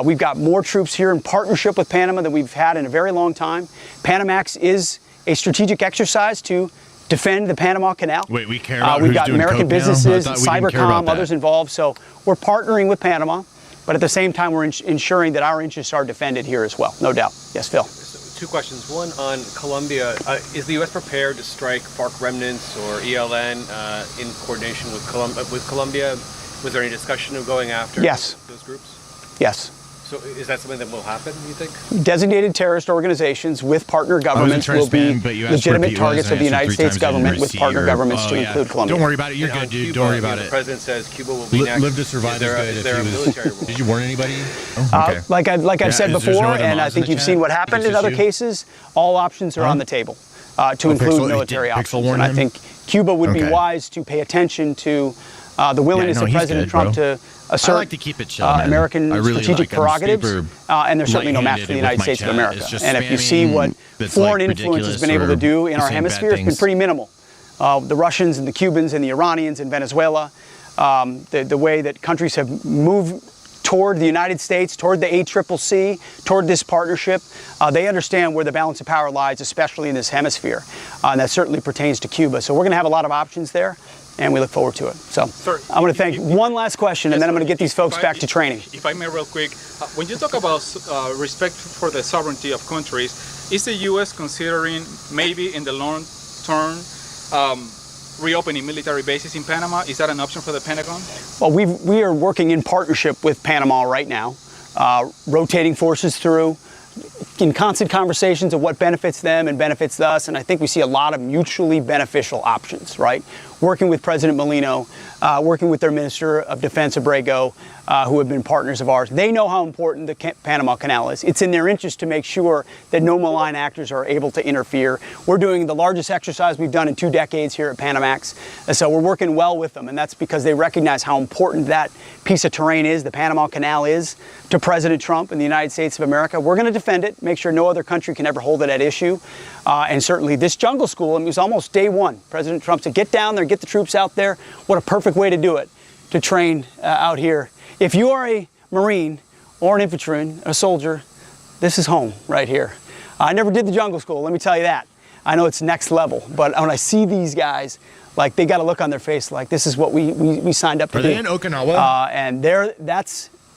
We've got more troops here in partnership with Panama than we've had in a very long time. Panamax is a strategic exercise to defend the Panama Canal. Wait, we care about we've who's got doing American coke now? businesses, I thought we didn't care about cybercom, that. others involved. So we're partnering with Panama, but at the same time, we're ensuring that our interests are defended here as well. No doubt. Yes, Phil. Two questions. One on Colombia. Is the U.S. prepared to strike FARC remnants or ELN in coordination with Colombia? Was there any discussion of going after those groups? Yes. So is that something that will happen, you think? Designated terrorist organizations with partner governments will be legitimate targets of the United States government with partner governments to include Colombia. Don't worry about it. You're good, dude. Don't worry about it. The president says Cuba will be next. Live to survive is good. Did you warn anybody? Like I've said before, and I think you've seen what happened in other cases, all options are on the table to include military options. And I think Cuba would be wise to pay attention to the willingness of President Trump to assert American strategic prerogatives, and there's certainly no match for the United States of America. And if you see what foreign influence has been able to do in our hemisphere, it's been pretty minimal. The Russians and the Cubans and the Iranians in Venezuela, the way that countries have moved toward the United States, toward the ACCC, toward this partnership, they understand where the balance of power lies, especially in this hemisphere. And that certainly pertains to Cuba. So we're going to have a lot of options there. And we look forward to it. So I'm going to thank one last question, and then I'm going to get these folks back to training. If I may real quick, when you talk about respect for the sovereignty of countries, is the U.S. considering maybe in the long term reopening military bases in Panama? Is that an option for the Pentagon? Well, we are working in partnership with Panama right now, rotating forces through, in constant conversations of what benefits them and benefits us, and I think we see a lot of mutually beneficial options, right? Working with President Molino, working with their Minister of Defense, Abrego, who have been partners of ours. They know how important the Panama Canal is. It's in their interest to make sure that no malign actors are able to interfere. We're doing the largest exercise we've done in 2 decades here at Panamax, and so we're working well with them, and that's because they recognize how important that piece of terrain is, the Panama Canal is, to President Trump and the United States of America. We're going to defend it, make sure no other country can ever hold it at issue, and certainly this jungle school, I mean, it was almost day one. President Trump said, get down there, get the troops out there. What a perfect way to do it, to train out here. If you are a Marine or an infantryman, a soldier, this is home right here. I never did the jungle school, let me tell you that. I know it's next level, but when I see these guys, like, they got a look on their face like this is what we signed up to do. Are they in Okinawa? And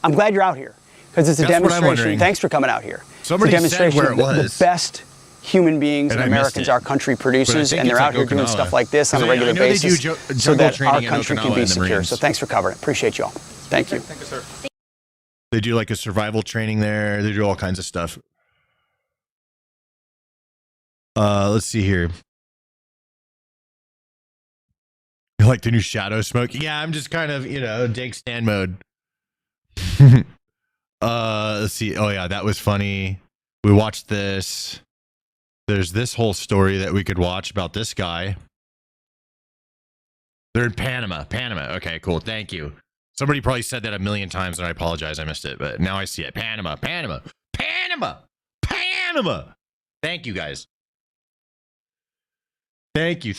I'm glad you're out here, because it's a demonstration. Thanks for coming out here. Somebody it's a demonstration said where it was. The best human beings and Americans our country produces, and they're out here doing stuff like this on a regular basis so that our country can be secure. So thanks for covering it. Appreciate you all. Thank you. Thank you, sir. They do like a survival training there. They do all kinds of stuff. Let's see here. You like the new Shadow Smoke? Yeah, I'm just kind of, dank stand mode. Let's see. Oh yeah, that was funny. We watched this. There's this whole story that we could watch about this guy. They're in Panama. Okay, cool. Thank you. Somebody probably said that a million times, and I apologize. I missed it, but now I see it. Panama. Thank you, guys. Thank you.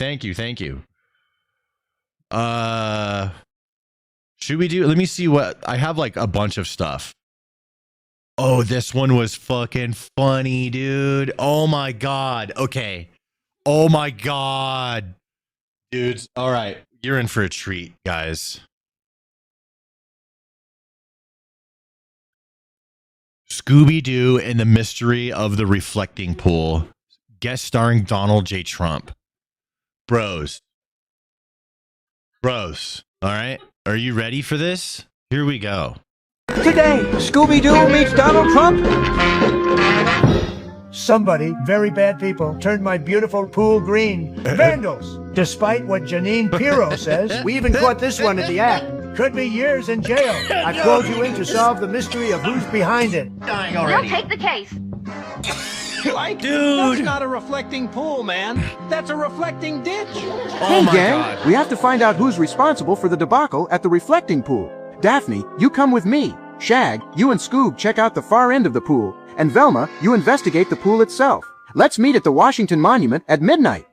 Should we do? Let me see what I have. Like a bunch of stuff. Oh, this one was fucking funny, dude. Oh my god. Okay. Oh my god, dudes. All right, you're in for a treat, guys. Scooby-Doo and the Mystery of the Reflecting Pool, guest starring Donald J. Trump. Bros. All right, are you ready for this? Here we go. Today, Scooby-Doo meets Donald Trump. Somebody, very bad people, turned my beautiful pool green. Vandals. Despite what Janine Pirro says, we even caught this one at the act. Could be years in jail. I've called you in to solve the mystery of who's behind it. Dying already. They'll take the case. Dude! That's not a reflecting pool, man. That's a reflecting ditch. Hey, gang, we have to find out who's responsible for the debacle at the reflecting pool. Daphne, you come with me. Shag, you and Scoob check out the far end of the pool. And Velma, you investigate the pool itself. Let's meet at the Washington Monument at midnight.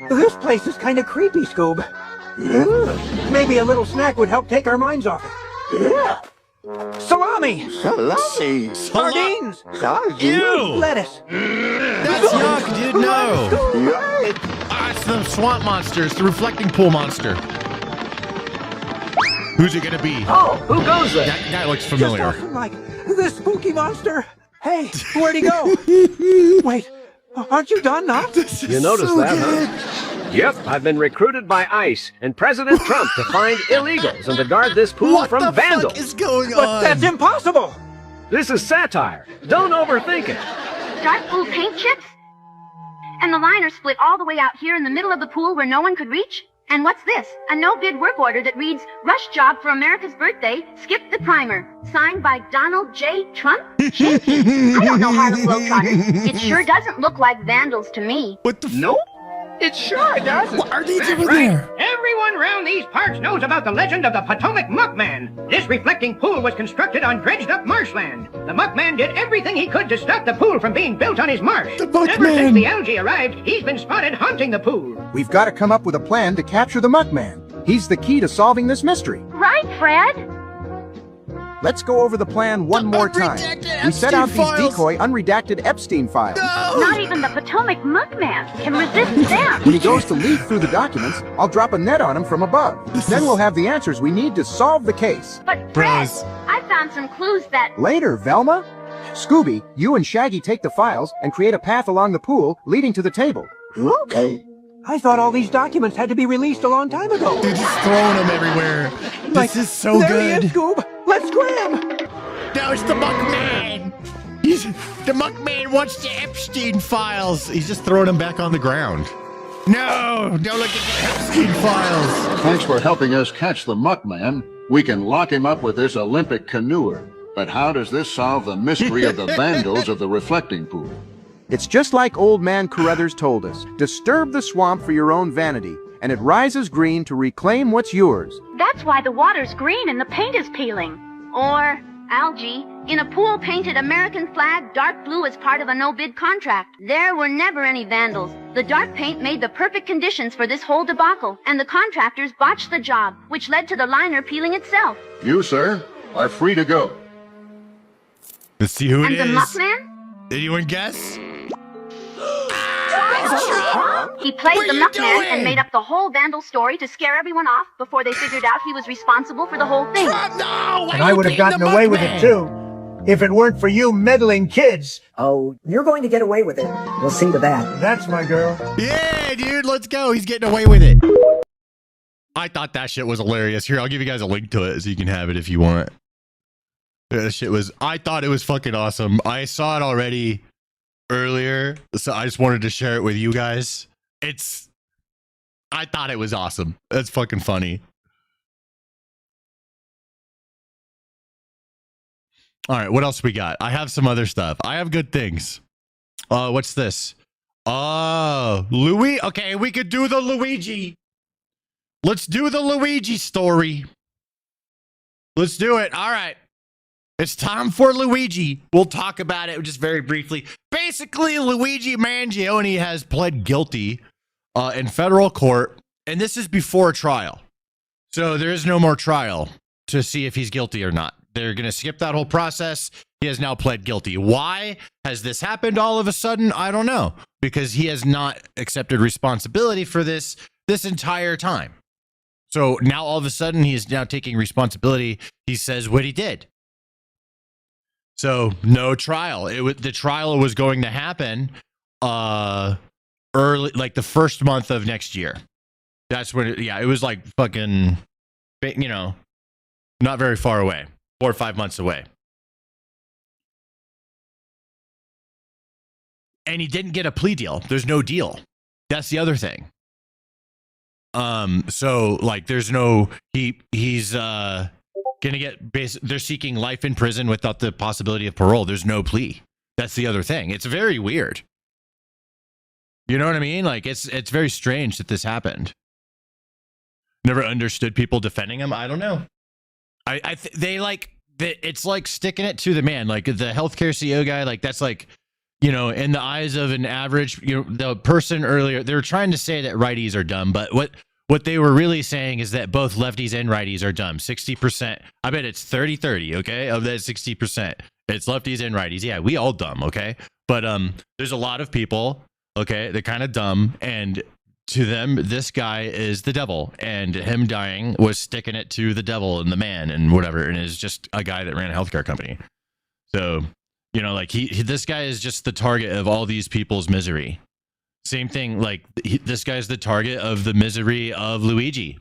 This place is kind of creepy, Scoob. Maybe a little snack would help take our minds off it. Salami! Sardines! Ew! Lettuce! That's yuck, dude, no! It's the swamp monster. It's the reflecting pool monster. Who's it gonna be? Oh, who goes there? That guy looks familiar. Just like this spooky monster. Hey, where'd he go? Wait, aren't you done now? You noticed so that, huh? Yep, I've been recruited by ICE and President Trump to find illegals and to guard this pool from vandals. What the fuck is going on? But that's impossible! This is satire. Don't overthink it. Dark blue paint chips? And the liner split all the way out here in the middle of the pool where no one could reach? And what's this? A no-bid work order that reads, rush job for America's birthday, skip the primer. Signed by Donald J. Trump? Shit. I don't know Harlem Globetrotters. It sure doesn't look like vandals to me. What the Nope. It sure doesn't. What are they doing right. there? Everyone round these parts knows about the legend of the Potomac Muckman. This reflecting pool was constructed on dredged-up marshland. The Muckman did everything he could to stop the pool from being built on his marsh. Ever since the algae arrived, he's been spotted haunting the pool. We've got to come up with a plan to capture the Muckman. He's the key to solving this mystery. Right, Fred? Let's go over the plan one more time. We set out these decoy unredacted Epstein files. No! Not even the Potomac Muckman can resist them. When he goes to leaf through the documents, I'll drop a net on him from above. Then we'll have the answers we need to solve the case. But Fred, I found some clues that... Later, Velma. Scooby, you and Shaggy take the files and create a path along the pool leading to the table. Okay. I thought all these documents had to be released a long time ago. They're just throwing them everywhere. This is so there good. He is, Scoob. Let's scram. Now it's the Muckman. The Muckman wants the Epstein files. He's just throwing them back on the ground. No, don't look at the Epstein files. Thanks for helping us catch the Muckman. We can lock him up with this Olympic canoer. But how does this solve the mystery of the vandals of the reflecting pool? It's just like old man Carruthers told us. Disturb the swamp for your own vanity, and it rises green to reclaim what's yours. That's why the water's green and the paint is peeling. Or algae in a pool painted American flag dark blue as part of a no-bid contract. There were never any vandals. The dark paint made the perfect conditions for this whole debacle, and the contractors botched the job, which led to the liner peeling itself. You, sir, are free to go. Let's see who it is. And the Muckman? Anyone guess? He played the Muckman and made up the whole vandal story to scare everyone off before they figured out he was responsible for the whole thing. And I would have gotten away with it too, if it weren't for you meddling kids. Oh, you're going to get away with it. We'll see to that. That's my girl. Yeah, dude, let's go. He's getting away with it. I thought that shit was hilarious. Here, I'll give you guys a link to it so you can have it if you want. That shit was, I thought it was fucking awesome. I saw it already earlier, so I just wanted to share it with you guys. I thought it was awesome. That's fucking funny. All right, what else we got? I have some other stuff. I have good things. What's this? Oh, Louis. Okay, we could do the Luigi. Let's do the Luigi story. Let's do it. All right. It's time for Luigi. We'll talk about it just very briefly. Basically, Luigi Mangioni has pled guilty in federal court, and this is before trial. So there is no more trial to see if he's guilty or not. They're going to skip that whole process. He has now pled guilty. Why has this happened all of a sudden? I don't know, because he has not accepted responsibility for this entire time. So now all of a sudden he is now taking responsibility. He says what he did. So no trial. The trial was going to happen early, like the first month of next year. That's when it was like fucking, not very far away, 4 or 5 months away. And he didn't get a plea deal. There's no deal. That's the other thing. So like there's no, he's gonna get they're seeking life in prison without the possibility of parole. There's no plea. That's the other thing. It's very weird. You know what I mean? Like it's very strange that this happened. Never understood people defending him. I don't know. It's like sticking it to the man, like the healthcare CEO guy. Like that's like, in the eyes of an average, the person earlier, they were trying to say that righties are dumb, but what they were really saying is that both lefties and righties are dumb. 60%. I bet it's 30-30, okay? Of that 60%. It's lefties and righties. Yeah, we all dumb, okay? But there's a lot of people, okay, they're kind of dumb, and to them, this guy is the devil, and him dying was sticking it to the devil and the man and whatever, and is just a guy that ran a healthcare company. So, like this guy is just the target of all these people's misery. Same thing, like this guy's the target of the misery of Luigi.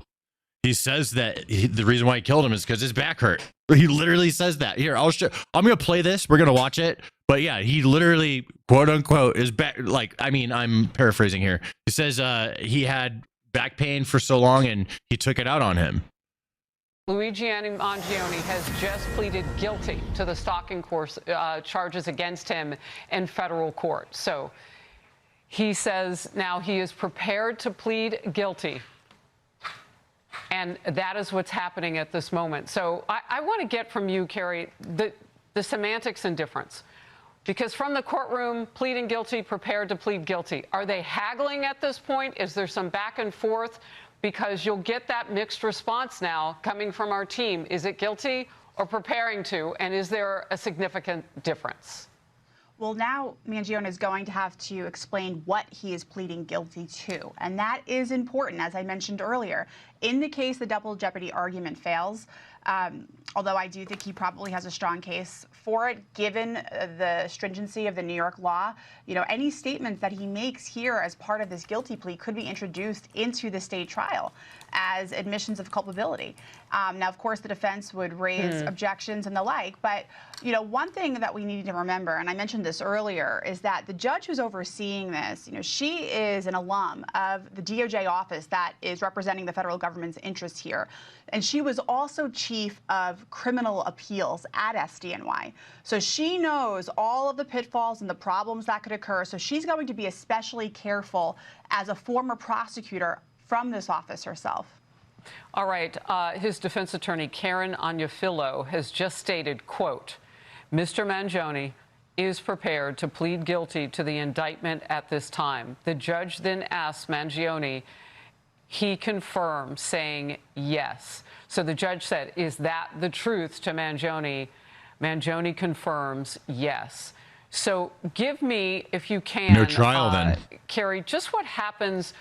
He says that the reason why he killed him is because his back hurt. He literally says that. Here, I'll show. I'm going to play this. We're going to watch it. But yeah, he literally, quote unquote, is back. Like, I mean, I'm paraphrasing here. He says he had back pain for so long and he took it out on him. Luigi Mangioni has just pleaded guilty to the stalking charges against him in federal court. So he says now he is prepared to plead guilty. And that is what's happening at this moment. So I want to get from you, Carrie, the semantics and difference. Because from the courtroom, pleading guilty, prepared to plead guilty. Are they haggling at this point? Is there some back and forth? Because you'll get that mixed response now coming from our team. Is it guilty or preparing to? And is there a significant difference? Well, now Mangioni is going to have to explain what he is pleading guilty to. And that is important, as I mentioned earlier. In the case the double jeopardy argument fails, although I do think he probably has a strong case for it, given the stringency of the New York law, any statements that he makes here as part of this guilty plea could be introduced into the state trial as admissions of culpability. Now, of course, the defense would raise objections and the like, but one thing that we need to remember, and I mentioned this earlier, is that the judge who's overseeing this, she is an alum of the DOJ office that is representing the federal government's interests here. And she was also chief of criminal appeals at SDNY. So she knows all of the pitfalls and the problems that could occur. So she's going to be especially careful as a former prosecutor from this office herself. All right. His defense attorney, Karen Agnafilo, has just stated, quote, Mr. Mangioni is prepared to plead guilty to the indictment at this time. The judge then asked Mangioni, he confirmed, saying yes. So the judge said, is that the truth to Mangioni? Mangioni confirms yes. So give me, if you can, no trial then, Carrie, just what happens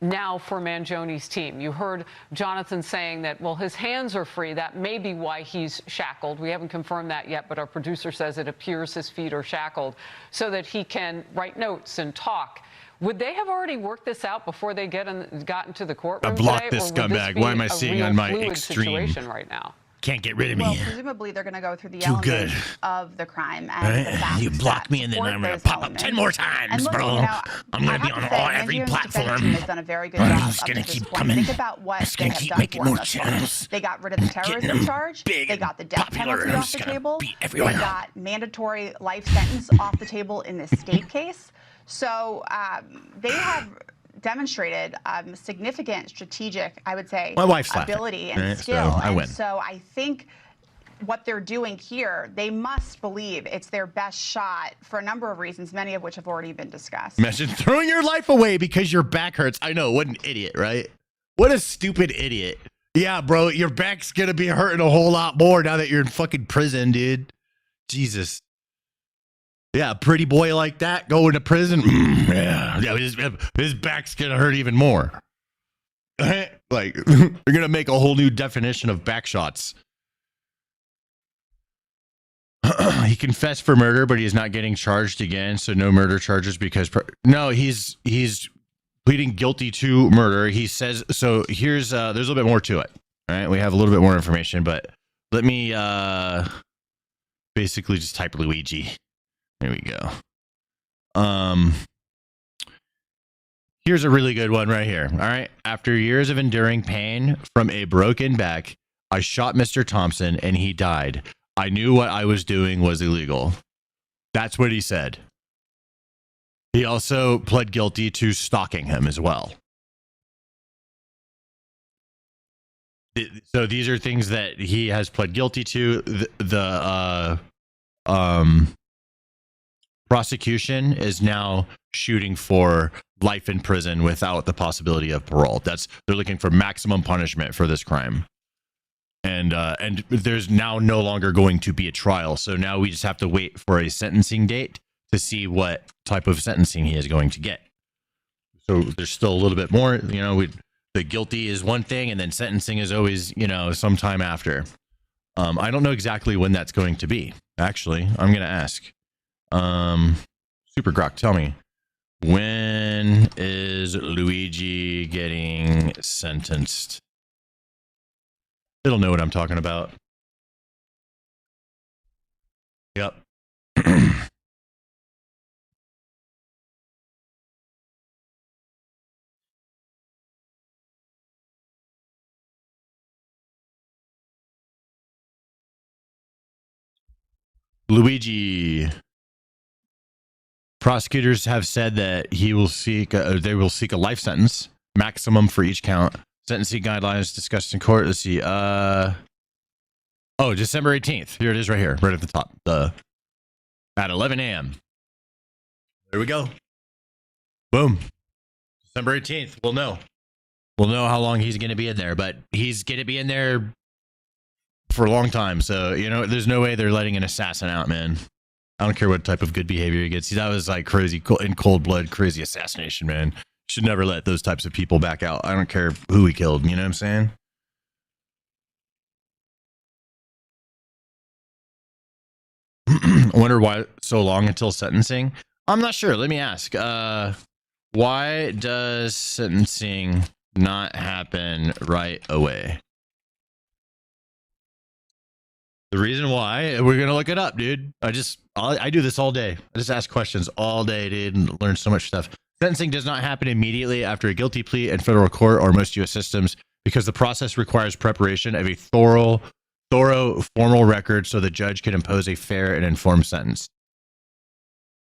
now for Mangioni's team. You heard Jonathan saying that, well, his hands are free. That may be why he's shackled. We haven't confirmed that yet, but our producer says it appears his feet are shackled so that he can write notes and talk. Would they have already worked this out before they got into the courtroom today? Block this scumbag. Why am I seeing on my extreme situation right now? Can't get rid of me. Well, presumably they're going to go through the elements of the crime and the facts you block me, and then I'm going to pop up 10 more times, look, bro. I'm going to be on every platform. Has done a very good job. I'm just going to keep coming. Think about what they have done making more channels. They got rid of the terrorism charge. They got the death penalty off the table. They got mandatory life sentence off the table in the state case. So they have demonstrated significant strategic, I would say, ability and skill. So I win. So I think what they're doing here, they must believe it's their best shot for a number of reasons, many of which have already been discussed. Imagine throwing your life away because your back hurts. I know, what an idiot, right? What a stupid idiot. Yeah, bro, your back's going to be hurting a whole lot more now that you're in fucking prison, dude. Jesus. Yeah, a pretty boy like that going to prison. Yeah, his back's gonna hurt even more. Like, they're gonna make a whole new definition of back shots. He confessed for murder, but he's not getting charged again, so no murder charges because no, he's pleading guilty to murder. He says so. Here's there's a little bit more to it. All right, we have a little bit more information, but let me basically just type Luigi. There we go. Here's a really good one right here. All right. After years of enduring pain from a broken back, I shot Mr. Thompson and he died. I knew what I was doing was illegal. That's what he said. He also pled guilty to stalking him as well. So these are things that he has pled guilty to. The prosecution is now shooting for life in prison without the possibility of parole. They're looking for maximum punishment for this crime. And there's now no longer going to be a trial. So now we just have to wait for a sentencing date to see what type of sentencing he is going to get. So there's still a little bit more, the guilty is one thing and then sentencing is always, sometime after. I don't know exactly when that's going to be. Actually, I'm going to ask. Super Grok, tell me, when is Luigi getting sentenced? It'll know what I'm talking about. Yep. Luigi. Prosecutors have said that they will seek a life sentence, maximum for each count. Sentencing guidelines discussed in court. Let's see. December 18th. Here it is right here, right at the top. At 11 a.m. There we go. Boom. December 18th. We'll know. We'll know how long he's going to be in there, but he's going to be in there for a long time. So, there's no way they're letting an assassin out, man. I don't care what type of good behavior he gets. That was like crazy, in cold blood, crazy assassination, man. Should never let those types of people back out. I don't care who he killed. You know what I'm saying? I wonder why so long until sentencing. I'm not sure. Let me ask. Why does sentencing not happen right away? The reason why, we're gonna look it up, dude. I do this all day. I just ask questions all day, dude, and learn so much stuff. Sentencing does not happen immediately after a guilty plea in federal court or most U.S. systems because the process requires preparation of a thorough formal record so the judge can impose a fair and informed sentence.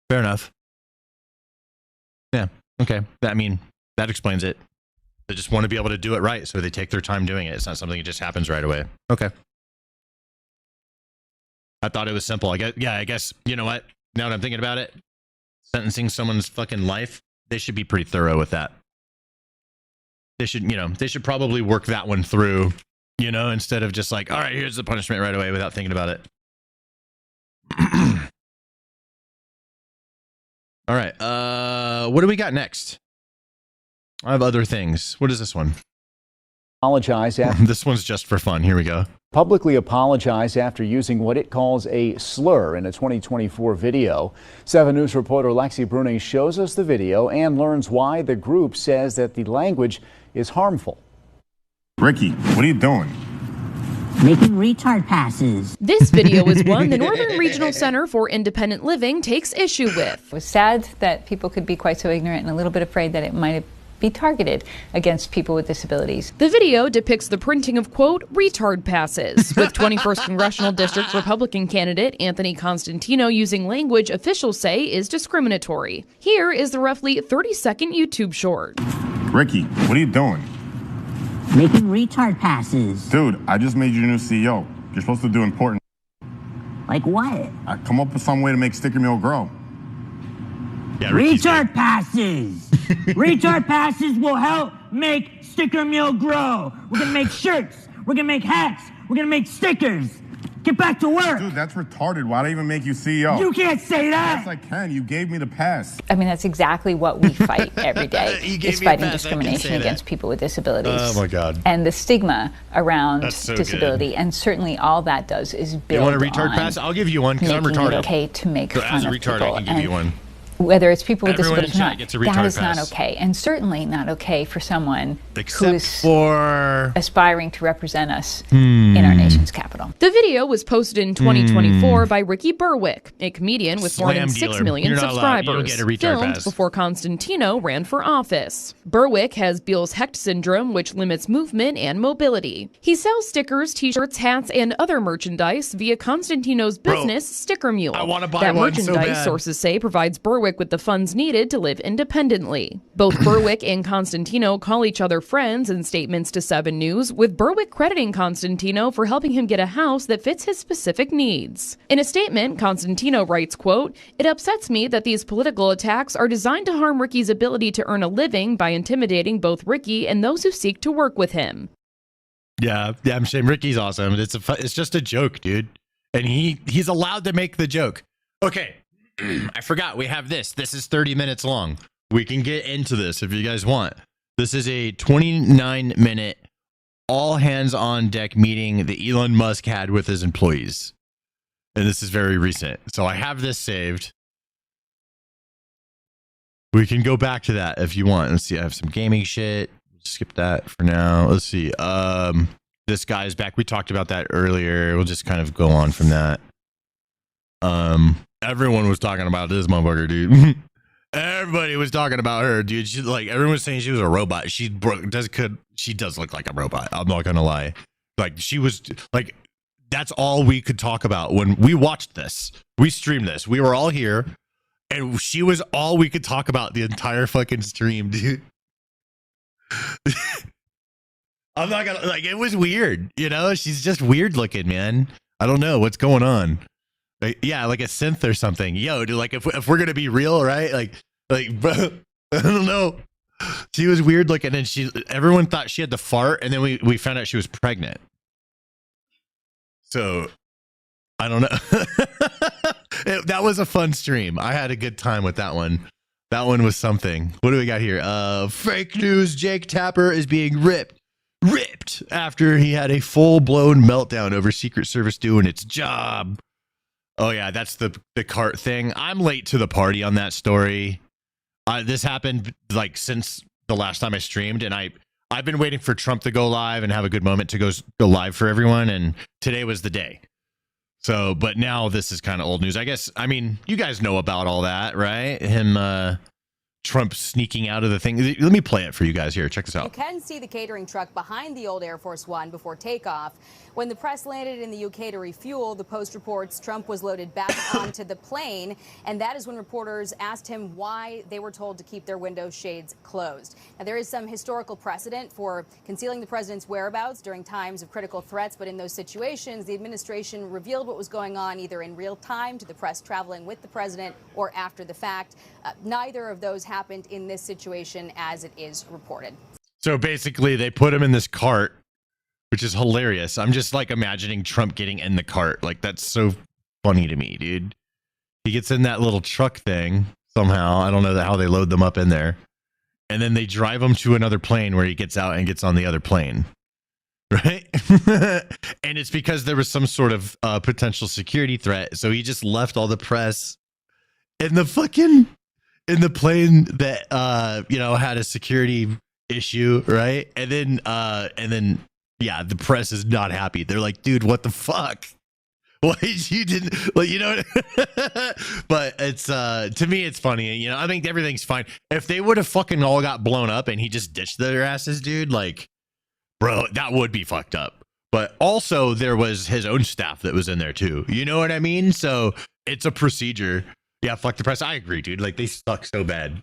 Fair enough. Yeah. Okay. That explains it. They just want to be able to do it right, so they take their time doing it. It's not something that just happens right away. Okay. I thought it was simple. I guess, you know what? Now that I'm thinking about it, sentencing someone's fucking life, they should be pretty thorough with that. They should probably work that one through, instead of just like, all right, here's the punishment right away without thinking about it. All right. What do we got next? I have other things. What is this one? Apologize this one's just for fun. Here we go. Publicly apologize after using what it calls a slur in a 2024 video. 7 News reporter Lexi Bruning shows us the video and learns why the group says that the language is harmful. Ricky, what are you doing? Making retard passes. This video is one the Northern Regional Center for Independent Living takes issue with. It was sad that people could be quite so ignorant and a little bit afraid that it might be targeted against people with disabilities. The video depicts the printing of, quote, retard passes, with 21st Congressional District Republican candidate Anthony Constantino using language officials say is discriminatory. Here is the roughly 30-second YouTube short. Ricky, what are you doing? Making retard passes. Dude, I just made you new CEO. You're supposed to do important. Like what? I come up with some way to make Sticker Meal grow. Yeah, retard passes. Retard passes will help make Sticker Meal grow. We're gonna make shirts. We're gonna make hats. We're gonna make stickers. Get back to work. Dude, that's retarded. Why'd I even make you CEO? You can't say that. Yes, I can. You gave me the pass. I mean, that's exactly what we fight every day. Is fighting discrimination against people with disabilities. Oh my God. And the stigma around so disability, good. And certainly all that does is build. You want a retard pass? I'll give you one because I'm retarded. It okay to make fun as a of retard, people. I can give you one. Whether it's people with Everyone disabilities or not, gets a retard that is pass. not okay, and certainly not okay for someone Except who is for aspiring to represent us in our nation's capital. The video was posted in 2024 by Ricky Berwick, a comedian with more than 6 million subscribers, filmed before Constantino ran for office. Berwick has Beals-Hecht syndrome, which limits movement and mobility. He sells stickers, t-shirts, hats, and other merchandise via Constantino's business, Sticker Mule. I want to buy that one so merchandise, bad. sources say, provides Berwick with the funds needed to live independently. Both Berwick and Constantino call each other friends in statements to 7 News, with Berwick crediting Constantino for helping him get a house that fits his specific needs. In a statement, Constantino writes, quote, "It upsets me that these political attacks are designed to harm Ricky's ability to earn a living by intimidating both Ricky and those who seek to work with him." Yeah, I'm saying Ricky's awesome. It's just a joke, dude. And he's allowed to make the joke. Okay. I forgot we have this. This is 30 minutes long. We can get into this if you guys want. This is a 29-minute all hands on deck meeting that Elon Musk had with his employees. And this is very recent. So I have this saved. We can go back to that if you want. Let's see. I have some gaming shit. Skip that for now. Let's see. This guy's back. We talked about that earlier. We'll just kind of go on from that. Everyone was talking about this motherfucker, dude. Everybody was talking about her, dude. She everyone was saying she was a robot. She does look like a robot. I'm not gonna lie. Like she was like, that's all we could talk about when we watched this. We streamed this. We were all here, and she was all we could talk about the entire fucking stream, dude. I'm not gonna it was weird, She's just weird looking, man. I don't know what's going on. Yeah, like a synth or something. Yo, dude, if we're gonna be real, right? Bro, I don't know. She was weird looking, and everyone thought she had to fart, and then we found out she was pregnant. So I don't know. That was a fun stream. I had a good time with that one. That one was something. What do we got here? Fake news. Jake Tapper is being ripped after he had a full-blown meltdown over Secret Service doing its job. Oh yeah, that's the cart thing. I'm late to the party on that story. This happened like since the last time I streamed, and I've been waiting for Trump to go live and have a good moment to go live for everyone, and today was the day. So, but now this is kind of old news. I guess, I mean, you guys know about all that, right? Him, Trump sneaking out of the thing. Let me play it for you guys here. Check this out. You can see the catering truck behind the old Air Force One before takeoff. When the press landed in the UK to refuel, the Post reports Trump was loaded back onto the plane, and that is when reporters asked him why they were told to keep their window shades closed. Now, there is some historical precedent for concealing the president's whereabouts during times of critical threats, but in those situations, the administration revealed what was going on either in real time to the press traveling with the president or after the fact. Neither of those happened in this situation as it is reported. So basically, they put him in this cart, which is hilarious. I'm just like imagining Trump getting in the cart. Like, that's so funny to me, dude. He gets in that little truck thing somehow. I don't know how they load them up in there. And then they drive him to another plane where he gets out and gets on the other plane. Right? And it's because there was some sort of potential security threat. So he just left all the press in the plane that, had a security issue. Right. And then, yeah, the press is not happy. They're like, dude, what the fuck? Why you didn't, like, you know? But it's, to me, it's funny. I think everything's fine. If they would have fucking all got blown up and he just ditched their asses, dude, like, bro, that would be fucked up. But also there was his own staff that was in there too. You know what I mean? So it's a procedure. Yeah, fuck the press. I agree, dude. Like, they suck so bad.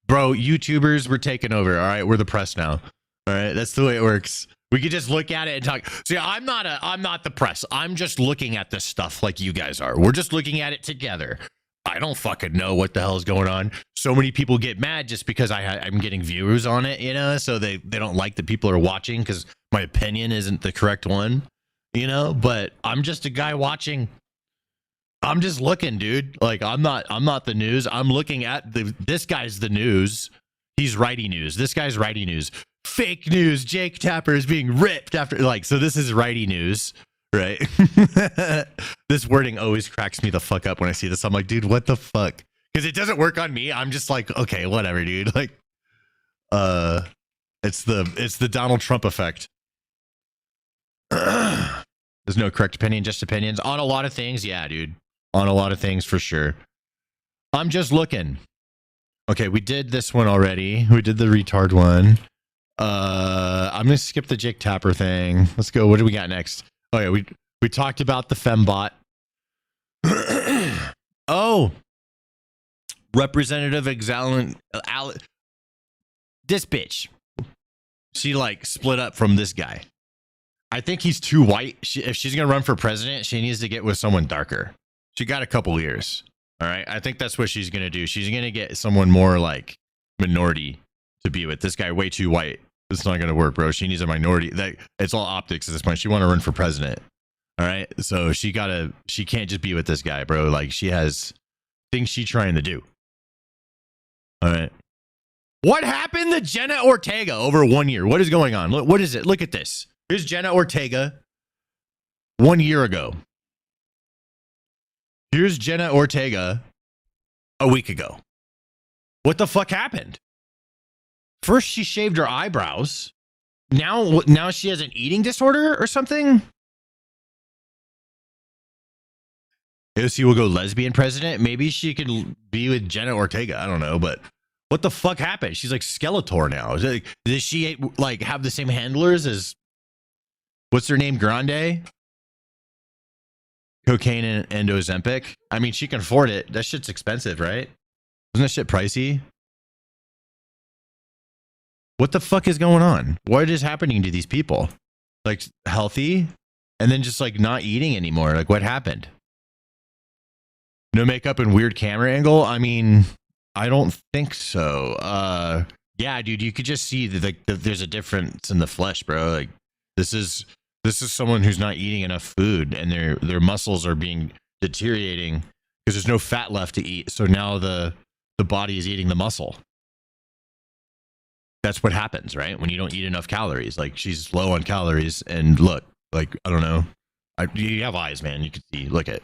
Bro, YouTubers were taking over. All right, we're the press now. All right, that's the way it works. We could just look at it and talk. See, I'm not the press. I'm just looking at this stuff like you guys are. We're just looking at it together. I don't fucking know what the hell is going on. So many people get mad just because I'm getting viewers on it, so they don't like that people are watching because my opinion isn't the correct one, but I'm just a guy watching. I'm just looking, dude. Like, I'm not the news. I'm looking at this guy's the news. He's righty news. This guy's righty news. Fake news. Jake Tapper is being ripped after, so this is righty news, right? This wording always cracks me the fuck up when I see this. I'm like, dude, what the fuck? Because it doesn't work on me. I'm just like, okay, whatever, dude. Like, it's the Donald Trump effect. There's no correct opinion, just opinions on a lot of things. Yeah, dude, on a lot of things for sure. I'm just looking. Okay, we did this one already. We did the retard one. I'm gonna skip the Jake Tapper thing. Let's go. What do we got next? Oh yeah, we talked about the fembot. Oh, Representative this bitch. She split up from this guy. I think he's too white. If she's gonna run for president, she needs to get with someone darker. She got a couple years. All right, I think that's what she's gonna do. She's gonna get someone more minority to be with. This guy way too white. It's not gonna work, bro. She needs a minority. It's all optics at this point. She want to run for president. All right, so she can't just be with this guy, bro. She has things she's trying to do. All right. What happened to Jenna Ortega over 1 year? What is going on? Look, what is it? Look at this. Here's Jenna Ortega 1 year ago. Here's Jenna Ortega a week ago. What the fuck happened? First, she shaved her eyebrows. Now she has an eating disorder or something? AOC will go lesbian president. Maybe she could be with Jenna Ortega. I don't know, but what the fuck happened? She's like Skeletor now. Does she have the same handlers as what's her name? Grande? Cocaine and Ozempic. I mean, she can afford it. That shit's expensive, right? Isn't that shit pricey? What the fuck is going on? What is happening to these people? Healthy and then just not eating anymore. What happened? No makeup and weird camera angle? I mean, I don't think so. Yeah, dude, you could just see that there's a difference in the flesh, bro. This is someone who's not eating enough food and their muscles are being deteriorating because there's no fat left to eat. So now the the body is eating the muscle. That's what happens, right? When you don't eat enough calories. Like, she's low on calories, and look, like, I don't know. You have eyes, man. You can see. Look at.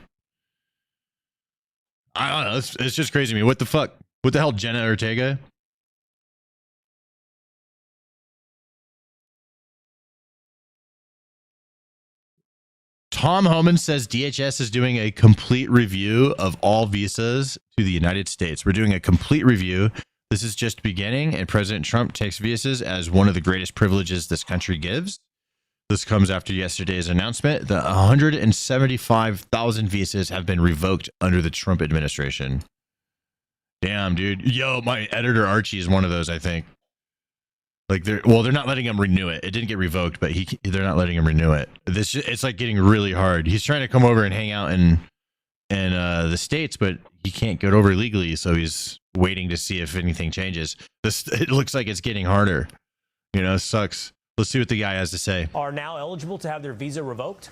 I don't know. It's just crazy to me. What the fuck? What the hell, Jenna Ortega? Tom Homan says DHS is doing a complete review of all visas to the United States. We're doing a complete review. This is just beginning, and President Trump takes visas as one of the greatest privileges this country gives. This comes after yesterday's announcement that 175,000 visas have been revoked under the Trump administration. Damn, dude. Yo, my editor Archie is one of those, I think. Like, they're not letting him renew it. It didn't get revoked, but they're not letting him renew it. It's like getting really hard. He's trying to come over and hang out in the States, but he can't get over legally, so he's waiting to see if anything changes. It looks like it's getting harder. You know, it sucks. Let's see what the guy has to say. Are now eligible to have their visa revoked?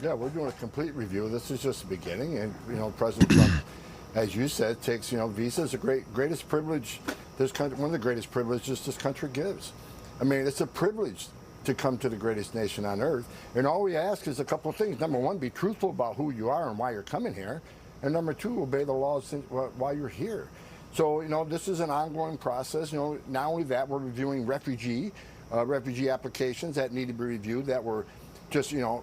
Yeah, we're doing a complete review. This is just the beginning, and President Trump, as you said, takes visa is the greatest privilege this country, one of the greatest privileges this country gives. I mean, it's a privilege to come to the greatest nation on earth, and all we ask is a couple of things. Number one, be truthful about who you are and why you're coming here, and number two, obey the laws while you're here. So this is an ongoing process. Not only that, we're reviewing refugee applications that need to be reviewed that were just the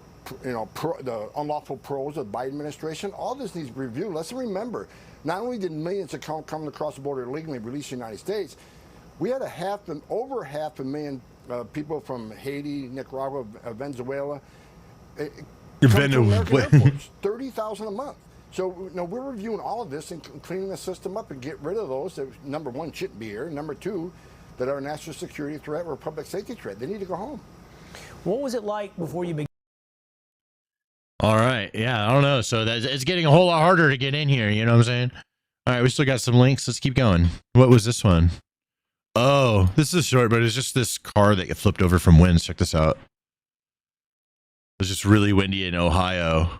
unlawful pros of the Biden administration. All this needs to be reviewed. Let's remember, not only did millions of come across the border illegally released in the United States, we had over half a million people from Haiti, Nicaragua, Venezuela. 30,000 a month. So we're reviewing all of this and cleaning the system up and get rid of those that, number one, shouldn't be here. Number two, that are a national security threat or a public safety threat. They need to go home. What was it like before you began? All right. Yeah, I don't know. So it's getting a whole lot harder to get in here. You know what I'm saying? All right, we still got some links. Let's keep going. What was this one? Oh, this is short, but it's just this car that got flipped over from winds. Check this out. It was just really windy in Ohio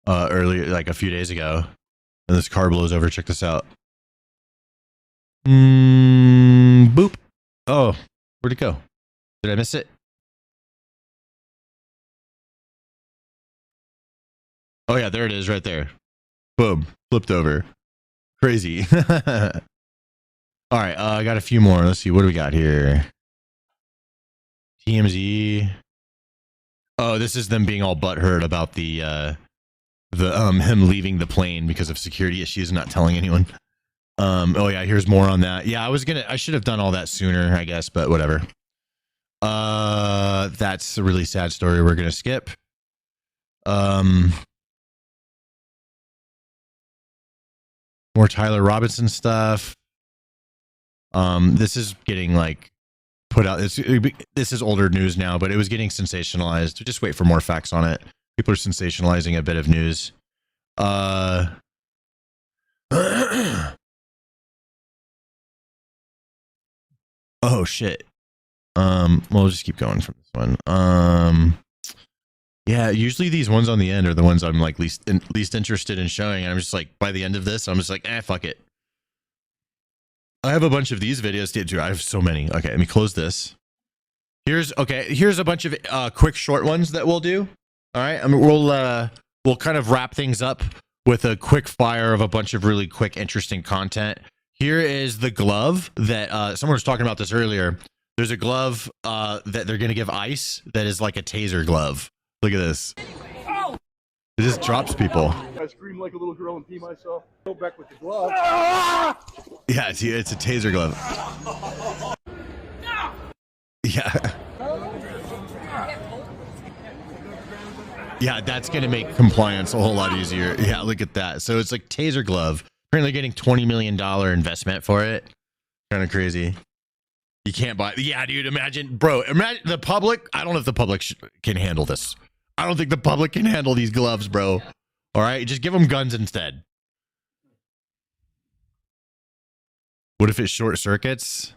earlier, like a few days ago. And this car blows over. Check this out. Boop. Oh, where'd it go? Did I miss it? Oh, yeah, there it is right there. Boom. Flipped over. Crazy. All right, I got a few more. Let's see. What do we got here? TMZ. Oh, this is them being all butthurt about the him leaving the plane because of security issues and not telling anyone. Oh yeah, here's more on that. Yeah, I should have done all that sooner, I guess, but whatever. That's a really sad story we're gonna skip. More Tyler Robinson stuff. This is getting like put out. This is older news now, but it was getting sensationalized. Just wait for more facts on it. People are sensationalizing a bit of news. Oh shit. We'll just keep going from this one. Yeah, usually these ones on the end are the ones I'm like least interested in showing. And I'm just like, by the end of this, I'm just like, fuck it. I have a bunch of these videos too. I have so many. Okay, let me close this. Here's a bunch of quick short ones that we'll do. All right, I mean, we'll kind of wrap things up with a quick fire of a bunch of really quick, interesting content. Here is the glove that someone was talking about this earlier. There's a glove that they're gonna give ICE that is like a taser glove. Look at this. It just drops people. I scream like a little girl and pee myself. Go back with the glove. Yeah, it's a taser glove. Yeah. Yeah, that's going to make compliance a whole lot easier. Yeah, look at that. So it's like taser glove. Apparently getting $20 million investment for it. Kind of crazy. You can't buy. Yeah, dude, imagine the public. I don't know if the public can handle this. I don't think the public can handle these gloves, bro. All right, just give them guns instead. What if it short circuits?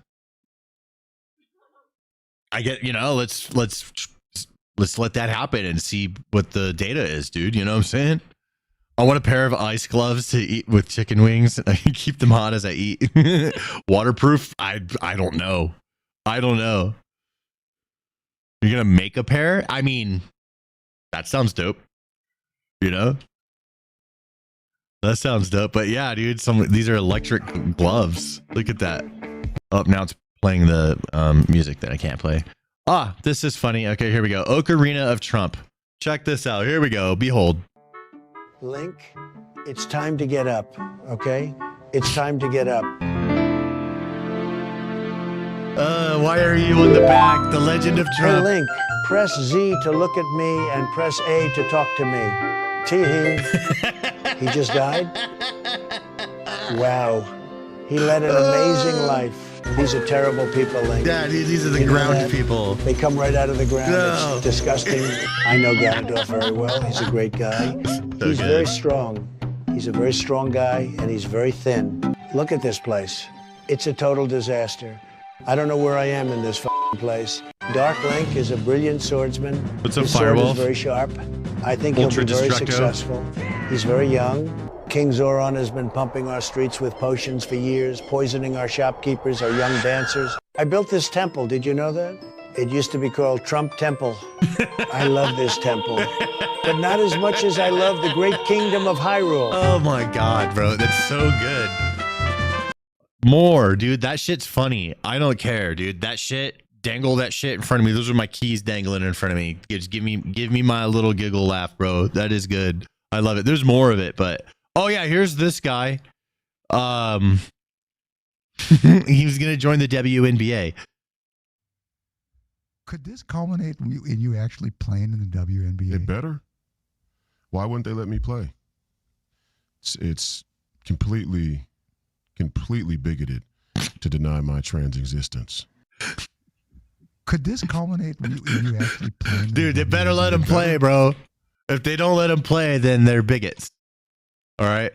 I get, let's let that happen and see what the data is, dude. You know what I'm saying? I want a pair of ice gloves to eat with chicken wings. I can keep them hot as I eat. Waterproof? I don't know. I don't know. You're gonna make a pair? I mean, that sounds dope. You know? That sounds dope. But yeah, dude, these are electric gloves. Look at that. Oh, now it's playing the music that I can't play. Ah, this is funny. Okay, here we go. Ocarina of Trump. Check this out. Here we go. Behold. Link, it's time to get up, okay? It's time to get up. Why are you in the back? The Legend of Trump. Hey, Link, press Z to look at me and press A to talk to me. Tee-hee. He just died? Wow. He led an amazing life. These are terrible people, Link. Yeah, these are the ground people. They come right out of the ground. No. It's disgusting. I know Ganondorf very well. He's a great guy. He's very strong. He's a very strong guy, and he's very thin. Look at this place. It's a total disaster. I don't know where I am in this place. Dark Link is a brilliant swordsman. What's up, His sword Firewolf? is very sharp. I think he'll Ultra be very Destructo. successful. He's very young. King Zoron has been pumping our streets with potions for years, poisoning our shopkeepers, our young dancers. I built this temple. Did you know that? It used to be called Trump Temple. I love this temple, but not as much as I love the great kingdom of Hyrule. Oh my god, bro. That's so good. More, dude. That shit's funny. I don't care, dude. That shit, dangle that shit in front of me. Those are my keys dangling in front of me. Just give me my little giggle laugh, bro. That is good. I love it. There's more of it, but oh yeah, here's this guy. He was gonna join the WNBA. Could this culminate in you actually playing in the WNBA? It better. Why wouldn't they let me play? It's completely bigoted to deny my trans existence. Could this culminate in you actually playing? Dude, they better let him play, bro. If they don't let him play, then they're bigots. All right,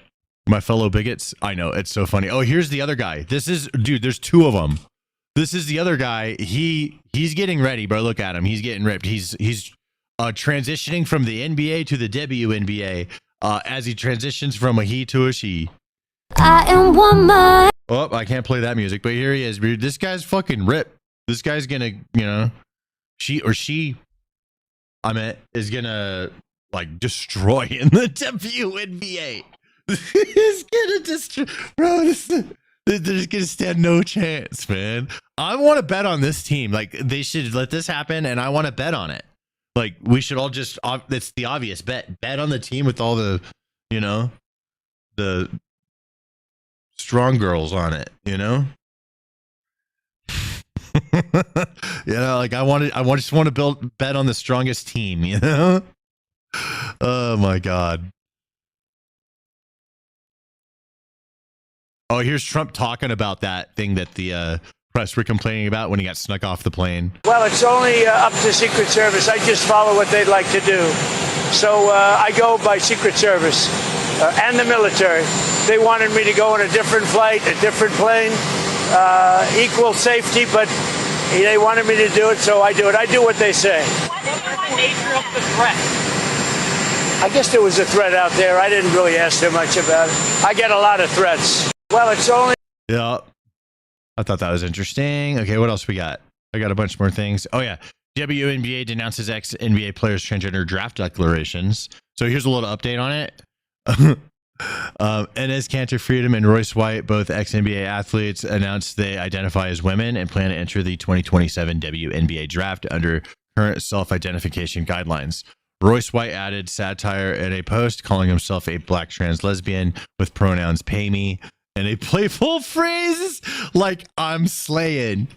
my fellow bigots. I know, it's so funny. Oh, here's the other guy. This is, dude, there's two of them. This is the other guy. He's getting ready, bro. Look at him. He's getting ripped. He's transitioning from the NBA to the WNBA as he transitions from a he to a she. I am woman. Oh, I can't play that music, but here he is, dude. This guy's fucking ripped. This guy's gonna, she is gonna like destroy in the WNBA. He's gonna destroy, bro. They're just gonna stand no chance, man. I want to bet on this team. Like, they should let this happen, and I want to bet on it. Like, we should all just, that's the obvious bet. Bet on the team with all the, the strong girls on it, like I just want to bet on the strongest team, Oh my God. Oh, here's Trump talking about that thing that the press were complaining about when he got snuck off the plane. Well, it's only up to Secret Service. I just follow what they'd like to do. So I go by Secret Service and the military. They wanted me to go on a different flight, a different plane, equal safety, but they wanted me to do it, so I do it. I do what they say. What is the nature of the threat? I guess there was a threat out there. I didn't really ask too much about it. I get a lot of threats. Well, it's only... Yeah. I thought that was interesting. Okay, what else we got? I got a bunch more things. Oh, yeah. WNBA denounces ex-NBA players' transgender draft declarations. So here's a little update on it. Enes Kanter Freedom and Royce White, both ex-NBA athletes, announced they identify as women and plan to enter the 2027 WNBA draft under current self-identification guidelines. Royce White added satire in a post, calling himself a black trans lesbian with pronouns pay me, and a playful phrase like I'm slaying.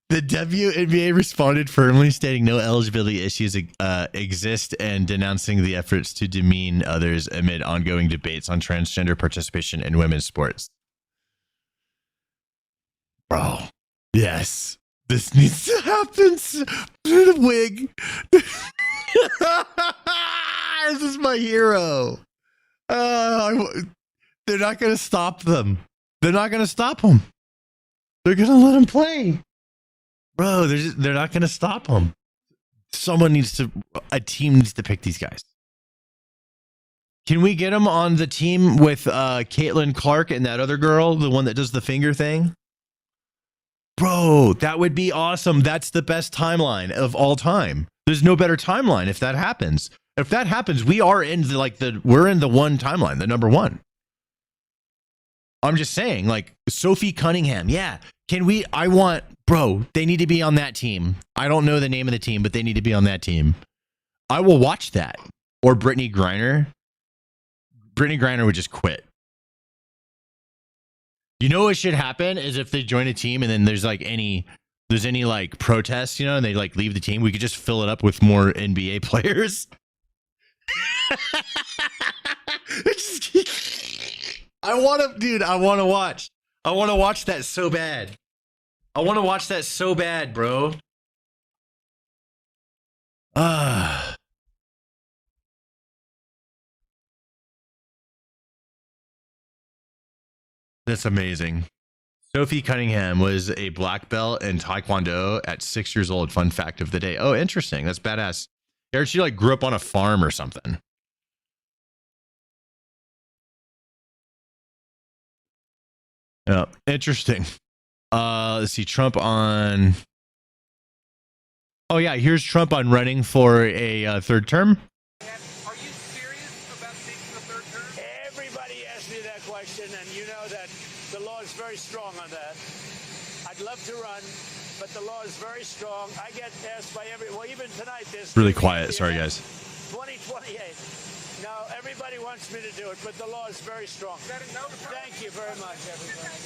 The WNBA responded firmly, stating no eligibility issues exist and denouncing the efforts to demean others amid ongoing debates on transgender participation in women's sports. Bro, yes, this needs to happen. The wig. This is my hero. They're not going to stop them. They're not going to stop him. They're going to let him play. Bro, they're not going to stop him. A team needs to pick these guys. Can we get him on the team with Caitlin Clark and that other girl, the one that does the finger thing? Bro, that would be awesome. That's the best timeline of all time. There's no better timeline if that happens. If that happens, we are in we're in the one timeline, the number one. I'm just saying, like, Sophie Cunningham. Yeah. Bro, they need to be on that team. I don't know the name of the team, but they need to be on that team. I will watch that. Or Brittany Griner. Brittany Griner would just quit. You know what should happen is if they join a team and then there's any like protests, you know, and they like leave the team, we could just fill it up with more NBA players. I want to watch that so bad. I want to watch that so bad, bro. That's amazing. Sophie Cunningham was a black belt in Taekwondo at 6 years old. Fun fact of the day. Oh, interesting. That's badass. Or she like grew up on a farm or something. Yeah, interesting. Let's see. Trump on. Oh yeah, here's Trump on running for a third term. Are you serious about taking the third term? Everybody asked me that question, and you know that the law is very strong on that. I'd love to run, but the law is very strong. I get asked by well, even tonight, this Really quiet. Sorry, guys. 2028. No, everybody wants me to do it, but the law is very strong. Thank you very much, everybody.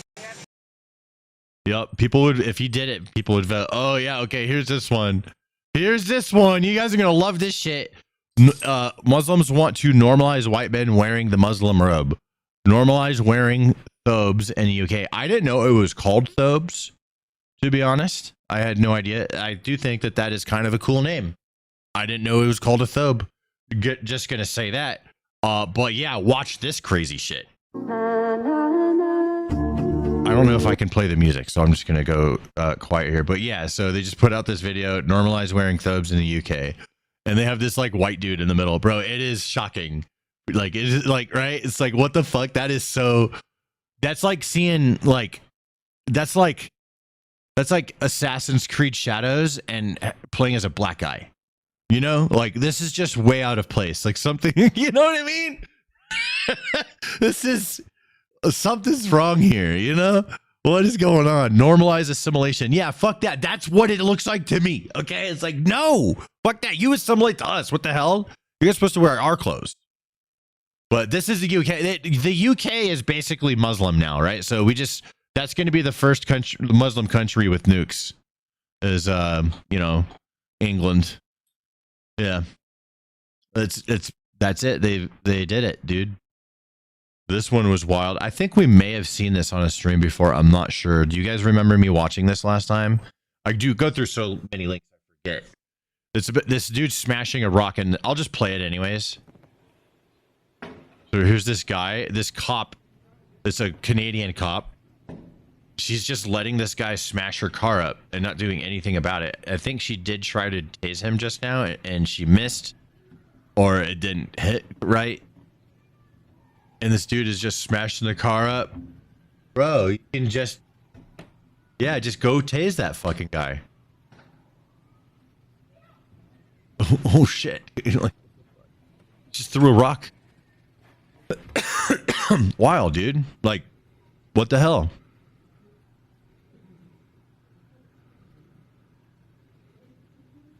Yep, people would, if he did it, people would vote. Oh yeah, okay, here's this one. Here's this one. You guys are gonna love this shit. Muslims want to normalize white men wearing the Muslim robe. Normalize wearing thobes in the UK. I didn't know it was called thobes, to be honest. I had no idea. I do think that is kind of a cool name. I didn't know it was called a thobe. Just gonna say that. But yeah, watch this crazy shit. I don't know if I can play the music, so I'm just gonna go quiet here. But yeah, so they just put out this video, normalize wearing thobes in the UK, and they have this like white dude in the middle. Bro, it is shocking. Like, it is like, right? It's like, what the fuck? That is so. That's like seeing like, that's like Assassin's Creed Shadows and playing as a black guy. You know, like this is just way out of place. Like something, you know what I mean? This is. Something's wrong here, you know? What is going on? Normalize assimilation. Yeah, fuck that. That's what it looks like to me. Okay? It's like, no, fuck that. You assimilate to us. What the hell? You're supposed to wear our clothes. But this is the UK. The UK is basically Muslim now, right? So that's going to be the first country, Muslim country with nukes is, you know, England. Yeah. That's it. They did it, dude. This one was wild. I think we may have seen this on a stream before. I'm not sure. Do you guys remember me watching this last time? I do go through so many links, I forget. It's this dude smashing a rock, and I'll just play it anyways. So here's this guy, this cop. It's a Canadian cop. She's just letting this guy smash her car up and not doing anything about it. I think she did try to tase him just now, and she missed, or it didn't hit right. And this dude is just smashing the car up. Bro, you can just go tase that fucking guy. Oh shit. Just threw a rock. Wild, dude. Like, what the hell?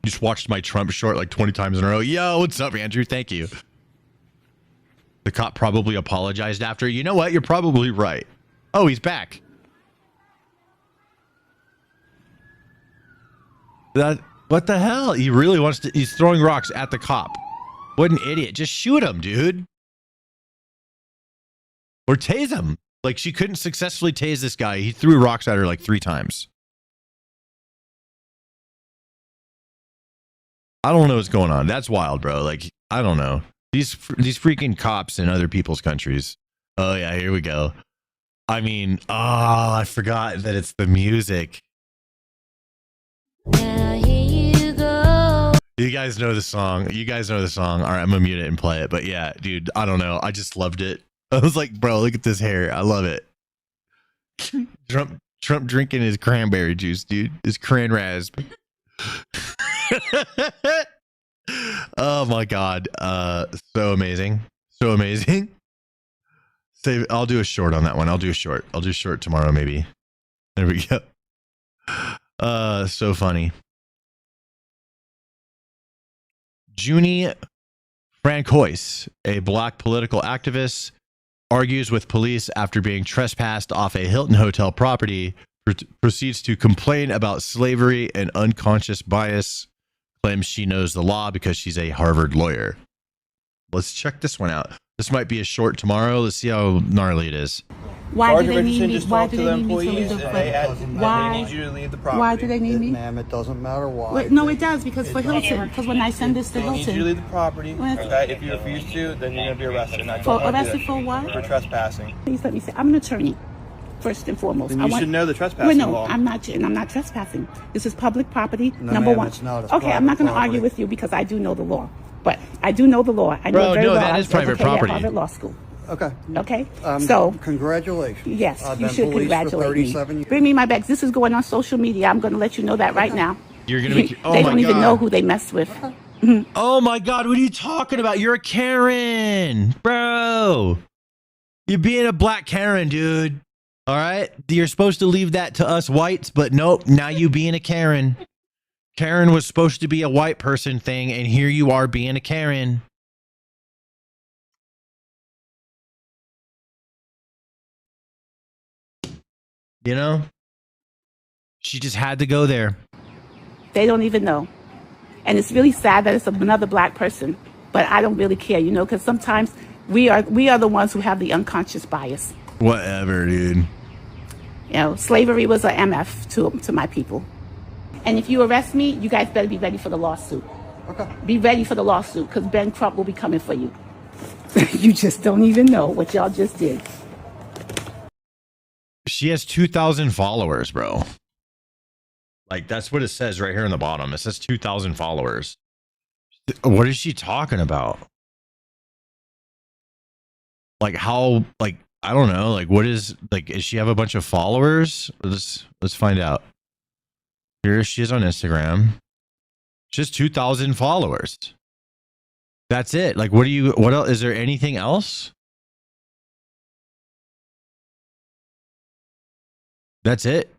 Just watched my Trump short like 20 times in a row. Yo, what's up, Andrew? Thank you. The cop probably apologized after. You know what? You're probably right. Oh, he's back. What the hell? He really wants to. He's throwing rocks at the cop. What an idiot. Just shoot him, dude. Or tase him. Like, she couldn't successfully tase this guy. He threw rocks at her like 3 times. I don't know what's going on. That's wild, bro. Like, I don't know. These freaking cops in other people's countries. Oh, yeah, here we go. I mean, I forgot that it's the music. You guys know the song. You guys know the song. All right, I'm gonna mute it and play it. But yeah, dude, I don't know. I just loved it. I was like, bro, look at this hair. I love it. Trump drinking his cranberry juice, dude. His cran rasp. Oh my god. So amazing. So amazing. Save. I'll do a short on that one. I'll do a short tomorrow, maybe. There we go. So funny. Junie Francois, a black political activist, argues with police after being trespassed off a Hilton hotel property, proceeds to complain about slavery and unconscious bias, claims she knows the law because she's a Harvard lawyer. Let's check this one out. This might be a short tomorrow. Let's see how gnarly it is. Why do they need me? Why do they need me to leave the property? Why? They need you to leave the property. Why do they need me? Ma'am, it doesn't matter why. Wait, no, it does, because for Hilton. Because when I send this to They need you to Hilton. leave the property. Okay? If you refuse to, then you're going to be arrested. And I don't want to do Arrested that. for what? For trespassing. Please let me say, I'm an attorney, first and foremost. Then you should know the trespassing law. I'm not, and I'm not trespassing. This is public property, No, number ma'am, one. it's not. It's Okay, I'm not going to private argue property. with you because I do know the law. But I do know the law. I know Bro, very no, well. that I is was private educated at property. Harvard Law School. Okay. Okay. So congratulations. yes, I've you been should police for congratulate 37 me. years. Bring me my bags. This is going on social media. I'm going to let you know that right now. You're gonna be. Oh They my don't even God. know who they messed with. Oh my god, what are you talking about? You're a Karen, bro. You're being a black Karen, dude. All right, you're supposed to leave that to us whites, but nope. Now you being a Karen. Karen was supposed to be a white person thing, and here you are being a Karen. You know, she just had to go there. They don't even know. And it's really sad that it's another black person. But I don't really care, because sometimes we are the ones who have the unconscious bias. Whatever, dude. Slavery was a MF to my people. And if you arrest me, you guys better be ready for the lawsuit. Okay. Be ready for the lawsuit, because Ben Crump will be coming for you. You just don't even know what y'all just did. She has 2,000 followers, bro. Like, that's what it says right here in the bottom. It says 2,000 followers. What is she talking about? Like, how, like, I don't know. Like, what is, like, does she have a bunch of followers? Let's find out. Here she is on Instagram. She has 2,000 followers. That's it. Like, what else? Is there anything else? That's it.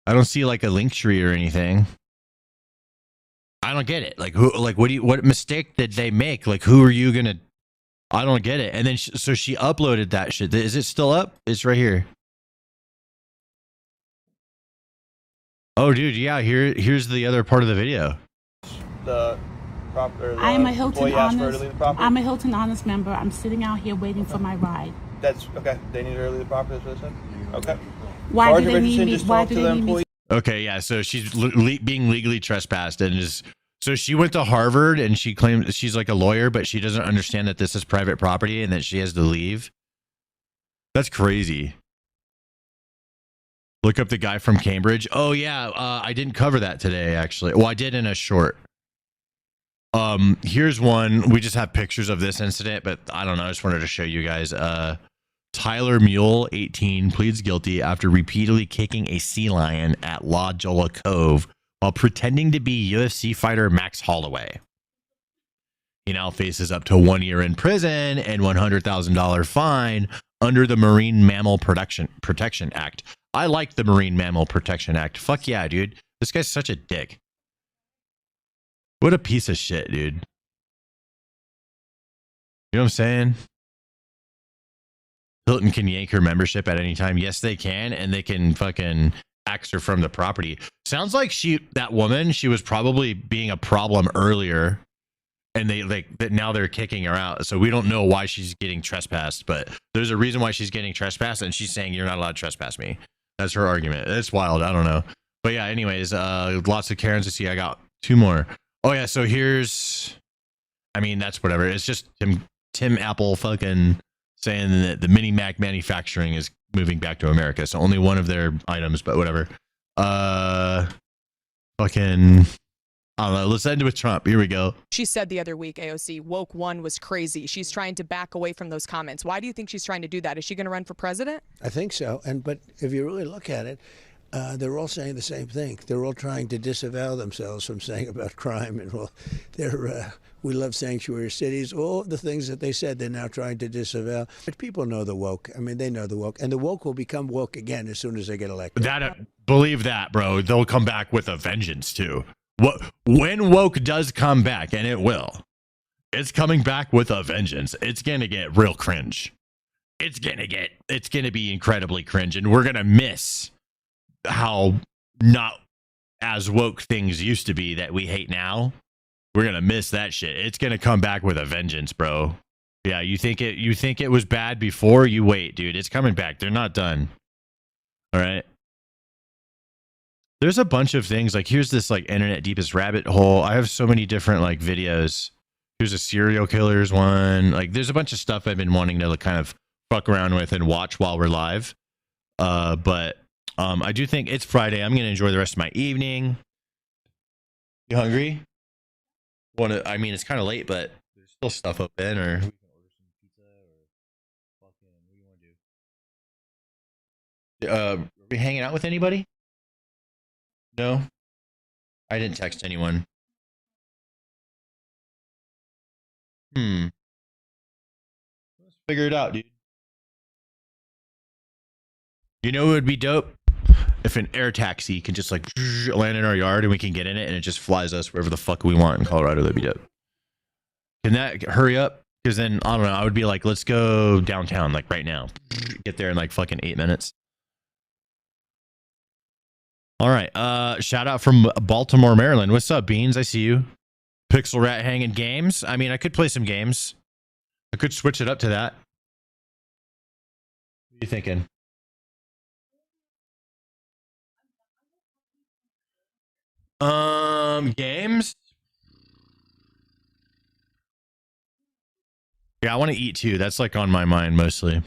I don't see like a link tree or anything. I don't get it. Like what mistake did they make? Like, who are you gonna? I don't get it. And then so she uploaded that shit. Is it still up? It's right here. Oh, dude, yeah. Here's the other part of the video. I am a Hilton Honors. I'm a Hilton Honors member. I'm sitting out here waiting for my ride. That's okay. They need to leave the property. That's what they said. Okay. Why do they need me? Why do they need me? Okay, yeah. So she's being legally trespassed, and so she went to Harvard, and she claimed she's like a lawyer, but she doesn't understand that this is private property and that she has to leave. That's crazy. Look up the guy from Cambridge. Oh yeah, I didn't cover that today actually. Well, I did in a short. Here's one. We just have pictures of this incident, but I don't know. I just wanted to show you guys. Tyler Mule, 18, pleads guilty after repeatedly kicking a sea lion at La Jolla Cove while pretending to be UFC fighter Max Holloway. He now faces up to 1 year in prison and $100,000 fine under the Marine Mammal Protection Act. I like the Marine Mammal Protection Act. Fuck yeah, dude. This guy's such a dick. What a piece of shit, dude. You know what I'm saying? Hilton can yank her membership at any time. Yes, they can, and they can fucking axe her from the property. Sounds like that woman, she was probably being a problem earlier, and now they're kicking her out. So we don't know why she's getting trespassed, but there's a reason why she's getting trespassed, and she's saying you're not allowed to trespass me. That's her argument. It's wild. I don't know, but yeah. Anyways, lots of Karens to see. I got two more. Oh yeah. So that's whatever. It's just Tim Apple fucking saying that the Mini Mac manufacturing is moving back to America. So only one of their items, but whatever. fucking, I don't know. Let's end with Trump. Here we go. She said the other week, AOC, woke one was crazy. She's trying to back away from those comments. Why do you think she's trying to do that? Is she going to run for president? I think so. But if you really look at it, they're all saying the same thing. They're all trying to disavow themselves from saying about crime. And we love sanctuary cities. All the things that they said, they're now trying to disavow. But people know the woke. I mean, they know the woke. And the woke will become woke again as soon as they get elected. Believe that, bro. They'll come back with a vengeance, too. When woke does come back, and it will, it's coming back with a vengeance. It's going to get real cringe. It's going to be incredibly cringe. And we're going to miss how not as woke things used to be that we hate now. We're going to miss that shit. It's going to come back with a vengeance, bro. Yeah, you think it was bad before? You wait, dude. It's coming back. They're not done. All right. There's a bunch of things. Like, here's this like internet deepest rabbit hole. I have so many different like videos. Here's a serial killers one. Like, there's a bunch of stuff I've been wanting to like, kind of fuck around with and watch while we're live. But I do think it's Friday. I'm gonna enjoy the rest of my evening. You hungry? I mean, it's kind of late, but there's still stuff open. Or we can order some pizza or fucking. What do you want to do? Are we hanging out with anybody? No, I didn't text anyone. Let's figure it out, dude. You know what would be dope? If an air taxi can just like land in our yard and we can get in it and it just flies us wherever the fuck we want in Colorado. That'd be dope. Can that hurry up? Because then, I don't know, I would be like, let's go downtown like right now. Get there in like fucking 8 minutes. All right. Shout out from Baltimore, Maryland. What's up, Beans? I see you. Pixel Rat hanging games. I mean, I could play some games. I could switch it up to that. What are you thinking? Games? Yeah, I want to eat too. That's like on my mind mostly.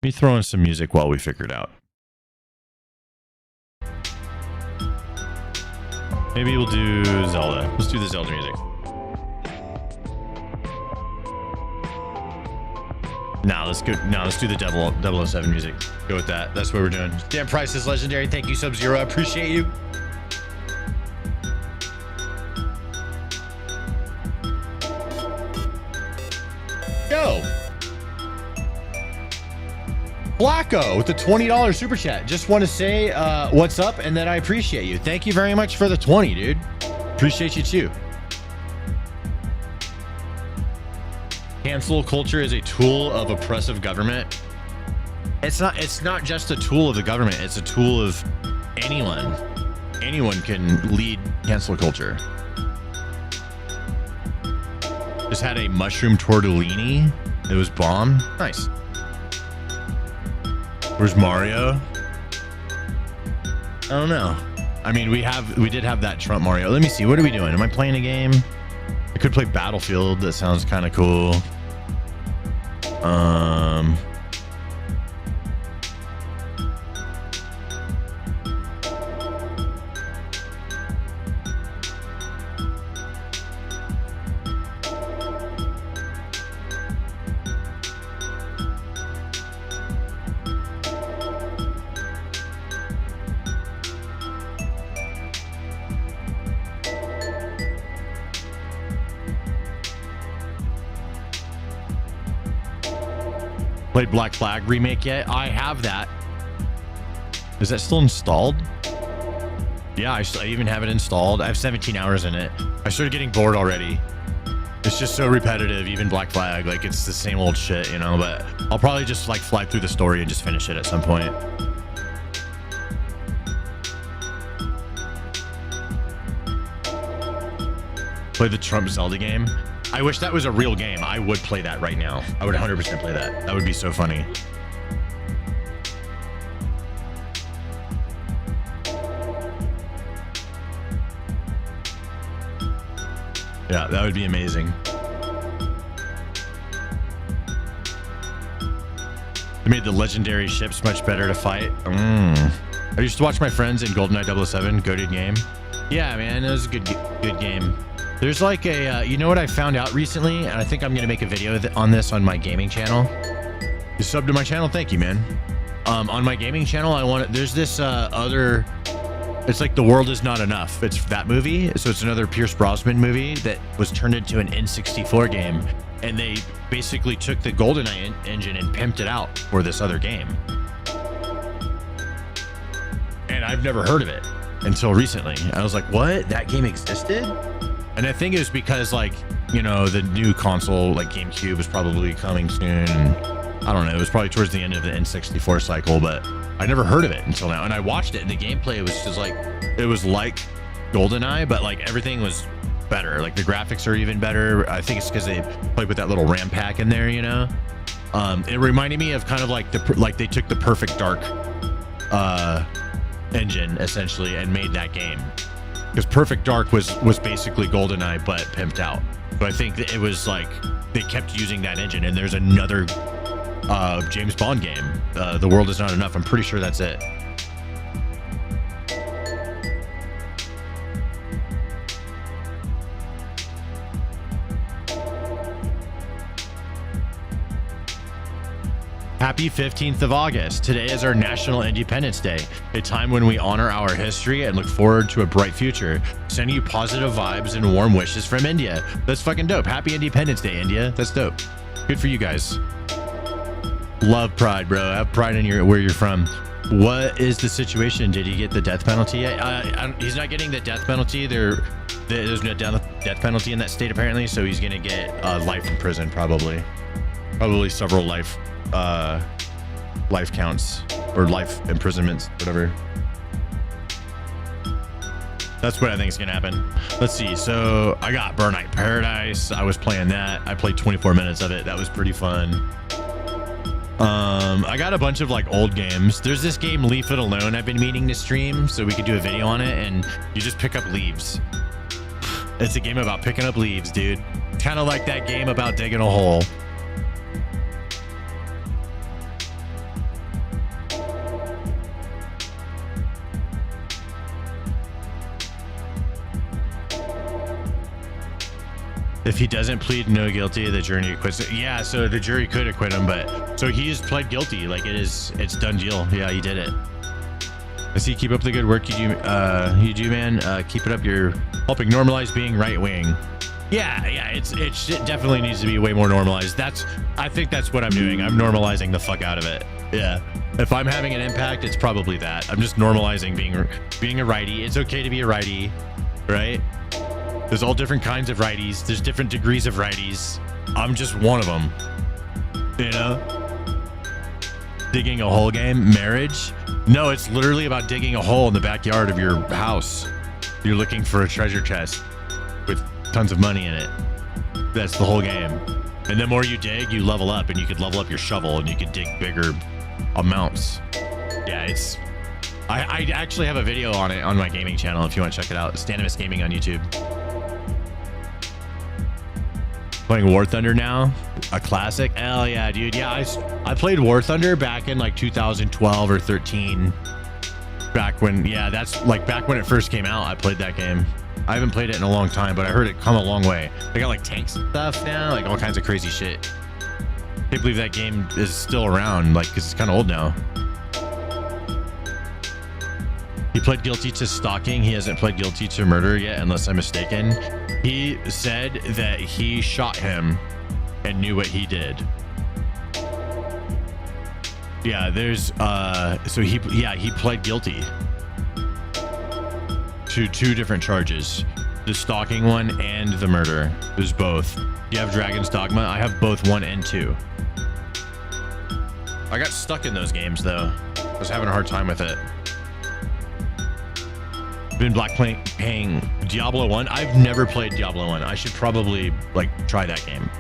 Me throw in some music while we figure it out. Maybe we'll do Zelda. Let's do the Zelda music. Nah, let's go. No, let's do the 007 music. Go with that. That's what we're doing. Damn Price is legendary. Thank you, Sub-Zero. I appreciate you. Yo. Blacko with the $20 super chat. Just want to say what's up and that I appreciate you. Thank you very much for the 20, dude. Appreciate you too. Cancel culture is a tool of oppressive government. It's not just a tool of the government. It's a tool of anyone. Anyone can lead cancel culture. Just had a mushroom tortellini. It was bomb. Nice. Where's Mario? I don't know. I mean, we did have that Trump Mario. Let me see. What are we doing? Am I playing a game? I could play Battlefield. That sounds kind of cool. Played Black Flag remake yet? I have that. Is that still installed? Yeah, I even have it installed. I have 17 hours in it. I started getting bored already. It's just so repetitive, even Black Flag. Like, it's the same old shit, you know? But I'll probably just, like, fly through the story and just finish it at some point. Play the Trump Zelda game. I wish that was a real game. I would play that right now. I would 100% play that. That would be so funny. Yeah, that would be amazing. The made the legendary ships much better to fight. I used to watch my friends in GoldenEye 007, goated game. Yeah, man, it was a good game. There's like a, you know what I found out recently? And I think I'm going to make a video on this on my gaming channel. You sub to my channel? Thank you, man. On my gaming channel, there's this other, it's like The World Is Not Enough. It's that movie. So it's another Pierce Brosnan movie that was turned into an N64 game. And they basically took the GoldenEye engine and pimped it out for this other game. And I've never heard of it until recently. I was like, what? That game existed? And I think it was because, like, you know, the new console, like GameCube, is probably coming soon. And I don't know. It was probably towards the end of the N64 cycle, but I never heard of it until now. And I watched it, and the gameplay was just like, it was like GoldenEye, but like everything was better. Like the graphics are even better. I think it's because they played with that little RAM pack in there, you know. It reminded me of kind of like they took the Perfect Dark engine essentially and made that game, because Perfect Dark was basically GoldenEye but pimped out. So I think that it was like they kept using that engine. And there's another James Bond game, The World Is Not Enough. I'm pretty sure that's it. Happy 15th of August. Today is our National Independence Day, a time when we honor our history and look forward to a bright future. Sending you positive vibes and warm wishes from India. That's fucking dope. Happy Independence Day, India. That's dope. Good for you guys. Love pride, bro. Have pride in where you're from. What is the situation? Did he get the death penalty? He's not getting the death penalty. There's no death penalty in that state apparently, so he's gonna get life in prison probably several life counts or life imprisonments, whatever. That's what I think is gonna happen. Let's see. So I got Burnout Paradise. I was playing that. I played 24 minutes of it. That was pretty fun. I got a bunch of like old games. There's this game Leave It Alone I've been meaning to stream so we could do a video on it, and you just pick up leaves. It's a game about picking up leaves, dude. Kind of like that game about digging a hole. If he doesn't plead no guilty, the jury acquits him. Yeah, so the jury could acquit him, but so he's pled guilty. Like it's done deal. Yeah, he did it. I see. Keep up the good work you do, man. Keep it up. You're helping normalize being right wing. Yeah, it definitely needs to be way more normalized. I think that's what I'm doing. I'm normalizing the fuck out of it. Yeah. If I'm having an impact, it's probably that. I'm just normalizing being a righty. It's okay to be a righty, right? There's all different kinds of righties. There's different degrees of righties. I'm just one of them. You know? Digging a hole game. Marriage? No, it's literally about digging a hole in the backyard of your house. You're looking for a treasure chest with tons of money in it. That's the whole game. And the more you dig, you level up, and you could level up your shovel, and you could dig bigger amounts. Yeah, I actually have a video on it on my gaming channel if you want to check it out. Stanimus Gaming on YouTube. Playing War Thunder now, a classic. Hell yeah, dude. Yeah, I played War Thunder back in like 2012 or 13. Back when it first came out, I played that game. I haven't played it in a long time, but I heard it come a long way. They got like tanks and stuff now, like all kinds of crazy shit. Can't believe that game is still around, like, because it's kind of old now. He pled guilty to stalking. He hasn't pled guilty to murder yet, unless I'm mistaken. He said that he shot him and knew what he did. Yeah, so he pled guilty to 2 different charges. The stalking one and the murder. There's both. You have Dragon's Dogma. I have both 1 and 2. I got stuck in those games though. I was having a hard time with it. Been playing Diablo 1. I've never played Diablo 1. I should probably like try that game.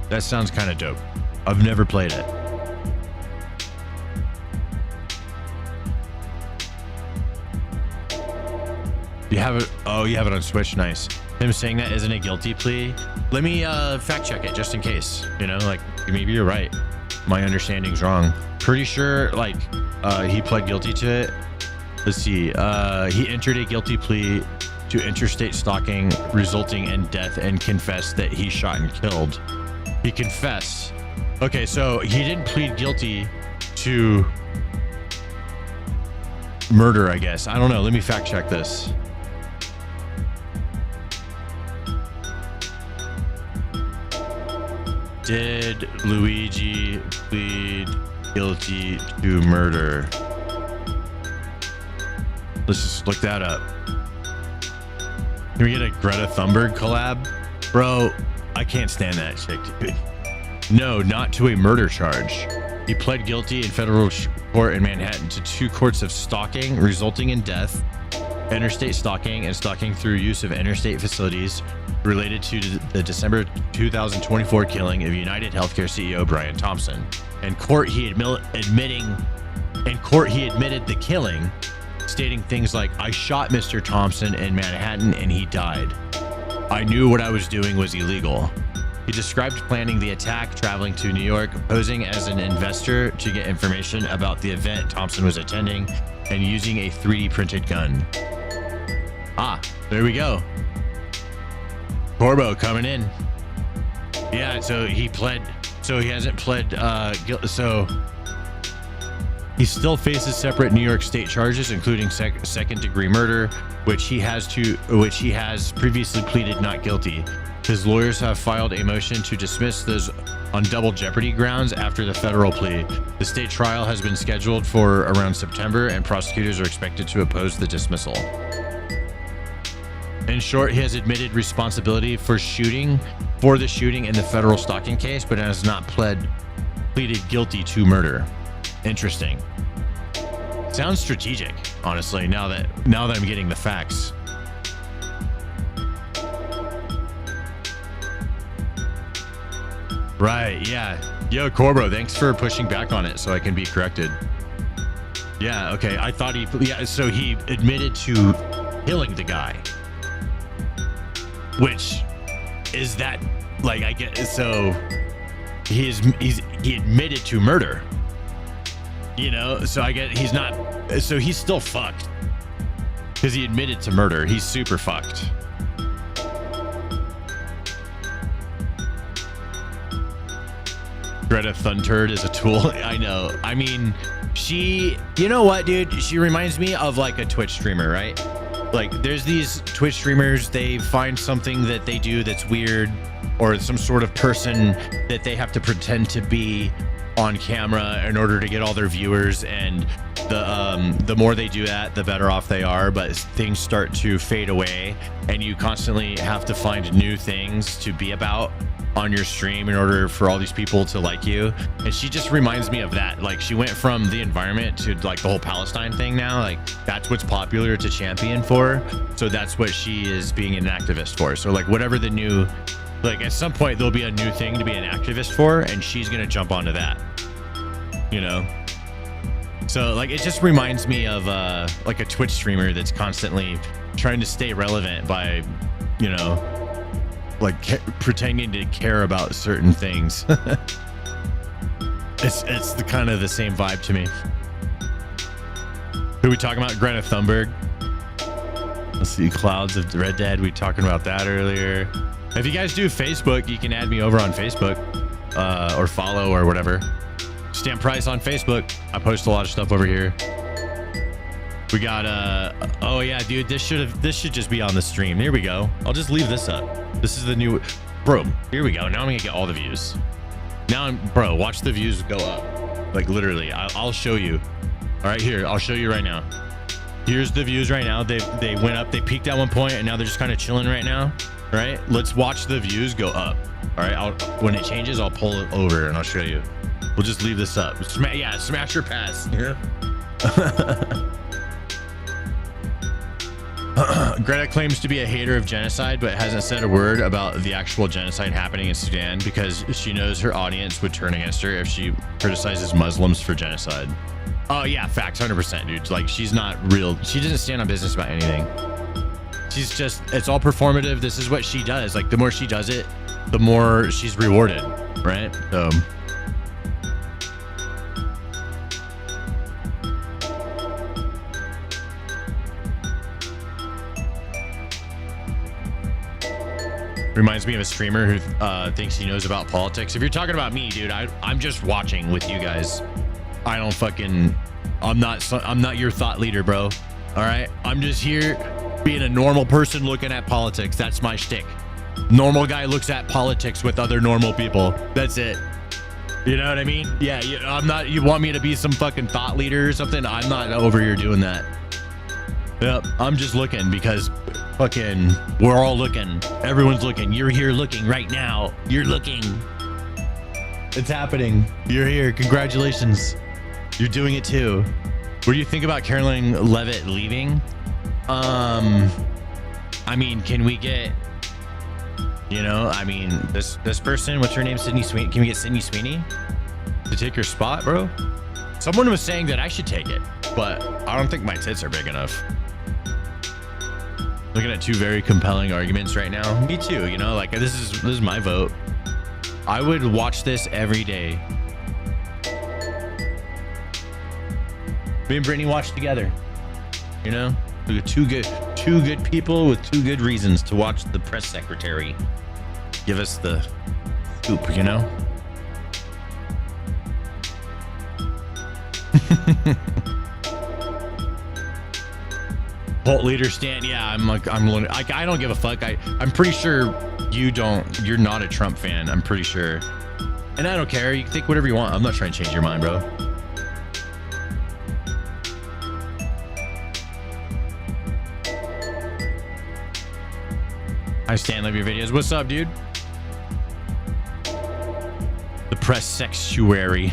That sounds kind of dope. I've never played it. You have it? Oh, you have it on Switch. Nice. Him saying that isn't a guilty plea. Let me fact check it just in case. You know, like maybe you're right. my understanding's wrong. Pretty sure like he pled guilty to it. Let's see. He entered a guilty plea to interstate stalking resulting in death and confessed that he shot and killed. He confessed. Okay, so he didn't plead guilty to murder, I guess. I don't know. Let me fact check this. Did Luigi plead guilty to murder? Let's just look that up. Can we get a Greta Thunberg collab? Bro, I can't stand that chick, dude. No, not to a murder charge. He pled guilty in federal court in Manhattan to 2 counts of stalking resulting in death, interstate stalking, and stalking through use of interstate facilities related to the December 2024 killing of United Healthcare CEO Brian Thompson. In court, he admitted the killing, stating things like, "I shot Mr. Thompson in Manhattan and he died. I knew what I was doing was illegal." He described planning the attack, traveling to New York, posing as an investor to get information about the event Thompson was attending, and using a 3D printed gun. Ah, there we go. Corbo coming in. Yeah, so he pled, so he hasn't pled guilty, so he still faces separate New York state charges, including second degree murder, which he has previously pleaded not guilty. His lawyers have filed a motion to dismiss those on double jeopardy grounds after the federal plea. The state trial has been scheduled for around September, and prosecutors are expected to oppose the dismissal. In short, he has admitted responsibility for the shooting in the federal stalking case, but has not pleaded guilty to murder. Interesting. Sounds strategic, honestly, now that I'm getting the facts. Right, yeah. Yo, Corbo, thanks for pushing back on it so I can be corrected. Yeah, okay. I thought so he admitted to killing the guy. Which is that, like, I get, so he admitted to murder. You know, so I get he's not, so he's still fucked. Because he admitted to murder. He's super fucked. Greta Thunberg is a tool. I know. I mean, you know what, dude? She reminds me of like a Twitch streamer, right? Like there's these Twitch streamers, they find something that they do that's weird, or some sort of person that they have to pretend to be on camera in order to get all their viewers, and the more they do that, the better off they are. But things start to fade away, and you constantly have to find new things to be about on your stream in order for all these people to like you. And she just reminds me of that. Like she went from the environment to like the whole Palestine thing now. Like that's what's popular to champion for. So that's what she is being an activist for. So like whatever the new, like at some point there'll be a new thing to be an activist for, and she's gonna jump onto that, you know? So like it just reminds me of like a Twitch streamer that's constantly trying to stay relevant by, you know, like pretending to care about certain things. It's the kind of the same vibe to me. Who are we talking about? Greta Thunberg. Let's see, Clouds of Red Dead. We talking about that earlier. If you guys do Facebook, you can add me over on Facebook, or follow or whatever. Stamp Price on Facebook. I post a lot of stuff over here. We got oh yeah, dude, this should just be on the stream. Here we go. I'll just leave this up. This is the new, bro. Here we go. Now I'm gonna get all the views. Now bro, watch the views go up. Like literally, I'll show you. All right, here, I'll show you right now. Here's the views right now. They went up. They peaked at one point, and now they're just kind of chilling right now. Right? Let's watch the views go up. All right. When it changes, I'll pull it over and I'll show you. We'll just leave this up. Yeah, smash or pass. Yeah. Greta claims to be a hater of genocide, but hasn't said a word about the actual genocide happening in Sudan because she knows her audience would turn against her if she criticizes Muslims for genocide. Oh yeah, facts, 100%, dude. Like she's not real. She doesn't stand on business about anything. She's just, it's all performative. This is what she does. Like the more she does it, the more she's rewarded, right? So Reminds me of a streamer who thinks he knows about politics. If you're talking about me, dude, I'm just watching with you guys. I don't fucking, I'm not your thought leader, bro. All right. I'm just here being a normal person looking at politics. That's my shtick. Normal guy looks at politics with other normal people. That's it. You know what I mean? Yeah. I'm not, you want me to be some fucking thought leader or something? I'm not over here doing that. Yep. I'm just looking because fucking, we're all looking. Everyone's looking. You're here looking right now. You're looking. It's happening. You're here. Congratulations. You're doing it too. What do you think about Caroline Levitt leaving? I mean, can we get, you know, I mean, this person, what's her name? Sydney Sweeney. Can we get Sydney Sweeney to take her spot, bro? Someone was saying that I should take it, but I don't think my tits are big enough. Looking at two very compelling arguments right now. Me too, you know, like this is my vote. I would watch this every day. Me and Brittany watch together. You know, we got two good people with two good reasons to watch the press secretary give us the scoop, you know. Cult leader stand. Yeah, I don't give a fuck. I'm pretty sure you're not a Trump fan. I'm pretty sure. And I don't care. You can think whatever you want. I'm not trying to change your mind, bro. I stand love your videos. What's up, dude? The press sexuary.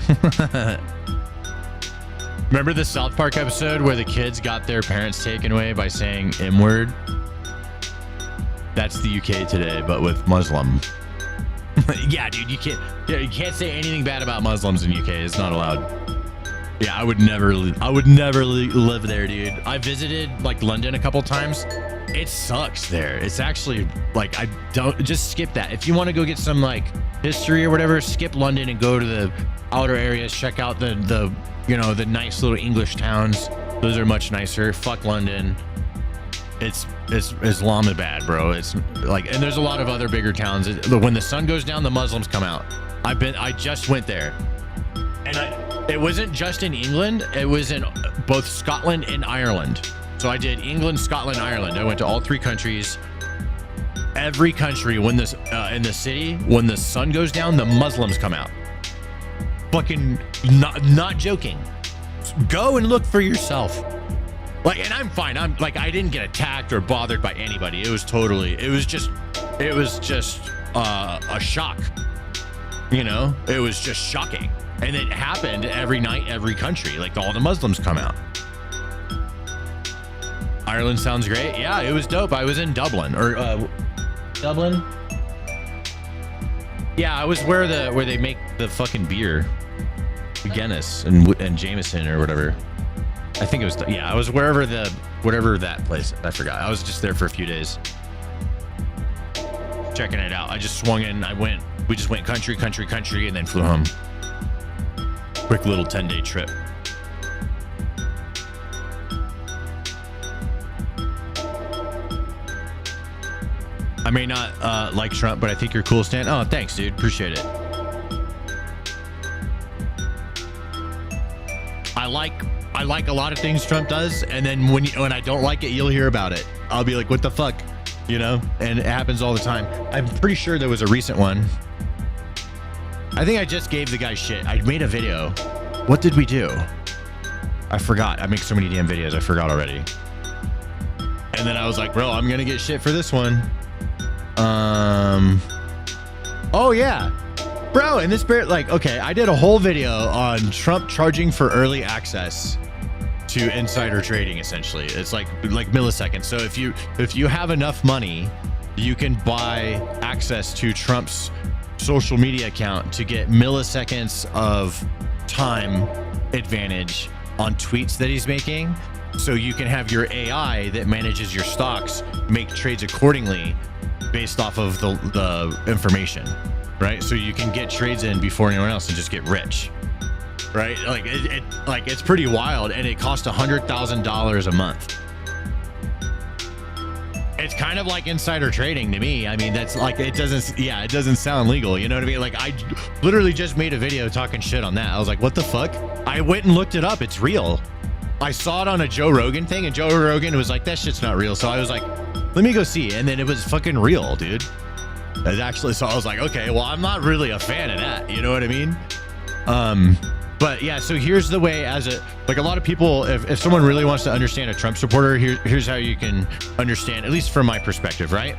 Remember the South Park episode where the kids got their parents taken away by saying M-word? That's the UK today, but with Muslim. Yeah, dude, you can't say anything bad about Muslims in UK. It's not allowed. Yeah, I would never live there, dude. I visited like London a couple times. It sucks there. It's actually like, I don't, just skip that. If you want to go get some like history or whatever, skip London and go to the outer areas. Check out the you know, the nice little English towns. Those are much nicer. Fuck London. It's Islamabad, bro. It's like, and there's a lot of other bigger towns. When the sun goes down, the Muslims come out. I just went there, and it wasn't just in England. It was in both Scotland and Ireland. So I did England, Scotland, Ireland. I went to all three countries. Every country, when this in the city, when the sun goes down, the Muslims come out. Fucking not joking. Go and look for yourself. Like, and I'm fine. I'm like, I didn't get attacked or bothered by anybody. It was just a shock. You know, it was just shocking. And it happened every night, every country. Like, all the Muslims come out. Ireland sounds great. Yeah, it was dope. I was in Dublin Dublin. Yeah, I was where they make the fucking beer, Guinness and Jameson or whatever. I think it was. Yeah, I was whatever that place. I forgot. I was just there for a few days, checking it out. I just swung in. We just went country, and then flew home. Quick little 10-day trip. I may not like Trump, but I think you're cool, Stan. Oh, thanks, dude. Appreciate it. I like a lot of things Trump does, and then when I don't like it, you'll hear about it. I'll be like, what the fuck? You know? And it happens all the time. I'm pretty sure there was a recent one. I think I just gave the guy shit. I made a video. What did we do? I forgot. I make so many damn videos. I forgot already. And then I was like, bro, I'm gonna get shit for this one. Oh yeah, bro. And this bear, like, okay, I did a whole video on Trump charging for early access to insider trading. Essentially, it's like milliseconds. So if you have enough money, you can buy access to Trump's social media account to get milliseconds of time advantage on tweets that he's making. So you can have your AI that manages your stocks make trades accordingly based off of the information, right? So you can get trades in before anyone else and just get rich, right? Like it's pretty wild, and it costs $100,000 a month. it's kind of like insider trading to me. I mean, that's like, it doesn't sound legal. You know what I mean? Like, I literally just made a video talking shit on that. I was like, what the fuck? I went and looked it up. It's real. I saw it on a Joe Rogan thing, and Joe Rogan was like, that shit's not real. So I was like, let me go see. And then it was fucking real, dude. It actually, so I was like, okay, well, I'm not really a fan of that. You know what I mean? But yeah, so here's the way, as a lot of people, if someone really wants to understand a Trump supporter, here's how you can understand, at least from my perspective, right?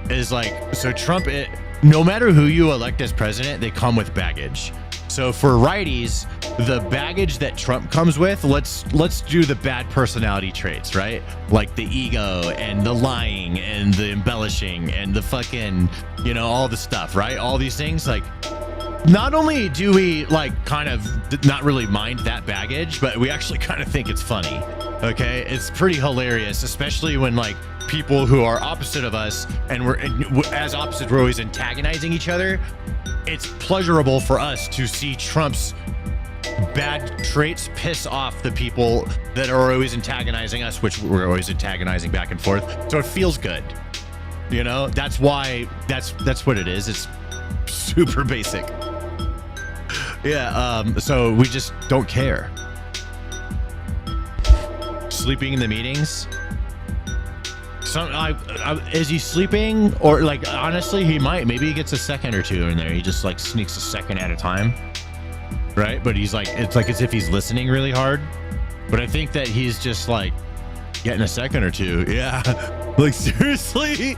Is like, so Trump, no matter who you elect as president, they come with baggage. So for righties, the baggage that Trump comes with, let's do the bad personality traits, right? Like the ego and the lying and the embellishing and the fucking, you know, all the stuff, right? All these things, like, not only do we like kind of not really mind that baggage, but we actually kind of think it's funny. Okay, it's pretty hilarious, especially when like people who are opposite of us, and as opposites, we're always antagonizing each other. It's pleasurable for us to see Trump's bad traits piss off the people that are always antagonizing us, which we're always antagonizing back and forth. So it feels good, you know. That's why that's what it is. It's super basic. Yeah, so we just don't care. Sleeping in the meetings. Is he sleeping? Or like, honestly, he might. Maybe he gets a second or two in there. He just like sneaks a second at a time. Right? But he's like, it's like as if he's listening really hard. But I think that he's just like getting a second or two. Yeah. Like, seriously?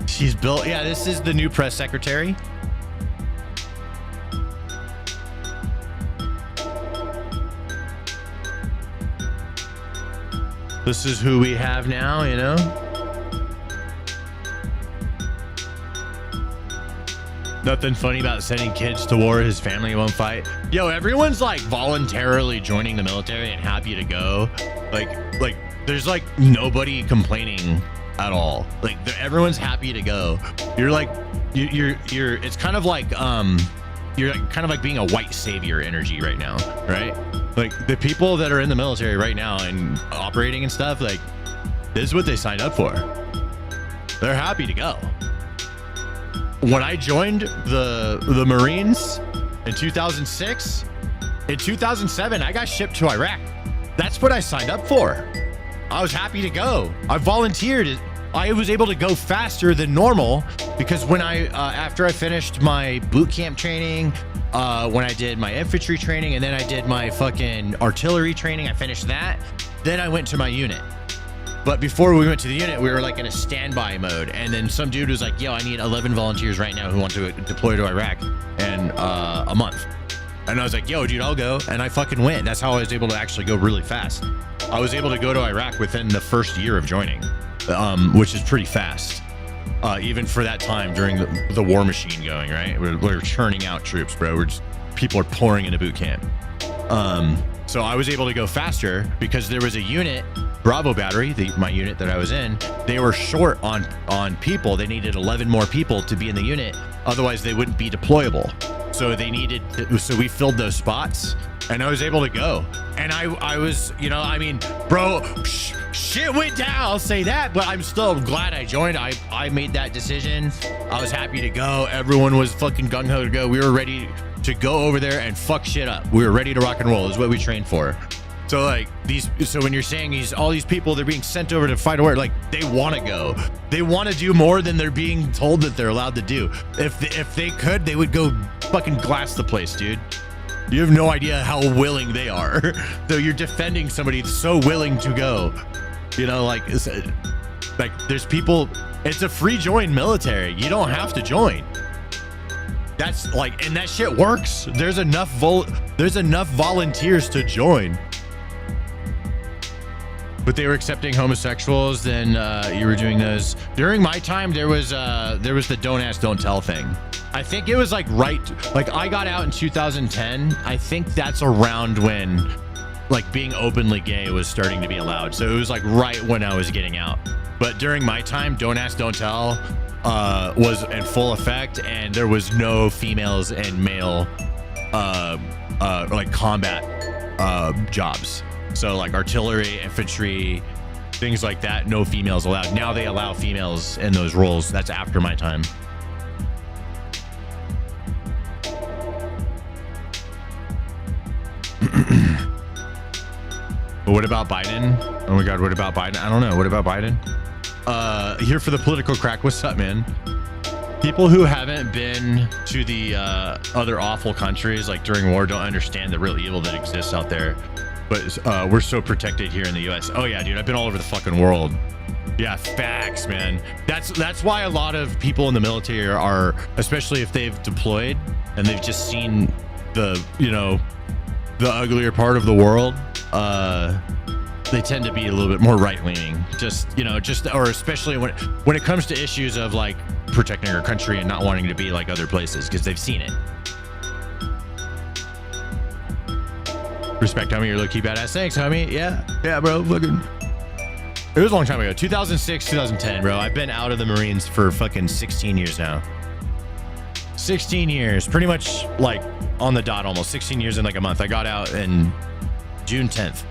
She's built. Yeah, this is the new press secretary. This is who we have now, you know? Nothing funny about sending kids to war. His family won't fight. Yo, everyone's like voluntarily joining the military and happy to go. Like there's like nobody complaining at all. Like everyone's happy to go. You're like, you're it's kind of like you're kind of like being a white savior energy right now, right? Like the people that are in the military right now and operating and stuff, like this is what they signed up for. They're happy to go. When I joined the Marines in 2006, in 2007, I got shipped to Iraq. That's what I signed up for. I was happy to go. I volunteered. I was able to go faster than normal because when after I finished my boot camp training, when I did my infantry training, and then I did my fucking artillery training, I finished that. Then I went to my unit. But before we went to the unit, we were like in a standby mode. And then some dude was like, yo, I need 11 volunteers right now who want to deploy to Iraq in a month. And I was like, yo, dude, I'll go. And I fucking went. That's how I was able to actually go really fast. I was able to go to Iraq within the first year of joining, which is pretty fast. Even for that time during the war machine going, right? We're churning out troops, bro. People are pouring into boot camp. So I was able to go faster because there was a unit, Bravo Battery, my unit that I was in, they were short on people. They needed 11 more people to be in the unit. Otherwise they wouldn't be deployable. So so we filled those spots and I was able to go. And I was, you know, I mean, bro, shit went down, I'll say that, but I'm still glad I joined. I made that decision. I was happy to go. Everyone was fucking gung-ho to go. We were ready to go over there and fuck shit up. We were ready to rock and roll is what we trained for. So like so when you're saying all these people, they're being sent over to fight a war, like they want to go. They want to do more than they're being told that they're allowed to do. If they could, they would go fucking glass the place, dude. You have no idea how willing they are. So you're defending somebody so willing to go. You know, like there's people, it's a free join military. You don't have to join. That's like, and that shit works. There's enough volunteers to join. But they were accepting homosexuals, then you were doing those. During my time, there was the don't ask, don't tell thing. I think it was like I got out in 2010. I think that's around when like being openly gay was starting to be allowed. So it was like right when I was getting out. But during my time, don't ask, don't tell was in full effect, and there was no females and male like combat jobs. So like artillery, infantry, things like that, no females allowed. Now they allow females in those roles. That's after my time. But what about Biden? Oh my God, what about Biden? I don't know. What about Biden? Here for the political crack. What's up, man? People who haven't been to the other awful countries like during war don't understand the real evil that exists out there. But we're so protected here in the US. Oh yeah, dude, I've been all over the fucking world. Yeah, facts, man. That's why a lot of people in the military are, especially if they've deployed and they've just seen the, you know, the uglier part of the world, they tend to be a little bit more right-leaning. Just, you know, or especially when it comes to issues of like protecting our country and not wanting to be like other places because they've seen it. Respect, homie. You're low-key badass. Thanks, homie. Yeah, bro. Fucking. It was a long time ago. 2006, 2010, bro. I've been out of the Marines for fucking 16 years now. 16 years, pretty much like on the dot, almost 16 years in like a month. I got out in June 10th.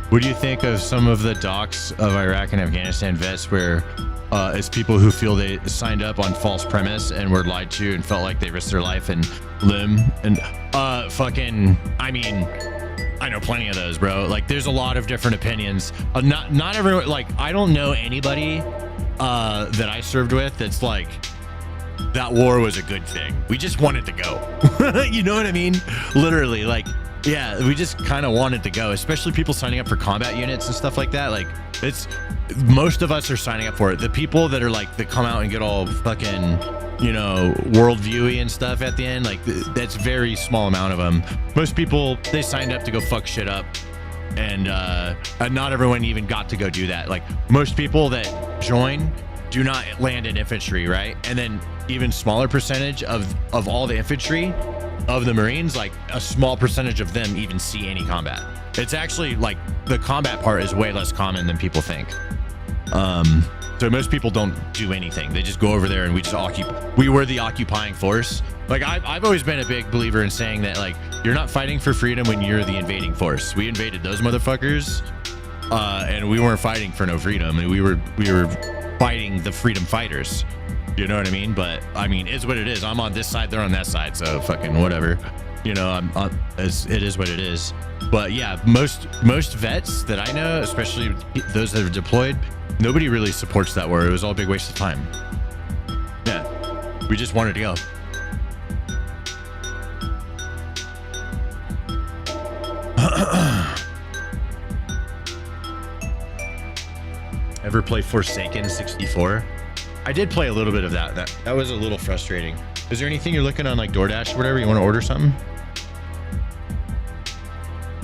What do you think of some of the docs of Iraq and Afghanistan vets where it's people who feel they signed up on false premise and were lied to and felt like they risked their life and limb and fucking, I mean, I know plenty of those, bro. Like there's a lot of different opinions. Not everyone, like I don't know anybody that I served with that's like, that war was a good thing. We just wanted to go. You know what I mean? Literally, like, yeah, we just kind of wanted to go, especially people signing up for combat units and stuff like that. Like, it's most of us are signing up for it. The people that are like, that come out and get all fucking, you know, worldviewy and stuff at the end, like, that's very small amount of them. Most people, they signed up to go fuck shit up. And not everyone even got to go do that. Like, most people that join do not land in infantry, right? And then even smaller percentage of all the infantry of the Marines, like a small percentage of them even see any combat. It's actually like the combat part is way less common than people think. So most people don't do anything. They just go over there and we just we were the occupying force. Like I've always been a big believer in saying that like you're not fighting for freedom when you're the invading force. We invaded those motherfuckers and we weren't fighting for no freedom. And we were fighting the freedom fighters. You know what I mean? But I mean, it's what it is. I'm on this side, they're on that side, so fucking whatever. You know, it is what it is. But yeah, most vets that I know, especially those that are deployed, nobody really supports that war. It was all a big waste of time. Yeah, we just wanted to go. Ever play Forsaken 64? I did play a little bit of that. That was a little frustrating. Is there anything you're looking on like DoorDash or whatever? You want to order something?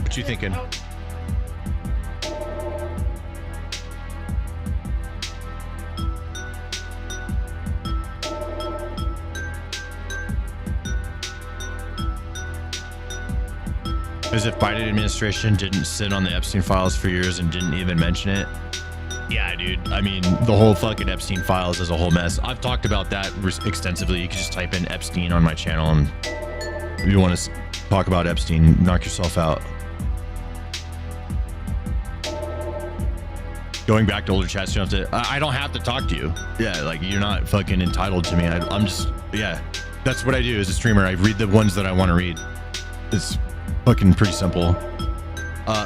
What you thinking? As if Biden administration didn't sit on the Epstein files for years and didn't even mention it. Yeah, dude. I mean, the whole fucking Epstein files is a whole mess. I've talked about that extensively. You can just type in Epstein on my channel, and if you want to talk about Epstein, knock yourself out. Going back to older chats, you don't have to. I don't have to talk to you. Yeah, like you're not fucking entitled to me. I'm just, yeah. That's what I do as a streamer. I read the ones that I want to read. It's fucking pretty simple.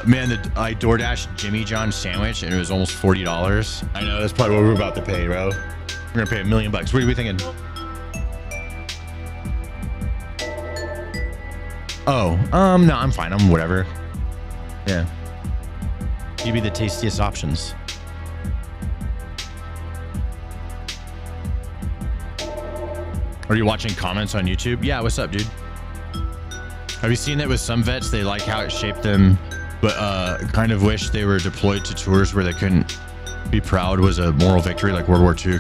Man, I DoorDashed Jimmy John's sandwich and it was almost $40. I know, that's probably what we're about to pay, bro. We're gonna pay $1 million. What are we thinking? Oh, no, I'm fine. I'm whatever. Yeah. Give me the tastiest options. Are you watching comments on YouTube? Yeah, what's up, dude? Have you seen that with some vets? They like how it shaped them, but kind of wish they were deployed to tours where they couldn't be proud was a moral victory, like World War II.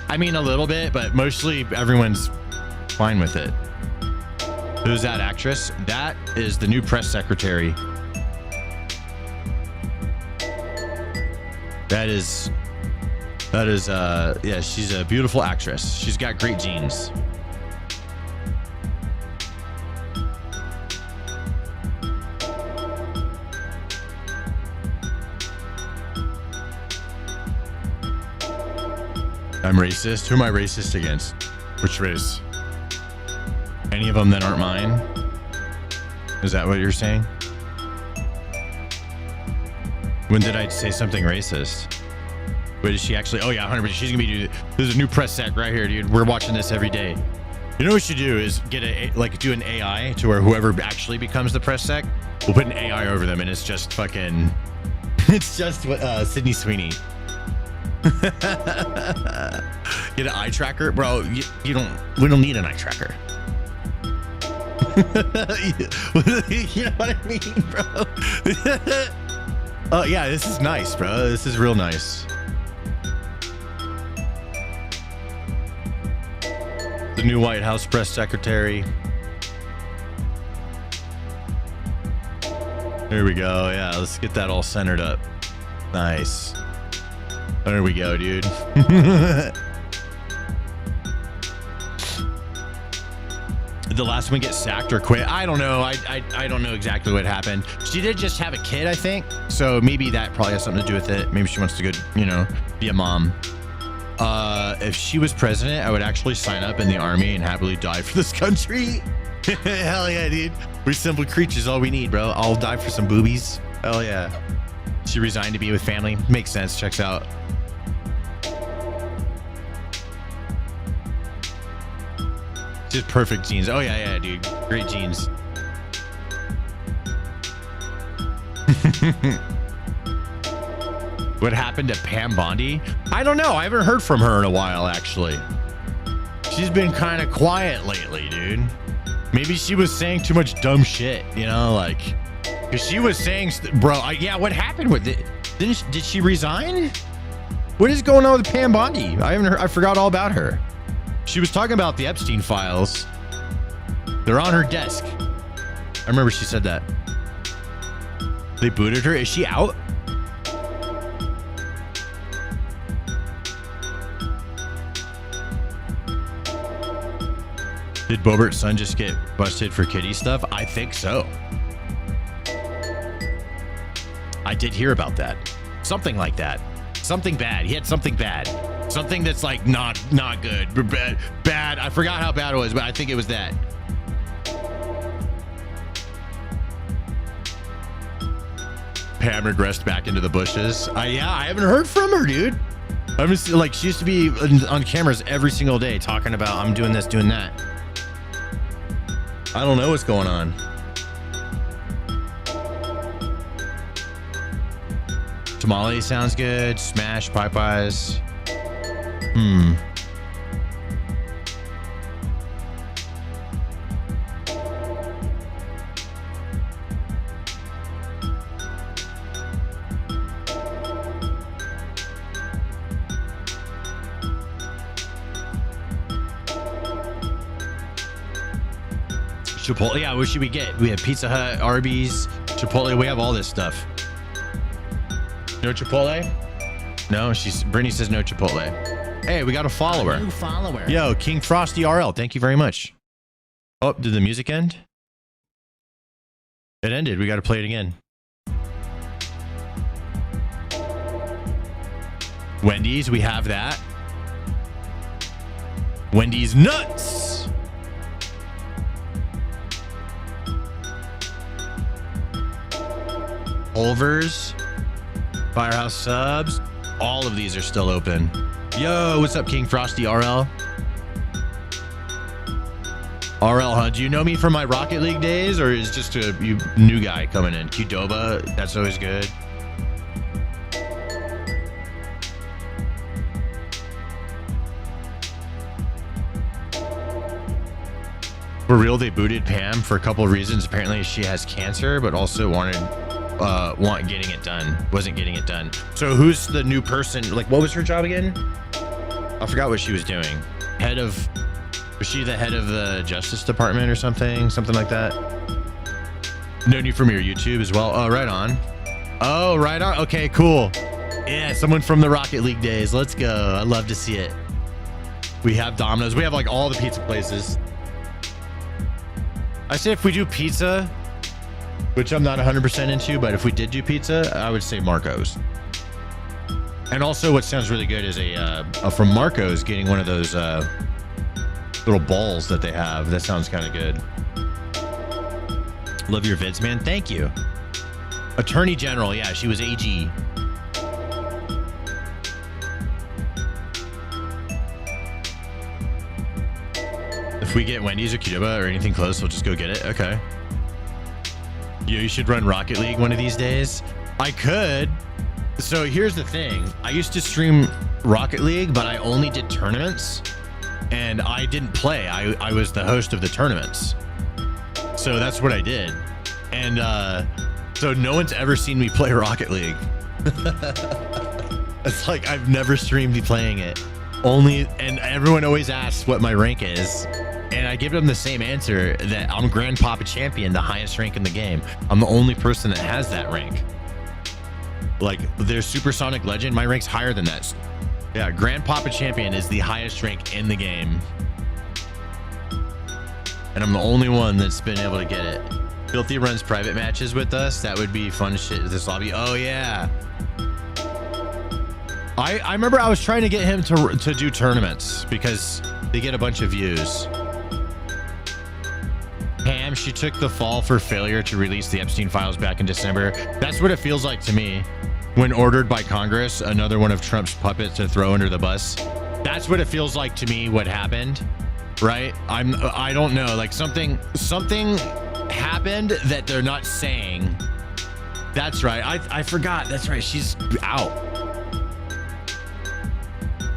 I mean, a little bit, but mostly everyone's fine with it. Who's that actress? That is the new press secretary. That is, yeah, she's a beautiful actress. She's got great genes. I'm racist. Who am I racist against? Which race? Any of them that aren't mine? Is that what you're saying? When did I say something racist? Wait, is she actually? Oh yeah, 100%. She's gonna be. There's a new press sec right here, dude. We're watching this every day. You know what we should do is get do an AI to where whoever actually becomes the press sec, we'll put an AI over them, and it's just fucking. It's just Sydney Sweeney. Get an eye tracker, bro. You don't. We don't need an eye tracker. You know what I mean, bro? Oh yeah, this is nice, bro. This is real nice. The new White House press secretary. There we go. Yeah, let's get that all centered up. Nice. There we go, dude. Did the last one get sacked or quit? I don't know. I don't know exactly what happened. She did just have a kid, I think. So maybe that probably has something to do with it. Maybe she wants to go, be a mom. If she was president, I would actually sign up in the army and happily die for this country. Hell yeah, dude. We're simple creatures. All we need, bro. I'll die for some boobies. Hell yeah. She resigned to be with family. Makes sense. Checks out. Just perfect genes. Oh yeah, dude. Great genes. What happened to Pam Bondi? I don't know. I haven't heard from her in a while, actually. She's been kind of quiet lately, dude. Maybe she was saying too much dumb shit, because she was saying, bro, yeah, what happened with it? Did she resign? What is going on with Pam Bondi? I forgot all about her. She was talking about the Epstein files. They're on her desk. I remember she said that. They booted her. Is she out? Did Bobert's son just get busted for kiddie stuff? I think so. I did hear about that. Something like that. Something bad. He had something bad. Something that's like not good. Bad. I forgot how bad it was, but I think it was that. Pam regressed back into the bushes. Yeah, I haven't heard from her, dude. I'm just she used to be on cameras every single day talking about I'm doing this, doing that. I don't know what's going on. Tamale sounds good. Smash, pie pies. Chipotle, yeah, what should we get? We have Pizza Hut, Arby's, Chipotle. We have all this stuff. No Chipotle? No, Brittany says no Chipotle. Hey, we got a follower. New follower. Yo, King Frosty RL, thank you very much. Oh, did the music end? It ended. We got to play it again. Wendy's, we have that. Wendy's nuts. Culver's, Firehouse Subs, all of these are still open. Yo, what's up, King Frosty RL? RL, huh? Do you know me from my Rocket League days, or is just a new guy coming in? Qdoba, that's always good. For real, they booted Pam for a couple of reasons. Apparently, she has cancer, but also wasn't getting it done. So who's the new person? What was her job again? I forgot what she was doing. Was she the head of the Justice Department or something like that? Known you from your YouTube as well. Oh, right on. Okay, cool. Yeah, someone from the Rocket League days. Let's go. I love to see it. We have Domino's. We have like all the pizza places. I say if we do pizza, which I'm not 100% into, but if we did do pizza, I would say Marco's. And also what sounds really good is from Marco's getting one of those little balls that they have. That sounds kind of good. Love your vids, man. Thank you. Attorney General. Yeah, she was AG. If we get Wendy's or Qdoba or anything close, we'll just go get it. Okay. You should run Rocket League one of these days. I could. So here's the thing. I used to stream Rocket League, but I only did tournaments and I didn't play. I was the host of the tournaments. So that's what I did. And so no one's ever seen me play Rocket League. It's like I've never streamed me playing it. Only, and everyone always asks what my rank is. And I give them the same answer, that I'm Grand Papa Champion, the highest rank in the game. I'm the only person that has that rank. Like, there's Supersonic Legend. My rank's higher than that. Yeah, Grand Papa Champion is the highest rank in the game. And I'm the only one that's been able to get it. Filthy runs private matches with us. That would be fun shit. This lobby. Oh, yeah. I remember I was trying to get him to do tournaments because they get a bunch of views. Pam, she took the fall for failure to release the Epstein files back in December. That's what it feels like to me. When ordered by Congress, another one of Trump's puppets to throw under the bus. That's what it feels like to me, what happened, right? I don't know, like something happened that they're not saying. That's right. I forgot. That's right. She's out.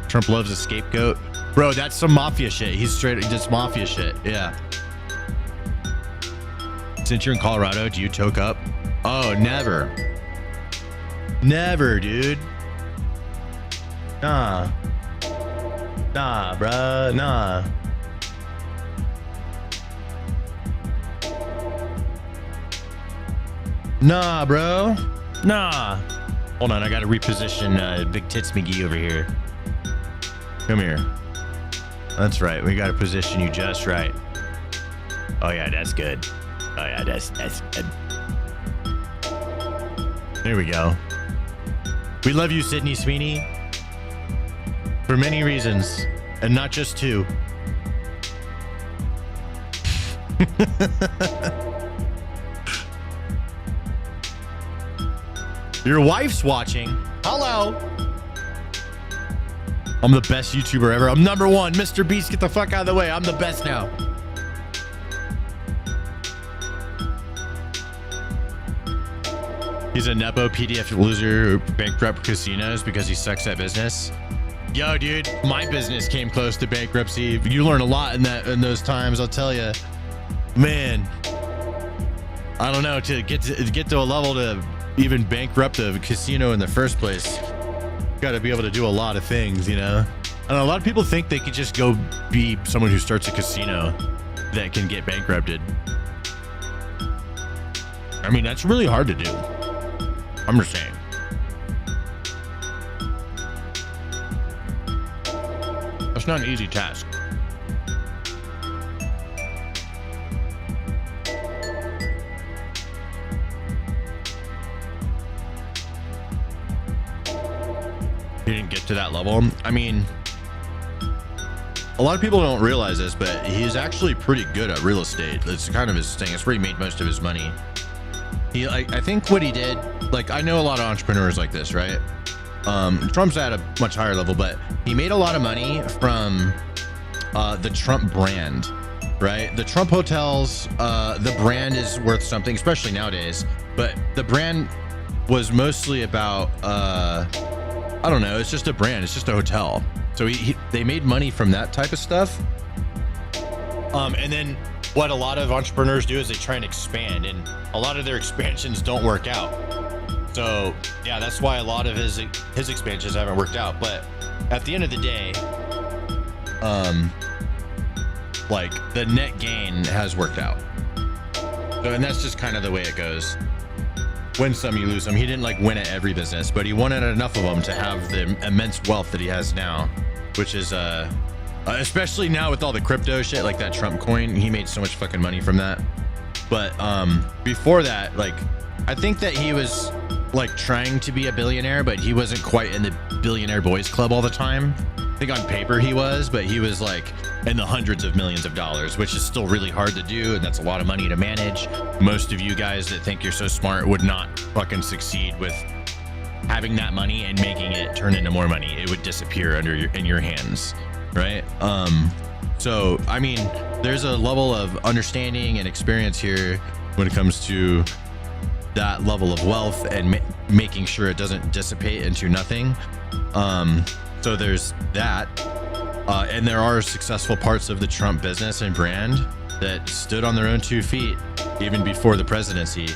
Trump loves a scapegoat. Bro, that's some mafia shit. He's straight just mafia shit. Yeah. Since you're in Colorado, do you toke up? Oh, never. Never, dude. Nah. Nah, bruh. Nah. Nah, bro. Nah. Hold on, I gotta reposition Big Tits McGee over here. Come here. That's right. We gotta position you just right. Oh yeah, that's good. Oh yeah, that's good. There we go. We love you, Sydney Sweeney, for many reasons, and not just two. Your wife's watching. Hello. I'm the best YouTuber ever. I'm number one. Mr. Beast, get the fuck out of the way. I'm the best now. He's a Nepo PDF loser who bankrupt casinos because he sucks at business. Yo, dude, my business came close to bankruptcy. You learn a lot in those times, I'll tell you. Man, I don't know, to get to a level to even bankrupt a casino in the first place, got to be able to do a lot of things, you know? And a lot of people think they could just go be someone who starts a casino that can get bankrupted. I mean, that's really hard to do. I'm just saying. That's not an easy task. He didn't get to that level. I mean, a lot of people don't realize this, but he's actually pretty good at real estate. It's kind of his thing. It's where he made most of his money. I think what he did, like, I know a lot of entrepreneurs like this, right? Trump's at a much higher level, but he made a lot of money from the Trump brand, right? The Trump hotels, the brand is worth something, especially nowadays, but the brand was mostly about, I don't know, it's just a brand, it's just a hotel. So they made money from that type of stuff. And then what a lot of entrepreneurs do is they try and expand, and a lot of their expansions don't work out. So yeah, that's why a lot of his expansions haven't worked out. But at the end of the day, like, the net gain has worked out. So, and that's just kind of the way it goes. win some, you lose some. He didn't like win at every business, but he won at enough of them to have the immense wealth that he has now, which is especially now with all the crypto shit, like that Trump coin. He made so much fucking money from that. But before that, like, I think that he was like trying to be a billionaire, but he wasn't quite in the billionaire boys club all the time. I think on paper he was, but he was like in the hundreds of millions of dollars, which is still really hard to do, and that's a lot of money to manage. Most of you guys that think you're so smart would not fucking succeed with having that money and making it turn into more money. It would disappear in your hands, right? So I mean, there's a level of understanding and experience here when it comes to that level of wealth and making sure it doesn't dissipate into nothing. So there's that, and there are successful parts of the Trump business and brand that stood on their own 2 feet even before the presidency.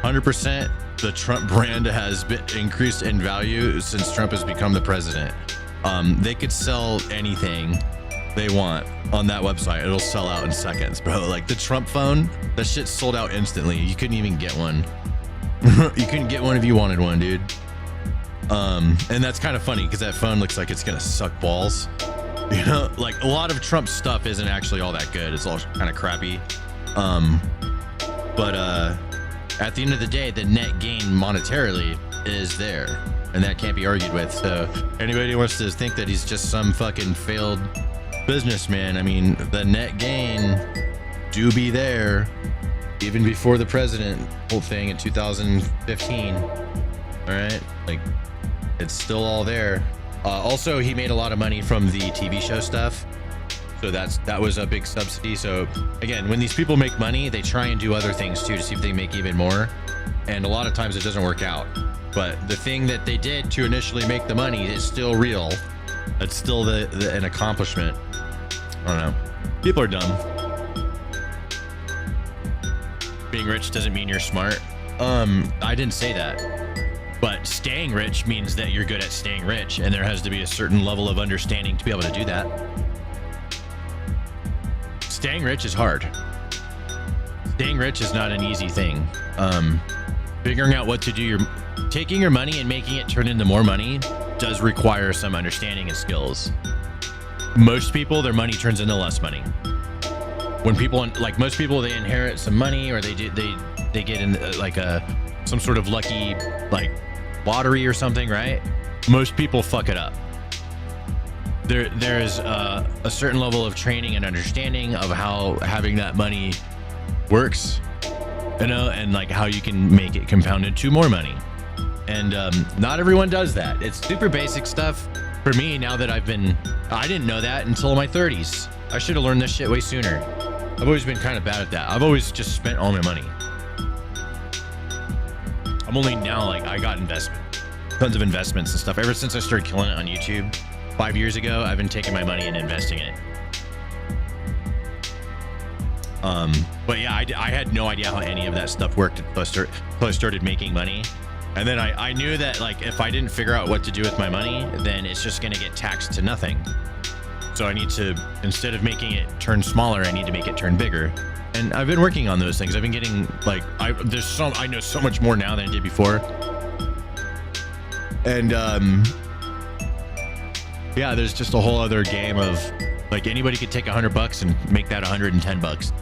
100% the Trump brand has been increased in value since Trump has become the president. They could sell anything they want on that website. It'll sell out in seconds, bro. Like the Trump phone, that shit sold out instantly. You couldn't even get one. You couldn't get one if you wanted one, dude. And that's kind of funny because that phone looks like it's gonna suck balls. You know, like a lot of Trump's stuff isn't actually all that good. It's all kind of crappy. But at the end of the day, the net gain monetarily is there, and that can't be argued with. So anybody who wants to think that he's just some fucking failed businessman, I mean, the net gain do be there even before the president whole thing in 2015. All right, like it's still all there. Also, he made a lot of money from the TV show stuff, so that was a big subsidy. So again, when these people make money, they try and do other things too to see if they make even more, and a lot of times it doesn't work out. But the thing that they did to initially make the money is still real. It's still an accomplishment. I don't know. People are dumb. Being rich doesn't mean you're smart. I didn't say that. But staying rich means that you're good at staying rich, and there has to be a certain level of understanding to be able to do that. Staying rich is hard. Staying rich is not an easy thing. Figuring out what to do, taking your money and making it turn into more money does require some understanding and skills. Most people, their money turns into less money. When people, like most people, they inherit some money, or they get in like some sort of lucky like lottery or something, right? Most people fuck it up. There's a certain level of training and understanding of how having that money works, you know, and like how you can make it compound into more money. And not everyone does that. It's super basic stuff. For me, now that I didn't know that until my 30s. I should have learned this shit way sooner. I've always been kind of bad at that. I've always just spent all my money. I'm only now, like, I got tons of investments and stuff. Ever since I started killing it on YouTube 5 years ago, I've been taking my money and investing it. But yeah, I had no idea how any of that stuff worked until I started making money. And then I knew that, like, if I didn't figure out what to do with my money, then it's just going to get taxed to nothing. So I need to, instead of making it turn smaller, I need to make it turn bigger. And I've been working on those things. I've been getting, like, I know so much more now than I did before. And yeah, there's just a whole other game of, like, anybody could take $100 and make that $110.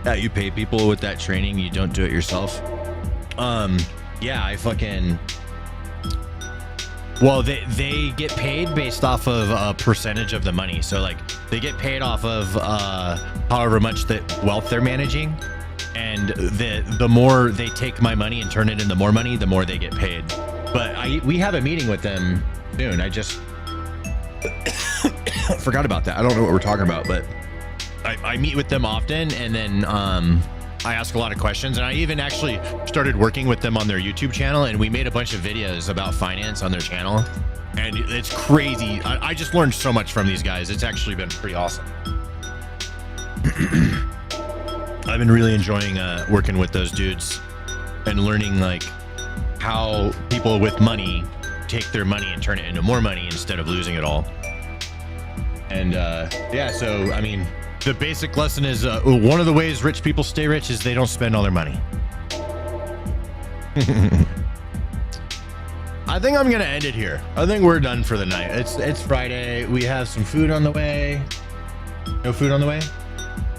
Yeah, you pay people with that training. You don't do it yourself. Yeah, I fucking... Well, they get paid based off of a percentage of the money. So, like, they get paid off of however much the wealth they're managing. And the more they take my money and turn it into more money, the more they get paid. But we have a meeting with them soon. I just forgot about that. I don't know what we're talking about, but I meet with them often, and then I ask a lot of questions, and I even actually started working with them on their YouTube channel, and we made a bunch of videos about finance on their channel, and it's crazy. I just learned so much from these guys. It's actually been pretty awesome. I've been really enjoying working with those dudes and learning, like, how people with money take their money and turn it into more money instead of losing it all. And yeah, so I mean, the basic lesson is one of the ways rich people stay rich is they don't spend all their money. I think I'm gonna end it here. I think we're done for the night. It's Friday. We have some food on the way. No food on the way?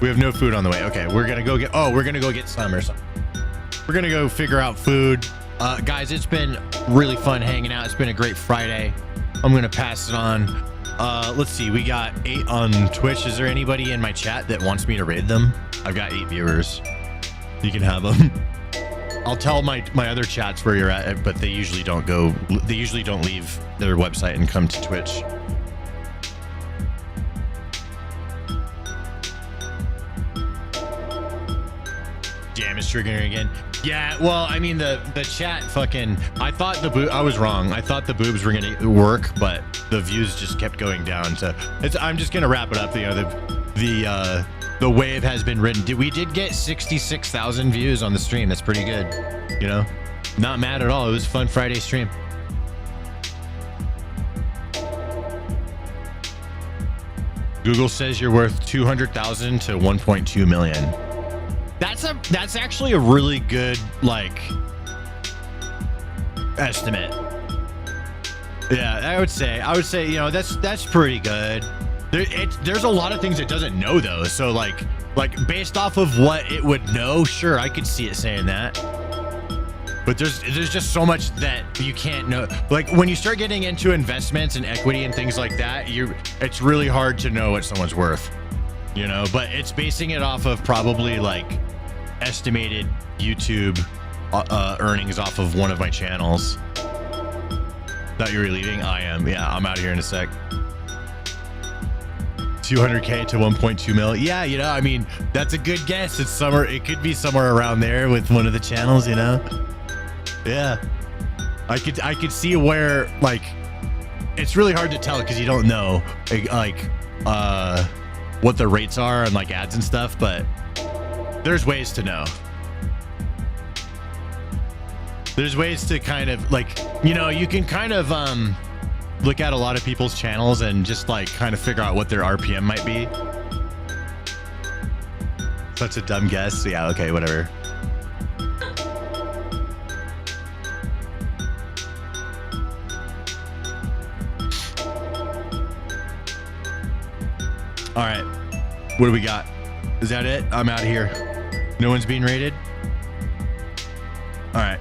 We have no food on the way. Okay, we're gonna go get some or something. We're gonna go figure out food. Guys, it's been really fun hanging out. It's been a great Friday. I'm gonna pass it on. Let's see, we got 8 on Twitch. Is there anybody in my chat that wants me to raid them? I've got 8 viewers. You can have them. I'll tell my other chats where you're at, but they usually don't leave their website and come to Twitch. Damn, it's triggering again. Yeah, well, I mean the chat fucking. I thought I was wrong. I thought the boobs were gonna work, but the views just kept going down. So I'm just gonna wrap it up. The wave has been ridden. We did get 66,000 views on the stream. That's pretty good. You know, not mad at all. It was a fun Friday stream. Google says you're worth 200,000 to 1.2 million. That's actually a really good estimate. Yeah, I would say you know that's pretty good. There's a lot of things it doesn't know though. So like based off of what it would know, sure, I could see it saying that. But there's just so much that you can't know. Like when you start getting into investments and equity and things like that, it's really hard to know what someone's worth. You know, but it's basing it off of probably estimated YouTube earnings off of one of my channels. Thought you were leaving? I am. Yeah, I'm out of here in a sec. 200K to 1.2 mil. Yeah, you know, I mean, that's a good guess. It could be somewhere around there with one of the channels, you know? Yeah. I could see where it's really hard to tell because you don't know what the rates are on ads and stuff, but there's ways to know. There's ways to kind of you can kind of look at a lot of people's channels and just kind of figure out what their RPM might be. Such a dumb guess. Yeah, okay, whatever. All right, what do we got? Is that it? I'm out of here. No one's being raided? All right.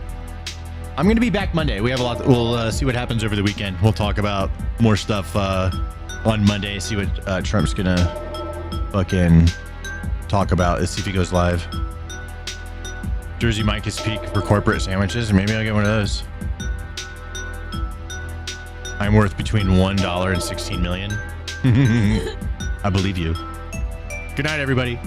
I'm going to be back Monday. We have a lot. We'll see what happens over the weekend. We'll talk about more stuff on Monday. See what Trump's going to fucking talk about. Let's see if he goes live. Jersey Mike is peak for corporate sandwiches. Maybe I'll get one of those. I'm worth between $1 and 16 million. I believe you. Good night, everybody.